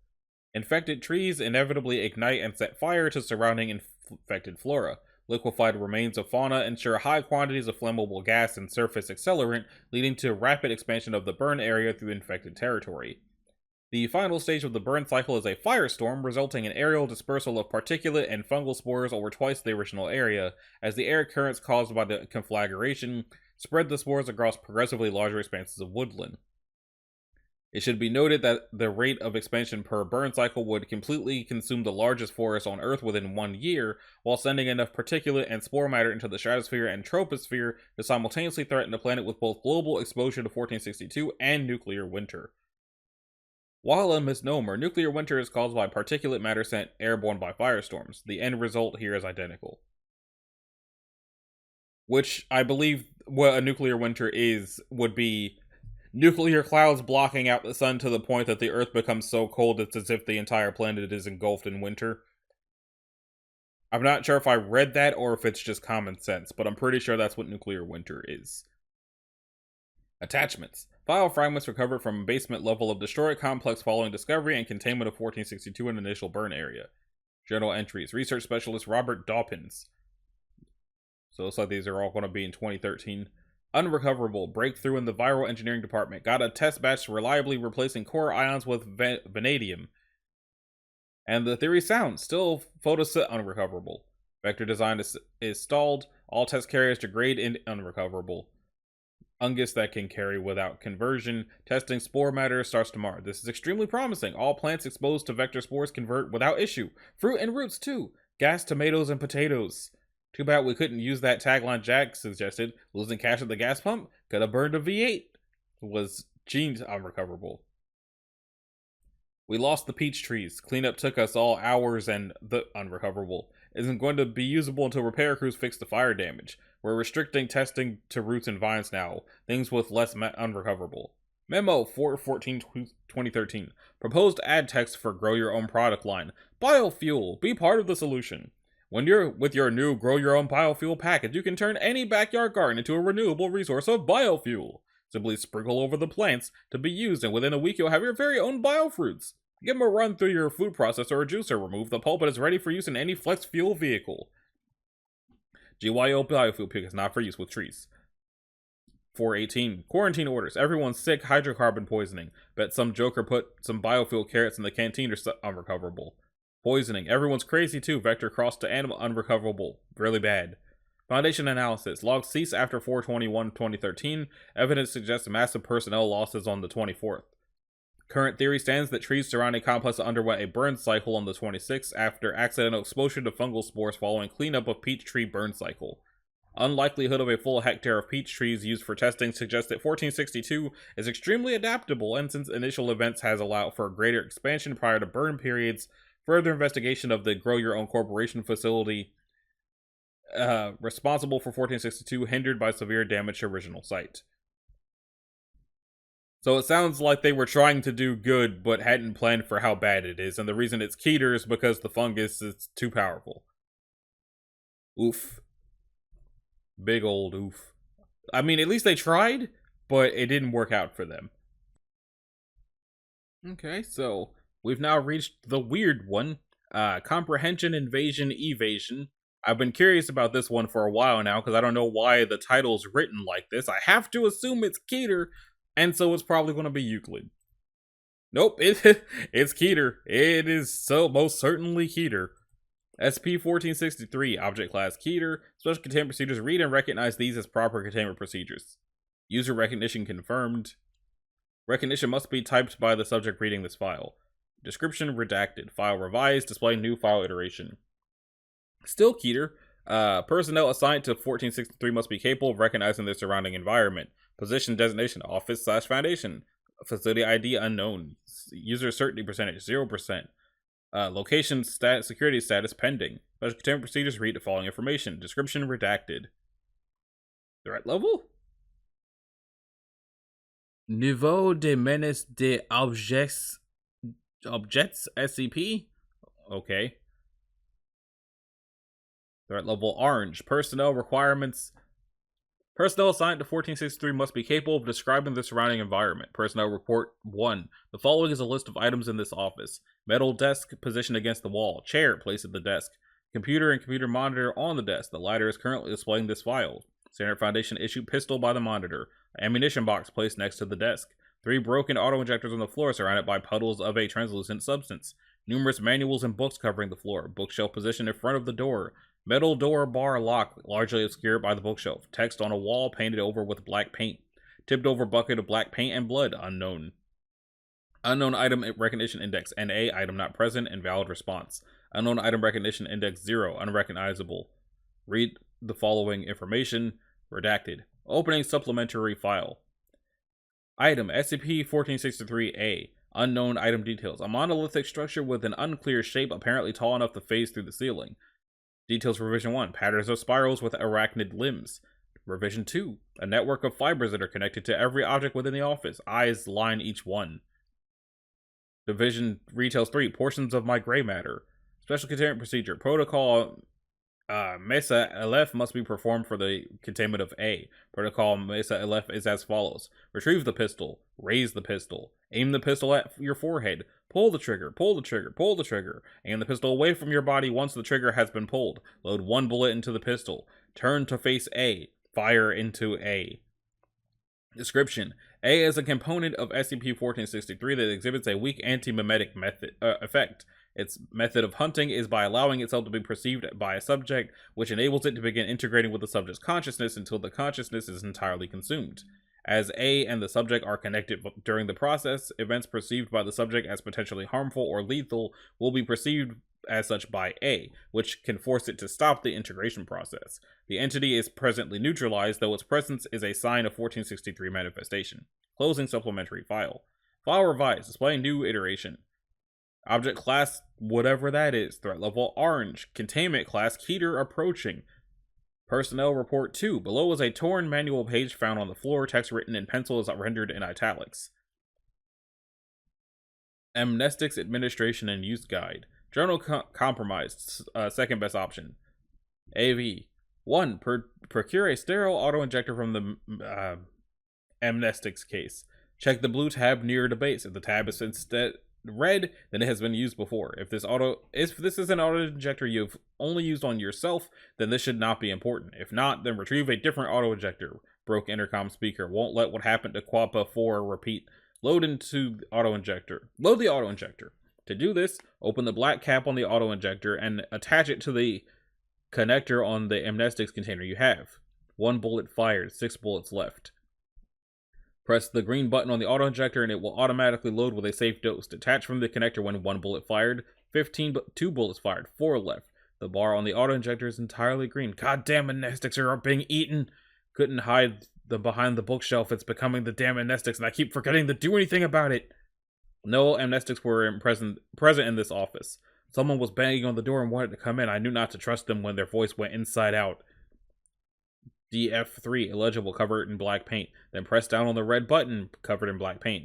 Infected trees inevitably ignite and set fire to surrounding infected flora. Liquefied remains of fauna ensure high quantities of flammable gas and surface accelerant, leading to rapid expansion of the burn area through infected territory. The final stage of the burn cycle is a firestorm, resulting in aerial dispersal of particulate and fungal spores over twice the original area, as the air currents caused by the conflagration spread the spores across progressively larger expanses of woodland. It should be noted that the rate of expansion per burn cycle would completely consume the largest forest on Earth within 1 year, while sending enough particulate and spore matter into the stratosphere and troposphere to simultaneously threaten the planet with both global exposure to 1462 and nuclear winter. While a misnomer, nuclear winter is caused by particulate matter sent airborne by firestorms. The end result here is identical. Which I believe what a nuclear winter would be nuclear clouds blocking out the sun to the point that the Earth becomes so cold it's as if the entire planet is engulfed in winter. I'm not sure if I read that or if it's just common sense, but I'm pretty sure that's what nuclear winter is. Attachments. File fragments recovered from basement level of destroyed complex following discovery and containment of 1462 in initial burn area. Journal entries. Research specialist Robert Dawkins. So it looks like these are all going to be in 2013. Unrecoverable. Breakthrough in the viral engineering department. Got a test batch reliably replacing core ions with vanadium. And the theory sound. Still unrecoverable. Vector design is stalled. All test carriers degrade in unrecoverable. Fungus that can carry without conversion. Testing spore matter starts tomorrow. This is extremely promising. All plants exposed to vector spores convert without issue. Fruit and roots too. Gas, tomatoes, and potatoes. Too bad we couldn't use that tagline Jack suggested. Losing cash at the gas pump? Could have burned a V8. Was genes unrecoverable. We lost the peach trees. Cleanup took us all hours and the unrecoverable. Isn't going to be usable until repair crews fix the fire damage. We're restricting testing to roots and vines now. Things with less unrecoverable. Memo 4/14/2013. Proposed ad text for grow your own product line. Biofuel. Be part of the solution. When you're with your new grow your own biofuel package, you can turn any backyard garden into a renewable resource of biofuel. Simply sprinkle over the plants to be used, and within a week you'll have your very own biofruits. Give them a run through your food processor or juicer. Remove the pulp and it's ready for use in any flex fuel vehicle. GYO biofuel pick is not for use with trees. 4/18. Quarantine orders. Everyone's sick. Hydrocarbon poisoning. Bet some joker put some biofuel carrots in the canteen or unrecoverable. Poisoning. Everyone's crazy too. Vector crossed to animal unrecoverable. Really bad. Foundation analysis. Logs cease after 4/21/2013. Evidence suggests massive personnel losses on the 24th. Current theory stands that trees surrounding complex underwent a burn cycle on the 26th after accidental exposure to fungal spores following cleanup of peach tree burn cycle. Unlikelihood of a full hectare of peach trees used for testing suggests that 1462 is extremely adaptable, and since initial events has allowed for greater expansion prior to burn periods, further investigation of the Grow Your Own Corporation facility responsible for 1462 hindered by severe damage to original site. So it sounds like they were trying to do good, but hadn't planned for how bad it is, and the reason it's Keter is because the fungus is too powerful. Oof. Big old oof. I mean, at least they tried, but it didn't work out for them. Okay, so we've now reached the weird one. Comprehension, Invasion, Evasion. I've been curious about this one for a while now, because I don't know why the title's written like this. I have to assume it's Keter, and so it's probably going to be Euclid. Nope, it's Keter. It is so most certainly Keter. SCP-1463, Object Class Keter. Special containment procedures. Read and recognize these as proper containment procedures. User recognition confirmed. Recognition must be typed by the subject reading this file. Description redacted. File revised. Display new file iteration. Still Keter. Personnel assigned to 1463 must be capable of recognizing their surrounding environment. Position designation Office/Foundation. Facility ID unknown. User certainty percentage 0%. Location security status pending. Special containment procedures. Read the following information. Description redacted. Threat level? Niveau de menace des objets SCP? Okay. Threat level orange. Personnel requirements. Personnel assigned to 1463 must be capable of describing the surrounding environment. Personnel report 1. The following is a list of items in this office. Metal desk positioned against the wall. Chair placed at the desk. Computer and computer monitor on the desk. The lighter is currently displaying this file. Standard Foundation issued pistol by the monitor. Ammunition box placed next to the desk. 3 broken auto-injectors on the floor surrounded by puddles of a translucent substance. Numerous manuals and books covering the floor. Bookshelf positioned in front of the door. Metal door bar lock, largely obscured by the bookshelf. Text on a wall painted over with black paint. Tipped over bucket of black paint and blood, unknown. Unknown item recognition index, NA, item not present, invalid response. Unknown item recognition index 0, unrecognizable. Read the following information, redacted. Opening supplementary file. Item SCP-1463-A. Unknown item details. A monolithic structure with an unclear shape apparently tall enough to phase through the ceiling. Details for Revision 1. Patterns of spirals with arachnid limbs. Revision 2. A network of fibers that are connected to every object within the office. Eyes line each one. Division Retails 3. Portions of my gray matter. Special containment procedure. Protocol Mesa LF must be performed for the containment of A. Protocol Mesa LF is as follows. Retrieve the pistol. Raise the pistol. Aim the pistol at your forehead. Pull the trigger, pull the trigger, pull the trigger. Aim the pistol away from your body once the trigger has been pulled. Load 1 bullet into the pistol. Turn to face A. Fire into A. Description. A is a component of SCP-1463 that exhibits a weak anti-mimetic effect. Its method of hunting is by allowing itself to be perceived by a subject, which enables it to begin integrating with the subject's consciousness until the consciousness is entirely consumed. As A and the subject are connected during the process, events perceived by the subject as potentially harmful or lethal will be perceived as such by A, which can force it to stop the integration process. The entity is presently neutralized, though its presence is a sign of 1463 manifestation. Closing supplementary file. File revised, displaying new iteration. Object class, whatever that is. Threat level orange. Containment class, Keter approaching. Personnel report 2. Below is a torn manual page found on the floor. Text written in pencil is rendered in italics. Amnestics Administration and Use Guide. Journal compromised. Second best option. AV. 1. Procure a sterile auto-injector from the amnestics case. Check the blue tab near the base. If the tab is instead red, then it has been used before. If this is an auto-injector you've only used on yourself, then this should not be important. If not, then retrieve a different auto-injector. Broke intercom speaker. Won't let what happened to Quappa 4 repeat. Load into the auto-injector. Load the auto-injector. To do this, open the black cap on the auto-injector and attach it to the connector on the amnestics container you have. 1 bullet fired, 6 bullets left. Press the green button on the auto-injector and it will automatically load with a safe dose. Detach from the connector when 1 bullet fired, 2 bullets fired, 4 left. The bar on the auto-injector is entirely green. Goddamn amnestics are being eaten! Couldn't hide them behind the bookshelf. It's becoming the damn amnestics and I keep forgetting to do anything about it. No amnestics were present in this office. Someone was banging on the door and wanted to come in. I knew not to trust them when their voice went inside out. DF3, illegible, covered in black paint. Then press down on the red button, covered in black paint.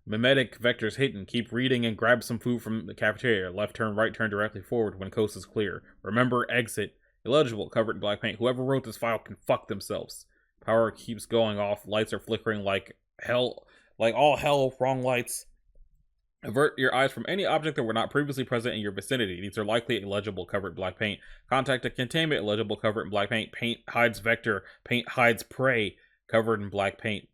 Mimetic vectors hidden. Keep reading and grab some food from the cafeteria. Left turn, right turn directly forward when coast is clear. Remember, exit. Illegible, covered in black paint. Whoever wrote this file can fuck themselves. Power keeps going off. Lights are flickering like hell. Like all hell, wrong lights. Avert your eyes from any object that were not previously present in your vicinity. These are likely illegible, covered in black paint. Contact a containment, illegible, covered in black paint. Paint hides vector. Paint hides prey, covered in black paint.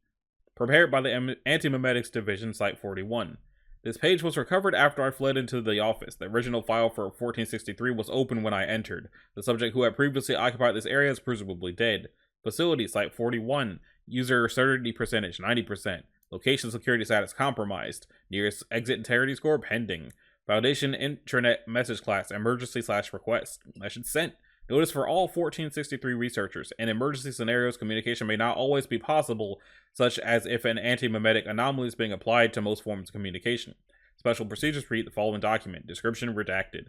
Prepared by the Anti-Memetics Division, Site 41. This page was recovered after I fled into the office. The original file for 1463 was open when I entered. The subject who had previously occupied this area is presumably dead. Facility, Site 41. User certainty percentage, 90%. Location security status compromised. Nearest exit integrity score pending. Foundation intranet message class emergency/request. Message sent. Notice for all 1463 researchers. In emergency scenarios, communication may not always be possible, such as if an anti-memetic anomaly is being applied to most forms of communication. Special procedures read the following document. Description redacted.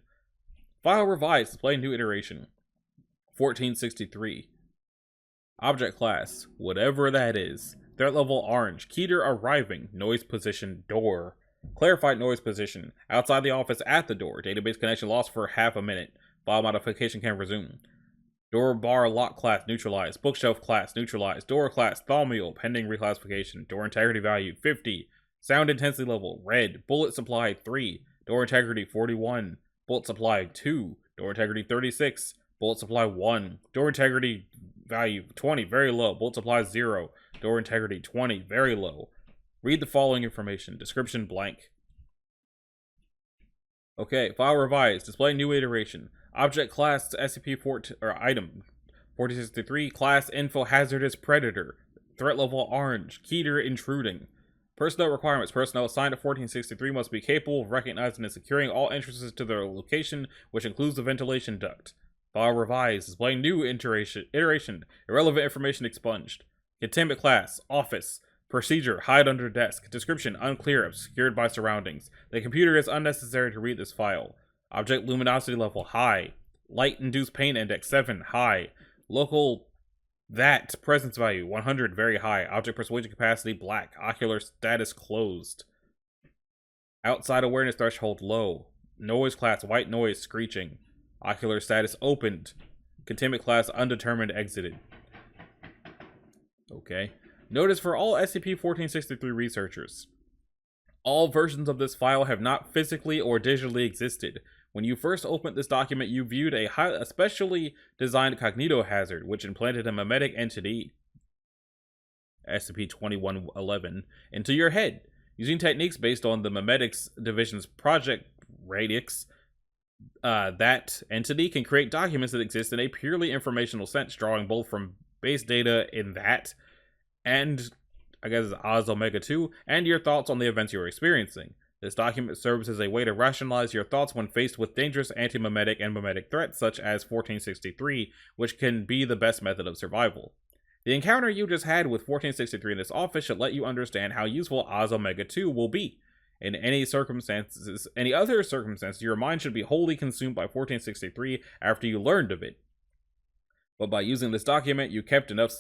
File revised. Display new iteration. 1463. Object class. Whatever that is. Threat level orange. Keter arriving. Noise position door. Clarified noise position. Outside the office at the door. Database connection lost for half a minute. File modification can resume. Door bar lock class neutralized. Bookshelf class neutralized. Door class thaumiel pending reclassification. Door integrity value 50. Sound intensity level red. Bullet supply 3. Door integrity 41. Bullet supply 2. Door integrity 36. Bullet supply 1. Door integrity value 20, very low. Bullet supply 0. Door integrity 20, very low. Read the following information. Description blank. Okay, file revised. Display new iteration. Object class SCP-14 or item 1463. Class info hazardous predator. Threat level orange. Keter intruding. Personnel requirements. Personnel assigned to 1463 must be capable of recognizing and securing all entrances to their location, which includes the ventilation duct. File revised. Display new iteration. Irrelevant information expunged. Containment class. Office. Procedure. Hide under desk. Description. Unclear. Obscured by surroundings. The computer is unnecessary to read this file. Object luminosity level. High. Light induced pain index 7. High. Local that presence value 100. Very high. Object persuasion capacity black. Ocular status closed. Outside awareness threshold low. Noise class. White noise screeching. Ocular status opened. Containment class undetermined exited. Okay. Notice for all SCP-1463 researchers. All versions of this file have not physically or digitally existed. When you first opened this document, you viewed a specially designed cognitohazard, which implanted a memetic entity, SCP-2111, into your head. Using techniques based on the Memetics Division's Project Radix, that entity can create documents that exist in a purely informational sense, drawing both from base data in that and, I guess, Oz Omega 2, and your thoughts on the events you're experiencing. This document serves as a way to rationalize your thoughts when faced with dangerous anti-memetic and memetic threats such as 1463, which can be the best method of survival. The encounter you just had with 1463 in this office should let you understand how useful Oz Omega 2 will be. In any other circumstances, your mind should be wholly consumed by 1463 after you learned of it. But by using this document, you kept enough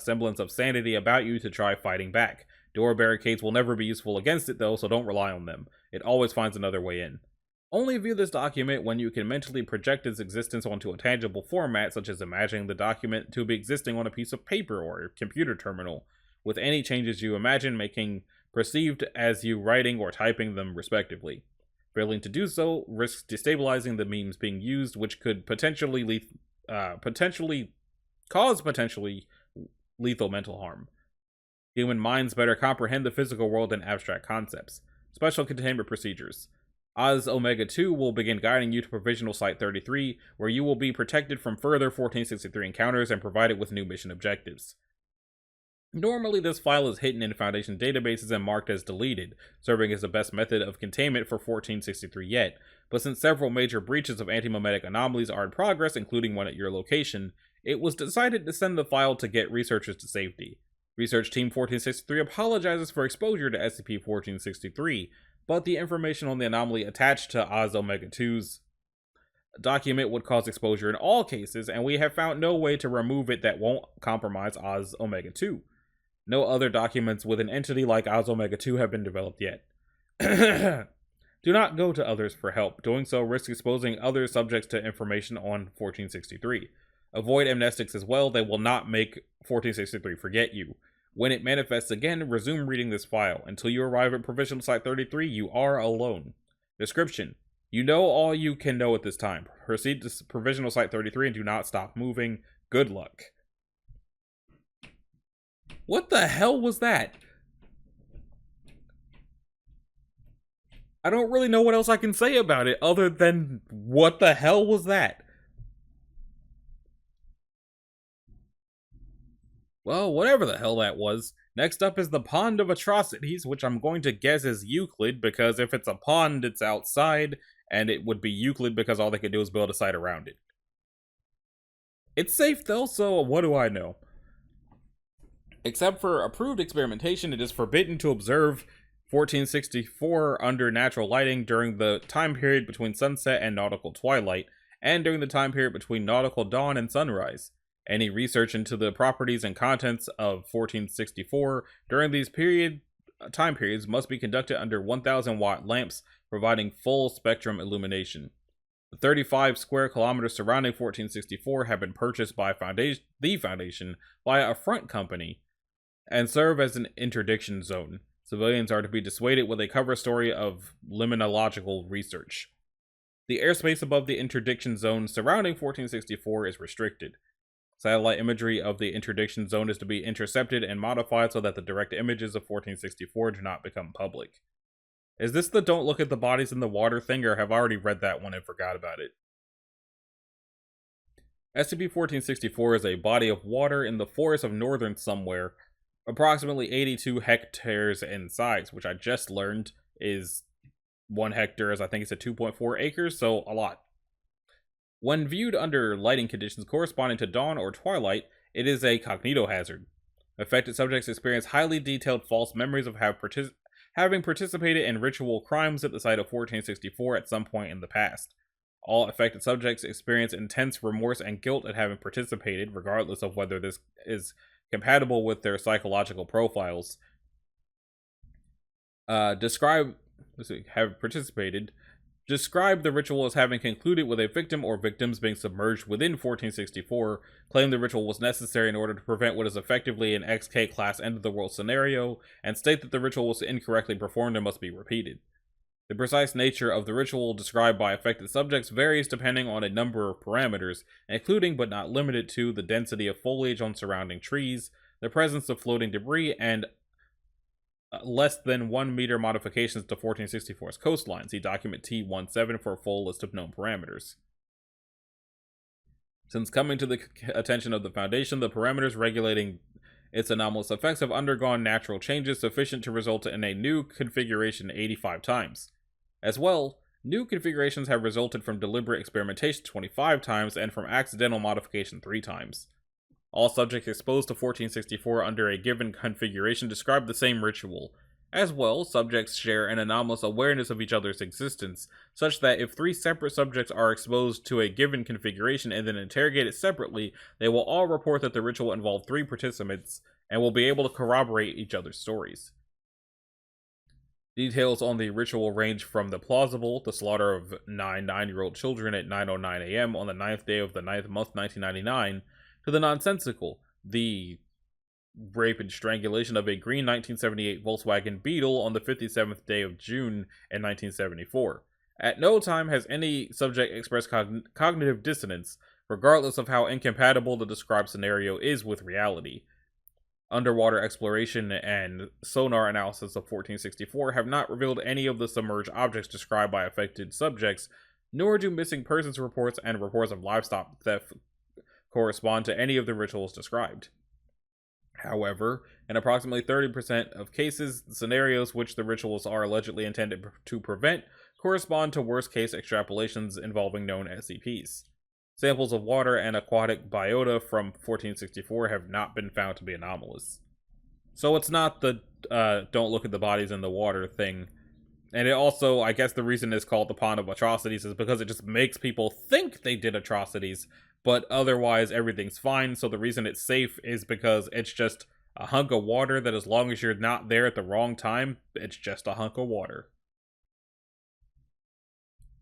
semblance of sanity about you to try fighting back. Door barricades will never be useful against it though, so don't rely on them. It always finds another way in. Only view this document when you can mentally project its existence onto a tangible format, such as imagining the document to be existing on a piece of paper or a computer terminal, with any changes you imagine making perceived as you writing or typing them respectively. Failing to do so risks destabilizing the memes being used, which could potentially cause lethal mental harm. Human minds better comprehend the physical world than abstract concepts. Special containment procedures. Oz Omega 2 will begin guiding you to Provisional Site 33, where you will be protected from further 1463 encounters and provided with new mission objectives. Normally, this file is hidden in Foundation databases and marked as deleted, serving as the best method of containment for 1463 yet, but since several major breaches of antimemetic anomalies are in progress, including one at your location, it was decided to send the file to get researchers to safety. Research Team 1463 apologizes for exposure to SCP-1463, but the information on the anomaly attached to Oz Omega 2's document would cause exposure in all cases, and we have found no way to remove it that won't compromise Oz Omega 2. No other documents with an entity like Oz Omega 2 have been developed yet. Do not go to others for help. Doing so risks exposing other subjects to information on 1463. Avoid amnestics as well. They will not make 1463 forget you. When it manifests again, resume reading this file. Until you arrive at Provisional Site 33, you are alone. Description: you know all you can know at this time. Proceed to Provisional Site 33 and do not stop moving. Good luck. What the hell was that? I don't really know what else I can say about it other than what the hell was that? Well, whatever the hell that was. Next up is the Pond of Atrocities, which I'm going to guess is Euclid, because if it's a pond, it's outside, and it would be Euclid because all they could do is build a site around it. It's safe though, so what do I know? Except for approved experimentation, it is forbidden to observe 1464 under natural lighting during the time period between sunset and nautical twilight, and during the time period between nautical dawn and sunrise. Any research into the properties and contents of 1464 during these time periods must be conducted under 1000 watt lamps providing full spectrum illumination. The 35 square kilometers surrounding 1464 have been purchased by the Foundation via a front company and serve as an interdiction zone. Civilians are to be dissuaded with a cover story of limnological research. The airspace above the interdiction zone surrounding 1464 is restricted. Satellite imagery of the interdiction zone is to be intercepted and modified so that the direct images of 1464 do not become public. Is this the don't look at the bodies in the water thing, or have I already read that one and forgot about it? SCP-1464 is a body of water in the forest of northern somewhere, approximately 82 hectares in size, which I just learned is 1 hectare, as I think it's a 2.4 acres, so a lot. When viewed under lighting conditions corresponding to dawn or twilight, it is a cognitohazard. Affected subjects experience highly detailed false memories of having participated in ritual crimes at the site of 1464 at some point in the past. All affected subjects experience intense remorse and guilt at having participated, regardless of whether this is compatible with their psychological profiles. Describe the ritual as having concluded with a victim or victims being submerged within 1464, claim the ritual was necessary in order to prevent what is effectively an XK-class end-of-the-world scenario, and state that the ritual was incorrectly performed and must be repeated. The precise nature of the ritual described by affected subjects varies depending on a number of parameters, including but not limited to the density of foliage on surrounding trees, the presence of floating debris, and less than 1 meter modifications to 1464's coastline. See document T17 for a full list of known parameters. Since coming to the attention of the Foundation, the parameters regulating its anomalous effects have undergone natural changes sufficient to result in a new configuration 85 times. As well, new configurations have resulted from deliberate experimentation 25 times and from accidental modification 3 times. All subjects exposed to 1464 under a given configuration describe the same ritual. As well, subjects share an anomalous awareness of each other's existence, such that if 3 separate subjects are exposed to a given configuration and then interrogated separately, they will all report that the ritual involved 3 participants and will be able to corroborate each other's stories. Details on the ritual range from the plausible, the slaughter of 9 9-year-old children at 9:09 a.m. on the 9th day of the 9th month 1999, to the nonsensical, the rape and strangulation of a green 1978 Volkswagen Beetle on the 57th day of June in 1974. At no time has any subject expressed cognitive dissonance, regardless of how incompatible the described scenario is with reality. Underwater exploration and sonar analysis of 1464 have not revealed any of the submerged objects described by affected subjects, nor do missing persons reports and reports of livestock theft correspond to any of the rituals described. However, in approximately 30% of cases, the scenarios which the rituals are allegedly intended to prevent correspond to worst-case extrapolations involving known SCPs. Samples of water and aquatic biota from 1464 have not been found to be anomalous. So it's not the don't look at the bodies in the water thing. And it also, I guess the reason it's called the Pond of Atrocities is because it just makes people think they did atrocities, but otherwise everything's fine. So the reason it's safe is because it's just a hunk of water that as long as you're not there at the wrong time, it's just a hunk of water.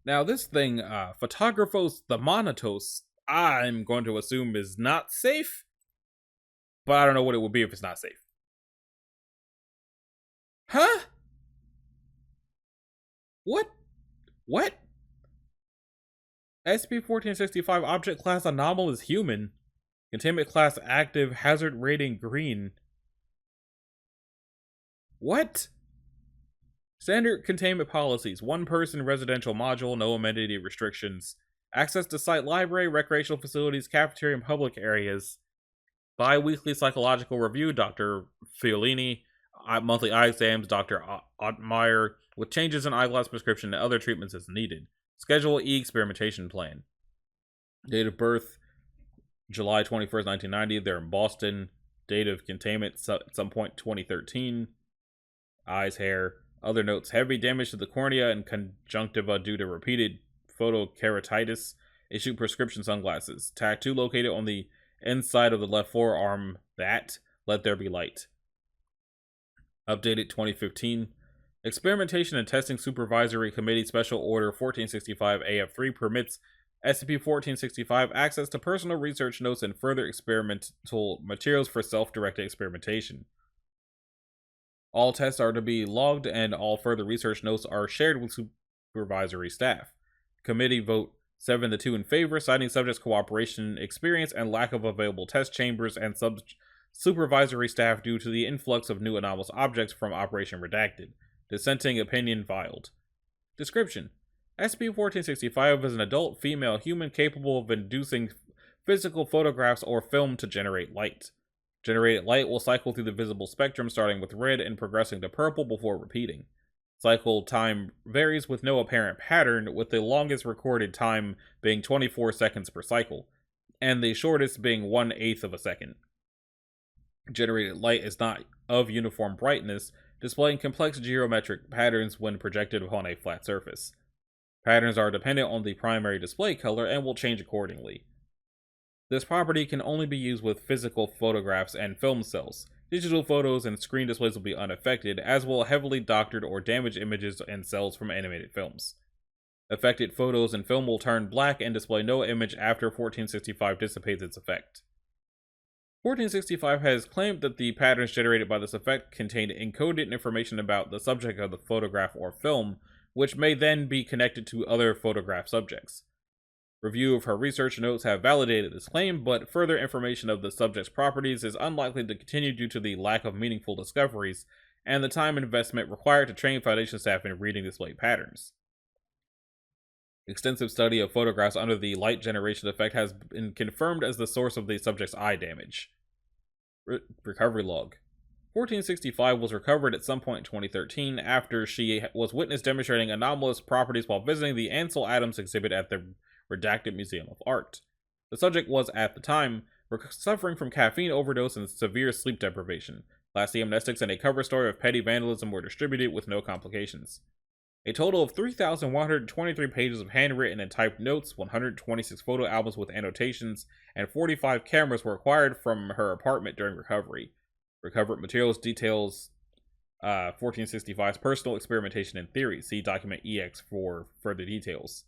Now this thing, Photographos Themanatos, I'm going to assume is not safe, but I don't know what it would be if it's not safe. Huh? What? What? SCP-1465 Object Class Anomalous Human. Containment Class Active. Hazard Rating Green. What? Standard containment policies. 1-person residential module. No amenity restrictions. Access to site library, recreational facilities, cafeteria, and public areas. Bi-weekly psychological review. Dr. Fiolini. Monthly eye exams. Dr. Ottmeyer. With changes in eyeglass prescription and other treatments as needed. Schedule E experimentation plan. Date of birth, July 21st, 1990. They're in Boston. Date of containment, at some point 2013. Eyes, hair. Other notes, heavy damage to the cornea and conjunctiva due to repeated photokeratitis. Issue prescription sunglasses. Tattoo located on the inside of the left forearm. That, let there be light. Updated 2015. Experimentation and Testing Supervisory Committee Special Order 1465 AF3 permits SCP-1465 access to personal research notes and further experimental materials for self-directed experimentation. All tests are to be logged and all further research notes are shared with supervisory staff. Committee vote 7-2 in favor, citing subjects' cooperation, experience, and lack of available test chambers and supervisory staff due to the influx of new anomalous objects from Operation Redacted. Dissenting opinion filed. Description: SCP-1465 is an adult female human capable of inducing physical photographs or film to generate light. Generated light will cycle through the visible spectrum starting with red and progressing to purple before repeating. Cycle time varies with no apparent pattern, with the longest recorded time being 24 seconds per cycle, and the shortest being 1/8 of a second. Generated light is not of uniform brightness, displaying complex geometric patterns when projected upon a flat surface. Patterns are dependent on the primary display color and will change accordingly. This property can only be used with physical photographs and film cells. Digital photos and screen displays will be unaffected, as will heavily doctored or damaged images and cells from animated films. Affected photos and film will turn black and display no image after 1465 dissipates its effect. 1465 has claimed that the patterns generated by this effect contain encoded information about the subject of the photograph or film, which may then be connected to other photograph subjects. Review of her research notes have validated this claim, but further information of the subject's properties is unlikely to continue due to the lack of meaningful discoveries and the time investment required to train Foundation staff in reading display patterns. Extensive study of photographs under the light generation effect has been confirmed as the source of the subject's eye damage. Recovery log. 1465 was recovered at some point in 2013 after she was witnessed demonstrating anomalous properties while visiting the Ansel Adams exhibit at the Redacted Museum of Art. The subject was, at the time, suffering from caffeine overdose and severe sleep deprivation. Class C amnestics and a cover story of petty vandalism were distributed with no complications. A total of 3,123 pages of handwritten and typed notes, 126 photo albums with annotations, and 45 cameras were acquired from her apartment during recovery. Recovered materials details 1465's personal experimentation and theory. See document EX for further details.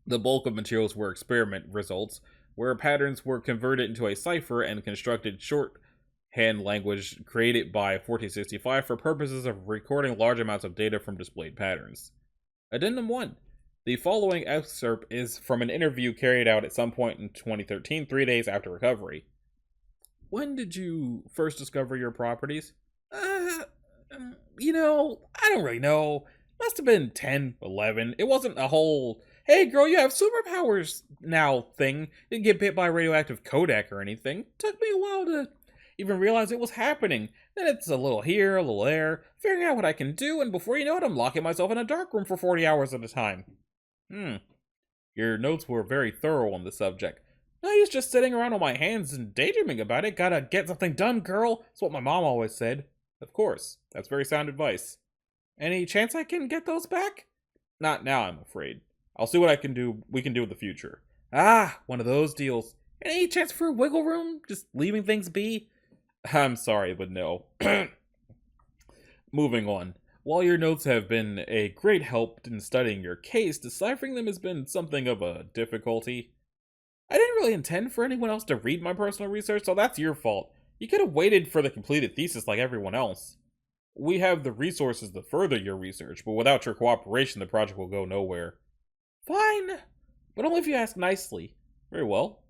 The bulk of materials were experiment results, where patterns were converted into a cipher and constructed shorthand language created by 1465 for purposes of recording large amounts of data from displayed patterns. Addendum 1. The following excerpt is from an interview carried out at some point in 2013, 3 days after recovery. when did you first discover your properties? Uh, I don't really know. Must have been 10, 11. It wasn't a whole, hey girl, you have superpowers now thing. Didn't get bit by a radioactive Kodak or anything. Took me a while to even realize it was happening. Then it's a little here, a little there, figuring out what I can do, and before you know it, I'm locking myself in a dark room for 40 hours at a time. Your notes were very thorough on the subject. I was just sitting around on my hands and daydreaming about it. Gotta get something done, girl. That's what my mom always said. Of course, that's very sound advice. Any chance I can get those back? Not now, I'm afraid. I'll see what we can do in the future. Ah, one of those deals. Any chance for wiggle room? Just leaving things be? I'm sorry, but no. Moving on. While your notes have been a great help in studying your case, deciphering them has been something of a difficulty. I didn't really intend for anyone else to read my personal research, so that's your fault. You could have waited for the completed thesis like everyone else. We have the resources to further your research, but without your cooperation, the project will go nowhere. Fine, but only if you ask nicely. Very well.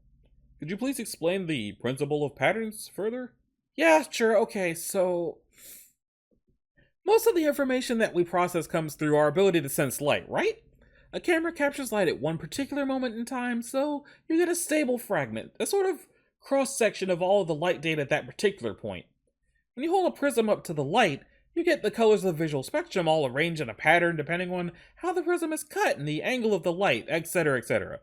Could you please explain the principle of patterns further? Yeah, sure, okay, so... most of the information that we process comes through our ability to sense light, right? A camera captures light at one particular moment in time, so you get a stable fragment, a sort of cross-section of all of the light data at that particular point. When you hold a prism up to the light, you get the colors of the visual spectrum all arranged in a pattern depending on how the prism is cut and the angle of the light, etc., etc.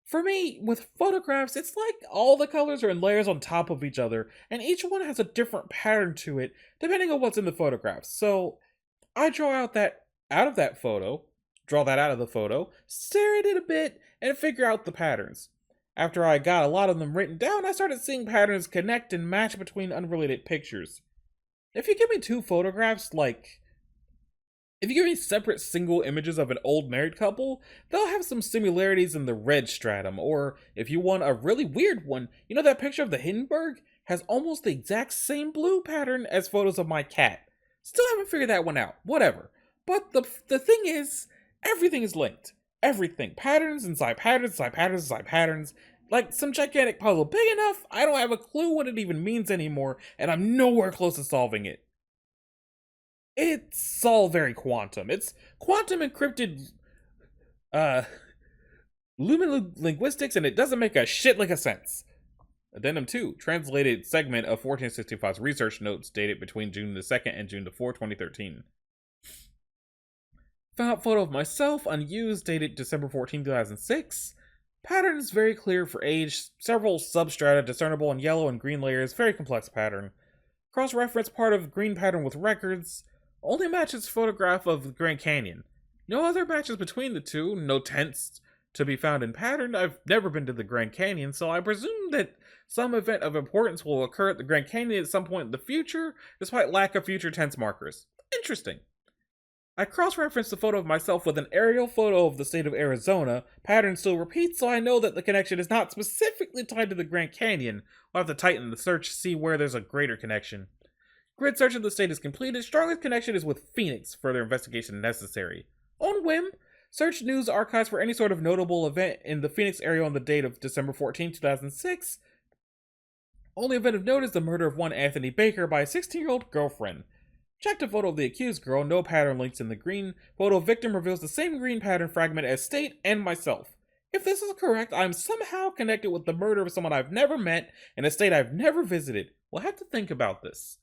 For me, with photographs, it's like all the colors are in layers on top of each other, and each one has a different pattern to it, depending on what's in the photographs. So, I draw out of the photo, stare at it a bit, and figure out the patterns. After I got a lot of them written down, I started seeing patterns connect and match between unrelated pictures. If you give me two photographs, if you give me separate single images of an old married couple, they'll have some similarities in the red stratum, or if you want a really weird one, you know that picture of the Hindenburg has almost the exact same blue pattern as photos of my cat. Still haven't figured that one out, whatever. But the thing is, everything is linked. Everything. Patterns inside patterns inside patterns inside patterns. Like some gigantic puzzle big enough, I don't have a clue what it even means anymore, and I'm nowhere close to solving it. It's all very quantum. It's quantum encrypted lumen linguistics, and it doesn't make a shit lick of sense. Addendum 2, translated segment of 1465's research notes dated between June the 2nd and June the 4th, 2013. Found photo of myself, unused, dated December 14, 2006. Pattern is very clear for age, several substrata discernible in yellow and green layers, very complex pattern. Cross-reference part of green pattern with records, only matches photograph of the Grand Canyon. No other matches between the two, no tents to be found in pattern. I've never been to the Grand Canyon, so I presume that some event of importance will occur at the Grand Canyon at some point in the future, despite lack of future tense markers. Interesting. I cross-referenced the photo of myself with an aerial photo of the state of Arizona. Pattern still repeats, so I know that the connection is not specifically tied to the Grand Canyon. I'll have to tighten the search to see where there's a greater connection. Grid search of the state is completed. Strongest connection is with Phoenix. Further investigation necessary. On whim, search news archives for any sort of notable event in the Phoenix area on the date of December 14, 2006. Only event of note is the murder of one Anthony Baker by a 16-year-old girlfriend. Checked a photo of the accused girl, no pattern links in the green. Photo of victim reveals the same green pattern fragment as state and myself. If this is correct, I'm somehow connected with the murder of someone I've never met in a state I've never visited. We'll have to think about this.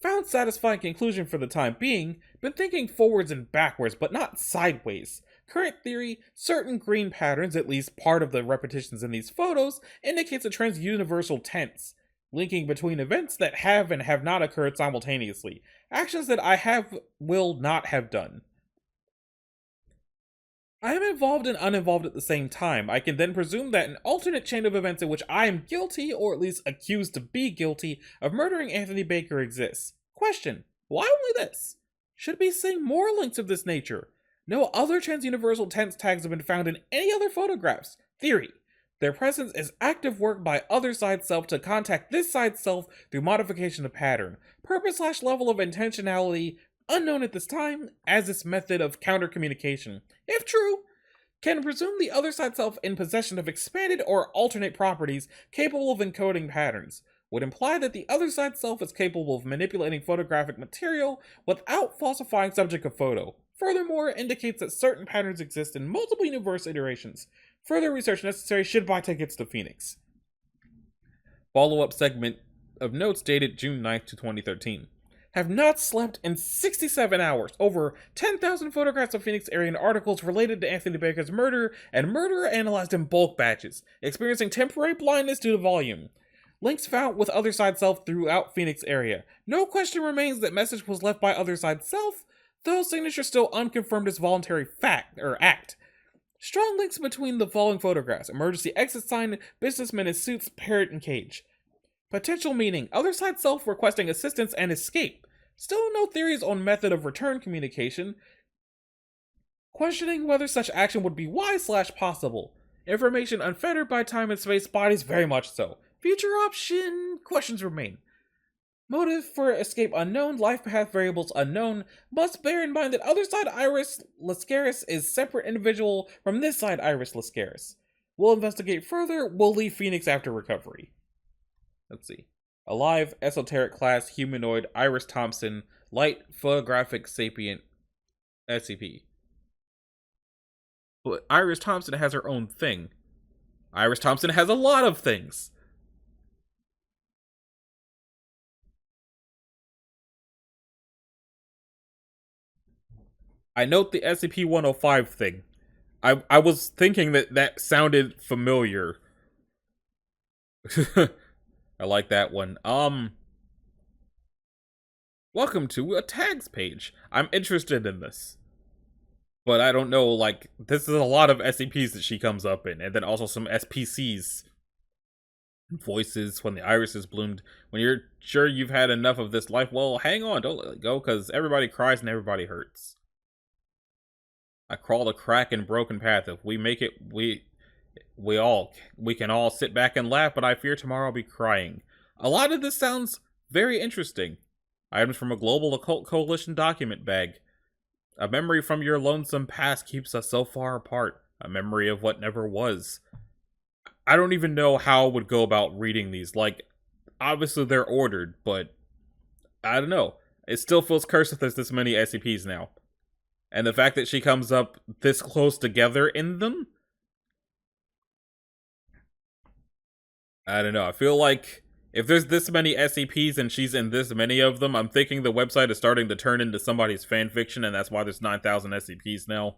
Found satisfying conclusion for the time being. Been thinking forwards and backwards, but not sideways. Current theory, certain green patterns, at least part of the repetitions in these photos, indicates a trans-universal tense, linking between events that have and have not occurred simultaneously, actions that I will not have done. I am involved and uninvolved at the same time. I can then presume that an alternate chain of events in which I am guilty, or at least accused to be guilty, of murdering Anthony Baker exists. Question: why only this? Should be seeing more links of this nature. No other trans-universal tense tags have been found in any other photographs. Theory: their presence is active work by other side self to contact this side self through modification of pattern. Purpose/level of intentionality unknown at this time, as this method of counter-communication. If true, can presume the other side self in possession of expanded or alternate properties capable of encoding patterns, would imply that the other side self is capable of manipulating photographic material without falsifying subject of photo. Furthermore, it indicates that certain patterns exist in multiple universe iterations. Further research necessary should buy tickets to Phoenix. Follow-up segment of notes dated June 9th to 2013. Have not slept in 67 hours. Over 10,000 photographs of Phoenix area and articles related to Anthony Baker's murder, and murder analyzed in bulk batches, experiencing temporary blindness due to volume. Links found with Other Side Self throughout Phoenix area. No question remains that message was left by Other Side Self, though signature still unconfirmed as voluntary act. Strong links between the following photographs: emergency exit sign, businessmen in suits, parrot and cage. Potential meaning: Other Side Self requesting assistance and escape. Still no theories on method of return communication. Questioning whether such action would be wise/possible. Information unfettered by time and space, bodies very much so. Future option? Questions remain. Motive for escape unknown, life path variables unknown. Must bear in mind that other side Iris Lascaris is separate individual from this side Iris Lascaris. We'll investigate further. We'll leave Phoenix after recovery. Let's see. Alive, esoteric class, humanoid, Iris Thompson, light, photographic, sapient, SCP. But Iris Thompson has her own thing. Iris Thompson has a lot of things. I note the SCP-105 thing. I was thinking that sounded familiar. I like that one. Welcome to a tags page. I'm interested in this. But I don't know, like, this is a lot of SCPs that she comes up in, and then also some SPCs. Voices when the irises bloomed. When you're sure you've had enough of this life, well, hang on, don't let it go, because everybody cries and everybody hurts. I crawled a crack and broken path. If we make it, we can all sit back and laugh, but I fear tomorrow I'll be crying. A lot of this sounds very interesting. Items from a global occult coalition document bag. A memory from your lonesome past keeps us so far apart. A memory of what never was. I don't even know how I would go about reading these. Like, obviously they're ordered, but I don't know. It still feels cursed that there's this many SCPs now. And the fact that she comes up this close together in them? I don't know. I feel like if there's this many SCPs and she's in this many of them, I'm thinking the website is starting to turn into somebody's fanfiction, and that's why there's 9,000 SCPs now.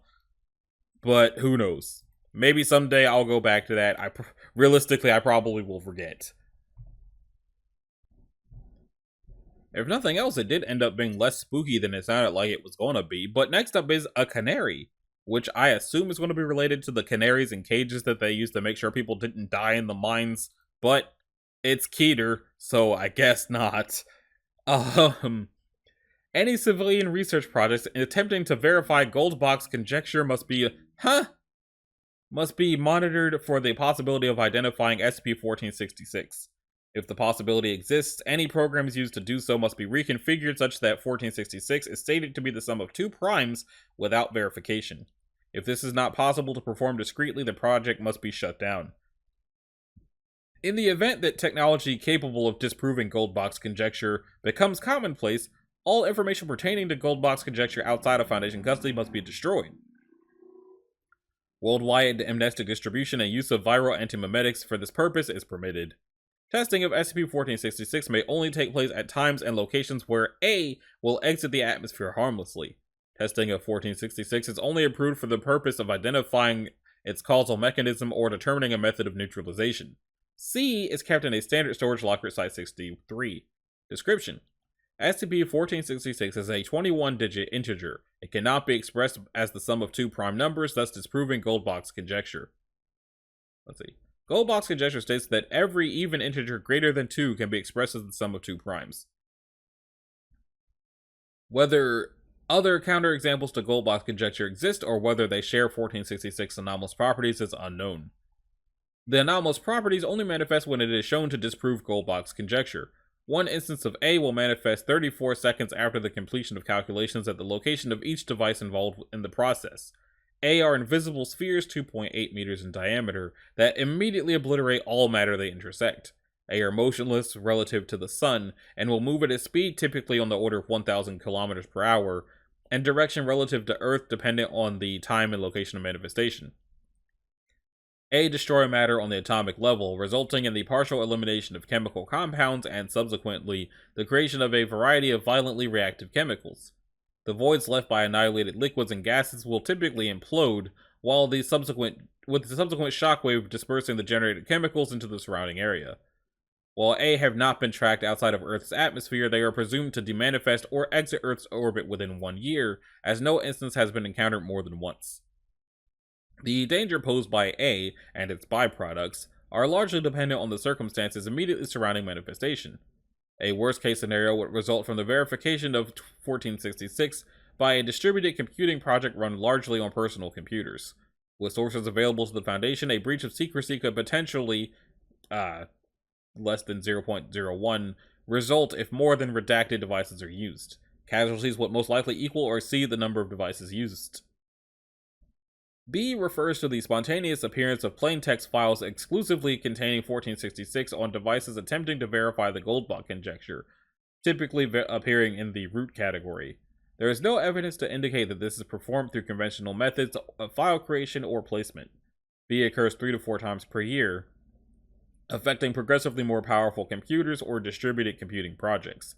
But who knows? Maybe someday I'll go back to that. Realistically, I probably will forget. If nothing else, it did end up being less spooky than it sounded like it was going to be. But next up is a canary, which I assume is going to be related to the canaries in cages that they used to make sure people didn't die in the mines. But it's Keter, so I guess not. Any civilian research projects attempting to verify Goldbox conjecture must be monitored for the possibility of identifying SCP-1466. If the possibility exists, any programs used to do so must be reconfigured such that 1466 is stated to be the sum of two primes without verification. If this is not possible to perform discreetly, the project must be shut down. In the event that technology capable of disproving Goldbox conjecture becomes commonplace, all information pertaining to Goldbox conjecture outside of Foundation custody must be destroyed. Worldwide amnestic distribution and use of viral antimemetics for this purpose is permitted. Testing of SCP-1466 may only take place at times and locations where A will exit the atmosphere harmlessly. Testing of 1466 is only approved for the purpose of identifying its causal mechanism or determining a method of neutralization. C is kept in a standard storage locker at Site-63. Description: SCP-1466 is a 21-digit integer. It cannot be expressed as the sum of two prime numbers, thus disproving Goldbox conjecture. Let's see. Goldbox conjecture states that every even integer greater than 2 can be expressed as the sum of two primes. Whether other counterexamples to Goldbox conjecture exist or whether they share 1466 anomalous properties is unknown. The anomalous properties only manifest when it is shown to disprove Goldbox conjecture. One instance of A will manifest 34 seconds after the completion of calculations at the location of each device involved in the process. A are invisible spheres 2.8 meters in diameter that immediately obliterate all matter they intersect. A are motionless relative to the sun and will move at a speed typically on the order of 1,000 kilometers per hour, and direction relative to Earth dependent on the time and location of manifestation. A destroy matter on the atomic level, resulting in the partial elimination of chemical compounds and subsequently the creation of a variety of violently reactive chemicals. The voids left by annihilated liquids and gases will typically implode, with the subsequent shockwave dispersing the generated chemicals into the surrounding area. While A have not been tracked outside of Earth's atmosphere, they are presumed to demanifest or exit Earth's orbit within 1 year, as no instance has been encountered more than once. The danger posed by A and its byproducts are largely dependent on the circumstances immediately surrounding manifestation. A worst-case scenario would result from the verification of 1466 by a distributed computing project run largely on personal computers. With sources available to the Foundation, a breach of secrecy could potentially, less than 0.01, result if more than redacted devices are used. Casualties would most likely equal or exceed the number of devices used. B refers to the spontaneous appearance of plaintext files exclusively containing 1466 on devices attempting to verify the Goldbach conjecture, typically appearing in the root category. There is no evidence to indicate that this is performed through conventional methods of file creation or placement. B occurs 3 to 4 times per year, affecting progressively more powerful computers or distributed computing projects.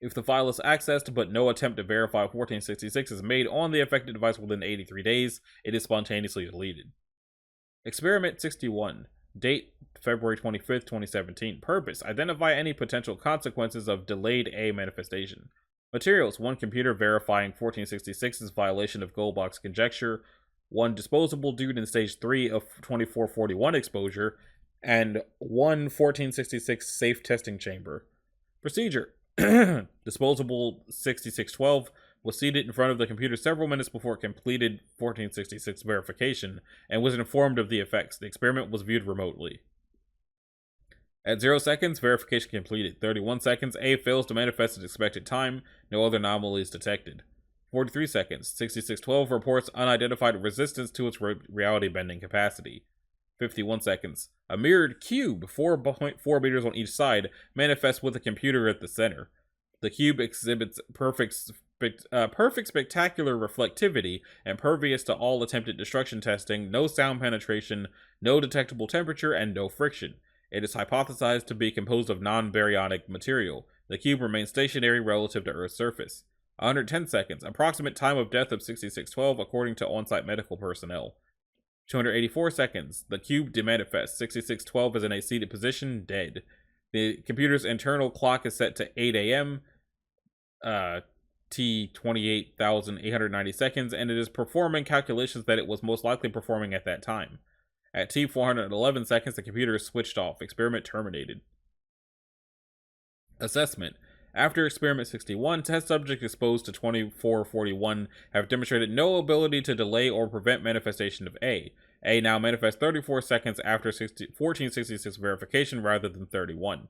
If the file is accessed but no attempt to verify 1466 is made on the affected device within 83 days, it is spontaneously deleted. Experiment 61. Date February 25th, 2017. Purpose: identify any potential consequences of delayed A manifestation. Materials: 1 computer verifying 1466's violation of Goldbach's conjecture, 1 disposable dude in stage 3 of 2441 exposure, and 1 1466 safe testing chamber. Procedure: Disposable 6612 was seated in front of the computer several minutes before it completed 1466 verification and was informed of the effects. The experiment was viewed remotely. At 0 seconds, verification completed. 31 seconds, A fails to manifest at expected time. No other anomalies detected. 43 seconds, 6612 reports unidentified resistance to its reality bending capacity. 51 seconds. A mirrored cube, 4.4 meters on each side, manifests with a computer at the center. The cube exhibits perfect spectacular reflectivity, impervious to all attempted destruction testing, no sound penetration, no detectable temperature, and no friction. It is hypothesized to be composed of non-baryonic material. The cube remains stationary relative to Earth's surface. 110 seconds. Approximate time of death of 6612 according to on-site medical personnel. 284 seconds. The cube demanifests. 6612 is in a seated position, dead. The computer's internal clock is set to 8 a.m. T 28,890 seconds, and it is performing calculations that it was most likely performing at that time. At T 411 seconds, the computer is switched off. Experiment terminated. Assessment. After Experiment 61, test subjects exposed to 2441 have demonstrated no ability to delay or prevent manifestation of A. A now manifests 34 seconds after 1466 verification rather than 31.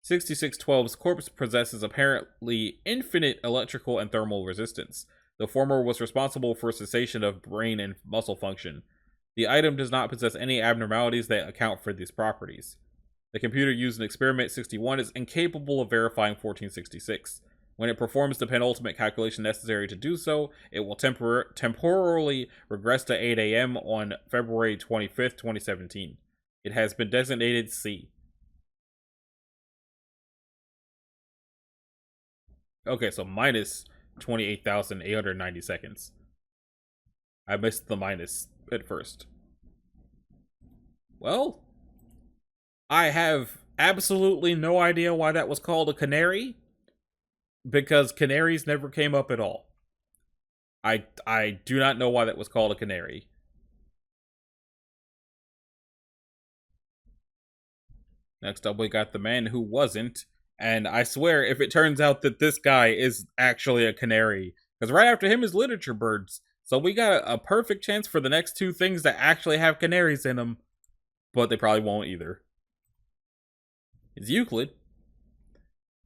6612's corpse possesses apparently infinite electrical and thermal resistance. The former was responsible for cessation of brain and muscle function. The item does not possess any abnormalities that account for these properties. The computer used in Experiment 61 is incapable of verifying 1466. When it performs the penultimate calculation necessary to do so, it will temporarily regress to 8 a.m. on February 25th, 2017. It has been designated C. Okay, so minus 28,890 seconds. I missed the minus at first. Well, I have absolutely no idea why that was called a canary, because canaries never came up at all. I do not know why that was called a canary. Next up, we got the man who wasn't, and I swear if it turns out that this guy is actually a canary, because right after him is literature birds, so we got a perfect chance for the next 2 things that actually have canaries in them, but they probably won't either. Is Euclid.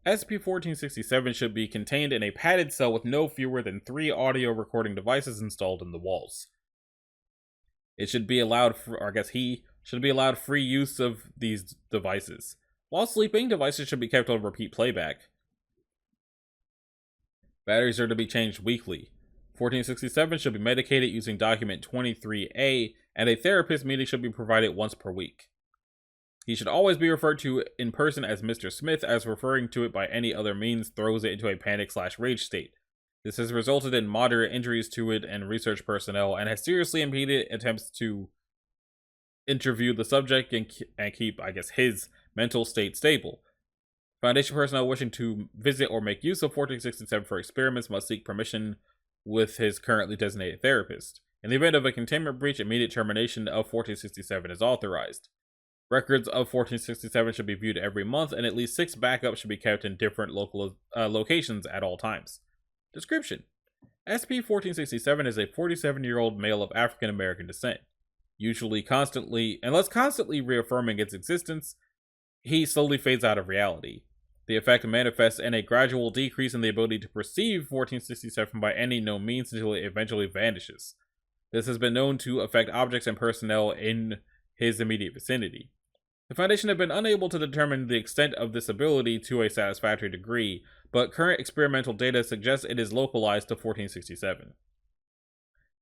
SCP-1467 should be contained in a padded cell with no fewer than 3 audio recording devices installed in the walls. It should be allowed, or I guess he should be allowed free use of these devices. While sleeping, devices should be kept on repeat playback. Batteries are to be changed weekly. 1467 should be medicated using document 23A, and a therapist meeting should be provided once per week. He should always be referred to in person as Mr. Smith, as referring to it by any other means throws it into a panic/rage state. This has resulted in moderate injuries to it and research personnel, and has seriously impeded attempts to interview the subject and keep, I guess, his mental state stable. Foundation personnel wishing to visit or make use of 1467 for experiments must seek permission with his currently designated therapist. In the event of a containment breach, immediate termination of 1467 is authorized. Records of 1467 should be viewed every month, and at least 6 backups should be kept in different local locations at all times. Description: SCP-1467 is a 47-year-old male of African American descent. Unless constantly reaffirming its existence, he slowly fades out of reality. The effect manifests in a gradual decrease in the ability to perceive 1467 by any known means until it eventually vanishes. This has been known to affect objects and personnel in his immediate vicinity. The Foundation have been unable to determine the extent of this ability to a satisfactory degree, but current experimental data suggests it is localized to 1467.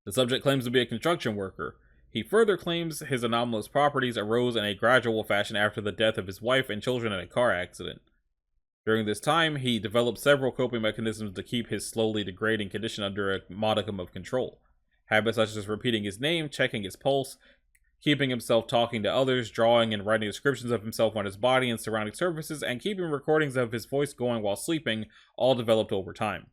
The subject claims to be a construction worker. He further claims his anomalous properties arose in a gradual fashion after the death of his wife and children in a car accident. During this time, he developed several coping mechanisms to keep his slowly degrading condition under a modicum of control. Habits such as repeating his name, checking his pulse, keeping himself talking to others, drawing and writing descriptions of himself on his body and surrounding surfaces, and keeping recordings of his voice going while sleeping, all developed over time.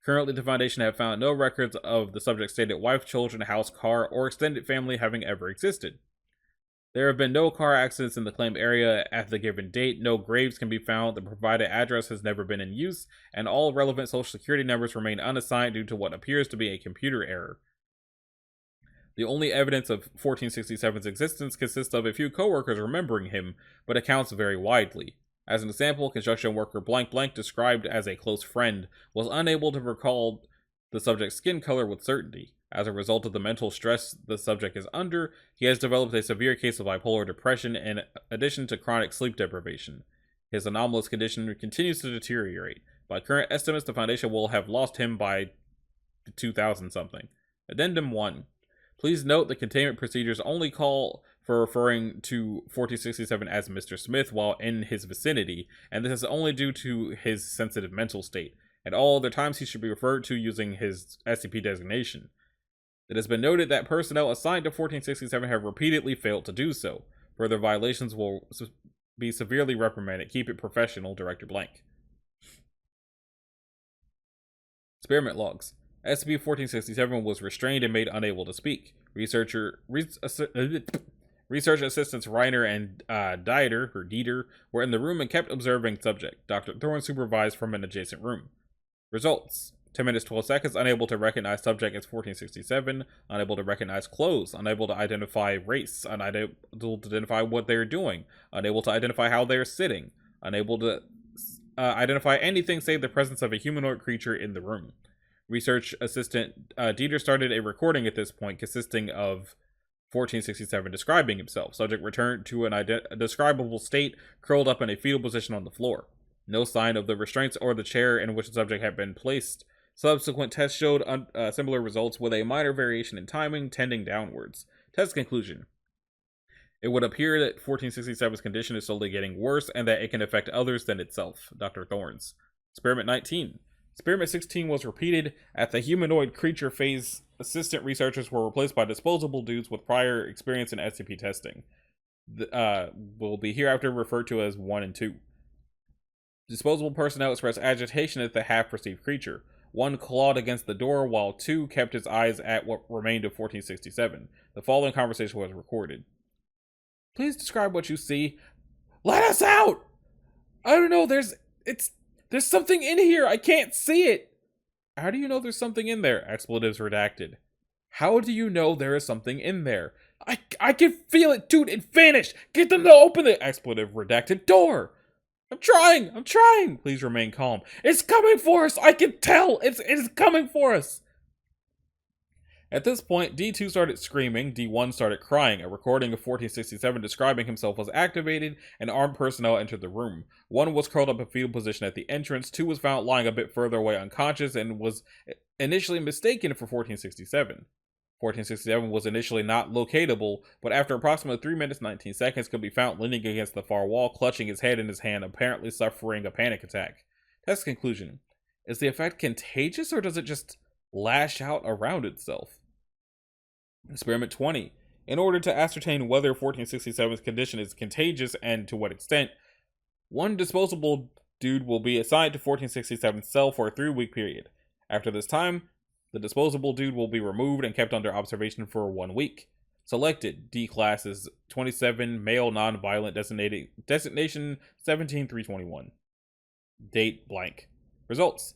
Currently, the Foundation have found no records of the subject's stated wife, children, house, car, or extended family having ever existed. There have been no car accidents in the claimed area at the given date, no graves can be found, the provided address has never been in use, and all relevant social security numbers remain unassigned due to what appears to be a computer error. The only evidence of 1467's existence consists of a few coworkers remembering him, but accounts vary widely. As an example, construction worker blank blank, described as a close friend, was unable to recall the subject's skin color with certainty. As a result of the mental stress the subject is under, he has developed a severe case of bipolar depression in addition to chronic sleep deprivation. His anomalous condition continues to deteriorate. By current estimates, the Foundation will have lost him by 2000-something. Addendum 1. Please note the containment procedures only call for referring to 1467 as Mr. Smith while in his vicinity, and this is only due to his sensitive mental state. At all other times, he should be referred to using his SCP designation. It has been noted that personnel assigned to 1467 have repeatedly failed to do so. Further violations will be severely reprimanded. Keep it professional, Director Blank. Experiment logs. SCP-1467 was restrained and made unable to speak. Research assistants Reiner and Dieter were in the room and kept observing subject. Dr. Thorne supervised from an adjacent room. Results: 10 minutes 12 seconds, unable to recognize subject as 1467, unable to recognize clothes, unable to identify race, unable to identify what they're doing, unable to identify how they're sitting, unable to identify anything save the presence of a humanoid creature in the room. Research assistant Dieter started a recording at this point consisting of 1467 describing himself. Subject returned to a describable state, curled up in a fetal position on the floor. No sign of the restraints or the chair in which the subject had been placed. Subsequent tests showed similar results with a minor variation in timing tending downwards. Test conclusion: it would appear that 1467's condition is slowly getting worse and that it can affect others than itself. Dr. Thorns. Experiment 19. Experiment 16 was repeated. At the humanoid creature phase, assistant researchers were replaced by disposable dudes with prior experience in SCP testing. Will be hereafter referred to as 1 and 2. Disposable personnel expressed agitation at the half-perceived creature. 1 clawed against the door, while 2 kept his eyes at what remained of 1467. The following conversation was recorded. Please describe what you see. Let us out! I don't know, there's something in here, I can't see it! How do you know there's something in there? Expletives redacted. How do you know there is something in there? I can feel it, dude, it vanished! Get them to open the expletive redacted door! I'm trying! Please remain calm. It's coming for us! I can tell! It's coming for us! At this point, D2 started screaming, D1 started crying. A recording of 1467 describing himself was activated, and armed personnel entered the room. 1 was curled up in fetal position at the entrance, 2 was found lying a bit further away unconscious, and was initially mistaken for 1467. 1467 was initially not locatable, but after approximately 3 minutes 19 seconds could be found leaning against the far wall, clutching his head in his hand, apparently suffering a panic attack. Test conclusion. Is the effect contagious, or does it just lash out around itself? Experiment 20. In order to ascertain whether 1467's condition is contagious and to what extent, 1 disposable dude will be assigned to 1467's cell for a 3-week period. After this time, the disposable dude will be removed and kept under observation for 1 week. Selected. D class is 27, male non-violent, designation 17321. Date blank. Results.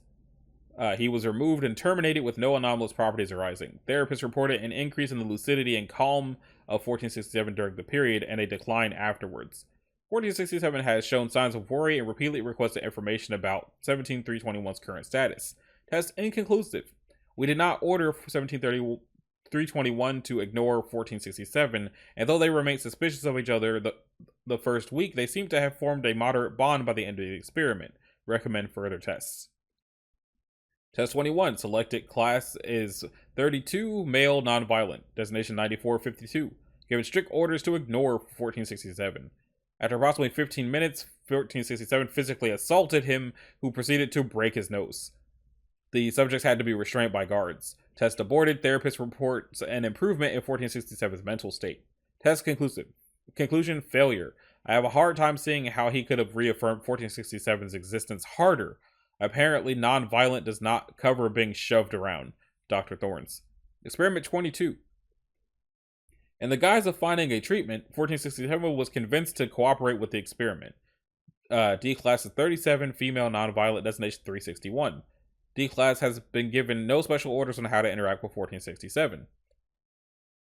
He was removed and terminated with no anomalous properties arising. Therapists reported an increase in the lucidity and calm of 1467 during the period and a decline afterwards. 1467 has shown signs of worry and repeatedly requested information about 17321's current status. Test inconclusive. We did not order 17321 to ignore 1467, and though they remained suspicious of each other the first week, they seem to have formed a moderate bond by the end of the experiment. Recommend further tests. Test 21. Selected class is 32, male, non-violent. Designation 9452. Given strict orders to ignore 1467. After approximately 15 minutes, 1467 physically assaulted him, who proceeded to break his nose. The subjects had to be restrained by guards. Test aborted. Therapist reports an improvement in 1467's mental state. Test conclusive. Conclusion, failure. I have a hard time seeing how he could have reaffirmed 1467's existence harder. Apparently, non-violent does not cover being shoved around. Dr. Thorns. Experiment 22. In the guise of finding a treatment, 1467 was convinced to cooperate with the experiment. D class is 37, female, non-violent, designation 361. D class has been given no special orders on how to interact with 1467.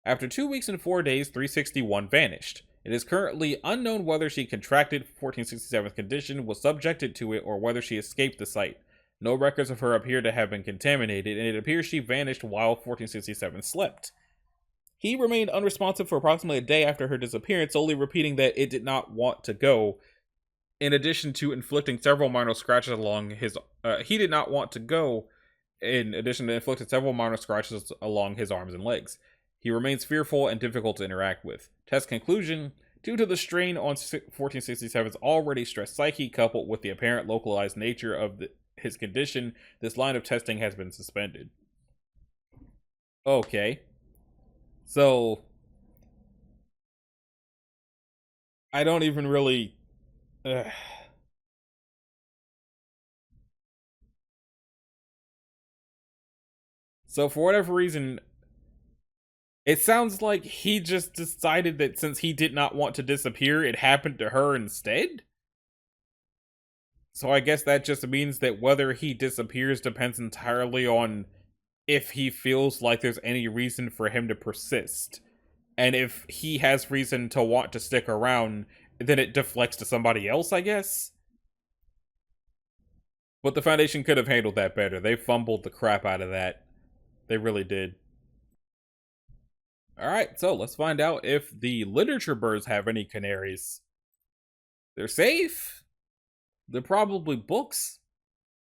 After 2 weeks and 4 days, 361 vanished. It is currently unknown whether she contracted 1467's condition, was subjected to it, or whether she escaped the site. No records of her appear to have been contaminated, and it appears she vanished while 1467 slept. He remained unresponsive for approximately a day after her disappearance, only repeating that it did not want to go, in addition to inflicting several minor scratches along his... he did not want to go, in addition to inflicting several minor scratches along his arms and legs. He remains fearful and difficult to interact with. Test conclusion. Due to the strain on 1467's already stressed psyche, coupled with the apparent localized nature of his condition, this line of testing has been suspended. Okay. So, I don't even really... So, for whatever reason... It sounds like he just decided that since he did not want to disappear, it happened to her instead? So I guess that just means that whether he disappears depends entirely on if he feels like there's any reason for him to persist. And if he has reason to want to stick around, then it deflects to somebody else, I guess? But the Foundation could have handled that better. They fumbled the crap out of that. They really did. Alright, so let's find out if the literature birds have any canaries. They're safe. They're probably books.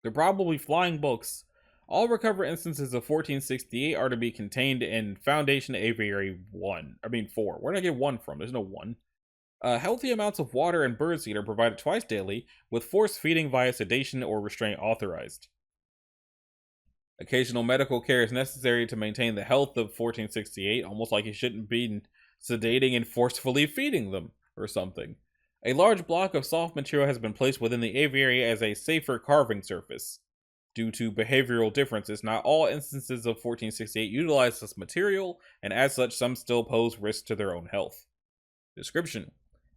They're probably flying books. All recovered instances of 1468 are to be contained in Foundation Aviary 4. Where did I get 1 from? There's no 1. Healthy amounts of water and birdseed are provided twice daily, with force feeding via sedation or restraint authorized. Occasional medical care is necessary to maintain the health of 1468, almost like he shouldn't be sedating and forcefully feeding them, or something. A large block of soft material has been placed within the aviary as a safer carving surface. Due to behavioral differences, not all instances of 1468 utilize this material, and as such, some still pose risk to their own health. Description: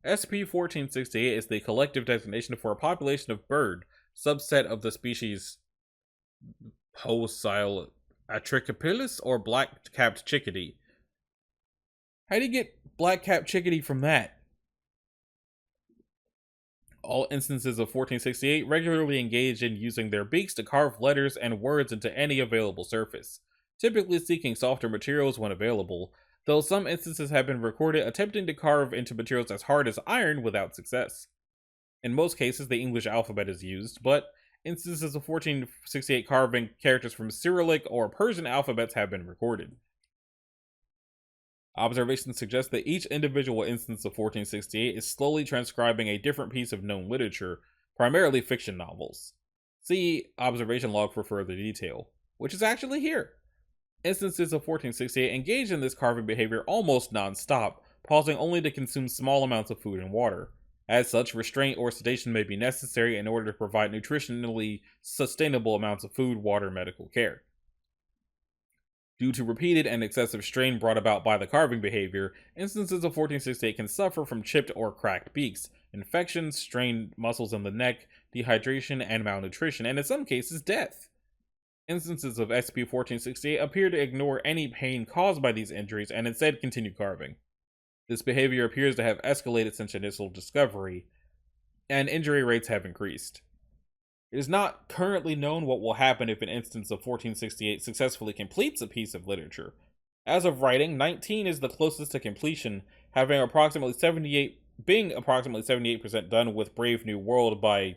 SCP-1468 is the collective designation for a population of bird, subset of the species Posile Atricapillus or black-capped chickadee. How do you get black-capped chickadee from that? All instances of 1468 regularly engage in using their beaks to carve letters and words into any available surface. typically seeking softer materials when available, though some instances have been recorded attempting to carve into materials as hard as iron without success. In most cases, the English alphabet is used, but instances of 1468 carving characters from Cyrillic or Persian alphabets have been recorded. Observations suggest that each individual instance of 1468 is slowly transcribing a different piece of known literature, primarily fiction novels. See observation log for further detail, which is actually here. Instances of 1468 engage in this carving behavior almost non-stop, pausing only to consume small amounts of food and water. As such, restraint or sedation may be necessary in order to provide nutritionally sustainable amounts of food, water, and medical care. Due to repeated and excessive strain brought about by the carving behavior, instances of 1468 can suffer from chipped or cracked beaks, infections, strained muscles in the neck, dehydration, and malnutrition, and in some cases, death. Instances of SCP-1468 appear to ignore any pain caused by these injuries and instead continue carving. This behavior appears to have escalated since initial discovery, and injury rates have increased. It is not currently known what will happen if an instance of 1468 successfully completes a piece of literature. As of writing, 19 is the closest to completion, being approximately 78% done with Brave New World by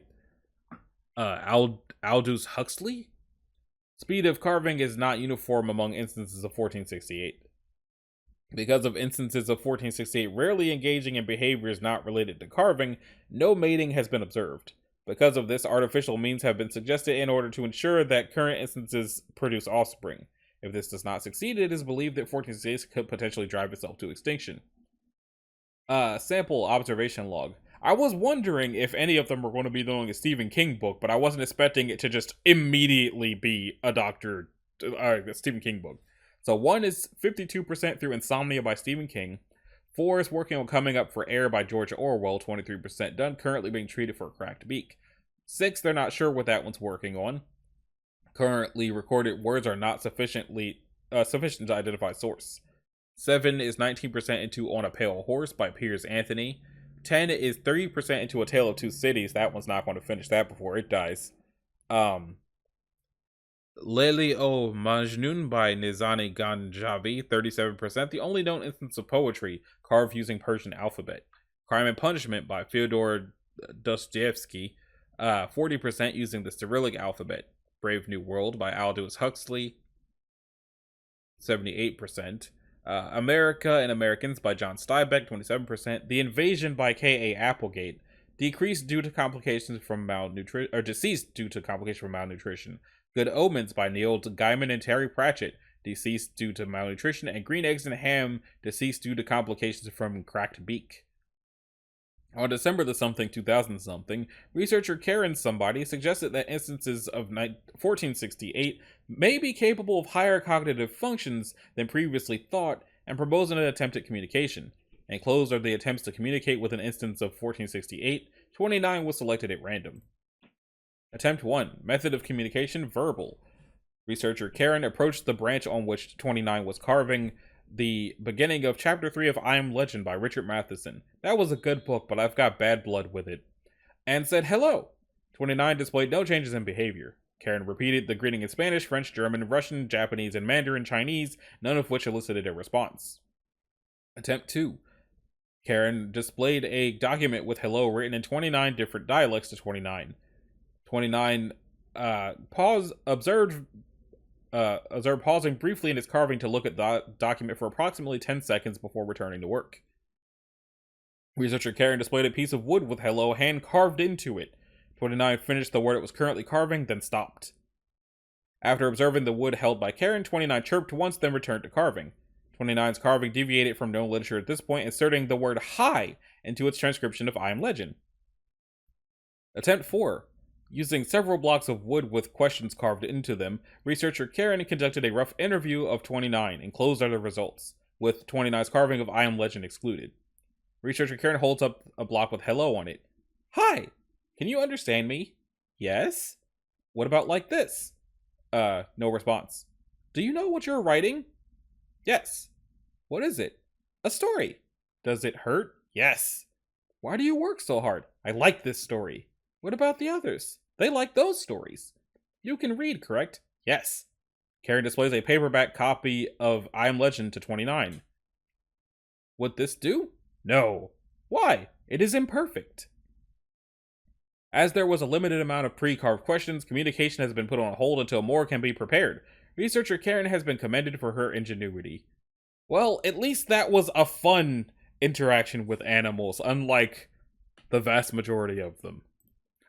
Aldous Huxley. Speed of carving is not uniform among instances of 1468. Because of instances of 1468 rarely engaging in behaviors not related to carving, no mating has been observed. Because of this, artificial means have been suggested in order to ensure that current instances produce offspring. If this does not succeed, it is believed that 1468 could potentially drive itself to extinction. Sample observation log. I was wondering if any of them were going to be doing a Stephen King book, but I wasn't expecting it to just immediately be a Stephen King book. So 1 is 52% through Insomnia by Stephen King. 4 is working on Coming Up for Air by George Orwell, 23% done, currently being treated for a cracked beak. 6, they're not sure what that one's working on. Currently recorded words are not sufficient to identify source. 7 is 19% into On a Pale Horse by Piers Anthony. 10 is 30% into A Tale of Two Cities. That one's not going to finish that before it dies. Leli O Majnun by Nizami Ganjavi, 37%, the only known instance of poetry carved using Persian alphabet. Crime and Punishment by Fyodor Dostoevsky, 40% using the Cyrillic alphabet. Brave New World by Aldous Huxley, 78%. America and Americans by John Steinbeck, 27%. The Invasion by K.A. Applegate, decreased due to complications from malnutrition, or deceased due to complications from malnutrition. Good Omens by Neil Gaiman and Terry Pratchett, deceased due to malnutrition, and Green Eggs and Ham, deceased due to complications from cracked beak. On December the something 2000-something, researcher Karen Somebody suggested that instances of 1468 may be capable of higher cognitive functions than previously thought, and proposed an attempt at communication. Enclosed are the attempts to communicate with an instance of 1468. 29 was selected at random. Attempt 1. Method of communication, verbal. Researcher Karen approached the branch on which 29 was carving the beginning of Chapter 3 of I Am Legend by Richard Matheson. That was a good book, but I've got bad blood with it. And said hello. 29 displayed no changes in behavior. Karen repeated the greeting in Spanish, French, German, Russian, Japanese, and Mandarin Chinese, none of which elicited a response. Attempt 2. Karen displayed a document with hello written in 29 different dialects to 29. 29 observed pausing briefly in its carving to look at the document for approximately 10 seconds before returning to work. Researcher Karen displayed a piece of wood with hello hand carved into it. 29 finished the word it was currently carving, then stopped. After observing the wood held by Karen, 29 chirped once, then returned to carving. 29's carving deviated from known literature at this point, inserting the word hi into its transcription of I Am Legend. Attempt 4. Using several blocks of wood with questions carved into them, researcher Karen conducted a rough interview of 29. Enclosed are the results, with 29's carving of I Am Legend excluded. Researcher Karen holds up a block with hello on it. Hi! Can you understand me? Yes? What about like this? No response. Do you know what you're writing? Yes. What is it? A story. Does it hurt? Yes. Why do you work so hard? I like this story. What about the others? They like those stories. You can read, correct? Yes. Karen displays a paperback copy of I Am Legend to 29. Would this do? No. Why? It is imperfect. As there was a limited amount of pre-carved questions, communication has been put on hold until more can be prepared. Researcher Karen has been commended for her ingenuity. Well, at least that was a fun interaction with animals, unlike the vast majority of them.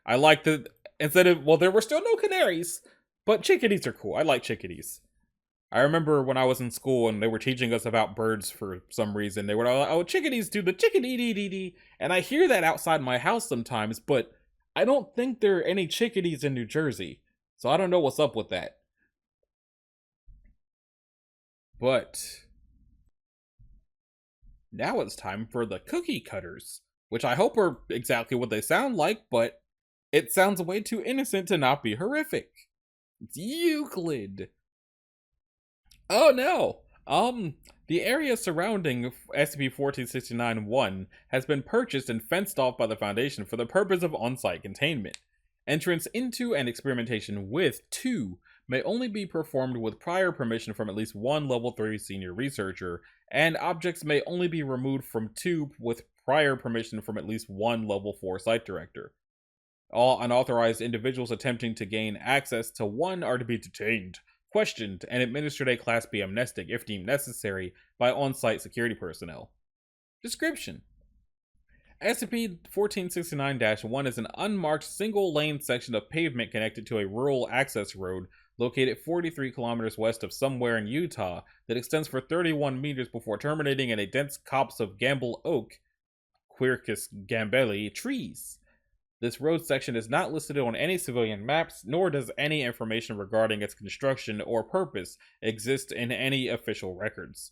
I like that instead of, well, there were still no canaries, but chickadees are cool. I like chickadees. I remember when I was in school and they were teaching us about birds for some reason. They were like, oh, chickadees do the chickadee-dee-dee-dee. And I hear that outside my house sometimes, but I don't think there are any chickadees in New Jersey. So I don't know what's up with that. But now it's time for the cookie cutters, which I hope are exactly what they sound like, but it sounds way too innocent to not be horrific. It's Euclid. Oh no! The area surrounding SCP-1469-1 has been purchased and fenced off by the Foundation for the purpose of on-site containment. Entrance into and experimentation with 2 may only be performed with prior permission from at least one Level 3 senior researcher, and objects may only be removed from 2 with prior permission from at least one Level 4 site director. All unauthorized individuals attempting to gain access to 1 are to be detained, questioned, and administered a Class B amnestic if deemed necessary by on-site security personnel. Description: SCP-1469-1 is an unmarked single-lane section of pavement connected to a rural access road located 43 kilometers west of somewhere in Utah that extends for 31 meters before terminating in a dense copse of Gamble oak, Quercus gambelli, trees. This road section is not listed on any civilian maps, nor does any information regarding its construction or purpose exist in any official records.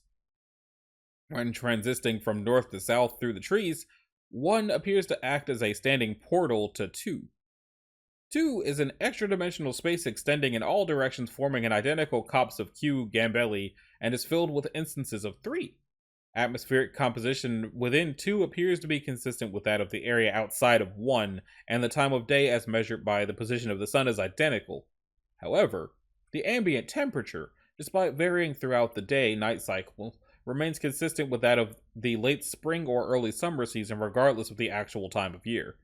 When transiting from north to south through the trees, 1 appears to act as a standing portal to 2. 2 is an extra-dimensional space extending in all directions, forming an identical copse of Q Gambelli, and is filled with instances of 3. Atmospheric composition within 2 appears to be consistent with that of the area outside of 1, and the time of day as measured by the position of the sun is identical. However, the ambient temperature, despite varying throughout the day-night cycle, remains consistent with that of the late spring or early summer season regardless of the actual time of year.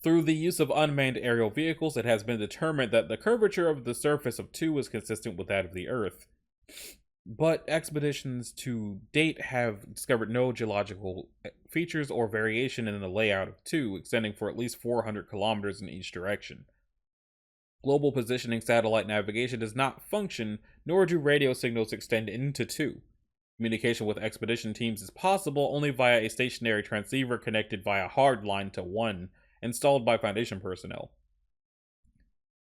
Through the use of unmanned aerial vehicles, it has been determined that the curvature of the surface of 2 is consistent with that of the Earth. But expeditions to date have discovered no geological features or variation in the layout of 2, extending for at least 400 kilometers in each direction. Global positioning satellite navigation does not function, nor do radio signals extend into 2. Communication with expedition teams is possible only via a stationary transceiver connected via hard line to 1, installed by Foundation personnel.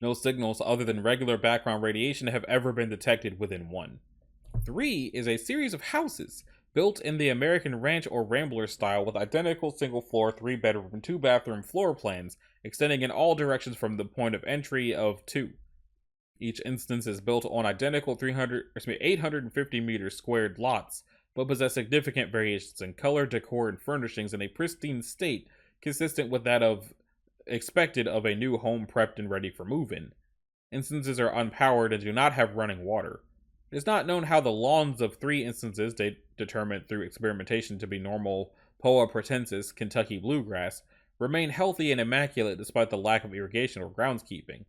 No signals other than regular background radiation have ever been detected within 1. 3 is a series of houses built in the American ranch or rambler style with identical single-floor 3-bedroom, 2-bathroom floor plans extending in all directions from the point of entry of 2. Each instance is built on identical 850 meter squared lots, but possess significant variations in color, decor, and furnishings in a pristine state consistent with that of expected of a new home prepped and ready for move-in. Instances are unpowered and do not have running water. It is not known how the lawns of 3 instances, determined through experimentation to be normal Poa pratensis Kentucky bluegrass, remain healthy and immaculate despite the lack of irrigation or groundskeeping.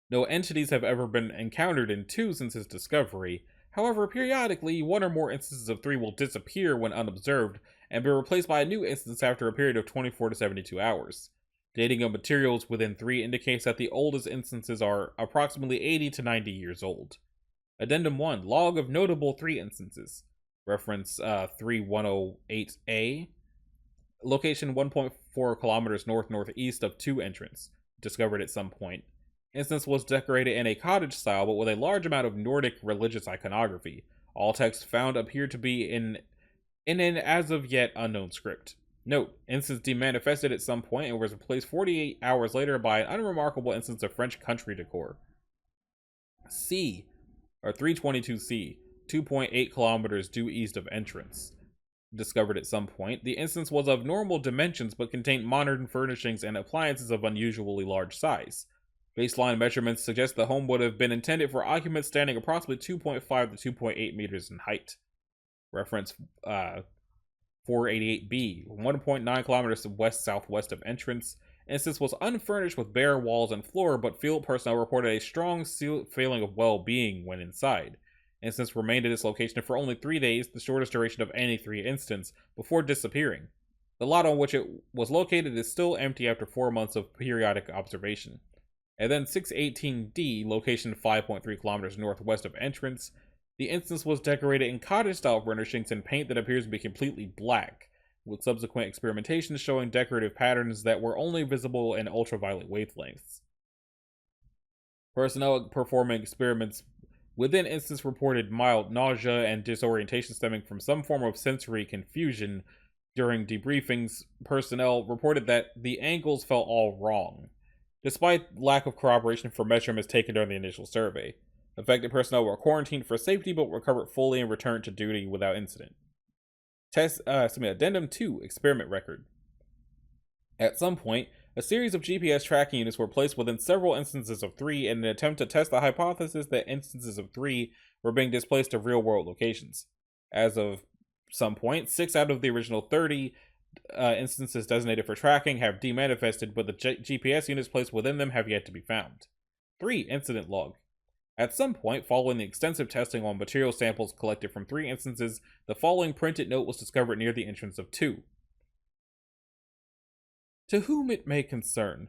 No entities have ever been encountered in 2 since its discovery. However, periodically, 1 or more instances of 3 will disappear when unobserved and be replaced by a new instance after a period of 24 to 72 hours. Dating of materials within 3 indicates that the oldest instances are approximately 80 to 90 years old. Addendum 1. Log of notable 3 instances. Reference 3108A. Location 1.4 kilometers north-northeast of 2 entrance. Discovered at some point. Instance was decorated in a cottage style but with a large amount of Nordic religious iconography. All text found appear to be in an as of yet unknown script. Note, instance demanifested at some point and was replaced 48 hours later by an unremarkable instance of French country decor. C. Or 322C, 2.8 kilometers due east of entrance. Discovered at some point, the instance was of normal dimensions but contained modern furnishings and appliances of unusually large size. Baseline measurements suggest the home would have been intended for occupants standing approximately 2.5 to 2.8 meters in height. Reference 488B, 1.9 kilometers west-southwest of entrance. Instance was unfurnished with bare walls and floor, but field personnel reported a strong feeling of well-being when inside. Instance remained at its location for only 3 days, the shortest duration of any 3 instance, before disappearing. The lot on which it was located is still empty after 4 months of periodic observation. And then 618D, location 5.3 kilometers northwest of entrance. The instance was decorated in cottage-style furnishings and paint that appears to be completely black, with subsequent experimentations showing decorative patterns that were only visible in ultraviolet wavelengths. Personnel performing experiments within instance reported mild nausea and disorientation stemming from some form of sensory confusion. During debriefings, personnel reported that the angles felt all wrong, despite lack of corroboration for measurements taken during the initial survey. Affected personnel were quarantined for safety but recovered fully and returned to duty without incident. Addendum 2, Experiment Record. At some point, a series of GPS tracking units were placed within several instances of 3 in an attempt to test the hypothesis that instances of 3 were being displaced to real-world locations. As of some point, 6 out of the original 30 instances designated for tracking have demanifested, but the GPS units placed within them have yet to be found. 3. Incident Log. At some point, following the extensive testing on material samples collected from 3 instances, the following printed note was discovered near the entrance of 2. To whom it may concern,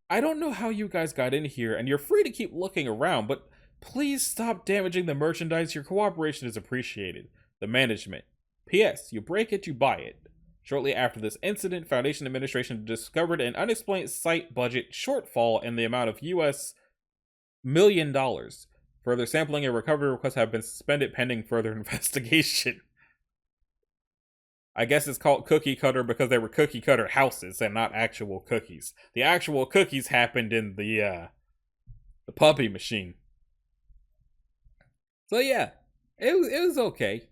I don't know how you guys got in here, and you're free to keep looking around, but please stop damaging the merchandise. Your cooperation is appreciated. The management. P.S. You break it, you buy it. Shortly after this incident, Foundation administration discovered an unexplained site budget shortfall in the amount of US $1 million. Further sampling and recovery requests have been suspended pending further investigation. I guess it's called cookie cutter because they were cookie cutter houses and not actual cookies. The actual cookies happened in the puppy machine. So yeah, it was okay.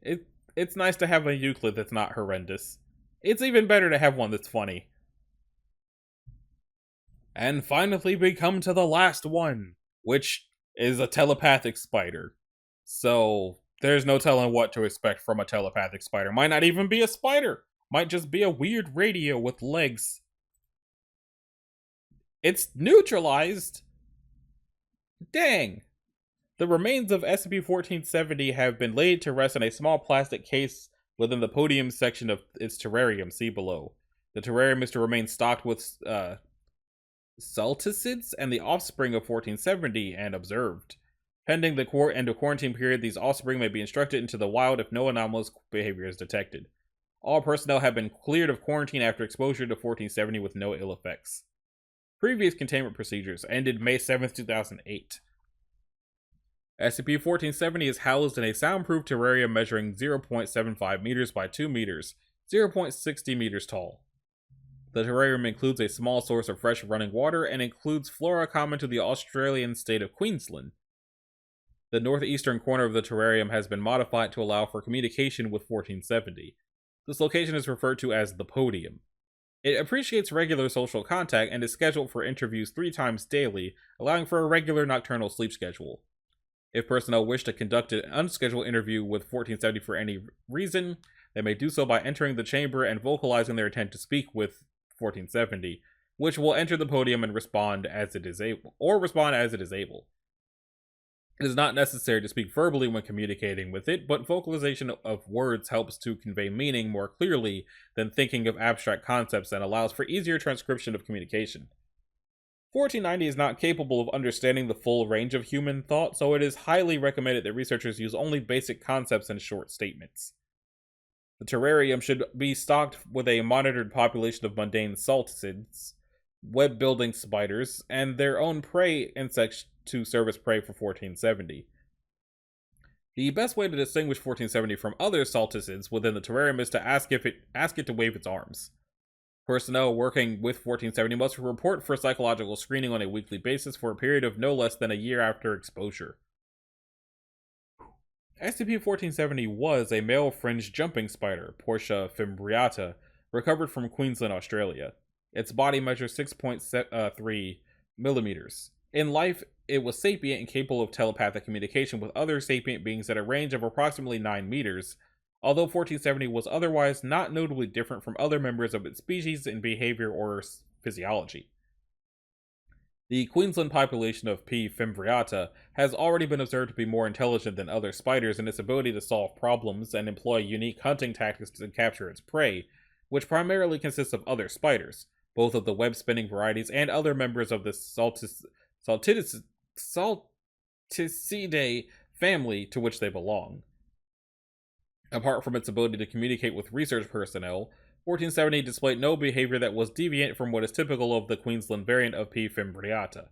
It's nice to have a Euclid that's not horrendous. It's even better to have one that's funny. And finally we come to the last one, which is a telepathic spider. So there's no telling what to expect from a telepathic spider. Might not even be a spider. Might just be a weird radio with legs. It's neutralized. Dang. The remains of SCP-1470 have been laid to rest in a small plastic case within the podium section of its terrarium. See below. The terrarium is to remain stocked with salticids and the offspring of 1470 and observed. Pending the end of quarantine period, these offspring may be instructed into the wild if no anomalous behavior is detected. All personnel have been cleared of quarantine after exposure to 1470 with no ill effects. Previous containment procedures ended May 7th, 2008. SCP-1470 is housed in a soundproof terrarium measuring 0.75 meters by 2 meters, 0.60 meters tall. The terrarium includes a small source of fresh running water and includes flora common to the Australian state of Queensland. The northeastern corner of the terrarium has been modified to allow for communication with 1470. This location is referred to as the podium. It appreciates regular social contact and is scheduled for interviews 3 times daily, allowing for a regular nocturnal sleep schedule. If personnel wish to conduct an unscheduled interview with 1470 for any reason, they may do so by entering the chamber and vocalizing their intent to speak with 1470, which will enter the podium and respond as it is able. It is not necessary to speak verbally when communicating with it, but vocalization of words helps to convey meaning more clearly than thinking of abstract concepts and allows for easier transcription of communication. 1490 is not capable of understanding the full range of human thought, so it is highly recommended that researchers use only basic concepts and short statements. The terrarium should be stocked with a monitored population of mundane salticids, web-building spiders, and their own prey insects to serve as prey for 1470. The best way to distinguish 1470 from other salticids within the terrarium is to ask it to wave its arms. Personnel working with 1470 must report for psychological screening on a weekly basis for a period of no less than a year after exposure. SCP-1470 was a male fringed jumping spider, Portia fimbriata, recovered from Queensland, Australia. Its body measures 6.3 millimeters. In life, it was sapient and capable of telepathic communication with other sapient beings at a range of approximately 9 meters, although 1470 was otherwise not notably different from other members of its species in behavior or physiology. The Queensland population of P. fimbriata has already been observed to be more intelligent than other spiders in its ability to solve problems and employ unique hunting tactics to capture its prey, which primarily consists of other spiders, both of the web-spinning varieties and other members of the Salticidae family to which they belong. Apart from its ability to communicate with research personnel, 1470 displayed no behavior that was deviant from what is typical of the Queensland variant of P. fimbriata.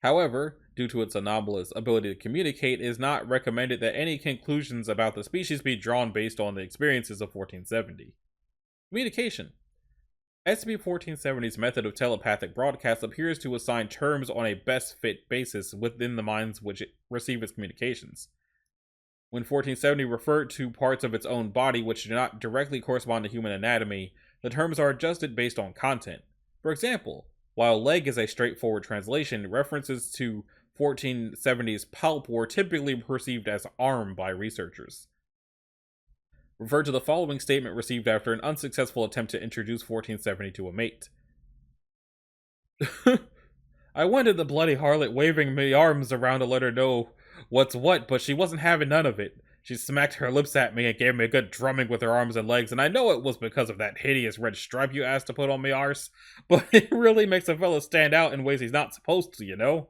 However, due to its anomalous ability to communicate, it is not recommended that any conclusions about the species be drawn based on the experiences of 1470. Communication. SCP-1470's method of telepathic broadcast appears to assign terms on a best fit basis within the minds which receive its communications. When 1470 referred to parts of its own body which do not directly correspond to human anatomy, the terms are adjusted based on content. For example, while leg is a straightforward translation, references to 1470's palp were typically perceived as arm by researchers. Refer to the following statement received after an unsuccessful attempt to introduce 1470 to a mate. I wanted the bloody harlot waving me arms around to let her know what's what, but she wasn't having none of it. She smacked her lips at me and gave me a good drumming with her arms and legs, and I know it was because of that hideous red stripe you asked to put on me arse, but it really makes a fella stand out in ways he's not supposed to, you know?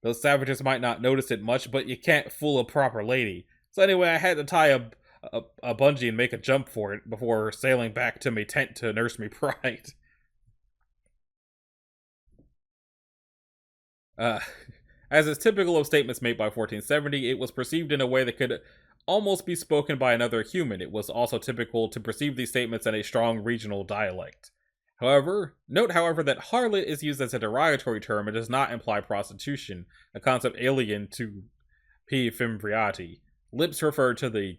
Those savages might not notice it much, but you can't fool a proper lady. So anyway, I had to tie a bungee and make a jump for it before sailing back to me tent to nurse me pride. As is typical of statements made by 1470, it was perceived in a way that could almost be spoken by another human. It was also typical to perceive these statements in a strong regional dialect. Note, however, that harlot is used as a derogatory term and does not imply prostitution, a concept alien to P. fimbriati. Lips refer to the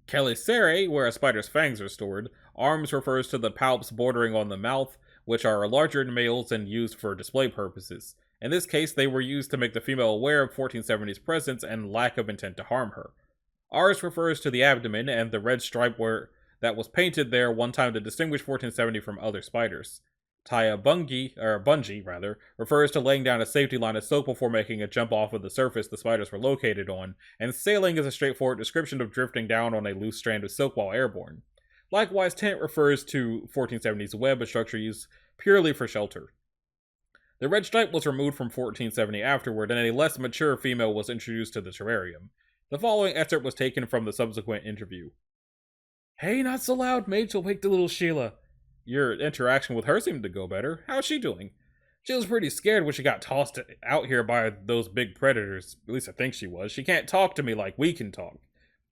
chelicerae, where a spider's fangs are stored. Arms refers to the palps bordering on the mouth, which are larger in males and used for display purposes. In this case, they were used to make the female aware of 1470's presence and lack of intent to harm her. Rs refers to the abdomen and the red stripe that was painted there one time to distinguish 1470 from other spiders. Bungee refers to laying down a safety line of soap before making a jump off of the surface the spiders were located on, and sailing is a straightforward description of drifting down on a loose strand of silk while airborne. Likewise, tent refers to 1470's web, a structure used purely for shelter. The red stripe was removed from 1470 afterward, and a less mature female was introduced to the terrarium. The following excerpt was taken from the subsequent interview. Hey, not so loud, mate, you'll wake the little Sheila. Your interaction with her seemed to go better. How's she doing? She was pretty scared when she got tossed out here by those big predators. At least I think she was. She can't talk to me like we can talk.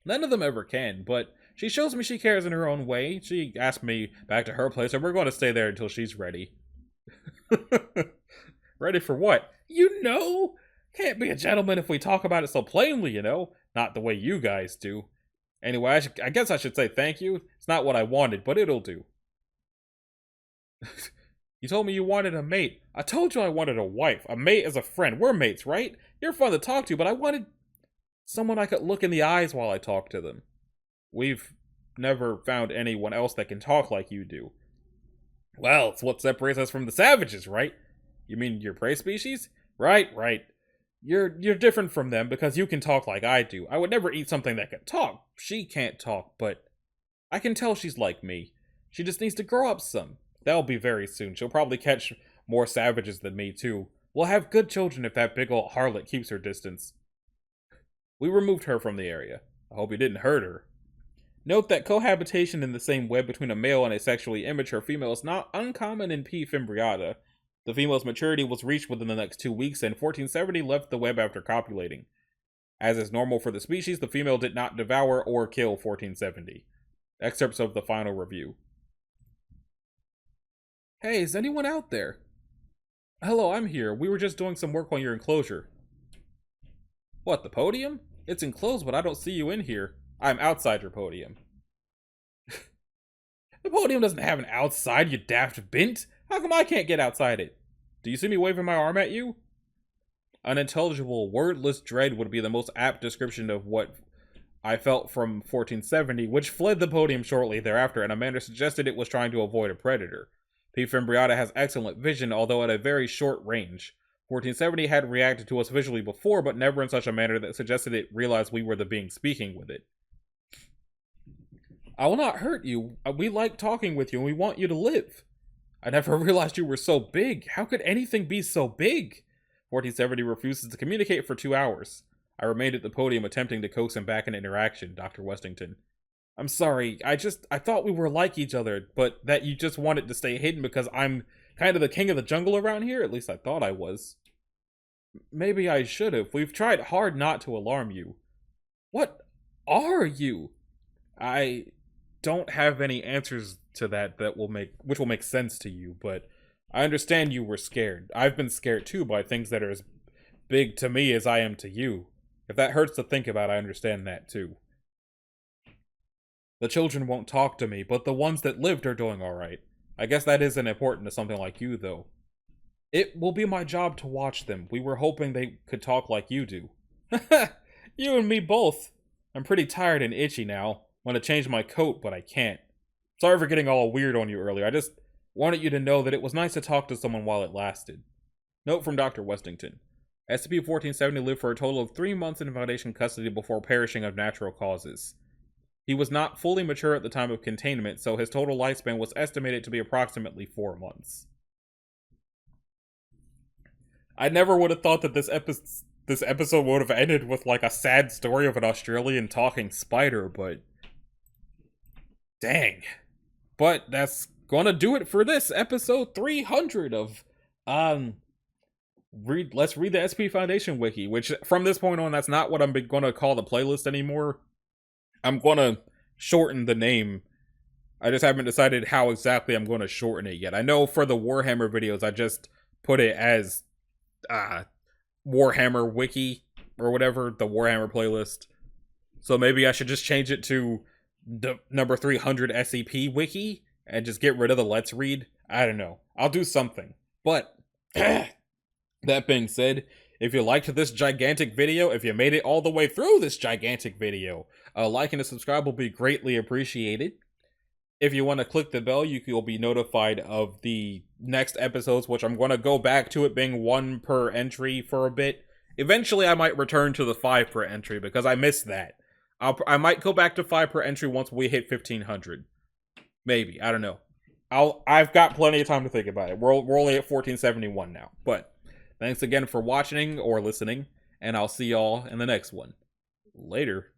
None of them ever can, but she shows me she cares in her own way. She asked me back to her place, and we're going to stay there until she's ready. Ready for what? You know! Can't be a gentleman if we talk about it so plainly, you know? Not the way you guys do. Anyway, I guess I should say thank you. It's not what I wanted, but it'll do. You told me you wanted a mate. I told you I wanted a wife. A mate is a friend. We're mates, right? You're fun to talk to, but I wanted someone I could look in the eyes while I talk to them. We've never found anyone else that can talk like you do. Well, it's what separates us from the savages, right? You mean your prey species? Right. You're different from them because you can talk like I do. I would never eat something that could talk. She can't talk, but I can tell she's like me. She just needs to grow up some. That'll be very soon. She'll probably catch more savages than me, too. We'll have good children if that big old harlot keeps her distance. We removed her from the area. I hope you didn't hurt her. Note that cohabitation in the same web between a male and a sexually immature female is not uncommon in P. fimbriata. The female's maturity was reached within the next 2 weeks, and 1470 left the web after copulating. As is normal for the species, the female did not devour or kill 1470. Excerpts of the final review. Hey, is anyone out there? Hello, I'm here. We were just doing some work on your enclosure. What, the podium? It's enclosed, but I don't see you in here. I'm outside your podium. The podium doesn't have an outside, you daft bint. How come I can't get outside it? Do you see me waving my arm at you? Unintelligible, wordless dread would be the most apt description of what I felt from 1470, which fled the podium shortly thereafter in a manner suggested it was trying to avoid a predator. P. Fimbriata has excellent vision, although at a very short range. 1470 had reacted to us visually before, but never in such a manner that suggested it realized we were the being speaking with it. I will not hurt you. We like talking with you, and we want you to live. I never realized you were so big. How could anything be so big? 1470 refuses to communicate for 2 hours. I remained at the podium attempting to coax him back into interaction, Dr. Westington. I'm sorry, I thought we were like each other, but that you just wanted to stay hidden because I'm kind of the king of the jungle around here? At least I thought I was. Maybe I should have. We've tried hard not to alarm you. What are you? I don't have any answers to that which will make sense to you, but I understand you were scared. I've been scared too by things that are as big to me as I am to you. If that hurts to think about, I understand that too. The children won't talk to me, but the ones that lived are doing alright. I guess that isn't important to something like you, though. It will be my job to watch them. We were hoping they could talk like you do. You and me both. I'm pretty tired and itchy now. Want to change my coat, but I can't. Sorry for getting all weird on you earlier. I just wanted you to know that it was nice to talk to someone while it lasted. Note from Dr. Westington. SCP-1470 lived for a total of 3 months in Foundation custody before perishing of natural causes. He was not fully mature at the time of containment, so his total lifespan was estimated to be approximately 4 months. I never would have thought that this episode would have ended with like a sad story of an Australian talking spider, but dang. But that's gonna do it for this episode 300 of let's read the SCP Foundation Wiki, which from this point on, that's not what I'm gonna call the playlist anymore. I'm gonna shorten the name. I just haven't decided how exactly I'm gonna shorten it yet. I know for the Warhammer videos, I just put it as Warhammer Wiki or whatever, the Warhammer playlist. So maybe I should just change it to the number 300 SCP Wiki and just get rid of the Let's Read. I don't know. I'll do something. But that being said, if you liked this gigantic video, if you made it all the way through this gigantic video, a like and a subscribe will be greatly appreciated. If you want to click the bell, you'll be notified of the next episodes, which I'm going to go back to it being 1 per entry for a bit. Eventually, I might return to the 5 per entry because I missed that. I might go back to 5 per entry once we hit 1500. Maybe, I don't know. I've got plenty of time to think about it. We're only at 1471 now. But thanks again for watching or listening, and I'll see y'all in the next one. Later.